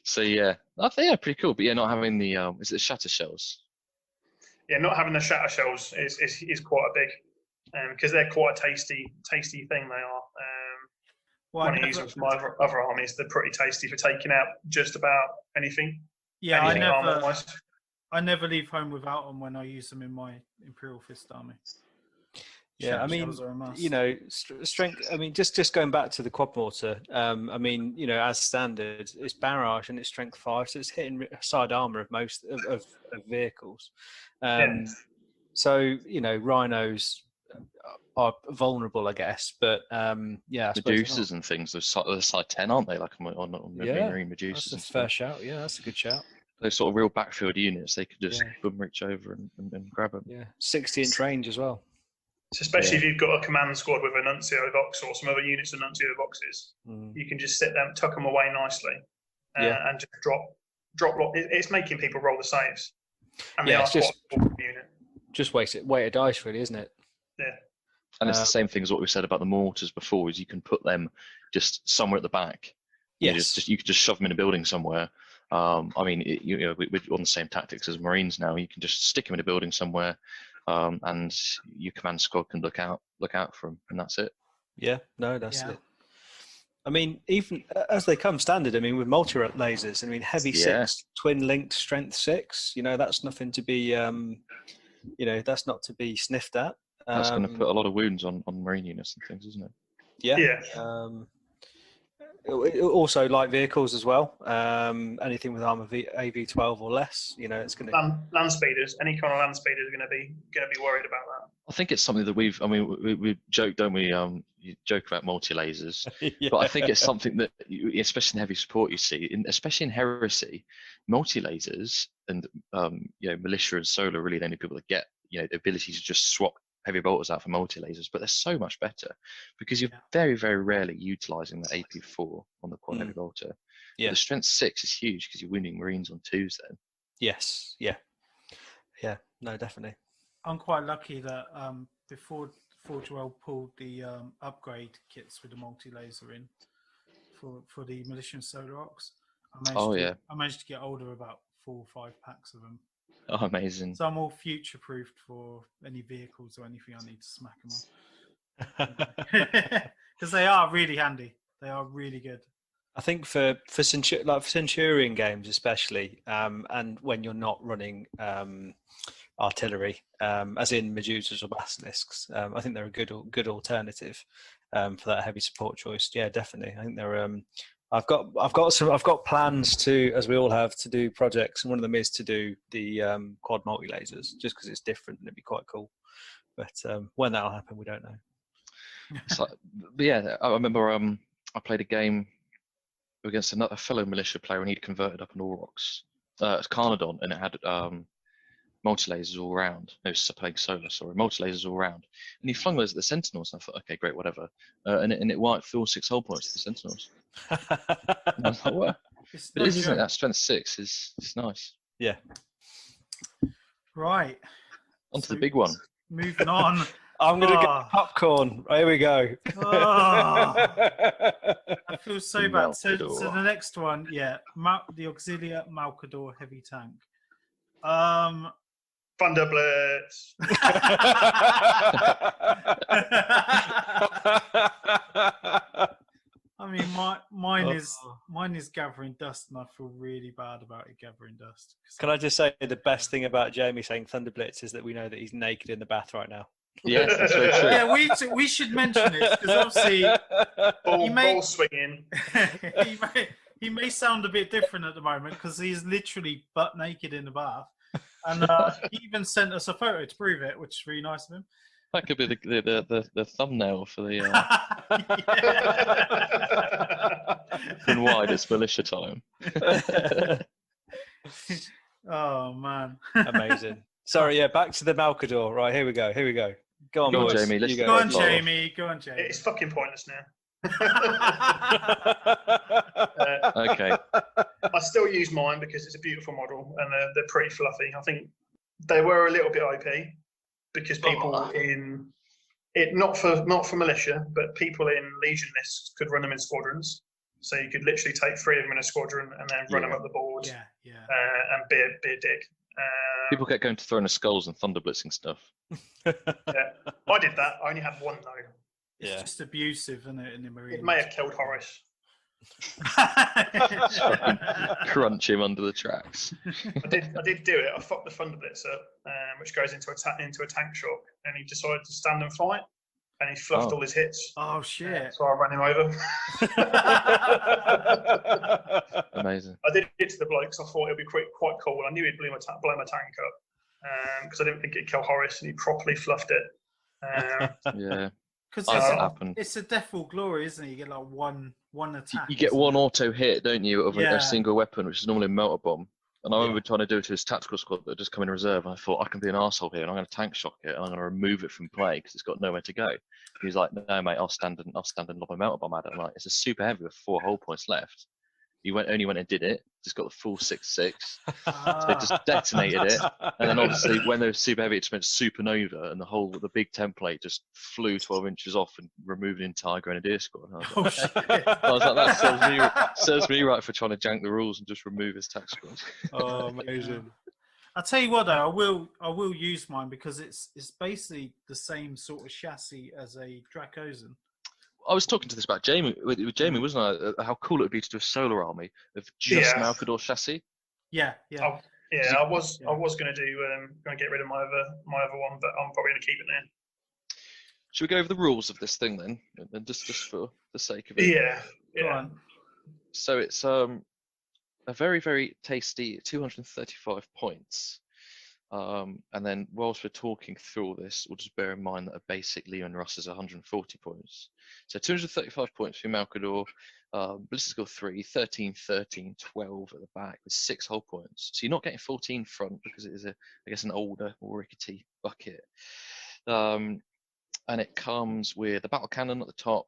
So yeah, I think they're pretty cool. But yeah, not having the is it shatter shells? Yeah, not having the shatter shells is quite a big because they're quite a tasty thing. They are. When I use them for my other armies, they're pretty tasty for taking out just about anything. Yeah, anything I never leave home without them when I use them in my Imperial Fist army. Yeah, I mean, strength. I mean, just going back to the quad mortar. I mean, as standard, it's barrage and it's strength 5, so it's hitting side armor of most of vehicles. So rhinos are vulnerable, I guess. But yeah, Medusas and things. They're side 10, aren't they? Like on Marine Medusas. That's a fair shout. Yeah, that's a good shout. Those sort of real backfield units, they could just boom, reach over and grab them. Yeah, 60-inch range as well. So especially if you've got a command squad with a Nuncio box or some other units of Nuncio boxes, you can just sit them, tuck them away nicely, and just drop. It's making people roll the saves. And it's just unit. Just weight a dice, really, isn't it? Yeah. And it's the same thing as what we said about the mortars before. Is you can put them just somewhere at the back. Yes. You could just shove them in a building somewhere. I mean, we're on the same tactics as Marines now. You can just stick them in a building somewhere, and your command squad can look out for them, and that's it. Yeah, no, that's it. I mean, even as they come standard, I mean, with multi lasers, I mean, heavy 6, twin linked strength 6. That's nothing to be, that's not to be sniffed at. That's going to put a lot of wounds on Marine units and things, isn't it? Yeah. Also, light vehicles as well. Anything with armor AV12 or less, it's going to land speeders. Any kind of land speeders are going to be worried about that. I think it's something that we joke, don't we? You joke about multi lasers, but I think it's something that, especially in heavy support, you see, especially in Heresy, multi lasers and Militia and Solar are really the only people that get the ability to just swap heavy bolters out for multi lasers, but they're so much better because you're very, very rarely utilizing the AP4 on the quad heavy bolter. Yeah, the strength 6 is huge because you're wounding Marines on 2s then. Yes, yeah, no, definitely. I'm quite lucky that before Joel pulled the upgrade kits with the multi laser in for the Militia and Solar Ox, I managed to get hold of about 4 or 5 packs of them. Oh, amazing. So I'm all future-proofed for any vehicles or anything I need to smack them on. Because they are really handy. They are really good. I think for Centurion games especially, and when you're not running artillery, as in Medusas or Basilisks, I think they're a good alternative for that heavy support choice. Yeah, definitely. I think they're... I've got plans to, as we all have, to do projects, and one of them is to do the quad multi lasers, just because it's different and it'd be quite cool. But when that'll happen, we don't know. But yeah, I remember I played a game against a fellow Militia player, and he'd converted up an Aurochs. It's Carnodon, and it had multi lasers all around. No, playing Solar, sorry, multi lasers all around, and he flung those at the Sentinels. And I thought, okay, great, whatever. And it wiped 4 or 6 hull points to the Sentinels. And I was like, what? It's But no it is, isn't it? joke. That strength 6 is it's nice. Yeah. Right. On to So, the big one. Moving on. I'm going to get Ah. popcorn. Here we go. Ah. I feel so The bad. So Malcador. the next one, yeah, the Auxilia Malcador Heavy Tank. Thunder Blitz. I mean, mine is gathering dust, and I feel really bad about it gathering dust. Can I just say the best thing about Jamie saying Thunder Blitz is that we know that he's naked in the bath right now. Yes, that's very true. Yeah, we should mention this because obviously Ball swinging. he may sound a bit different at the moment because he's literally butt naked in the bath, and he even sent us a photo to prove it, which is really nice of him. That could be the thumbnail for the and wide it's militia time. Oh man. Amazing. Sorry, yeah, back to the Malcador. Right, here we go. Go on, Go on, boys. Jamie, let's You Go on, Follow. Jamie. Go on, Jamie. It's fucking pointless now. Okay. I still use mine because it's a beautiful model and they're pretty fluffy. I think they were a little bit OP because people in it not for militia, but people in Legion lists could run them in squadrons. So you could literally take 3 of them in a squadron and then run them up the board Yeah. and be a dick. People kept going to throwing the skulls and thunder blitzing stuff. Yeah. I did that. I only had one though. It's just abusive, isn't it, in the Marine? It may have killed Horace. Crunch him under the tracks. I did do it. I fucked the Thunder Blitz up, which goes into a tank shock, and he decided to stand and fight, and he fluffed all his hits. Oh shit! So I ran him over. Amazing. I did it to the bloke because I thought it would be quite cool. I knew he'd blow my tank up because I didn't think it'd kill Horace, and he properly fluffed it. Yeah. Because That happened. it's a Deathfall Glory, isn't it? You get like one attack. You get isn't one it? auto hit, don't you, of Yeah. a single weapon, which is normally a melter bomb. And I remember trying to do it to his tactical squad that had just come in reserve, and I thought I can be an arsehole here, and I'm going to tank shock it, and I'm going to remove it from play because it's got nowhere to go. He's like, no, mate, I'll stand and lob a melter bomb at it. I'm like, it's a super heavy with 4 hull points left. You only went and did it, just got the full 6/6. So it just detonated it, and then obviously when they were super heavy, it just went supernova, and the big template just flew 12 inches off and removed an entire grenadier squad. And I was like, that serves me right for trying to jank the rules and just remove his tax squad. Oh, amazing. I'll tell you what, though, I will use mine because it's basically the same sort of chassis as a Dracosan. I was talking to this about Jamie, with Jamie, wasn't I? How cool it would be to do a solar army of just Malcador chassis. Yeah. I was going to get rid of my other one, but I'm probably going to keep it now. Should we go over the rules of this thing then, and just for the sake of it? Yeah. Go on. So it's a very, very tasty 235 points. And then whilst we're talking through all this, we'll just bear in mind that a basic Leon Russ is 140 points. So 235 points for Malcador, Ballistical 3, 13, 13, 12 at the back with 6 hull points. So you're not getting 14 front because it is an older, more rickety bucket. And it comes with a battle cannon at the top,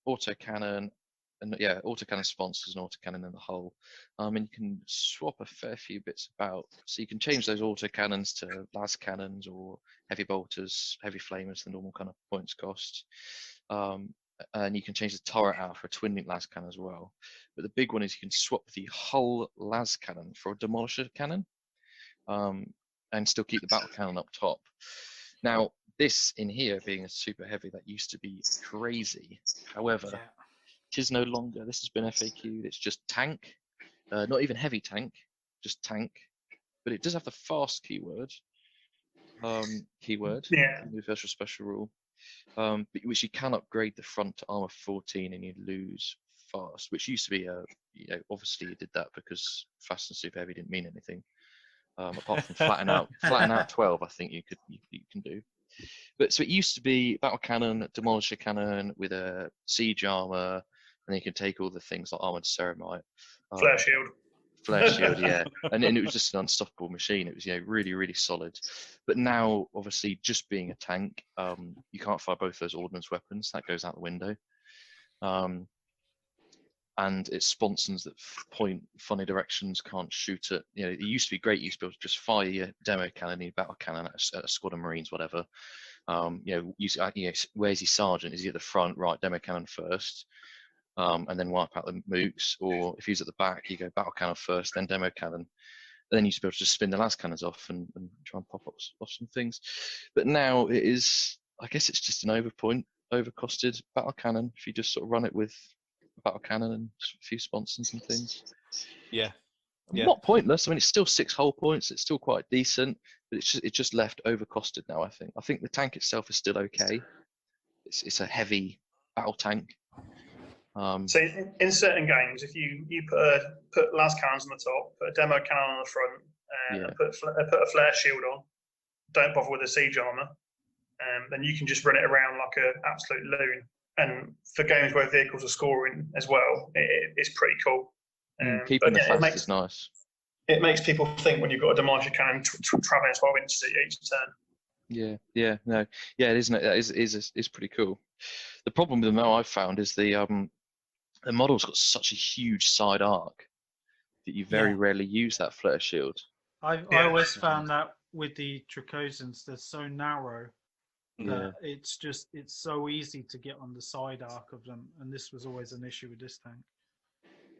auto cannon, and autocannon sponsors and autocannon in the hull. And you can swap a fair few bits about. So you can change those autocannons to las cannons or heavy bolters, heavy flamers, the normal kind of points cost. And you can change the turret out for a twin link las cannon as well. But the big one is you can swap the hull las cannon for a demolisher cannon, and still keep the battle cannon up top. Now, this in here being a super heavy, that used to be crazy. However, it is no longer. This has been FAQ'd. It's just tank, not even heavy tank, just tank. But it does have the fast keyword. Universal special rule, which you can upgrade the front to armor 14 and you lose fast, which used to be obviously you did that because fast and super heavy didn't mean anything. Apart from flatten out 12, I think you can do. But so it used to be battle cannon, demolisher cannon with a siege armor, and then you can take all the things like armored ceramite, Flare shield, yeah, and it was just an unstoppable machine. It was really, really solid. But now, obviously, just being a tank, you can't fire both those ordnance weapons. That goes out the window. and it's sponsons that point funny directions, can't shoot it. You know, it used to be great. You used to be able to just fire your demo cannon, your battle cannon at a squad of Marines, whatever. You know, where's your sergeant? Is he at the front? Right, demo cannon first, and then wipe out the mooks. Or if he's at the back, you go battle cannon first, then demo cannon. And then you used to be able to just spin the las cannons off and try and pop off some things. But now it is, I guess it's just an overcosted battle cannon. If you just sort of run it with a battle cannon and a few sponsons and things. Yeah. Not pointless. I mean, it's still 6 hull points. It's still quite decent, but it's just left overcosted now. I think the tank itself is still okay. It's a heavy battle tank. So in certain games, if you put las cannons on the top, put a demo cannon on the front, and put a flare shield on, don't bother with the siege armor, then you can just run it around like an absolute loon. And for games where vehicles are scoring as well, it's pretty cool. Keeping the fast is nice. It makes people think when you've got a demolisher cannon traveling 12 inches at each turn. It isn't it? That is pretty cool. The problem with them now I've found is the model's got such a huge side arc that you very rarely use that flare shield. I always found that with the Tricosans, they're so narrow that it's so easy to get on the side arc of them, and this was always an issue with this tank.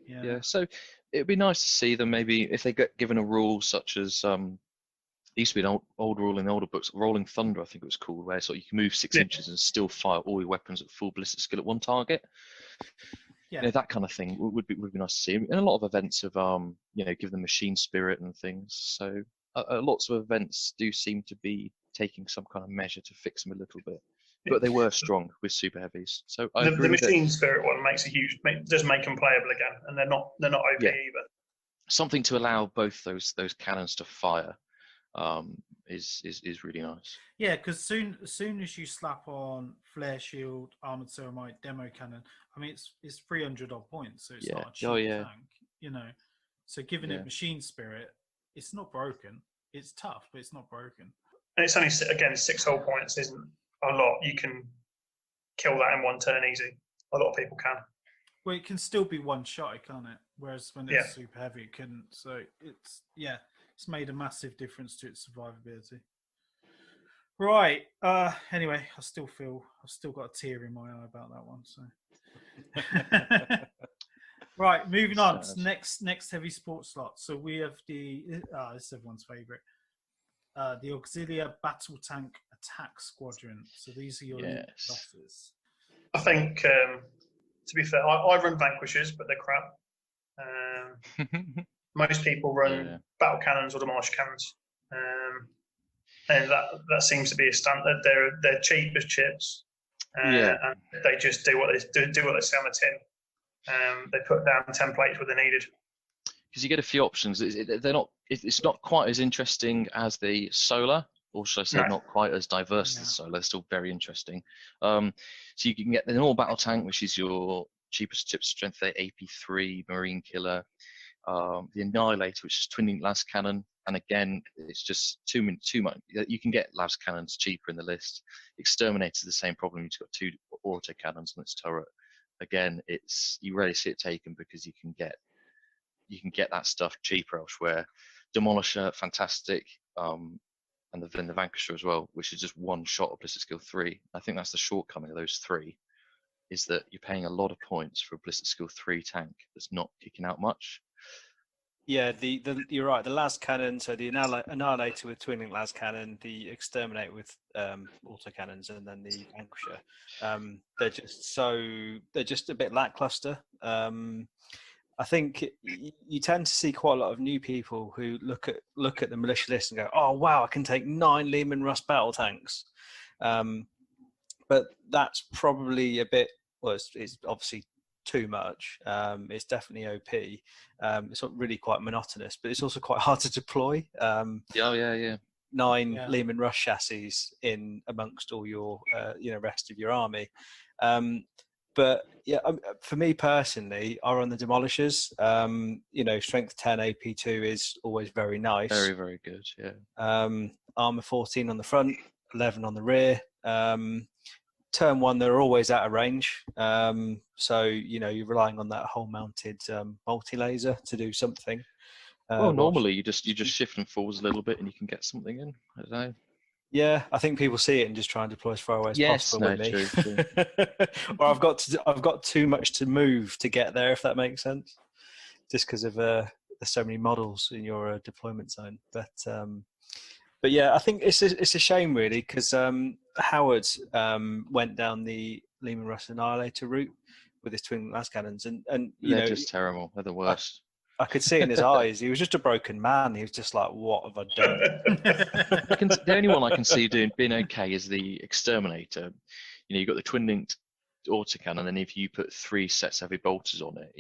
Yeah, so it'd be nice to see them maybe if they get given a rule such as used to be an old rule in the older books, Rolling Thunder, I think it was called, where you can move 6 inches and still fire all your weapons at full ballistic skill at one target. You know, that kind of thing would be nice to see. And a lot of events have give them machine spirit and things. So lots of events do seem to be taking some kind of measure to fix them a little bit. But they were strong with super heavies. So the machine spirit one does make them playable again, and they're not OP either. Something to allow both those cannons to fire is really nice. Yeah, because as soon as you slap on flare shield, armored ceramite, demo cannon, I mean it's 300 odd points, so it's not a cheap tank, you know. So giving it machine spirit, it's not broken. It's tough, but it's not broken. And it's only 6 hull points isn't a lot. You can kill that in one turn easy. A lot of people can. Well, it can still be one shot, can't it? Whereas when it's super heavy, it couldn't. So it's made a massive difference to its survivability. Right. Anyway, I've still got a tear in my eye about that one. So. Right, moving on to next heavy sports slot. So we have this is everyone's favourite. The Auxilia Battle Tank Attack Squadron. So these are your buffers. I think, to be fair, I run Vanquishers, but they're crap. Most people run battle cannons or demolisher cannons, and that seems to be a standard. They're cheap as chips, and they just do what they say on the tin. They put down templates where they're needed. Because you get a few options. It's not quite as interesting as the solar, or should I say not quite as diverse as the solar. They're still very interesting. So you can get the normal battle tank, which is your cheapest chip strength, AP3 Marine Killer, the Annihilator, which is twin las cannon, and again it's just too much. You can get las cannons cheaper in the list. Exterminator is the same problem. You've got 2 auto cannons on its turret. Again, you rarely see it taken because you can get that stuff cheaper elsewhere. Demolisher, fantastic, and then the Vanquisher as well, which is just one shot of Ballistic Skill 3. I think that's the shortcoming of those 3, is that you're paying a lot of points for a Ballistic Skill 3 tank that's not kicking out much. Yeah, you're right. The las cannon, so the Annihilator with twin link las cannon, the Exterminator with auto cannons, and then the Vanquisher. They're just a bit lackluster. I think you tend to see quite a lot of new people who look at the militia list and go, "Oh wow, I can take 9 Lehman Russ battle tanks," but that's probably a bit. Well, it's obviously too much. It's definitely OP. It's not really quite monotonous, but it's also quite hard to deploy. 9 Lehman Russ chassis in amongst all your rest of your army. But for me personally, I run the Demolishers. Strength 10 AP2 is always very nice. Very, very good. Yeah. Armor 14 on the front, 11 on the rear. turn one, they're always out of range. So you're relying on that whole mounted multi-laser to do something. Well, normally you just shift and forwards a little bit, and you can get something in. I don't know. Yeah, I think people see it and just try and deploy as far away as possible with me. True. Or I've got too much to move to get there, if that makes sense. Just because of there's so many models in your deployment zone. But yeah, I think it's a shame really, because Howard went down the Lehman Russ Annihilator route with his twin las cannons, and they're just terrible. They're the worst. I could see it in his eyes. He was just a broken man. He was just like, "What have I done?" The only one I can see being okay is the Exterminator. You've got the twin-linked autocannon, and then if you put 3 sets heavy bolters on it,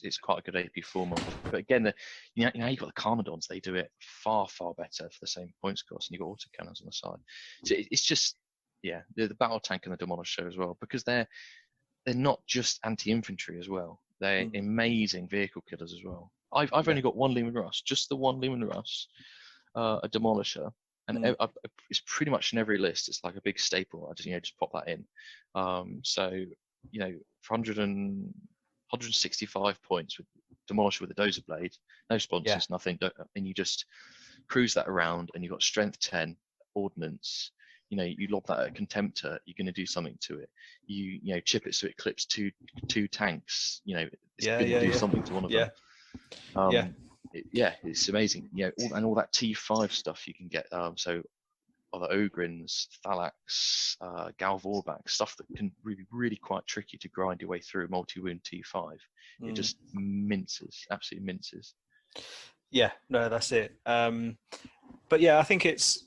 it's quite a good AP4 model. But again, you've got the Carnodons. They do it far better for the same points cost, and you've got autocannons on the side. So it's just the battle tank and the Demolisher as well, because they're not just anti-infantry as well. They're amazing vehicle killers as well. I've only got one Lehman Russ, just the one Lehman Russ, a Demolisher, and it's pretty much in every list. It's like a big staple. I just pop that in. So for 165 points with Demolisher with a Dozer Blade, no sponsors, nothing, and you just cruise that around, and you've got strength 10, ordnance. You lob that at a Contemptor, you're going to do something to it. You chip it so it clips two tanks. It's going to do something to one of them. It's amazing. All that T5 stuff you can get. So other Ogrins, Thalax, Galvorback, stuff that can really, really quite tricky to grind your way through multi-wound T5. It just absolutely minces. Yeah, no, that's it. But yeah, I think it's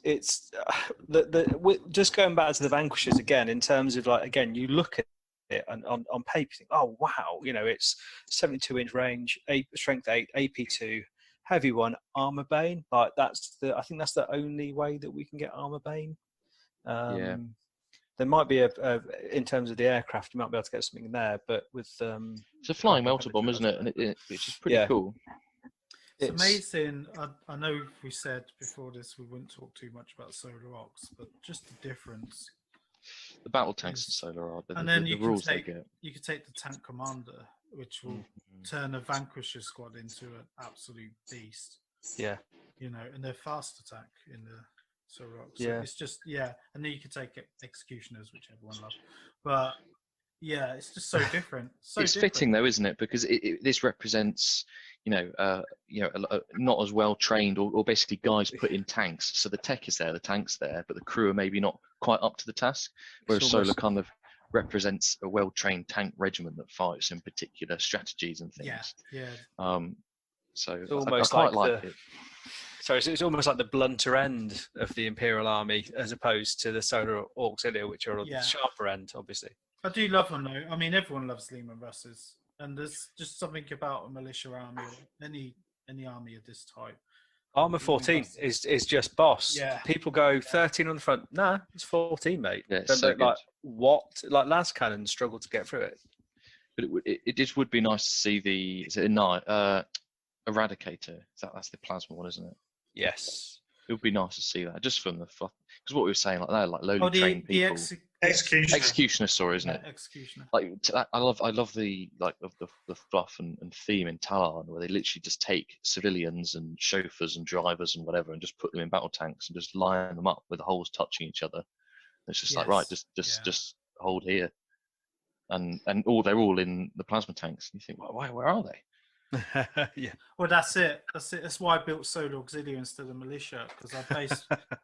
just going back to the Vanquishers again, in terms of you look at it and on paper, you think, oh wow, it's 72-inch range, strength 8, AP2, heavy 1, armor bane. I think that's the only way that we can get armor bane. There might be in terms of the aircraft, you might be able to get something there, but with it's a flying melter bomb, isn't it? And it's just pretty cool. It's amazing. I know we said before this we wouldn't talk too much about Solar Ox, but just the difference. The battle tanks and Solar are, and then the you rules can they get. You could take the tank commander, which will turn a Vanquisher squad into an absolute beast. Yeah. And they're fast attack in the Solar Ox. So it's just and then you could take Executioners, which everyone loves. But yeah, it's just so different. It's fitting though, isn't it? Because this represents not as well trained or basically guys put in tanks. So the tech is there, the tank's there, but the crew are maybe not quite up to the task. Whereas Solar kind of represents a well-trained tank regiment that fights in particular strategies and things. So it's almost I quite like it. So it's almost like the blunter end of the Imperial Army, as opposed to the Solar Auxilia, which are the sharper end, obviously. I do love them though. I mean, everyone loves Lehman Russes. And there's just something about a militia army or any army of this type. Armour 14 is just boss. Yeah. People go 13 on the front. Nah, it's 14, mate. Yeah, it's so like what? Like las cannons struggle to get through it. But it just would be nice to see the Eradicator. That's the plasma one, isn't it? Yes. It would be nice to see that, just from the fluff. Because what we were saying, like lowly trained people. Executioner, sorry, isn't it? Executioner. I love the the fluff and theme in Talon, where they literally just take civilians and chauffeurs and drivers and whatever, and just put them in battle tanks and just line them up with the holes touching each other. It's just just hold here, and they're all in the plasma tanks. And you think, well, where are they? Yeah. Well, that's it. That's why I built Solar Auxilia instead of Militia, because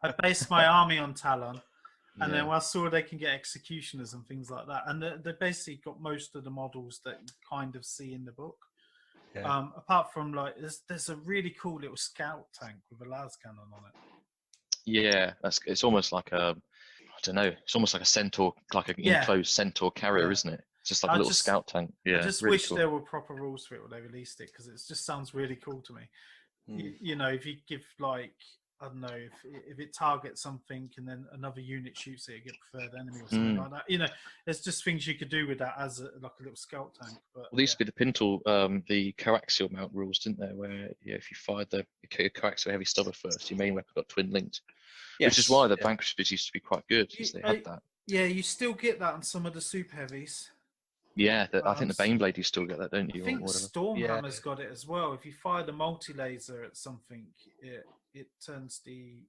I based my army on Talon. And then I saw they can get Executioners and things like that. And they basically got most of the models that you kind of see in the book. Yeah. Apart from there's a really cool little scout tank with a las cannon on it. Yeah, it's almost like I don't know. It's almost like a Centaur, like an enclosed Centaur carrier, isn't it? It's just like a little scout tank. Yeah, I just really wish cool. there were proper rules for it when they released it, because it just sounds really cool to me. If you give I don't know, if it targets something and then another unit shoots it, you get preferred enemy or something like that. There's just things you could do with that as a little scout tank. But there used to be the Pintle, the coaxial mount rules, didn't there? Where if you fired the coaxial heavy stubber first, your main weapon got twin linked. Yes. Which is why the Vanquishers used to be quite good, because they had that. Yeah, you still get that on some of the super heavies. Yeah, I think the Baneblade you still get that, don't you? I think or whatever. Stormhammer's got it as well. If you fire the multi-laser at something, it turns the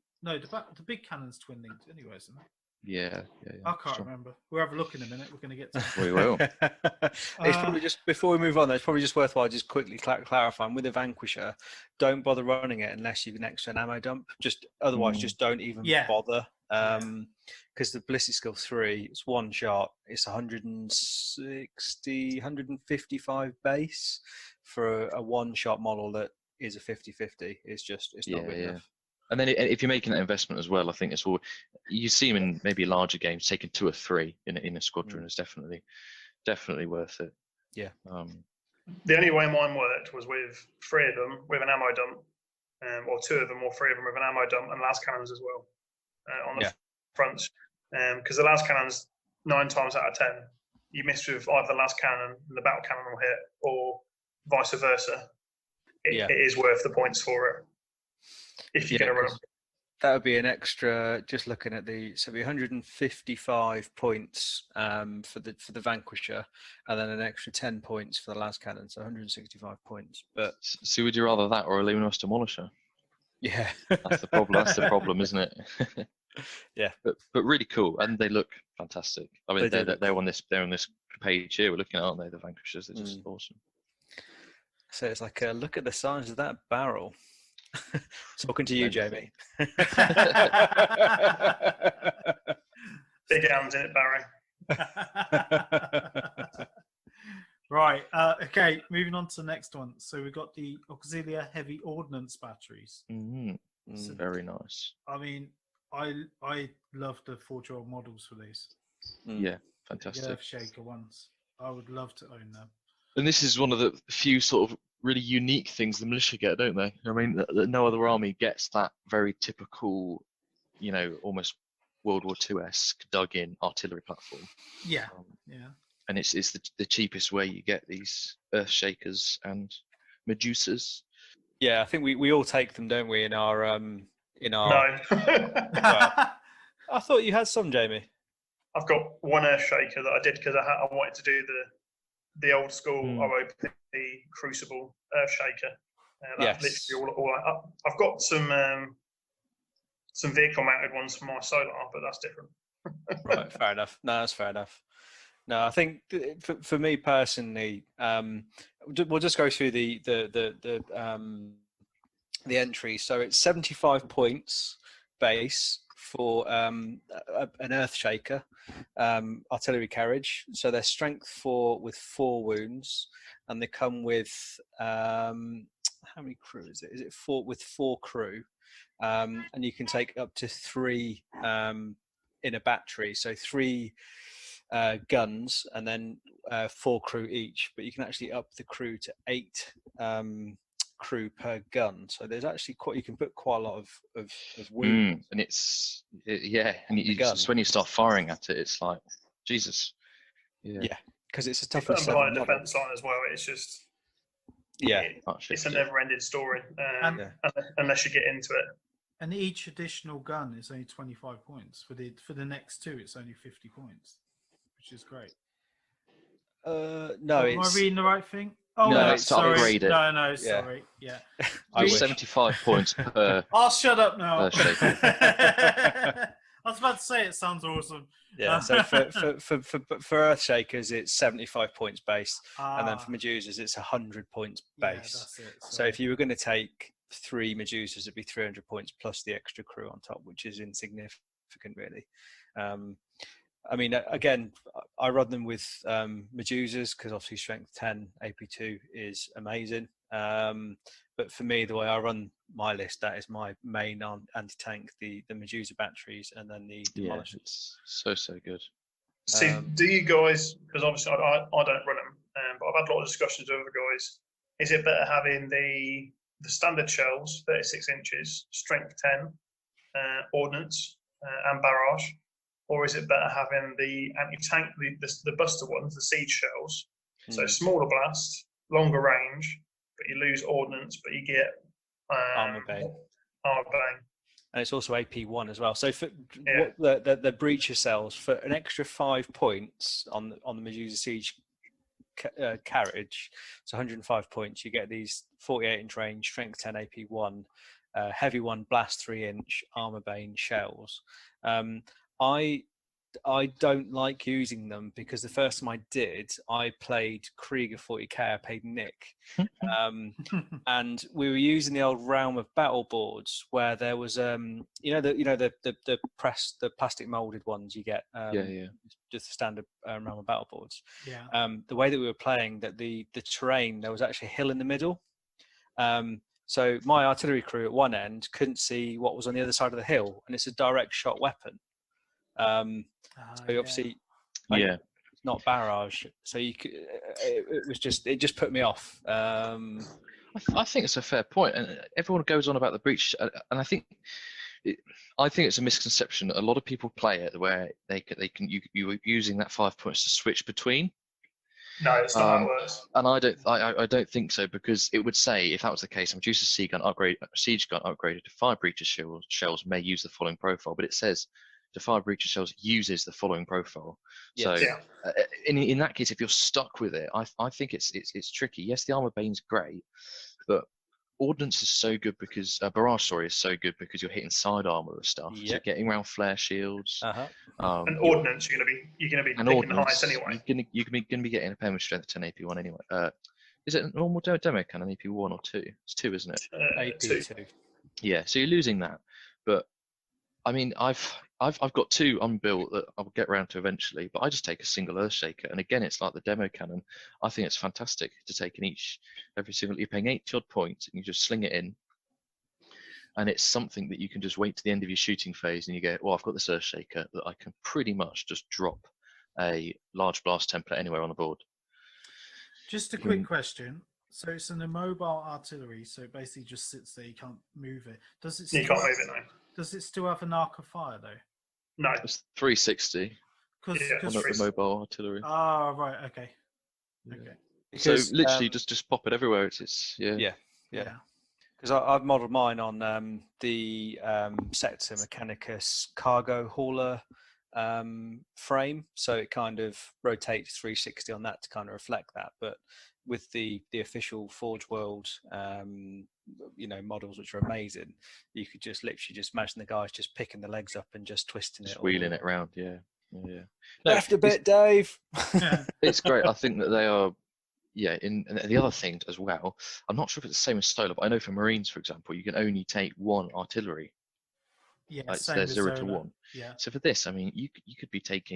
big cannon's twin linked anyway, isn't it? Yeah. I can't remember. We'll have a look in a minute. We're going to get to it. We will. It's probably just before we move on. It's probably just worthwhile just quickly clarifying with the Vanquisher. Don't bother running it unless you've next to an ammo dump. Just otherwise, just don't even bother. Because the ballistic skill 3, it's one shot. It's 160, 155 base for a one shot model that is a 50-50. It's not good enough. And then if you're making that investment as well, I think it's all you see them in maybe larger games taking 2 or 3 in a squadron is definitely worth it. Yeah. The only way mine worked was with 3 of them with an ammo dump, or 2 of them or 3 of them with an ammo dump and las cannons as well on the fronts. Because the las cannons, 9 times out of 10, you miss with either the las cannon and the battle cannon will hit, or vice versa. It is worth the points for it. If you're going to run them. That would be an extra, just looking at so it'd be 155 points for the Vanquisher, and then an extra 10 points for the las cannon, so 165 points. But so would you rather that or a Luminous Demolisher? Yeah. That's the problem. That's the problem, isn't it? Yeah. But really cool, and they look fantastic. I mean, they're on this page here. We're looking at, aren't they? The Vanquishers. They're just awesome. So it's like, look at the size of that barrel. Talking to you, Jamie. Big hands in it, Barry. Right. Okay. Moving on to the next one. So we've got the Auxilia Heavy Ordnance Batteries. So, very nice. I mean, I love the 4-year-old models for these. Yeah, fantastic. The Earthshaker ones. I would love to own them. And this is one of the few sort of really unique things the militia get, don't they? I mean, that no other army gets that very typical, almost World War II-esque dug-in artillery platform. Yeah, And it's the cheapest way you get these Earthshakers and Medusas. Yeah, I think we all take them, don't we? In our No. Well, I thought you had some, Jamie. I've got one Earthshaker that I did because I wanted to do the old school OOP Crucible Earthshaker. That's literally all I've got some vehicle mounted ones for my solar, but that's different. Right, fair enough. No, that's fair enough. No, I think for me personally, we'll just go through the entries. So it's 75 points base for an Earthshaker artillery carriage. So they're strength 4 with 4 wounds, and they come with how many crew is it? Is it 4 with 4 crew? And you can take up to 3 in a battery. So 3 guns and then 4 crew each. But you can actually up the crew to 8 crew per gun. So there's actually you can put quite a lot of wounds. And and just when you start firing at it, it's like Jesus. Yeah, because it's a tough toughness behind a defense line as well. It's just it's a never-ending story unless you get into it. And each additional gun is only 25 points. For the next 2, it's only 50 points, which is great. No, am I reading the right thing? Oh, no, it's sorry. upgrade it. No, sorry. Yeah. I was 75 points per. I'll shut up now. I was about to say it sounds awesome. Yeah, so for Earthshakers, it's 75 points base, and then for Medusas, it's 100 points base. Yeah, that's it. So if you were going to take 3 Medusas, it'd be 300 points plus the extra crew on top, which is insignificant, really. I mean, again, I run them with Medusas because obviously strength 10 AP2 is amazing. But for me, the way I run my list, that is my main anti-tank, the Medusa batteries, and then the Demolishers. It's so good. See, do you guys, because obviously I don't run them, but I've had a lot of discussions with other guys, is it better having the standard shells, 36 inches, strength 10, ordnance and barrage, or is it better having the anti-tank, the buster ones, the siege shells, so smaller blast, longer range, but you lose ordnance, but you get armor bang. and it's also AP1 as well. So for Yeah. what the breacher sells for an extra 5 points on the Medusa Siege carriage, so 105 points, you get these 48-inch range, strength 10, AP1, heavy 1, blast 3-inch, armor bane shells. I don't like using them because the first time I did, I played Krieger 40k. I played Nick, and we were using the old Realm of Battle boards where there was the plastic molded ones you get. Just the standard Realm of Battle boards. Yeah. The way that we were playing, that the terrain, there was actually a hill in the middle. So my artillery crew at one end couldn't see what was on the other side of the hill, and it's a direct shot weapon. So obviously, it's not barrage. So you could, it just put me off. I think it's a fair point, and everyone goes on about the breach, and I think it's a misconception. A lot of people play it where you were using that 5 points to switch between. No, it's not how it works. And I don't think so, because it would say, if that was the case, Medusa siege gun upgraded to 5 breacher shells may use the following profile, but it says the 5 breacher shells uses the following profile. Yes. So in that case, if you're stuck with it, I think it's tricky. Yes, the armor bane's great, but ordnance is so good because barrage is so good because you're hitting side armor and stuff. So you're getting around flare shields. And ordnance, you're gonna be picking the highest anyway. You're gonna be getting a pen with strength 10 AP1 anyway. Is it a normal demo cannon AP1 or 2? It's 2, isn't it? AP2. Yeah, so you're losing that. But I mean, I've got 2 unbuilt that I'll get around to eventually, but I just take a single Earthshaker, and again, it's like the demo cannon. I think it's fantastic to take in every single. You're paying 80 odd points, and you just sling it in, and it's something that you can just wait to the end of your shooting phase, and you go, well, I've got this Earthshaker that I can pretty much just drop a large blast template anywhere on the board. Just a quick question. So it's an immobile artillery, so it basically just sits there. You can't move it. Does it? You can't move it now. Does it still have an arc of fire though? No. It's 360 on the mobile artillery. Ah, right. Okay. Okay. Because, so literally just pop it everywhere. It's yeah. Because I've modelled mine on the Sector Mechanicus cargo hauler frame, so it kind of rotates 360 on that to kind of reflect that. But with the official Forge World models, which are amazing, you could just literally just imagine the guys just picking the legs up and just twisting it, wheeling it around. Left a bit, Dave. It's great. I think that they are. And the other thing as well, I'm not sure if it's the same as Solar, but I know for Marines, for example, you can only take 1 artillery. Yeah, like same they're as 0 to Zola. 1. Yeah. So for this, I mean, you could take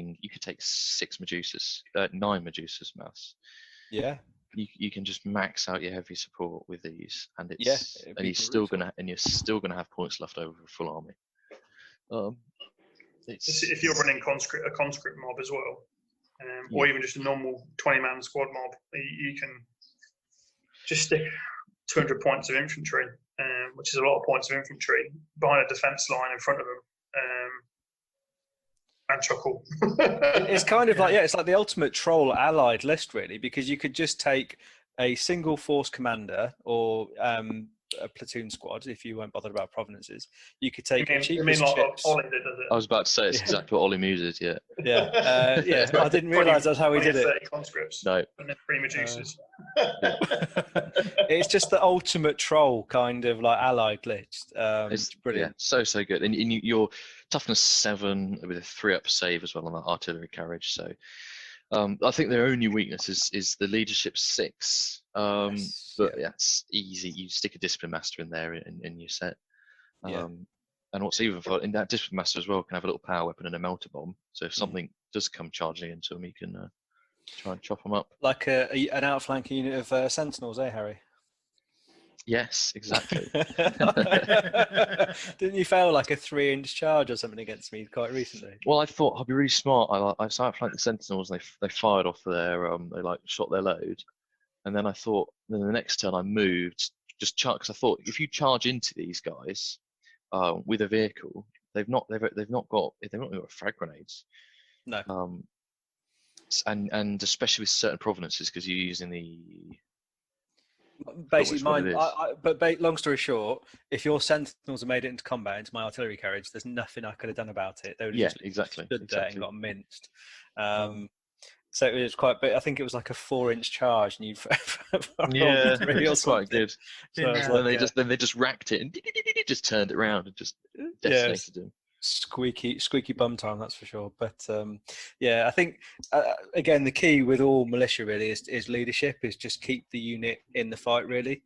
6 Medusas, 9 Medusas mass. Yeah. You can just max out your heavy support with these, and you're still gonna have points left over for full army. If you're running a conscript mob as well, or even just a normal 20-man squad mob, you can just stick 200 points of infantry, which is a lot of points of infantry, behind a defence line in front of them, and chuckle. It's kind of like it's like the ultimate troll allied list, really, because you could just take a single force commander or a platoon squad if you weren't bothered about provenances. You could take you mean like Ollie did, does it? I was about to say it's exactly what Ollie Muse is. Yeah. I didn't realise that's how he did it. 30 conscripts. No. And then 3 Medusas. It's just the ultimate troll kind of like allied list. It's brilliant. So good, and your toughness 7 with a 3-up save as well on that artillery carriage. So I think their only weakness is the leadership 6. But it's easy. You stick a discipline master in there in your set. And what's even fun, in that discipline master as well can have a little power weapon and a melter bomb. So if something does come charging into him, you can try and chop them up. Like an outflanking unit of sentinels, Harry? Yes, exactly. Didn't you fail like a 3-inch charge or something against me quite recently? Well, I thought I'd be really smart. I outflanked the sentinels, and they fired off their they shot their load, and then I thought then the next turn I moved just because I thought if you charge into these guys with a vehicle, they've not got frag grenades. No. And especially with certain provenances, because you're using the Basically, what mine. Long story short, if your sentinels had made it into combat into my artillery carriage, there's nothing I could have done about it. They would have Yeah, just exactly. stood there and got minced. So it was quite big. I think it was like a 4-inch charge, and you Yeah, three or it's quite something. good. So I was Then like, they just racked it and just turned it around and just decimated him. squeaky bum time, that's for sure. But yeah, I think again the key with all militia really is leadership, is just keep the unit in the fight really.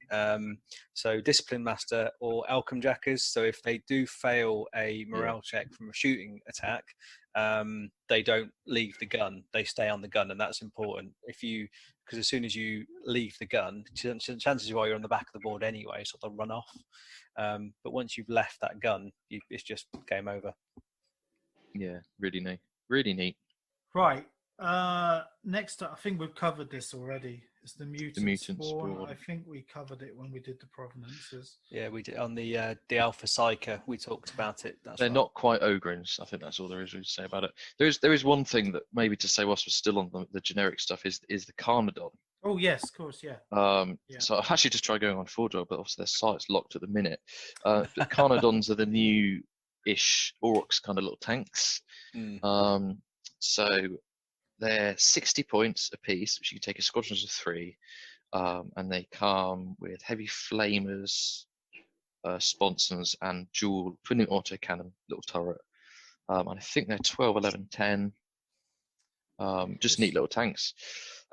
So discipline master or outcome jackers, so if they do fail a morale check from a shooting attack, they don't leave the gun, they stay on the gun, and that's important. Because as soon as you leave the gun, chances are you're on the back of the board anyway, so they'll run off. But once you've left that gun, it's just game over. Yeah, really neat. Really neat. Right. Next up, I think we've covered this already. It's the Mutant Spawn. I think we covered it when we did the provenances. Yeah, we did on the Alpha Psyker. We talked about it. They're not quite ogrins. I think that's all there is to say about it. There is one thing that maybe to say whilst we're still on the generic stuff is the Carnodon. Oh yes, of course, yeah. So I've actually just tried going on Forge, but obviously their site's locked at the minute. But Carnodons are the new-ish Aurochs kind of little tanks. So they're 60 points apiece, which you can take as squadrons of 3, and they come with heavy flamers, sponsons, and dual twinning autocannon little turret. And I think they're 12, 11, 10. Just neat little tanks.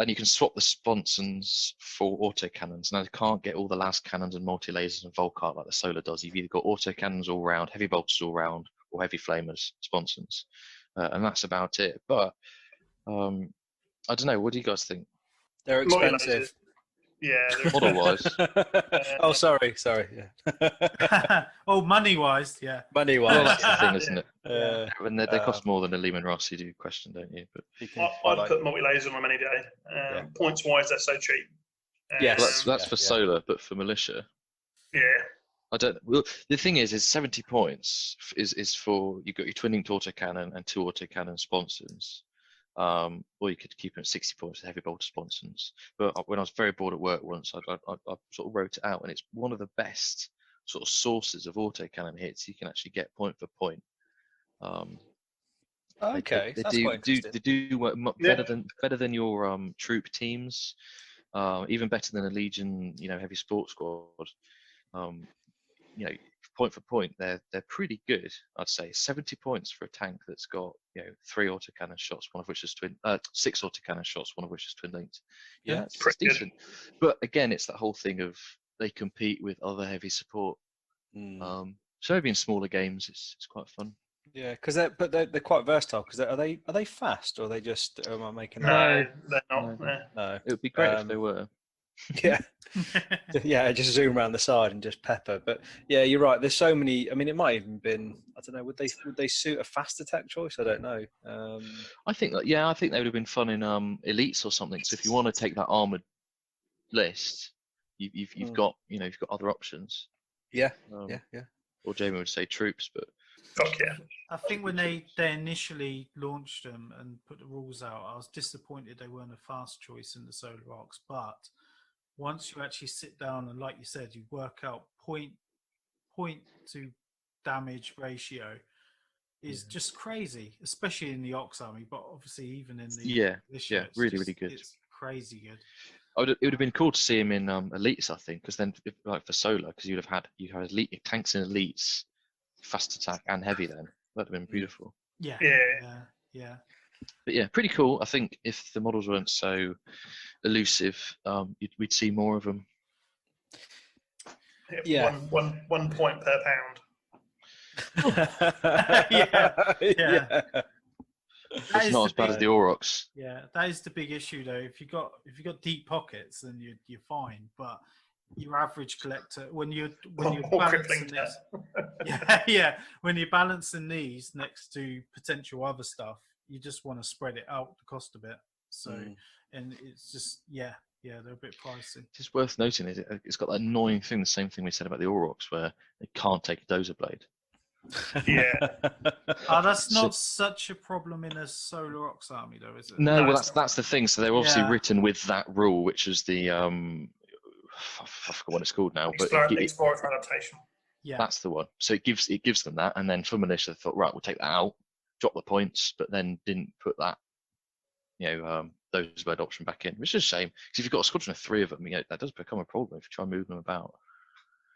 And you can swap the sponsons for autocannons. Now, they can't get all the las cannons and multi-lasers and Volkart like the Solar does. You've either got autocannons all round, heavy bolters all round, or heavy flamers, sponsons. And that's about it. But I don't know. What do you guys think? They're expensive. Yeah. Model-wise. Oh, sorry. Yeah. Oh, money-wise, yeah. Money-wise. Well, that's the thing, isn't it? Yeah. They cost more than a Lehman Ross. You do question, don't you? But I'd put multi-laser on them any day. Points-wise, they're so cheap. Yes. That's for solar, but for militia. Yeah. I don't. Well, the thing is 70 points is for you've got your twinning autocannon and 2 autocannon sponsons. Or you could keep it at 60 points with heavy bolter sponsons. But when I was very bored at work once, I sort of wrote it out, and it's one of the best sort of sources of autocannon hits you can actually get point for point. Okay, they do work better than your troop teams, even better than a Legion, heavy sports squad. Point for point, they're pretty good. I'd say 70 points for a tank that's got 3 autocannon shots, one of which is 6 autocannon shots, one of which is twin linked. Yeah, it's pretty decent. But again, it's that whole thing of they compete with other heavy support. So maybe in smaller games, it's quite fun. Yeah, because they're quite versatile. Because are they fast, or are they just am I making that? No, they're not. No. It would be great if they were. Yeah. Yeah, just zoom around the side and just pepper. But yeah, you're right. There's so many. I mean, it might even been. I don't know. Would they suit a fast attack choice? I don't know. I think they would have been fun in elites or something. So if you want to take that armored list, you've got other options. Yeah. Yeah. Or Jamie would say troops, but fuck yeah. I think when they initially launched them and put the rules out, I was disappointed they weren't a fast choice in the Solar Rocks. But once you actually sit down and, like you said, you work out point to damage ratio is just crazy, especially in the Ox Army, but obviously even in the militia, really good. It's crazy good. It would have been cool to see him in elites, I think, because then for solar, because you had elite tanks in elites, fast attack and heavy. Then that'd have been beautiful. Yeah. But yeah, pretty cool. I think if the models weren't so elusive, we'd see more of them. Yeah, one point per pound. yeah. It's not as bad as the Aurochs. Yeah, that is the big issue though. If you got deep pockets, then you're fine. But your average collector, when you're balancing this, when you're balancing these next to potential other stuff, you just want to spread it out the cost a bit. So, and it's just they're a bit pricey. It's worth noting it's got that annoying thing, the same thing we said about the Aurochs, where they can't take a dozer blade. Yeah. That's not such a problem in a Solar Ox Army, though, is it? No, well, that's the thing. So they're obviously written with that rule, which is the I forgot what it's called now, but Exploratory adaptation. Yeah. That's the one. So it gives them that, and then for Militia, they thought, right, we'll take that out, drop the points, but then didn't put that, those bird option back in, which is a shame. Because if you've got a squadron of 3 of them, that does become a problem if you try and move them about.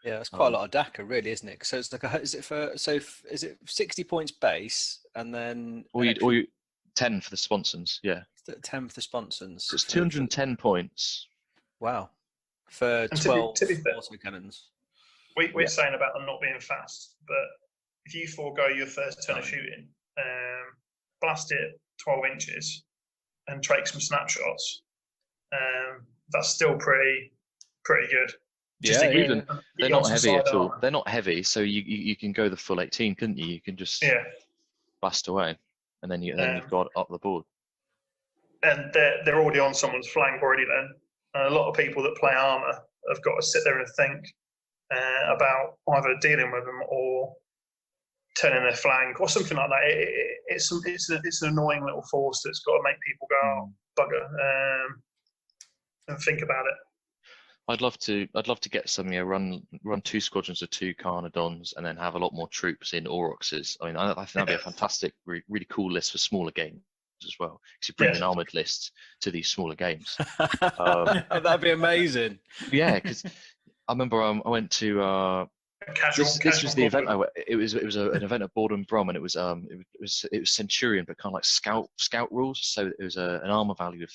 Yeah, it's quite a lot of DACA, really, isn't it? So it's like, is it 60 points base, and then or you 10 for the sponsons? Yeah, 10 for the sponsons. So it's 210 points. Wow, for And 12 to be fair, autocannons. We're saying about them not being fast, but if you forego your first turn of shooting, blast it 12 inches, and take some snapshots, that's still pretty good. They're not heavy at all. They're not heavy, so you can go the full 18, couldn't you? You can just blast away, and then you've got up the board. And they're already on someone's flank already. Then and a lot of people that play armor have got to sit there and think about either dealing with them or turning their flank or something like that. It's an annoying little force that's got to make people go, oh, bugger, and think about it. I'd love to get some, run 2 squadrons of 2 Carnodons and then have a lot more troops in Aurochses. I mean, I think that'd be a fantastic, really cool list for smaller games as well. Because you bring an armored list to these smaller games. That'd be amazing. Yeah, because I remember I went to this was the event. It was an event at Borden Brom, and it was Centurion, but kind of like scout rules. So it was an armor value of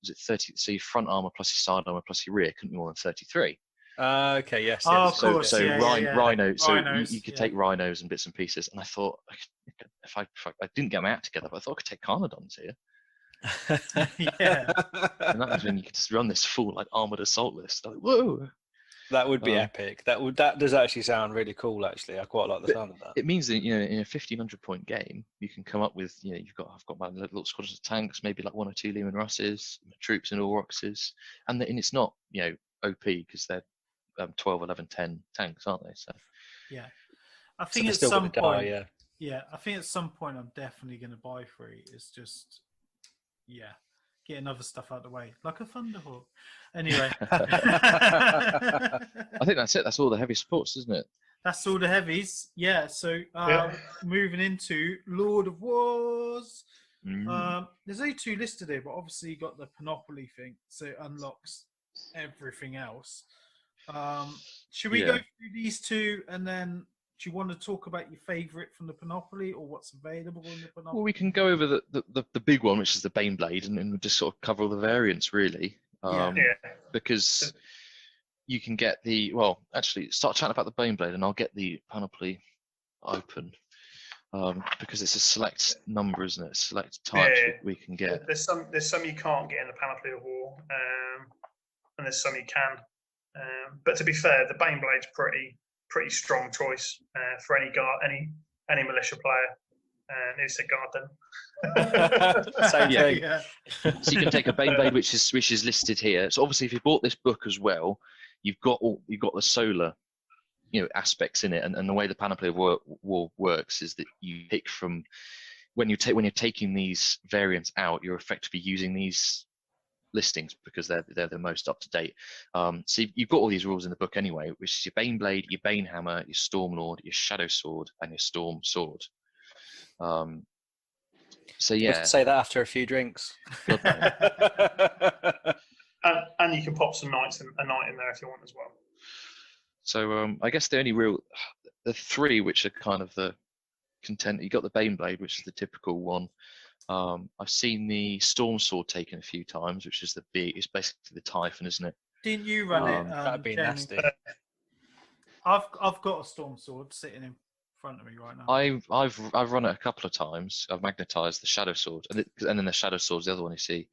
was it 30? So your front armor plus your side armor plus your rear couldn't be more than 33. Okay, yes. Oh, of course. So rhino. So Rhinos, you could take rhinos and bits and pieces. And I thought, if I didn't get my act together, but I thought I could take Carnodons here. Yeah. And that was when you could just run this full like armored assault list. Like, whoa. That would be epic. That does actually sound really cool. Actually, I quite like the sound of that. It means that in a 1500 point game, you can come up with I've got my little squadrons of tanks, maybe like 1 or 2 Lehman Russes, troops and Aurochses, and it's not OP because they're 12, 11, 10 tanks, aren't they? So yeah, I think at some point, I think at some point I'm definitely going to buy 3. It's just getting other stuff out of the way, like a Thunderhawk. Anyway. I think that's it. That's all the heavy supports, isn't it? That's all the heavies. Yeah, so moving into Lord of Wars. There's only 2 listed here, but obviously you got the Panoply thing, so it unlocks everything else. Should we go through these 2 and then do you want to talk about your favourite from the Panoply or what's available in the Panoply? Well, we can go over the big one, which is the Baneblade, and we'll just sort of cover all the variants, really. Because you can get actually, start chatting about the Baneblade, and I'll get the Panoply open. Because it's a select number, isn't it? Select types we can get. There's some you can't get in the Panoply of War, and there's some you can. But to be fair, the Baneblade's pretty strong choice for any militia player. Needs a guard then. Same thing. Yeah. So you can take a Baneblade, which is listed here. So obviously, if you bought this book as well, you've got the solar, aspects in it, and the way the Panoply of War works is that you pick from when you're taking these variants out, you're effectively using these listings because they're the most up to date. So you've got all these rules in the book anyway, which is your Baneblade, your Banehammer, your Stormlord, your Shadow Sword, and your Storm Sword. So yeah, just say that after a few drinks. and you can pop a knight in there if you want as well. So I guess the 3 which are kind of the content. You got the Baneblade, which is the typical one. I've seen the Storm Sword taken a few times, which is it's basically the Typhon, isn't it? Didn't you run it? That'd be Jamie? nasty. I've got a Storm Sword sitting in front of me right now. I've run it a couple of times. I've magnetized the Shadow Sword, and then the Shadow Sword's the other one you see.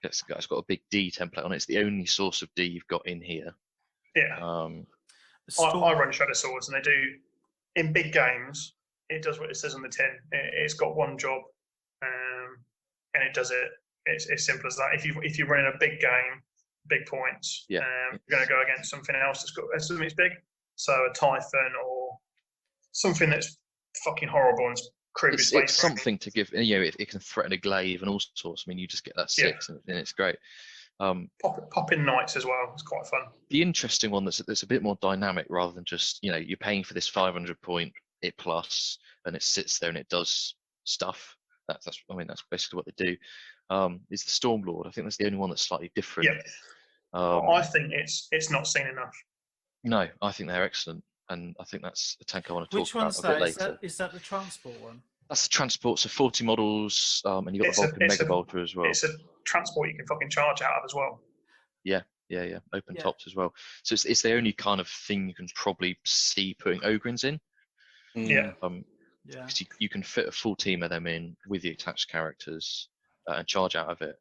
It's got a big D template on it. It's the only source of D you've got in here. Yeah. I run Shadow Swords, and they do in big games. It does what it says on the tin. It's got one job, and it does it. It's simple as that. If you're running a big game, big points, you're going to go against something else that's something big. So a Typhon or something that's fucking horrible and crude. It's something to give. It can threaten a glaive and all sorts. I mean, you just get that 6, and it's great. Popping knights as well. It's quite fun. The interesting one that's a bit more dynamic rather than just, you're paying for this 500 point it plus and it sits there and it does stuff. That's basically what they do. Is the Stormlord. I think that's the only one that's slightly different. Yeah. I think it's not seen enough. No, I think they're excellent, and I think that's a tank I want to talk Which one's about a bit that? later. Is that the transport one? That's the transport, so 40 models, and you've got the Vulcan Mega Bolter as well. It's a transport you can fucking charge out of as well. Yeah. Open tops as well. So it's the only kind of thing you can probably see putting Ogryns in. Yeah. Because you can fit a full team of them in with the attached characters and charge out of it.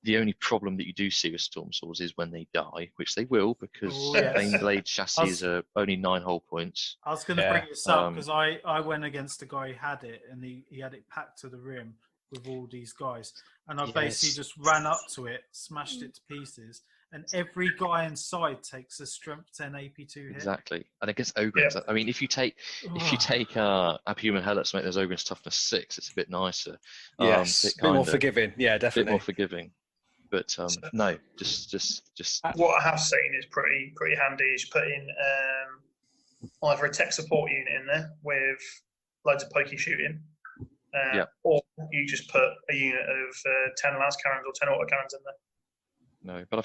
The only problem that you do see with Storm Swords is when they die, which they will, because Baneblade chassis are only 9 hull points. I was going to bring this up because I went against a guy who had it, and he had it packed to the rim with all these guys. And I basically just ran up to it, smashed it to pieces, and every guy inside takes a strength 10 AP2 hit. Exactly. And against Ogryns, I mean, if you take Abhuman Helots to make those Ogryns toughness 6, it's a bit nicer. Yes, a bit more forgiving. Yeah, definitely. A bit more forgiving. But no, just. What I have seen is pretty handy. Is put in either a tech support unit in there with loads of pokey shooting, or you just put a unit of 10 las cannons or 10 autocannons in there. No, but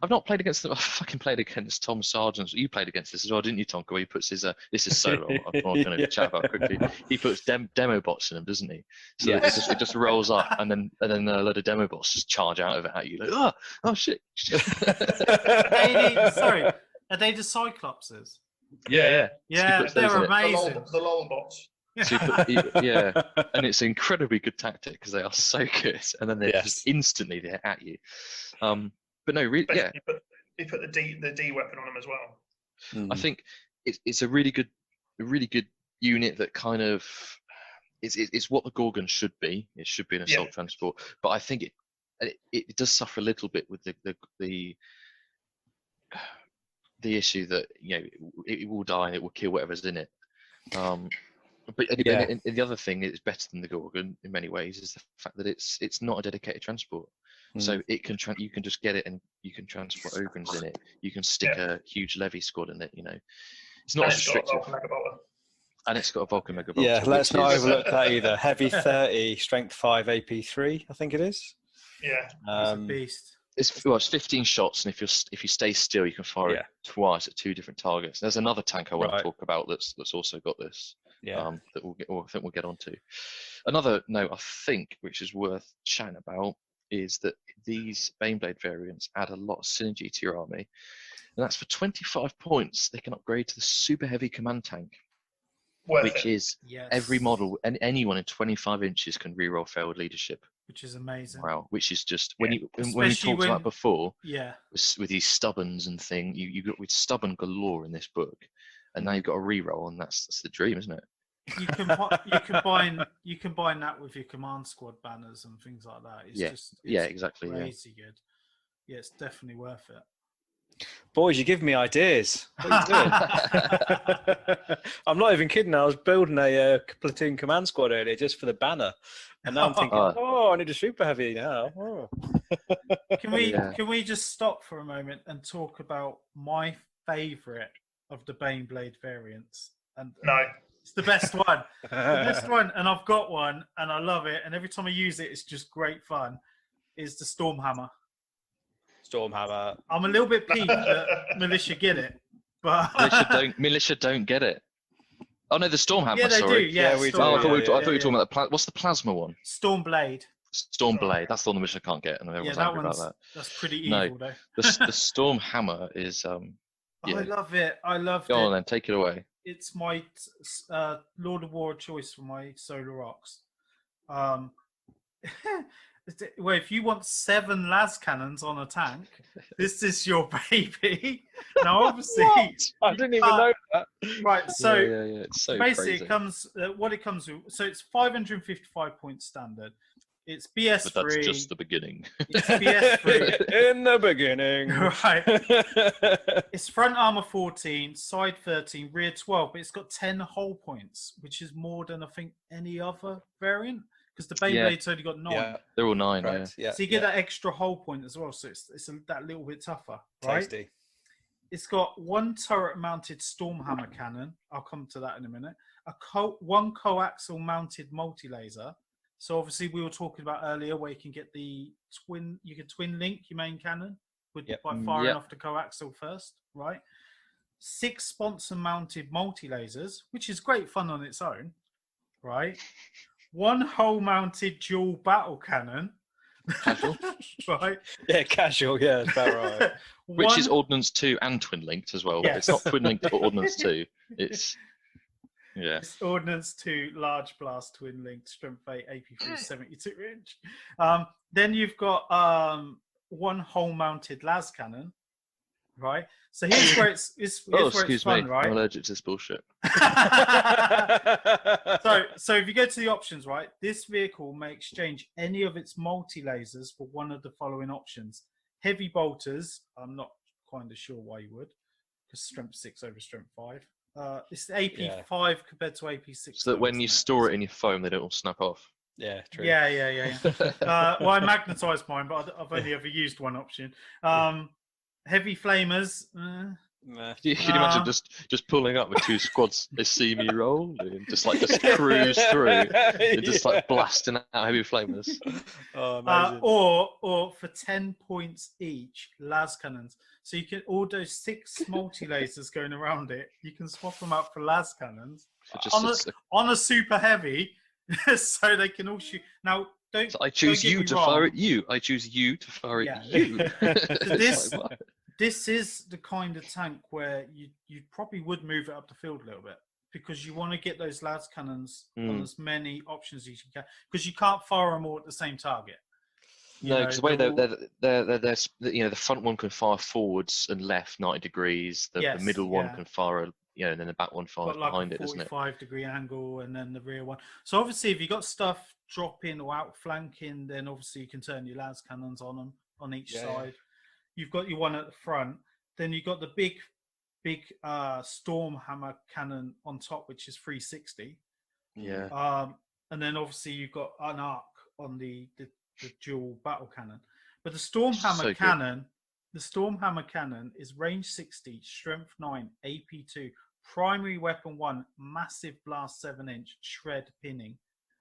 I've not played against them. I fucking played against Tom Sargent. You played against this as well, didn't you, Tonka? Where he puts his this is solo. I'm going to chat about quickly. He puts demo bots in them, doesn't he? So it just rolls up, and then a load of demo bots just charge out of it at you, like oh shit. Sorry, are they the Cyclopses? Yeah. They're amazing. The lol bots. So and it's an incredibly good tactic because they are so good, and then they're just instantly they're at you. But no, really, You put the D weapon on them as well. I think it's a really good unit that kind of it's what the Gorgon should be. It should be an assault transport, but I think it does suffer a little bit with the issue that it will die and it will kill whatever's in it. But the other thing is better than the Gorgon in many ways is the fact that it's not a dedicated transport. So it can you can just get it and you can transport Ogryns in it. You can stick a huge levy squad in it. It's not as restrictive. And it's got a Vulcan Mega Bolter. Yeah, let's not overlook that either. Heavy 30, strength 5, AP3, I think it is. Yeah, it's a beast. It's 15 shots, and if you stay still, you can fire it twice at 2 different targets. There's another tank I want to talk about that's also got this. That I think we'll get onto. Another note I think which is worth chatting about is that these Baneblade variants add a lot of synergy to your army, and that's for 25 points. They can upgrade to the super heavy command tank, which is every model and anyone in 25 inches can reroll failed leadership. Which is amazing. Wow, which is just when we talked about before, with these stubborns and thing, you got with stubborn galore in this book, and now you've got a reroll, and that's the dream, isn't it? You combine that with your command squad banners and things like that. It's exactly. Crazy good. Yeah, it's definitely worth it. Boys, you're giving me ideas. What are you doing? I'm not even kidding. I was building a platoon command squad earlier just for the banner, and now I'm thinking, I need a super heavy now. Can we just stop for a moment and talk about my favourite of the Baneblade variants? And no. It's the best one. The best one, and I've got one, and I love it. And every time I use it, it's just great fun. Is the Stormhammer. Stormhammer. I'm a little bit peeved that Militia get it, but Militia don't get it. Oh no, the Stormhammer. Yeah, they sorry. do. Yeah, we do. I thought you were talking about the what's the plasma one? Stormblade. Stormblade. That's the one the Militia can't get, and everyone's angry about that. That's pretty evil, though. the Stormhammer is. I love it. I love it. Go on then, take it away. It's my Lord of War choice for my Solar Ox. Well, if you want 7 las cannons on a tank, this is your baby. Now, obviously, I didn't even know that. Right, so, It's so basically, crazy. it comes. What it comes with. So it's 555 points standard. It's BS3. But that's just the beginning. It's BS3 in the beginning. Right. It's front armor 14, side 13, rear 12, but it's got 10 hull points, which is more than I think any other variant. because the Beyblade's only got 9. Yeah, They're all 9. correct. Yeah. So you get that extra hull point as well. So it's that little bit tougher, right? Tasty. It's got 1 turret-mounted Stormhammer cannon. I'll come to that in a minute. 1 coaxial mounted multi-laser. So obviously we were talking about earlier where you can get the twin. You can twin link your main cannon by firing off the coaxial first, right? 6 sponsor-mounted multi-lasers, which is great fun on its own, right? 1 hull-mounted dual battle cannon. Casual. Right? Yeah, casual. Yeah, that's about right. Which is Ordnance 2 and twin linked as well. Yes. It's not twin linked but Ordnance 2. It's It's Ordnance 2 large blast twin linked strength 8 AP3 72 inch. Then you've got 1 hull mounted las cannon, right? So here's where it's fun, right? I'm allergic to this bullshit. So if you go to the options, right, this vehicle may exchange any of its multi-lasers for one of the following options. Heavy bolters, I'm not kind of sure why you would, because strength 6 over strength 5. It's AP5 compared to AP6. So that when you store it in your foam, they don't all snap off. Yeah, true. Yeah. Well, I magnetised mine, but I've only ever used one option. Heavy flamers. Can you imagine just pulling up with 2 squads, they see me roll, and just cruise through, and just blasting out heavy flamers. Oh, amazing. Or for 10 points each, las cannons. So you can all those 6 multi lasers going around it. You can swap them out for las cannons on a super heavy, so they can all shoot. Now, don't. So I choose you to fire at you. I choose you to fire at you. This is the kind of tank where you probably would move it up the field a little bit because you want to get those las cannons on as many options as you can, because you can't fire them all at the same target. No, because the way they're the front one can fire forwards and left 90 degrees. The middle one can fire, and then the back one fires behind it, doesn't it? 45-degree angle, and then the rear one. So obviously, if you got stuff dropping or outflanking, then obviously you can turn your las cannons on them on each side. You've got your one at the front. Then you've got the big Stormhammer cannon on top, which is 360. Yeah. And then obviously you've got an arc on the dual battle cannon. But the Stormhammer cannon is range 60, strength 9, AP2, primary weapon 1, massive blast 7-inch, shred pinning.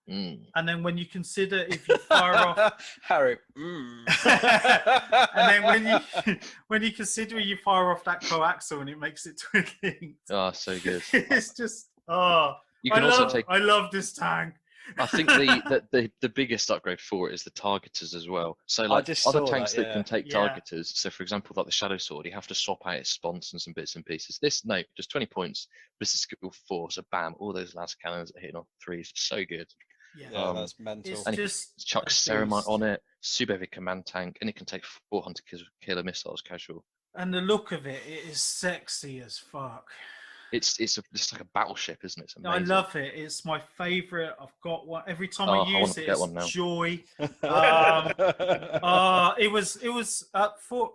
And then when you consider if you fire off Harry, and then when you consider you fire off that coaxial and it makes it twin linked. Oh, so good. It's just you can I love this tank. I think the biggest upgrade for it is the targeters as well. So other tanks that can take targeters. So for example, like the Shadow Sword, you have to swap out its spons and some bits and pieces. This just 20 points. Ballistic skill 4, so bam, all those las cannons are hitting on 3s. So good. Yeah, that's mental. And it chucks Ceramite on it, super heavy command tank, and it can take 400 killer missiles casual. And the look of it is sexy as fuck. It's like a battleship, isn't it? It's I love it. It's my favourite. I've got one every time I use it. It's joy. It was. I thought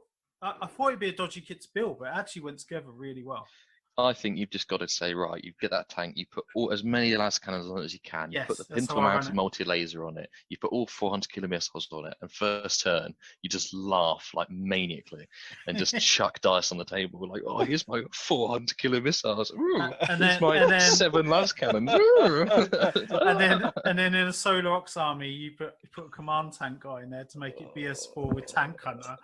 it'd be a dodgy kit to build, but it actually went together really well. I think you've just got to say, right, you get that tank, you put as many las cannons on it as you can, you put the pintle mounted multi-laser on it, you put all 400 kilo missiles on it, and first turn, you just laugh maniacally and just chuck dice on the table like, oh, here's my 400 kilo missiles. Here's my 7 las cannons. and then in a Solar Ox army, you put a command tank guy in there to make it BS4 with Tank Hunter.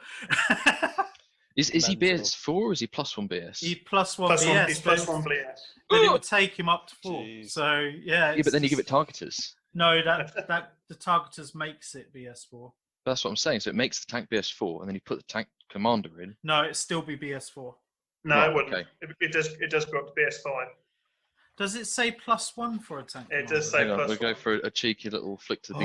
Is he BS4 or is he +1 BS? He's +1 BS. He's +1 BS. But it would take him up to 4. Jeez. So yeah. But then you give it targeters. No, that the targeters makes it BS4. That's what I'm saying. So it makes the tank BS4, and then you put the tank commander in. No, it'd still be BS4. No, right, it wouldn't. Okay. It does go up to BS5. Does it say +1 for a tank? It does say Hang on, +1. we'll go for a cheeky little flick to the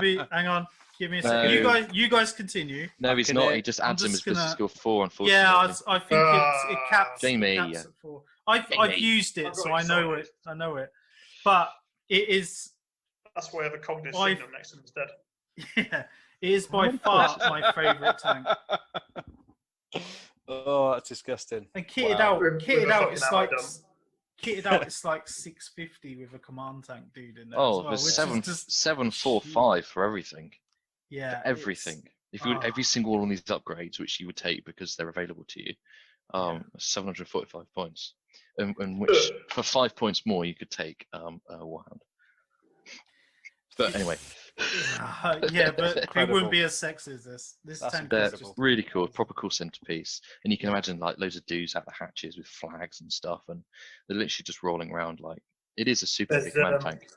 big. Hang on. Give me a second. You guys continue. No, he's not. He just adds him as business skill 4, unfortunately. Yeah, I think it caps. Jamie, caps at 4. I've used it, so I know it. I know it. But it is. That's why I have a cognitive signal next to him instead. Yeah, it is by far my favourite tank. Oh, that's disgusting. And kitted out, it's like kitted out, it's like 650 with a command tank dude in there. Oh, as well, there's which is just 745 for everything. Yeah, For everything. If you every single one of these upgrades, which you would take because they're available to you, 745 points, and which for 5 points more you could take a Warhound. But anyway, yeah, but it wouldn't be as sexy as this. This tank they're is just really cool, proper cool centerpiece, and you can imagine like loads of dudes out the hatches with flags and stuff, and they're literally just rolling around like it is a super big command tank.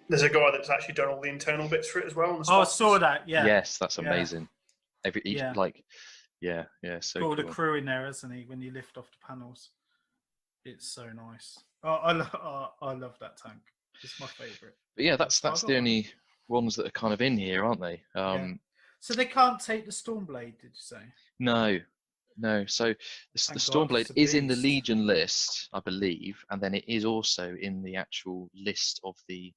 There's a guy that's actually done all the internal bits for it as well. I saw that. Yeah. Yes, that's amazing. So all cool. the crew in there, isn't he? When you lift off the panels, it's so nice. I love that tank. It's my favourite. But yeah, that's the only ones that are kind of in here, aren't they? So they can't take the Stormblade, did you say? No. So the Stormblade is in the Legion list, I believe, and then it is also in the actual list of the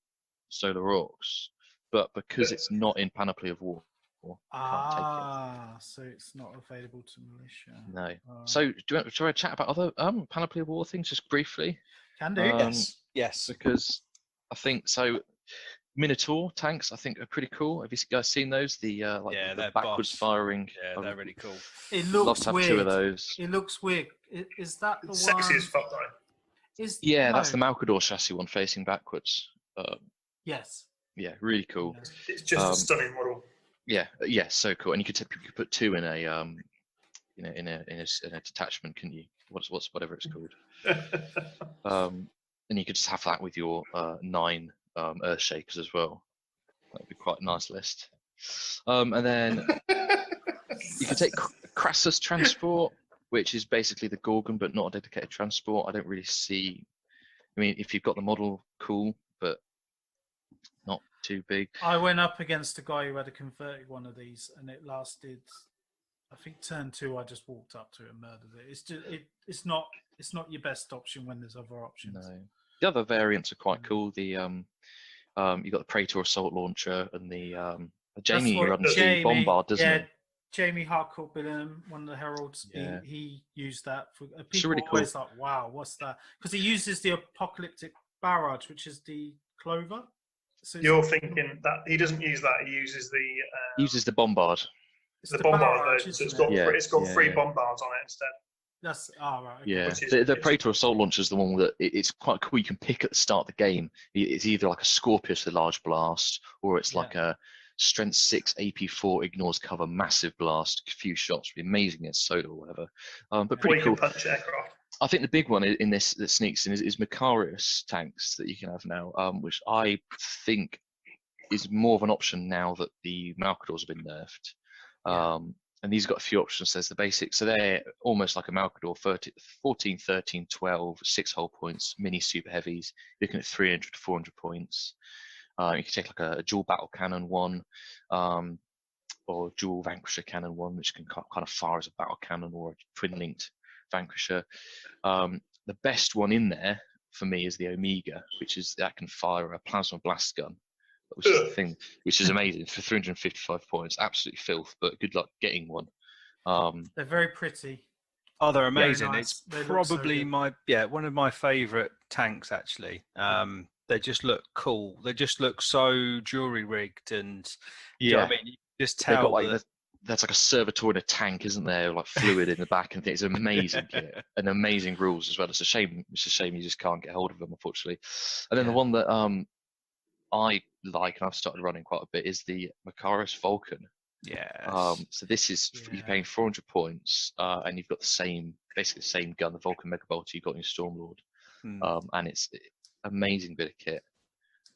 Solar Orcs. But because it's not in Panoply of War, can't take it. So it's not available to Militia. No. So do you want to chat about other Panoply of War things just briefly? Can do. Yes. Because I think so. Minotaur tanks, I think, are pretty cool. Have you guys seen those? The the backwards firing. Yeah, they're really cool. It looks weird. 2 of those. It looks weird. Is that the it's one? Sexy as fuck, though. That's the Malkador chassis one facing backwards. Yes. Yeah, really cool. It's just a stunning model. Yeah, so cool. And you could put 2 in a in a detachment, couldn't you? Whatever it's called. And you could just have that with your 9 Earth Shakers as well. That would be quite a nice list. And then you could take Crassus Transport, which is basically the Gorgon, but not a dedicated transport. I don't really see. I mean, if you've got the model, cool, but not too big. I went up against a guy who had a converted one of these, and it lasted. I think turn 2. I just walked up to it and murdered it. It's just it's not your best option when there's other options. No. The other variants are quite cool. The you got the Praetor assault launcher and the Jamie runs the Bombard, doesn't he? Jamie Harcourt Billingham, one of the Heralds, he used that. For people really always cool. like, wow, what's that? Because he uses the Apocalyptic Barrage, which is the Clover. So you're thinking that he doesn't use that. He uses the Bombard. It's the Bombard version. So it's got 3 Bombards on it instead. That's right. Okay. Yeah, the Praetor assault launcher is the one that it's quite cool. You can pick at the start of the game. It's either like a Scorpius, a large blast, or it's like a Strength 6 AP4 ignores cover, massive blast, few shots, really amazing against solar or whatever. But pretty cool. Punch aircraft. I think the big one in this that sneaks in is Macarius tanks that you can have now, which I think is more of an option now that the Malkadors have been nerfed. And these have got a few options. There's the basics. So they're almost like a Malkador, 14, 13, 12, 6-hull points, mini super heavies. You're looking at 300 to 400 points. You can take like a dual battle cannon one, or dual vanquisher cannon one, which can kind of fire as a battle cannon or a twin-linked vanquisher. The best one in there for me is the Omega, that can fire a plasma blast gun, which is the thing, which is amazing for 355 points. Absolutely filth, but good luck getting one. They're very pretty. Oh, they're amazing. Nice. It's probably one of my favourite tanks actually. They just look cool. They just look so jewelry rigged, and do you know what I mean? You just tell that's like a servitor in a tank, isn't there? Like fluid in the back and things. It's amazing kit and amazing rules as well. It's a shame you just can't get hold of them, unfortunately. And then the one that I like and I've started running quite a bit is the Macarius Vulcan. Yeah. So this is you're paying 400 points, and you've got basically the same gun, the Vulcan Mega Bolter you've got in your Stormlord, and it's amazing bit of kit.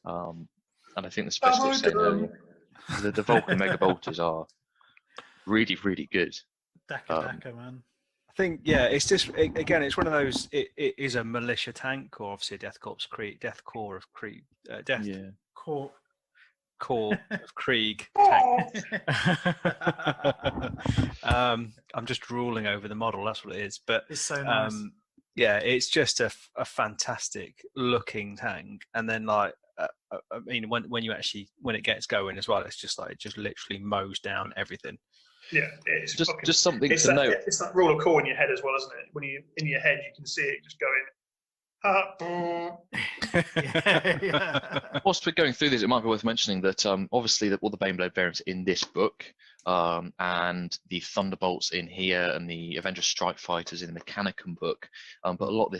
And I think the special was saying earlier, the Vulcan Mega Bolters are really, really good. Daka, man. I think it's just again, it's one of those. It is a militia tank, or obviously a Death Corps of Krieg tank. I'm just drooling over the model. That's what it is. But it's so nice. It's just a fantastic looking tank. And then I mean, when it gets going as well, it's just like it just literally mows down everything. Yeah, it's just something to note. It's that roll of core in your head as well, isn't it? When you in your head, you can see it just going Yeah. Whilst we're going through this, it might be worth mentioning that obviously all the Baneblade variants in this book, and the Thunderbolts in here, and the Avenger Strike Fighters in the Mechanicum book, but a lot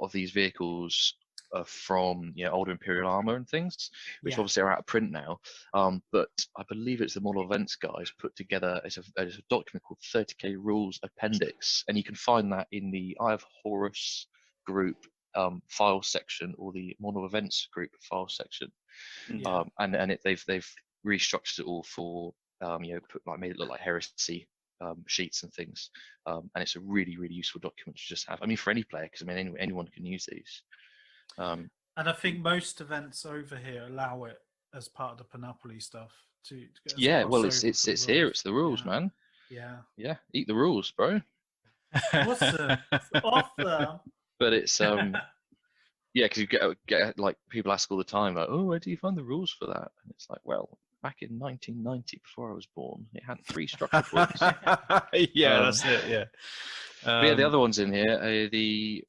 of these vehicles are from older Imperial armor and things, which Yeah. obviously are out of print now. But I believe it's the Model Events guys put together it's a document called 30k Rules Appendix, and you can find that in the Eye of Horus group file section, or the Model Events group file section. Yeah. They've restructured it all for made it look like heresy sheets and things, and it's a really useful document to just have. I mean, for any player, because I mean anyone can use these. And I think most events over here allow it as part of the Panoply stuff to get Yeah, well, crossover it's for the here. rules. It's the rules, Yeah. man. Yeah. Eat the rules, bro. Awesome. Awesome. But it's because you get like people ask all the time, like, oh, where do you find the rules for that? And it's like, well, back in 1990, before I was born, it had 3 structure points. Yeah, that's it. Yeah. But yeah, the other ones in here are the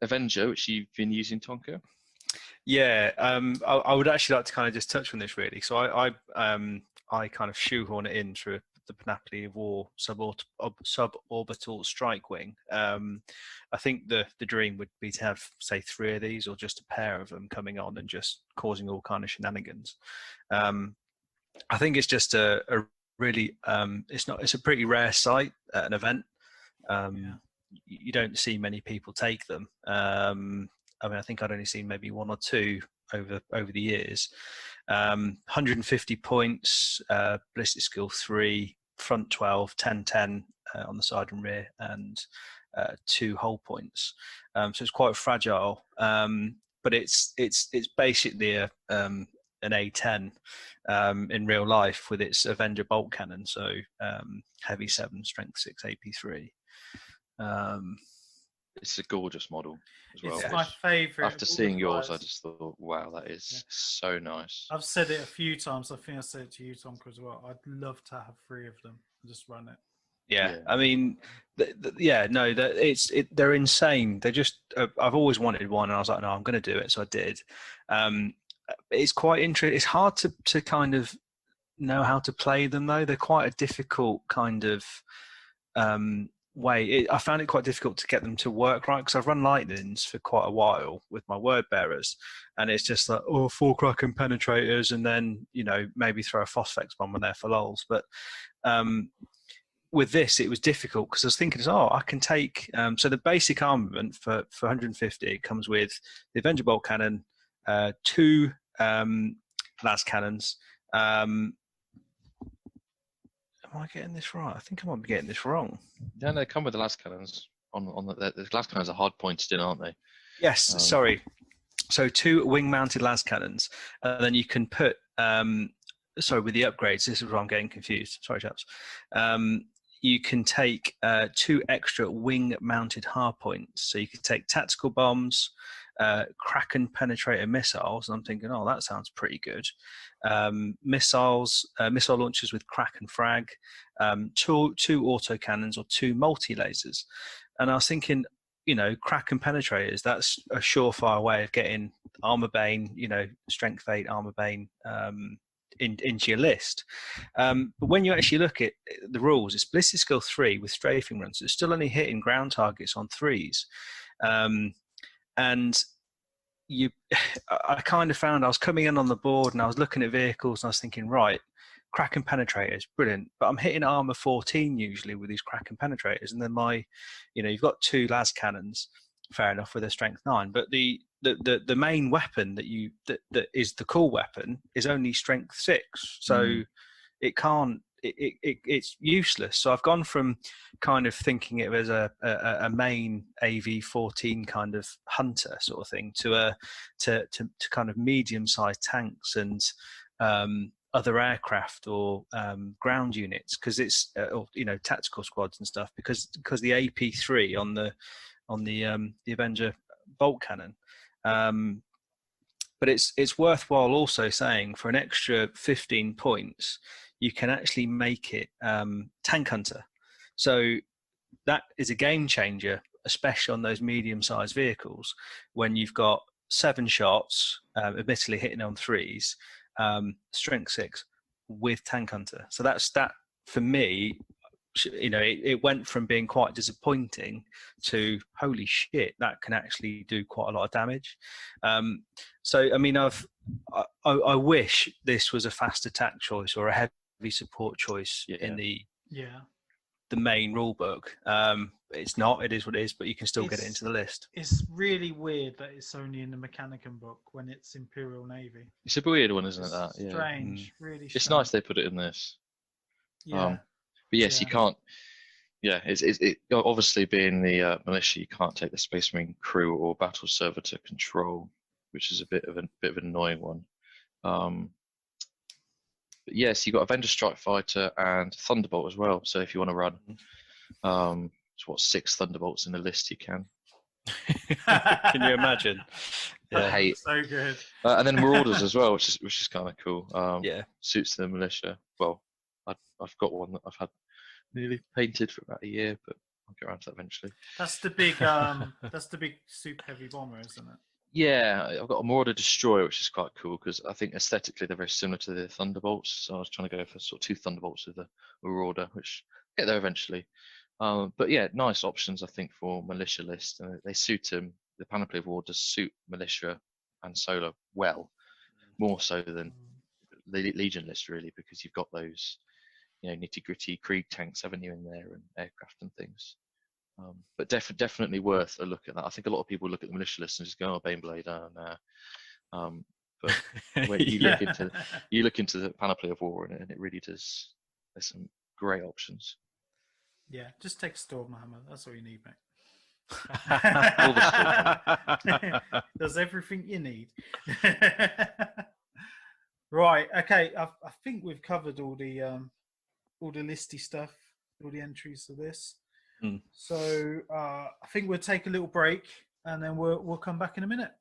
Avenger, which you've been using, Tonka. Yeah, I would actually like to kind of just touch on this really. So I kind of shoehorn it in through the Panoply of War suborbital strike wing. I think the dream would be to have, say, 3 of these, or just a pair of them coming on and just causing all kind of shenanigans. I think it's just a really it's a pretty rare sight at an event. You don't see many people take them. I mean, I think I'd only seen maybe 1 or 2 over the years. 150 points, ballistic skill 3, front 12, 10 on the side and rear, and 2 hull points. So it's quite fragile, but it's basically an A10 in real life with its Avenger bolt cannon. So heavy 7, strength 6, AP3. It's a gorgeous model as well. It's my favourite. After seeing yours, I just thought, wow, that is so nice. I've said it a few times. I think I said it to you, Tonka, as well. I'd love to have 3 of them and just run it. Yeah, I mean, they're insane. They're just. I've always wanted one, and I was like, no, I'm going to do it, so I did. It's quite interesting. It's hard to kind of know how to play them, though. They're quite a difficult kind of way. I found it quite difficult to get them to work right, because I've run lightnings for quite a while with my word bearers, and it's just like 4 Kraken penetrators, and then maybe throw a phosphex bomb in there for lols. But with this, it was difficult because I was thinking, I can take. So the basic armament for 150, it comes with the Avenger bolt cannon, 2 las cannons. Am I getting this right? I think I might be getting this wrong. Yeah, they come with the las cannons. The las cannons are hard pointed in, aren't they? Yes, sorry. So 2 wing-mounted las cannons, and then you can put. With the upgrades, this is where I'm getting confused. Sorry, chaps. You can take 2 extra wing-mounted hard points. So you can take tactical bombs, Kraken penetrator missiles, and I'm thinking, that sounds pretty good. Missile launchers with Kraken frag, 2 autocannons or 2 multi-lasers. And I was thinking, Kraken penetrators, that's a surefire way of getting armor bane, strength 8 armor bane into your list. But when you actually look at the rules, it's ballistic skill 3 with strafing runs. It's still only hitting ground targets on 3s. And I kind of found I was coming in on the board and I was looking at vehicles and I was thinking, right, Kraken penetrators, brilliant. But I'm hitting armor 14 usually with these Kraken penetrators. And then you've got 2 las cannons, fair enough, with a strength 9. But the main weapon that is the cool weapon is only strength 6. So it can't. It's useless. So I've gone from kind of thinking it was a main AV-14 kind of hunter sort of thing to kind of medium-sized tanks and other aircraft or ground units, because it's tactical squads and stuff, because the AP3 on the Avenger bolt cannon. But it's worthwhile also saying, for an extra 15 points, you can actually make it tank hunter. So that is a game changer. especially on those medium-sized vehicles, when you've got 7 shots, admittedly hitting on 3s, strength 6 with Tank Hunter. So that for me, it went from being quite disappointing to holy shit, that can actually do quite a lot of damage. So I mean, I wish this was a fast attack choice or a heavy support choice in the main rule book. It's not. It is what it is, but you can still get it into the list. It's really weird that it's only in the Mechanicum book when it's Imperial Navy. It's a weird one, isn't it? That Strange, really. It's strange. nice they put it in this. Yeah. But yes, you can't. Yeah, it obviously being the militia, you can't take the Space Marine crew or battle server to control, which is a bit of an annoying one. But yes, you've got Avenger Strike Fighter and Thunderbolt as well. So if you want to run, it's what 6 Thunderbolts in the list you can. Can you imagine? I hate so good. And then Marauders as well, which is kind of cool. Suits the militia. Well, I've got one that I've had nearly painted for about a year, but I'll get around to that eventually. That's the big super heavy bomber, isn't it? Yeah, I've got a Marauder Destroyer, which is quite cool because I think aesthetically they're very similar to the Thunderbolts. So I was trying to go for sort of 2 Thunderbolts with the Marauder, which I'll get there eventually. But yeah, nice options I think for militia list. They suit them. The Panoply of War does suit militia and solar well, more so than the Legion list really, because you've got those nitty gritty Krieg tanks, haven't you, in there, and aircraft and things. But definitely worth a look at that. I think a lot of people look at the militia list and just go, "Oh, Baneblade," but when you look into the Panoply of War, and it really does. There's some great options. Yeah, just take Stormhammer. That's all you need, mate. All the Does everything you need. Right. Okay. I think we've covered all the listy stuff, all the entries for this. So I think we'll take a little break and then we'll come back in a minute.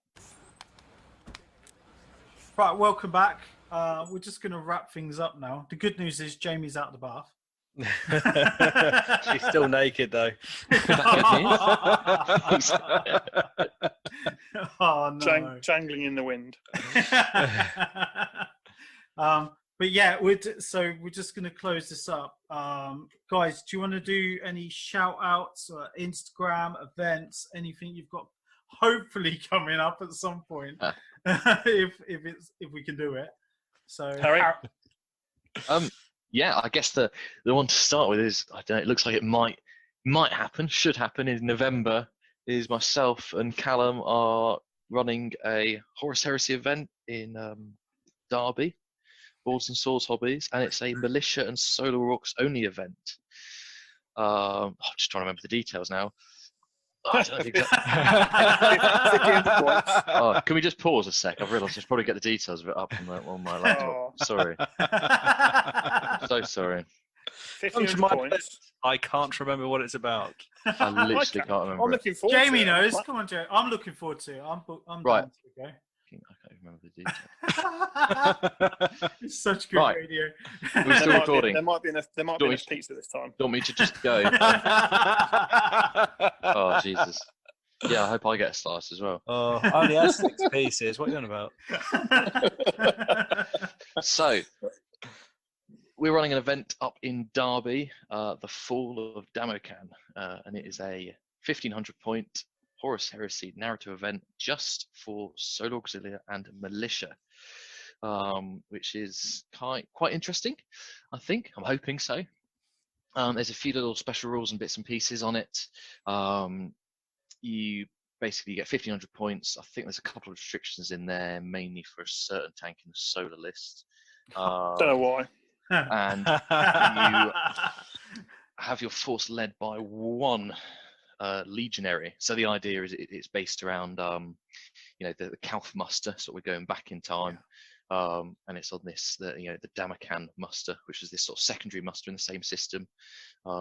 Right, welcome back. We're just going to wrap things up now. The good news is Jamie's out of the bath. She's still naked though. Oh no! Jangling in the wind. But yeah, we're just going to close this up. Guys, do you want to do any shout outs, Instagram, events, anything you've got hopefully coming up at some point? if we can do it. So Harry? Yeah, I guess the one to start with is, I don't know, it looks like it might happen, should happen in November, is myself and Callum are running a Horus Heresy event in Derby, Boards and Swords Hobbies, and it's a militia and solar orcs only event. I'm just trying to remember the details now. I don't know exactly. Can we just pause a sec? I've realised I should probably get the details of it up on my laptop. Sorry. So sorry. 1,500 points. I can't remember what it's about. I literally can't remember. I'm looking forward Jamie to it. knows. Come on, Jamie. I'm looking forward to it. I'm right. down to go. I can't remember the details. It's such good radio. We're still recording. There might be enough pizza this time. Do you want me to just go? Oh, Jesus. Yeah, I hope I get a slice as well. Oh, I only had 6 pieces. What are you on about? So, we're running an event up in Derby, the Fall of Damokan, and it is a 1,500 point Horus Heresy narrative event just for Solar Auxilia and Militia, which is quite interesting, I think. I'm hoping so. There's a few little special rules and bits and pieces on it. You basically get 1,500 points. I think there's a couple of restrictions in there, mainly for a certain tank in the solar list. Don't know why. And you have your force led by 1 legionary. So the idea is it's based around the Calf muster, so we're going back in time. And it's on the Damokan muster, which is this sort of secondary muster in the same system,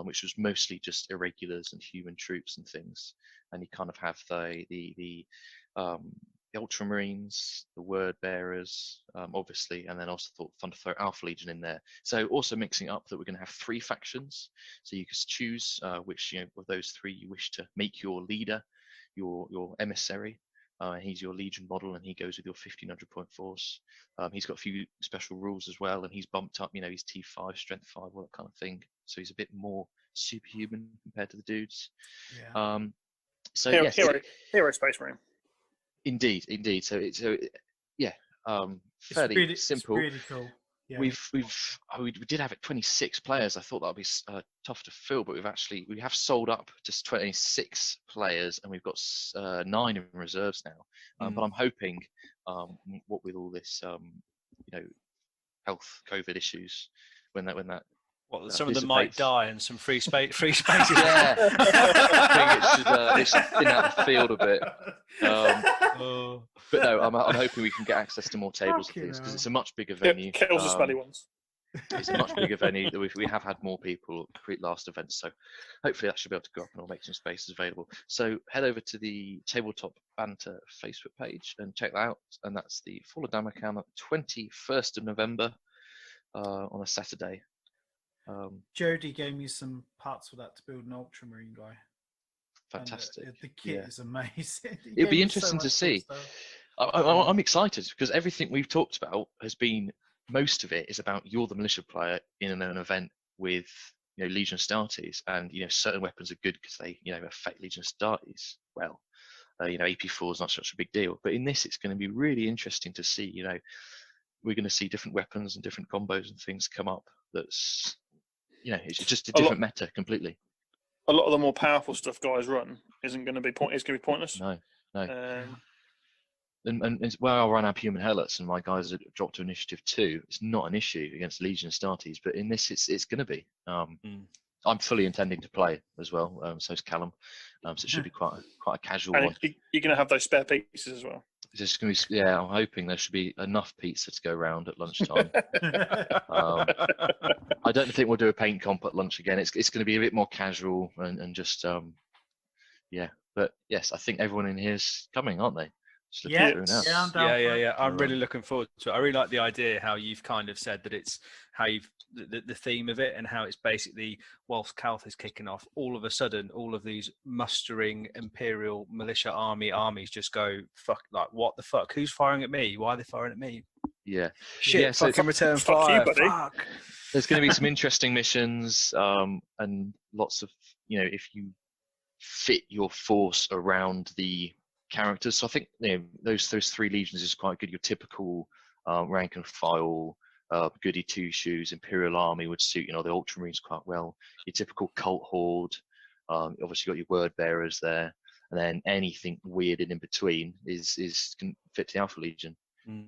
which was mostly just irregulars and human troops and things. And you kind of have the the Ultramarines, the Word Bearers, obviously, and then also thought fun to throw Alpha Legion in there. So also mixing up that we're going to have 3 factions, so you can choose which of those 3 you wish to make your leader, your emissary. He's your Legion model, and he goes with your 1500 point force. He's got a few special rules as well, and he's bumped up. He's T5, Strength 5, all that kind of thing. So he's a bit more superhuman compared to the dudes. Yeah. So Hero, yes, Hero Space Marine. indeed. So yeah, fairly it's really, simple. It's really cool. Yeah. We did have it 26 players. I thought that would be tough to fill, but we have sold up just 26 players, and we've got 9 in reserves now. But I'm hoping, what with all this, health COVID issues, when that What, some of them might dissipates. die and some free spaces. Yeah, I think it should thin out the field a bit. But no, I'm hoping we can get access to more tables and things, because it's a much bigger venue. Kills the smelly ones. It's a much bigger venue. That we have had more people last event, so hopefully that should be able to go up and we'll make some spaces available. So head over to the Tabletop Banter Facebook page and check that out. And that's the Fall of Damacam, 21st of November on a Saturday. Jody gave me some parts for that to build an Ultramarine guy. Fantastic. And, the kit is amazing. It'll be interesting to see. I'm excited because everything we've talked about has been, most of it is about you're the militia player in an event with Legion Astartes, and certain weapons are good because they affect Legion Astartes well. AP4 is not such a big deal, but in this it's going to be really interesting to see. We're going to see different weapons and different combos and things come up. That's it's just a different meta completely. A lot of the more powerful stuff guys run isn't going to be It's going to be pointless. No. And where I run our human helots and my guys are dropped to initiative 2, it's not an issue against Legion Astartes, but in this it's going to be. I'm fully intending to play as well. So is Callum. So it should be quite a casual one. You're going to have those spare pieces as well. It's going to be, I'm hoping there should be enough pizza to go around at lunchtime. I don't think we'll do a paint comp at lunch again. It's going to be a bit more casual and just But yes, I think everyone in here's coming, aren't they? Yeah, I'm down. Yeah. I'm really looking forward to it. I really like the idea how you've kind of said that it's how you've the theme of it, and how it's basically whilst Calth is kicking off, all of a sudden all of these mustering Imperial Militia armies just go fuck, like what the fuck? Who's firing at me? Why are they firing at me? Yeah. Shit, yeah, fucking return fire. You, buddy. Fuck. There's going to be some interesting missions, and lots of if you fit your force around the characters. So I think those 3 legions is quite good. Your typical rank and file, goody 2-shoes, Imperial Army would suit the Ultramarines quite well. Your typical cult horde, obviously got your word bearers there, and then anything weird in between can fit the Alpha Legion.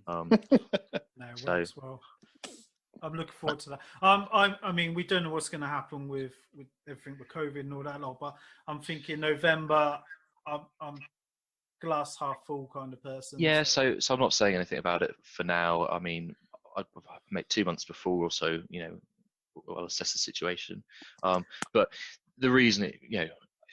Works well. I'm looking forward to that. I mean, we don't know what's going to happen with everything with COVID and all that lot, but I'm thinking November. I'm glass half full kind of person. Yeah, so I'm not saying anything about it for now. I mean, I'd make 2 months before or so, I'll assess the situation. But the reason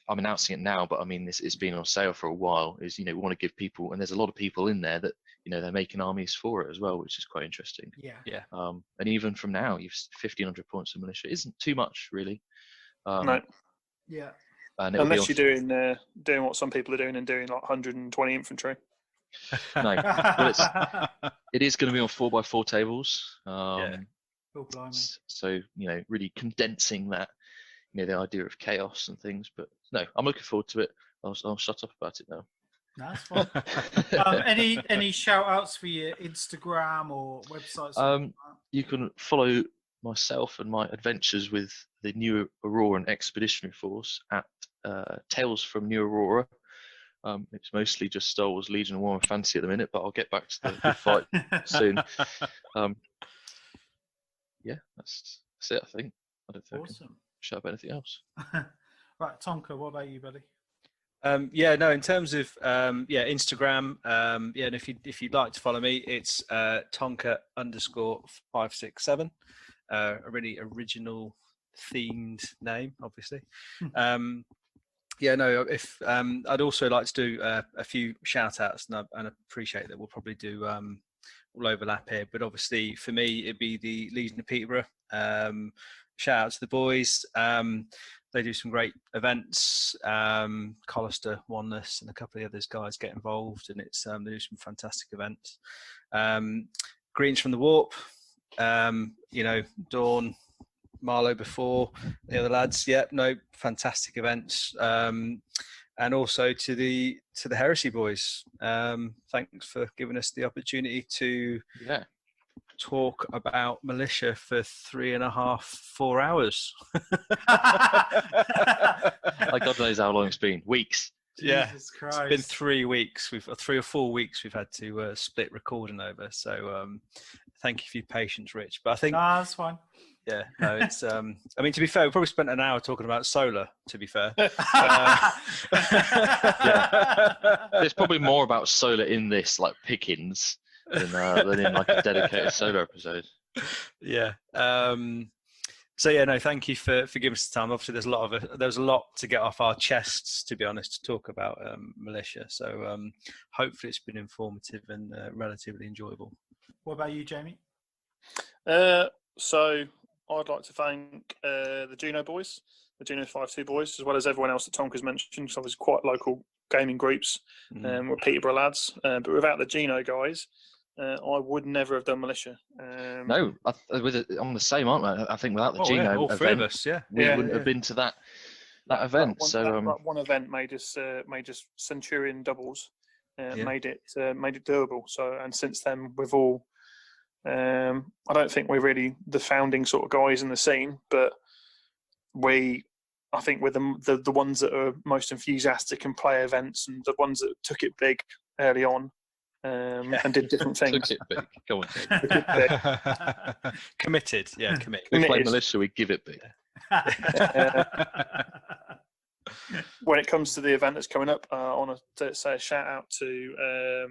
I'm announcing it now, but I mean, it's been on sale for a while, is, we want to give people, and there's a lot of people in there that, they're making armies for it as well, which is quite interesting. Yeah. And even from now, you've 1,500 points of militia isn't too much, really. No. Yeah. Unless you're doing what some people are doing and doing like 120 infantry. No, well, it is going to be on 4x4 tables. So really condensing that, the idea of chaos and things. But no, I'm looking forward to it. I'll shut up about it now. That's fine. Any shout outs for your Instagram or websites? You can follow myself and my adventures with the New Auroran Expeditionary Force at Tales from New Aurora. It's mostly just Star Wars, Legion, and Warhammer Fantasy at the minute, but I'll get back to the fight soon. That's it, I think. I don't think I can shout about anything else. Right, Tonka, what about you, buddy? In terms of Instagram, and if you'd like to follow me, it's Tonka_567. A really original themed name, obviously. Yeah, no. If I'd also like to do a few shout outs, and I appreciate that we'll probably do all overlap here. But obviously, for me, it'd be the Legion of Peterborough. Shout out to the boys. They do some great events. Collister, Oneness, and a couple of the others guys get involved, and it's they do some fantastic events. Greens from the Warp. Dawn, Marlow before, the other lads. Yeah, no, fantastic events. And also to the Heresy boys. Thanks for giving us the opportunity to talk about Militia for 3.5, 4 hours. Like God knows how long it's been. Weeks. Jesus Christ. It's been 3 weeks. 3 or 4 weeks we've had to split recording over. So thank you for your patience, Rich. But I think that's fine. Yeah, no, it's. I mean, to be fair, we probably spent an hour talking about solar. To be fair, there's probably more about solar in this, like Pickens, than in like a dedicated solar episode. Yeah. So yeah, no, thank you for giving us the time. Obviously, there's a lot to get off our chests, to be honest, to talk about Militia. So hopefully, it's been informative and relatively enjoyable. What about you, Jamie? So I'd like to thank the Juno boys, the Juno 5-2 boys, as well as everyone else that Tonka's mentioned. So there's quite local gaming groups with Peterborough lads. But without the Juno guys, I would never have done Militia. No, I'm the same, aren't I? I think without the Juno all three of us, we wouldn't have been to that event. That one event made us Centurion doubles, made it doable. So, and since then we've all. I don't think we're really the founding sort of guys in the scene, but I think we're the ones that are most enthusiastic and play events, and the ones that took it big early on and did different things. Took it big. Go on. Committed. Yeah, committed. We play Militia, we give it big. When it comes to the event that's coming up, I want to say a shout out to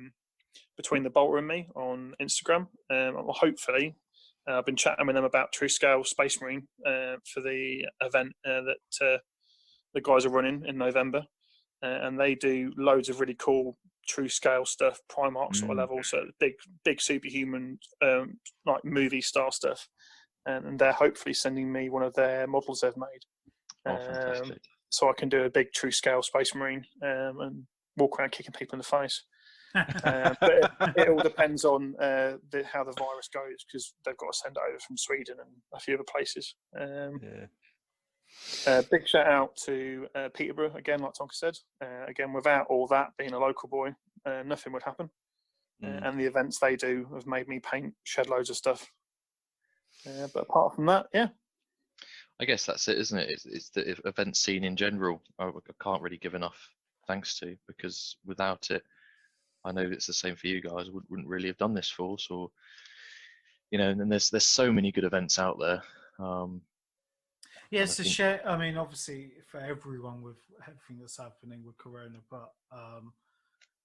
Between the Bolter and Me on Instagram. Hopefully, I've been chatting with them about True Scale Space Marine for the event that the guys are running in November. And they do loads of really cool True Scale stuff, Primarch sort of level, so big superhuman, like movie star stuff. And they're hopefully sending me one of their models they've made. Fantastic. So I can do a big True Scale Space Marine and walk around kicking people in the face. But it all depends on how the virus goes, because they've got to send it over from Sweden and a few other places. Big shout out to Peterborough again, like Tonka said. Again, without all that, being a local boy, nothing would happen. And the events they do have made me shed loads of stuff. But apart from that, yeah. I guess that's it, isn't it? It's the event scene in general. I can't really give enough thanks to, because without it, I know it's the same for you guys. Wouldn't really have done this force, or and there's so many good events out there. Yeah, it's a shame. I mean, obviously for everyone with everything that's happening with Corona, but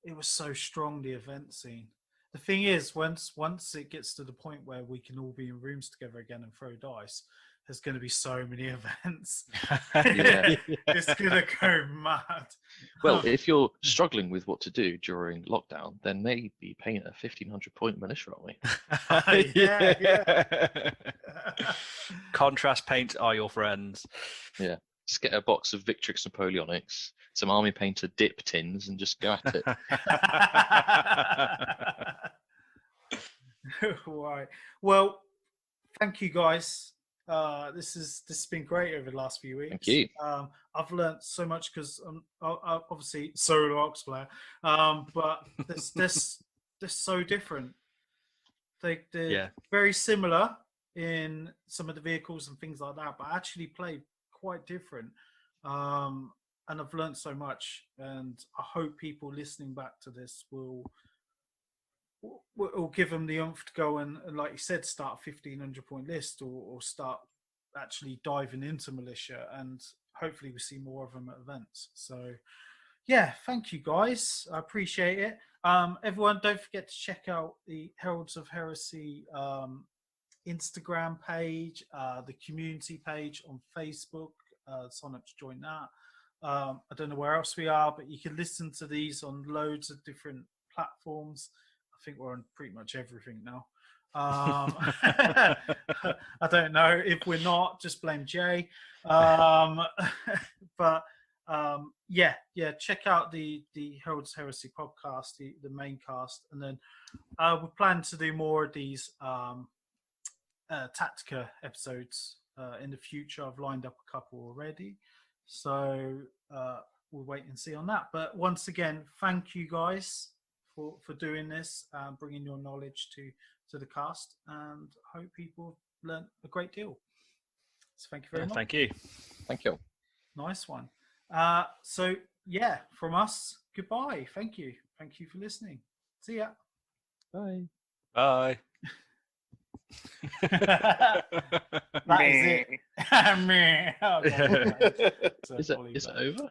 it was so strong, the event scene. The thing is, once it gets to the point where we can all be in rooms together again and throw dice, there's going to be so many events. It's going to go mad. Well, if you're struggling with what to do during lockdown, then maybe paint a 1,500 point Militia army. Yeah. Contrast paint are your friends. Yeah. Just get a box of Victrix Napoleonics, some Army Painter dip tins, and just go at it. Right. Well, thank you guys. This has been great over the last few weeks. Thank you. I've learned so much because I'm obviously solo ops player, but they're so different. They're very similar in some of the vehicles and things like that, but actually play quite different. And I've learned so much, and I hope people listening back to this will give them the oomph to go and like you said, start a 1,500 point list, or start actually diving into Militia, and hopefully we see more of them at events. So yeah, thank you guys, I appreciate it. Everyone, don't forget to check out the Heralds of Heresy Instagram page, the community page on Facebook. Sign up to join that. I don't know where else we are, but you can listen to these on loads of different platforms. I think we're on pretty much everything now. I don't know. If we're not, just blame Jay. But yeah, check out the Heralds Heresy podcast, the main cast, and then we plan to do more of these Tactica episodes in the future. I've lined up a couple already, so we'll wait and see on that. But once again, thank you guys for doing this, bringing your knowledge to the cast, and hope people learned a great deal. So thank you very much. Thank you. Thank you. Nice one. So yeah, from us, goodbye. Thank you for listening. See ya. Bye. Bye. That is it. Meh. Oh, God. Is it over?